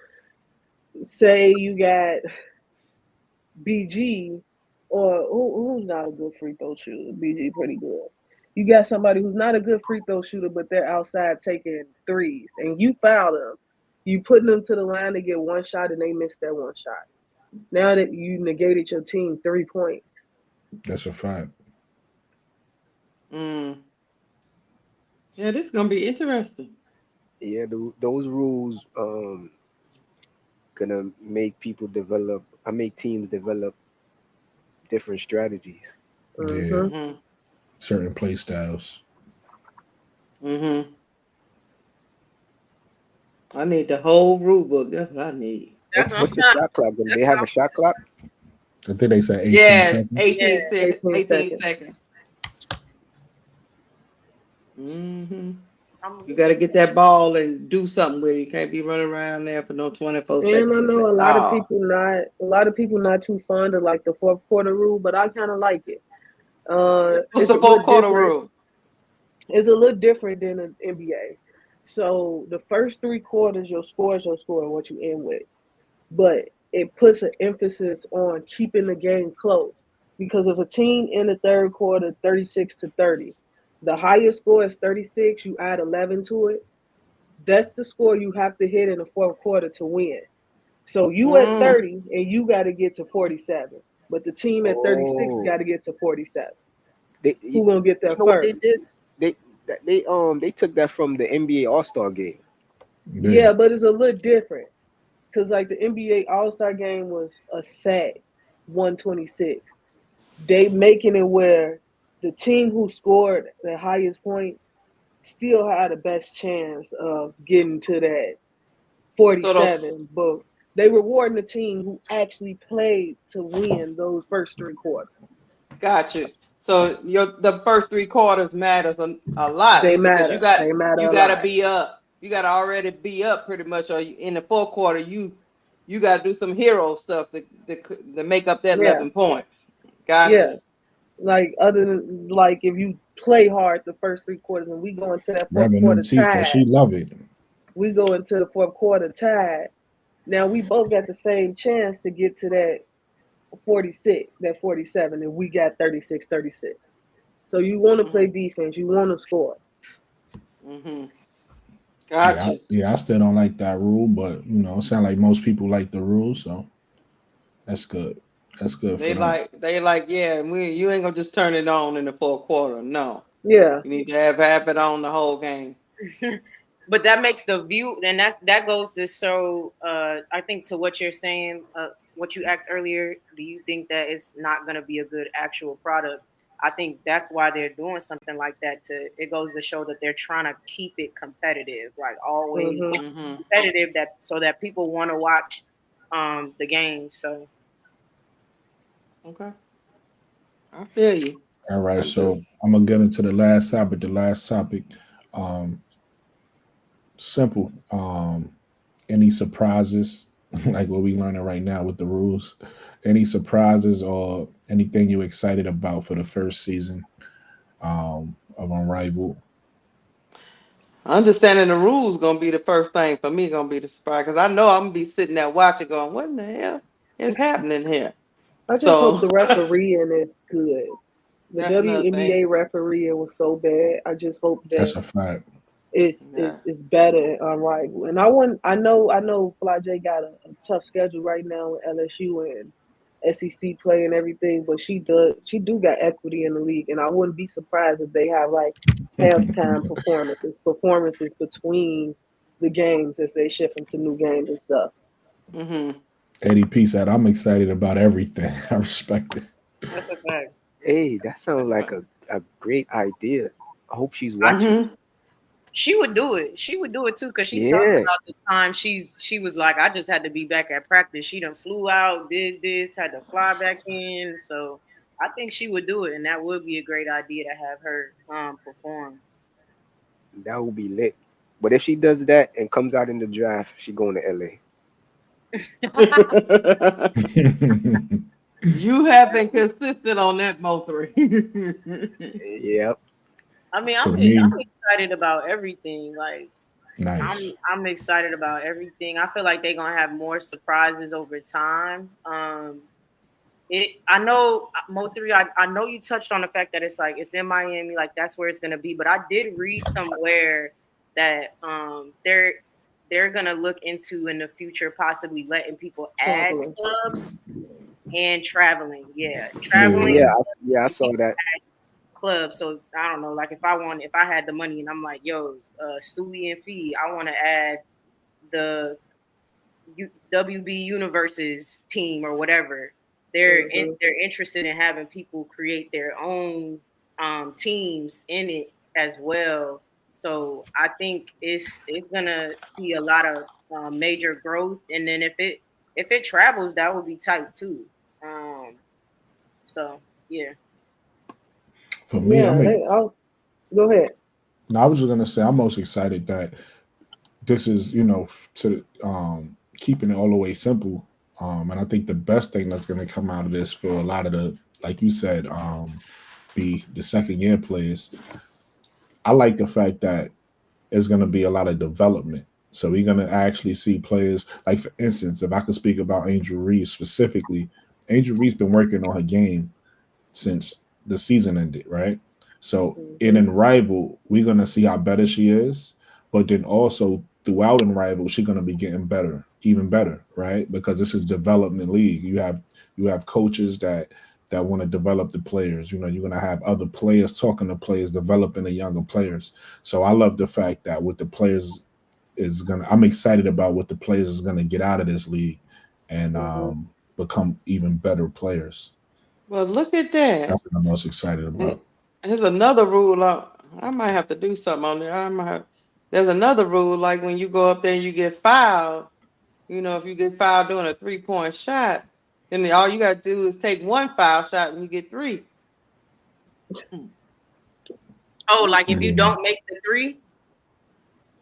say you got BG or who's not a good free throw shooter. BG pretty good. You got somebody who's not a good free throw shooter, but they're outside taking threes, and you foul them. You putting them to the line to get one shot, and they miss that one shot. Now that you negated your team 3 points. That's a fact. Yeah, this is gonna be interesting. Yeah, those rules gonna make people develop. Make teams develop different strategies. Yeah. Certain play styles. I need the whole rule book. That's what I need. What's the shot clock? They have a shot clock? I think they said 18 seconds. 18 seconds. You got to get that ball and do something with it. You can't be running around there for no 24 seconds. And I know a lot of people not too fond of like the fourth quarter rule, but I kind of like it. What's the fourth quarter rule? It's a little different than an NBA. So the first 3 quarters, your score is your score and what you end with. But it puts an emphasis on keeping the game close. Because if a team in the third quarter 36-30, the highest score is 36, you add 11 to it. That's the score you have to hit in the fourth quarter to win. So you at 30 and you got to get to 47. But the team at 36 got to get to 47. Who's gonna get that first? They took that from the NBA All-Star game. Yeah, but it's a little different because like the NBA All-Star game was a set 126. They making it where the team who scored the highest point still had the best chance of getting to that 47, but they rewarding the team who actually played to win those first 3 quarters. Gotcha. So the first 3 quarters matters a lot. They matter. You got to be up. You got to already be up pretty much. Or in the fourth quarter, you got to do some hero stuff to make up that 11 points. Gotcha. Yeah. Like other than like if you play hard the first 3 quarters and we go into that fourth quarter tied. She love it. We go into the fourth quarter tied. Now we both got the same chance to get to that 46, that 47, and we got 36-36. So you want to play defense, you want to score. Gotcha. Yeah, I still don't like that rule, but it sounds like most people like the rule, so that's good. That's good. They like, yeah, you ain't gonna just turn it on in the fourth quarter. No. Yeah. You need to have it on the whole game. But that makes the view, and that goes to show, I think, to what you're saying, what you asked earlier, do you think that it's not going to be a good actual product? I think that's why they're doing something like that. It goes to show that they're trying to keep it competitive, like always Mm-hmm. competitive, that so that people want to watch the game. So Okay. I feel you. All right, I so do. I'm gonna get into the last topic. The last topic, um, simple. Any surprises, like what we learning right now with the rules? Any surprises or anything you excited about for the first season of Unrivaled? Understanding the rules gonna be the first thing for me. Gonna be the surprise because I know I'm gonna be sitting there watching, going, "What in the hell is happening here?" I just hope the So refereeing is good. The that's another thing. WNBA refereeing was so bad. I just hope That's that a fact. Yeah. it's better on Rival. And I know Fly J got a tough schedule right now with LSU and SEC play and everything, but she do got equity in the league, and I wouldn't be surprised if they have like halftime performances between the games as they shift into new games and stuff. Mm-hmm. ADP said, "I'm excited about everything." I respect it. that's a fact. Hey, that sounds That's like right. a great idea. I hope she's I watching. Mm-hmm. She would do it. She would do it too, because she talks Yeah, about the time she was like, I just had to be back at practice. She done flew out, did this, had to fly back in. So I think she would do it, and that would be a great idea to have her perform. that would be lit. But if she does that and comes out in the draft, she going to LA. You have been consistent on that, Mo3. Yep. I mean, For I'm me, excited about everything. Like nice. I'm excited about everything. I feel like they're gonna have more surprises over time. I know Mo3. I know you touched on the fact that it's like it's in Miami, like that's where it's gonna be. But I did read somewhere that they're gonna look into in the future possibly letting people add Traveling. clubs and traveling. Yeah, Yeah, Yeah, traveling. I saw that. Club. So I don't know, like if I had the money and I'm like, yo, Stewie and Fee, I want to add the WB Universes team or whatever. They're interested in having people create their own teams in it as well. So I think it's gonna see a lot of major growth, and then if it travels, that would be tight too. Um, so yeah. for me, Yeah, I'll go ahead. no, I was just gonna say I'm most excited that this is, to keeping it all the way simple. And I think the best thing that's gonna come out of this for a lot of the, like you said, be the second year players. I like the fact that there's gonna be a lot of development. So we're gonna actually see players, like for instance, if I could speak about Angel Reese specifically, Angel Reese been working on her game since the season ended, right? So in Rival, we're gonna see how better she is, but then also throughout in Rival, she's gonna be getting better, even better, right? Because this is development league. You have coaches that want to develop the players. You're gonna have other players talking to players, developing the younger players. So I love the fact that with the players I'm excited about what the players is gonna get out of this league and become even better players. Well, look at that. That's what I'm most excited about. There's another rule. I might have to do something on there. There's another rule, like when you go up there and you get fouled. If you get fouled doing a 3-point shot, then all you got to do is take one foul shot and you get 3. Oh, like if you Yeah. don't make the three.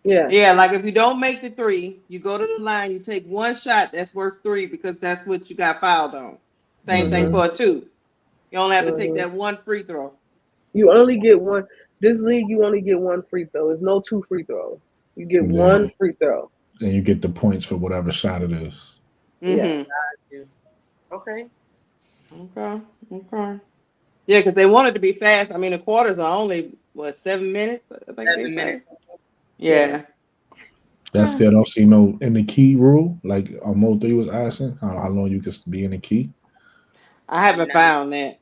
Yeah. Yeah, like if you don't make the 3, you go to the line, you take one shot that's worth 3 because that's what you got fouled on. Same thing Mhm. for a 2. You only have to take that one free throw. You only get one. This league, you only get one free throw. There's no 2 free throws. You get Yeah. one free throw. And you get the points for whatever shot it is. Yeah. Okay. Okay. Yeah, because they want it to be fast. I mean, the quarters are only 7 minutes. I think they 7 say. minutes. Yeah. That still don't see no in the key rule. Like Mo 3 was asking, how long you could be in the key. I haven't found that.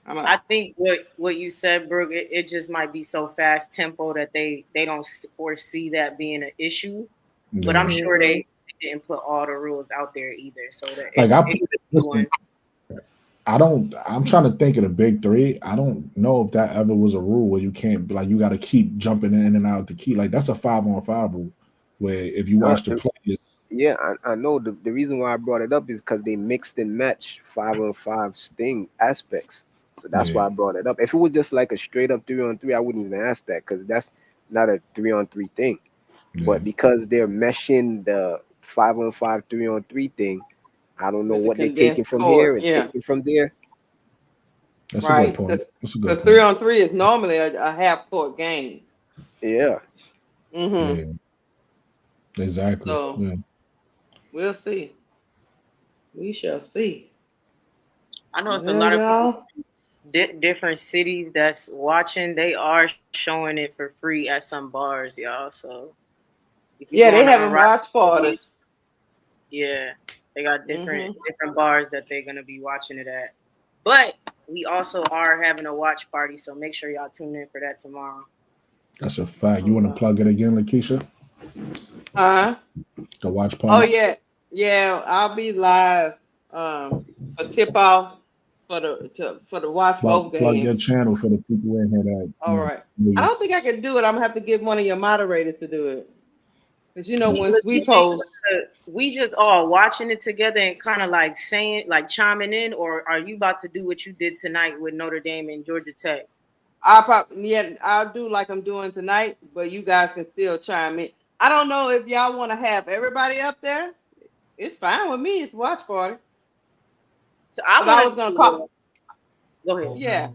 I think what you said, Brooke, it just might be so fast tempo that they don't foresee that being an issue. But I'm sure they didn't put all the rules out there either. So that Like one. I'm trying to think of the big three. I don't know if that ever was a rule where you can't like you got to keep jumping in and out the key. Like that's a 5-on-5 rule where if you watch the players. Yeah, I know. The reason why I brought it up is because they mixed and matched 5-on-5 sting aspects. So that's why I brought it up. If it was just like a straight up 3-on-3, I wouldn't even ask that because that's not a 3-on-3 thing. Yeah. But because they're meshing the 5-on-5 3-on-3 thing, I don't know what they're taking from here and taking from there. That's right. a good point. That's a good Because point. 3-on-3 is normally a half court game. Yeah. Mm-hmm. Yeah. Exactly. So yeah. We'll see. We shall see. I know it's a lot of people, different cities that's watching. They are showing it for free at some bars, y'all. So yeah, they haven't watched parties. Yeah, they got different bars that they're gonna be watching it at. But we also are having a watch party, so make sure y'all tune in for that tomorrow. That's a fact. You want to plug it again, Lakeisha? The watch party. Oh yeah. I'll be live. A tip off for the watch both games. Plug your channel for the people in here that. All right. I don't think I can do it. I'm gonna have to get one of your moderators to do it. Because when we post, we just all watching it together and kind of like saying, like chiming in, or are you about to do what you did tonight with Notre Dame and Georgia Tech? I'll do like I'm doing tonight, but you guys can still chime in. I don't know if y'all want to have everybody up there. It's fine with me. It's watch party. So I was gonna call. Go ahead. Yeah.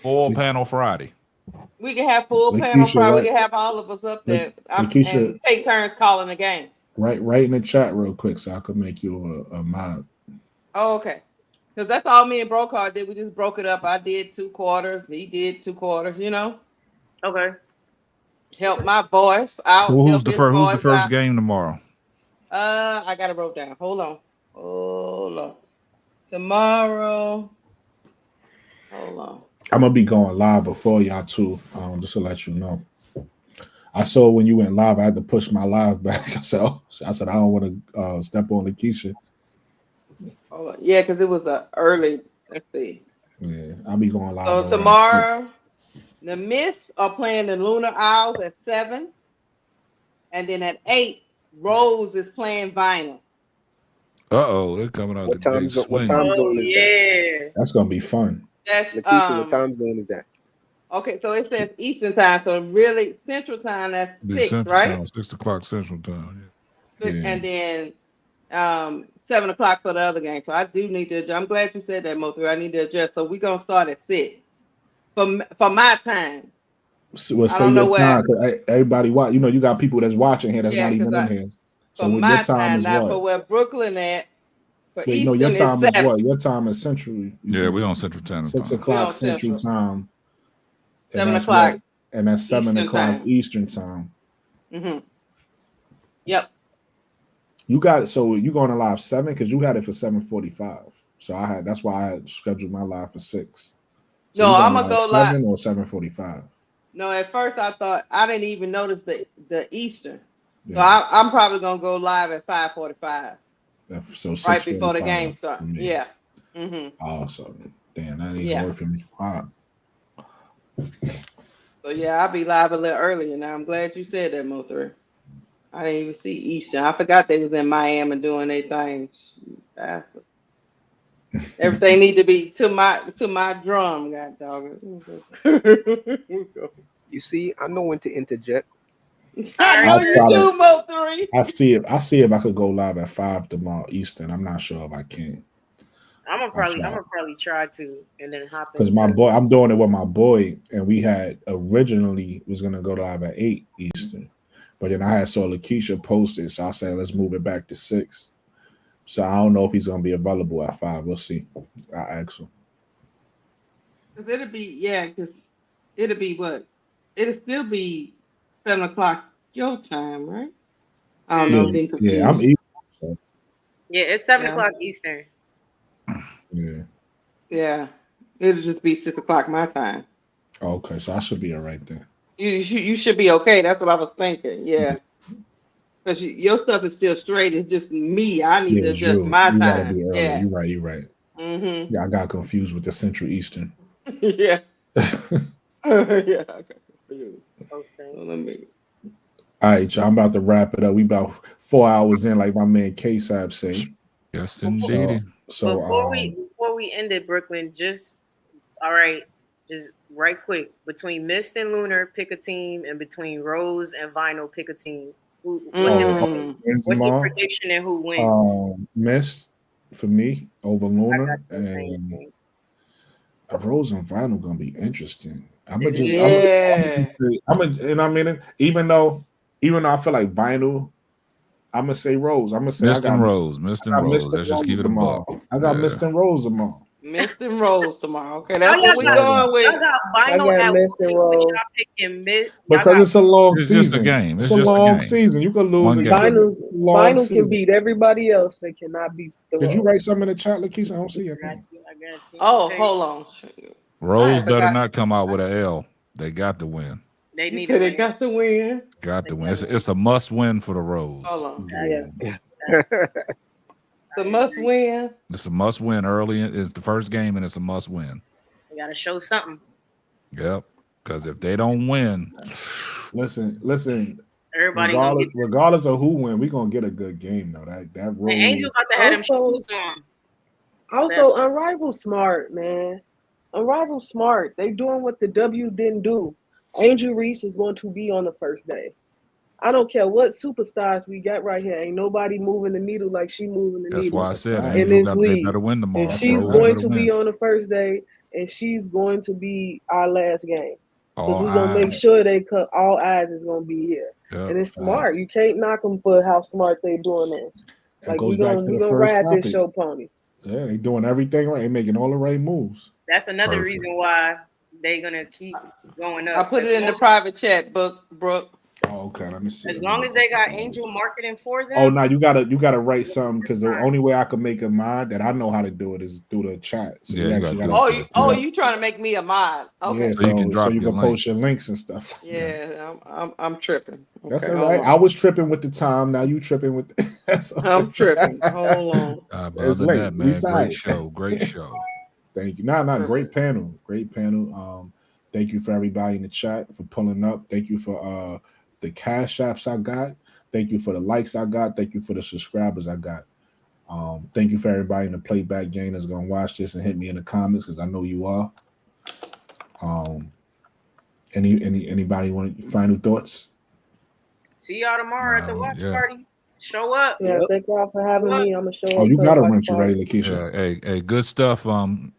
Full panel Friday. We can have full panel Friday. We can have all of us up there and take turns calling the game. Right in the chat real quick so I could make you a mod. Oh, okay. Because that's all me and Brocard did. We just broke it up. I did 2 quarters. He did 2 quarters, Okay. Help my voice out. So who's the first game tomorrow? I got it wrote down. Hold on. Tomorrow. Hold on. I'm gonna be going live before y'all too. Just to let you know. I saw when you went live, I had to push my live back. I said I don't want to step on Lakeisha. Oh yeah, because it was early. Let's see. Yeah, I'll be going live. So tomorrow, the Mist are playing the Lunar Isles at 7, and then at 8, Rose is playing Vinyl. They're coming out. What time zone is that? That's gonna be fun. That's Lakeisha, what time zone is that? Okay, so it says Eastern time, so really Central time. That's 6, Central right? Time, 6 o'clock Central time. Yeah. And then 7 o'clock for the other game. So I do need to adjust. I'm glad you said that, Mo3. I need to adjust. So we're gonna start at 6 for my time. Well, I don't know where everybody watch. You got people that's watching here that's not even in here. So my your time is not what? For where Brooklyn at. Wait, no, your time is what? Your time is Central. We're on Central time. 6 o'clock Central time. 7 o'clock. And that's 7 o'clock Eastern time. Mm-hmm. Yep. You got it. So you going to live 7 because you had it for 7:45. So that's why I had scheduled my live for 6. So no, I'm gonna go live 7 or 7:45. No, at first I thought I didn't even notice the Eastern. Yeah. So I'm probably gonna go live at 5:45. So right before the game starts. Yeah. Mm-hmm. Awesome. Damn, that ain't worth for me. Wow. So yeah, I'll be live a little earlier now. I'm glad you said that, Mo3. I didn't even see Eastern. I forgot they was in Miami doing their thing. Everything need to be to my drum, god dog. You see, I know when to interject. I know you do, Mo3. I see if I could go live at 5 tomorrow Eastern. I'm not sure if I can. I'm gonna probably try to and then hop in. Because my boy, I'm doing it with my boy, and we had originally was gonna go live at 8 Eastern. But then I saw Lakeisha posted, so I said let's move it back to 6. So I don't know if he's gonna be available at 5. We'll see. I'll ask him. Because it'll be what? It'll still be 7 o'clock your time, right? I don't know. I'm being confused. Yeah, I'm Eastern. So. Yeah, it's 7 o'clock Eastern. Yeah. Yeah. It'll just be 6 o'clock my time. Okay, so I should be all right then. You should be okay. That's what I was thinking. Yeah. Because your stuff is still straight. It's just me. I need Yeah, to it's adjust you. my You gotta time. be early. Yeah. You're right. You're right. Mm-hmm. Yeah, I got confused with the Central Eastern. Yeah. Yeah. I got confused. Okay. So let me. All right, y'all. I'm about to wrap it up. We about 4 hours in, like my man K-Sab say. Yes, indeed. So before we end it, Brooklyn, just all right, just right quick. Between Mist and Lunar, pick a team, and between Rose and Vinyl, pick a team. What's your prediction and who wins? Mist for me over Lunar, I got the same and thing. Rose and Vinyl gonna be interesting. I'm gonna and I mean, even though I feel like Vinyl, I'm gonna say Rose. I'm gonna say Mist and Rose. Let's just keep it a buck. I got Mist and Rose tomorrow. Mist and Rose tomorrow. Okay, that's what we going with. Y'all got Vinyl at Mist and Rose. y'all picking Mist. Because it's a long season. It's just a game. It's a long season. You could lose again. Vinyl can beat everybody else. They cannot beat the Did you Rose. write something in the chat, Lakeisha? I don't see it. I got you. Oh, hold on. Rose better not come out with an L. They got to win. They got to win. Got to win. It's a must win for the Rose. Hold on. Yeah. The must win. It's a must win early. It's the first game, and it's a must win. They got to show something. Yep. Because if they don't win, listen. Everybody regardless of who win, we're gonna get a good game though. That Rose. Angel's about to have them shoes on. Also, Unrivaled smart, man. Unrivaled smart. They doing what the W didn't do. Angel Reese is going to be on the first day. I don't care what superstars we got right here. Ain't nobody moving the needle like she moving the needle. That's why I said in this they league. better win tomorrow. And she's going to be on the first day, and she's going to be our last game. Because we're going to make sure all eyes is going to be here. Yep. And it's smart. You can't knock them for how smart they doing this. Like, we're going to ride this show pony. Yeah, they doing everything right. They making all the right moves. That's another reason why they're going to keep going up. I put it in the private chat, Brooke. Oh, okay, let me see. As long as they got Angel marketing for them. Oh, no, you gotta write something because the only way I can make a mod that I know how to do it is through the chat. So you trying to make me a mod? Okay, yeah, so you can post your links and stuff. Yeah, I'm tripping. Okay, that's all right. I was tripping with the time. Now you tripping with. I'm tripping. Hold on. Other than that, man, great show. Great show. Thank you. Great panel. Great panel. Thank you for everybody in the chat for pulling up. Thank you for the cash apps I got. Thank you for the likes I got. Thank you for the subscribers I got. Thank you for everybody in the playback game that's gonna watch this and hit me in the comments because I know you are. Anybody want final thoughts? See y'all tomorrow at the watch party. Show up. Yeah, thank y'all for having me. I'm gonna show up. Oh, you got a wrench ready, Lakeisha. Hey, good stuff.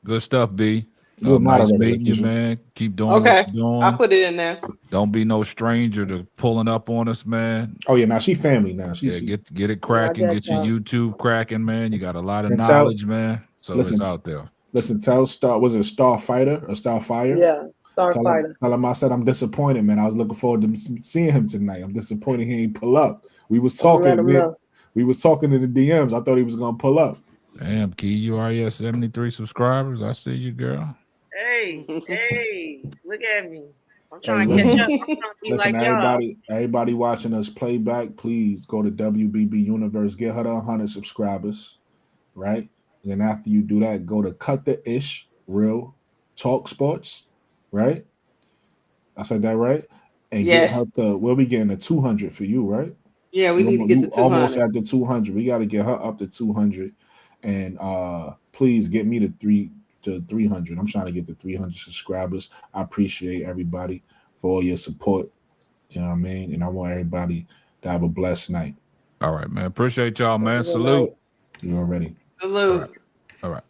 Good stuff, B. Nice meeting you, man. Keep doing what you're doing. I put it in there. Don't be no stranger to pulling up on us, man. Oh yeah, now she family now. Get it cracking. Get your YouTube cracking, man. You got a lot of knowledge, man. So it's out there. Listen, tell Starfighter or Starfire? Yeah, Starfighter. Tell him I said I'm disappointed, man. I was looking forward to seeing him tonight. I'm disappointed he ain't pull up. We was talking. We was talking in the DMs. I thought he was gonna pull up. Damn, Key, you already at 73 subscribers. I see you, girl. Hey, look at me. I'm trying to catch up. I'm trying to be listen, like everybody watching us playback, please go to WBB Universe, get her to 100 subscribers, right? And then after you do that, go to Cut the Ish Real Talk Sports, right? I said that right? And get her to, we'll be getting a 200 for you, right? Yeah, we need to get to 200. Almost at the 200. We got to get her up to 200. And please get me to 300. I'm trying to get to 300 subscribers. I appreciate everybody for all your support. You know what I mean? And I want everybody to have a blessed night. All right, man. Appreciate y'all, man. Salute. You already. Salute. All right.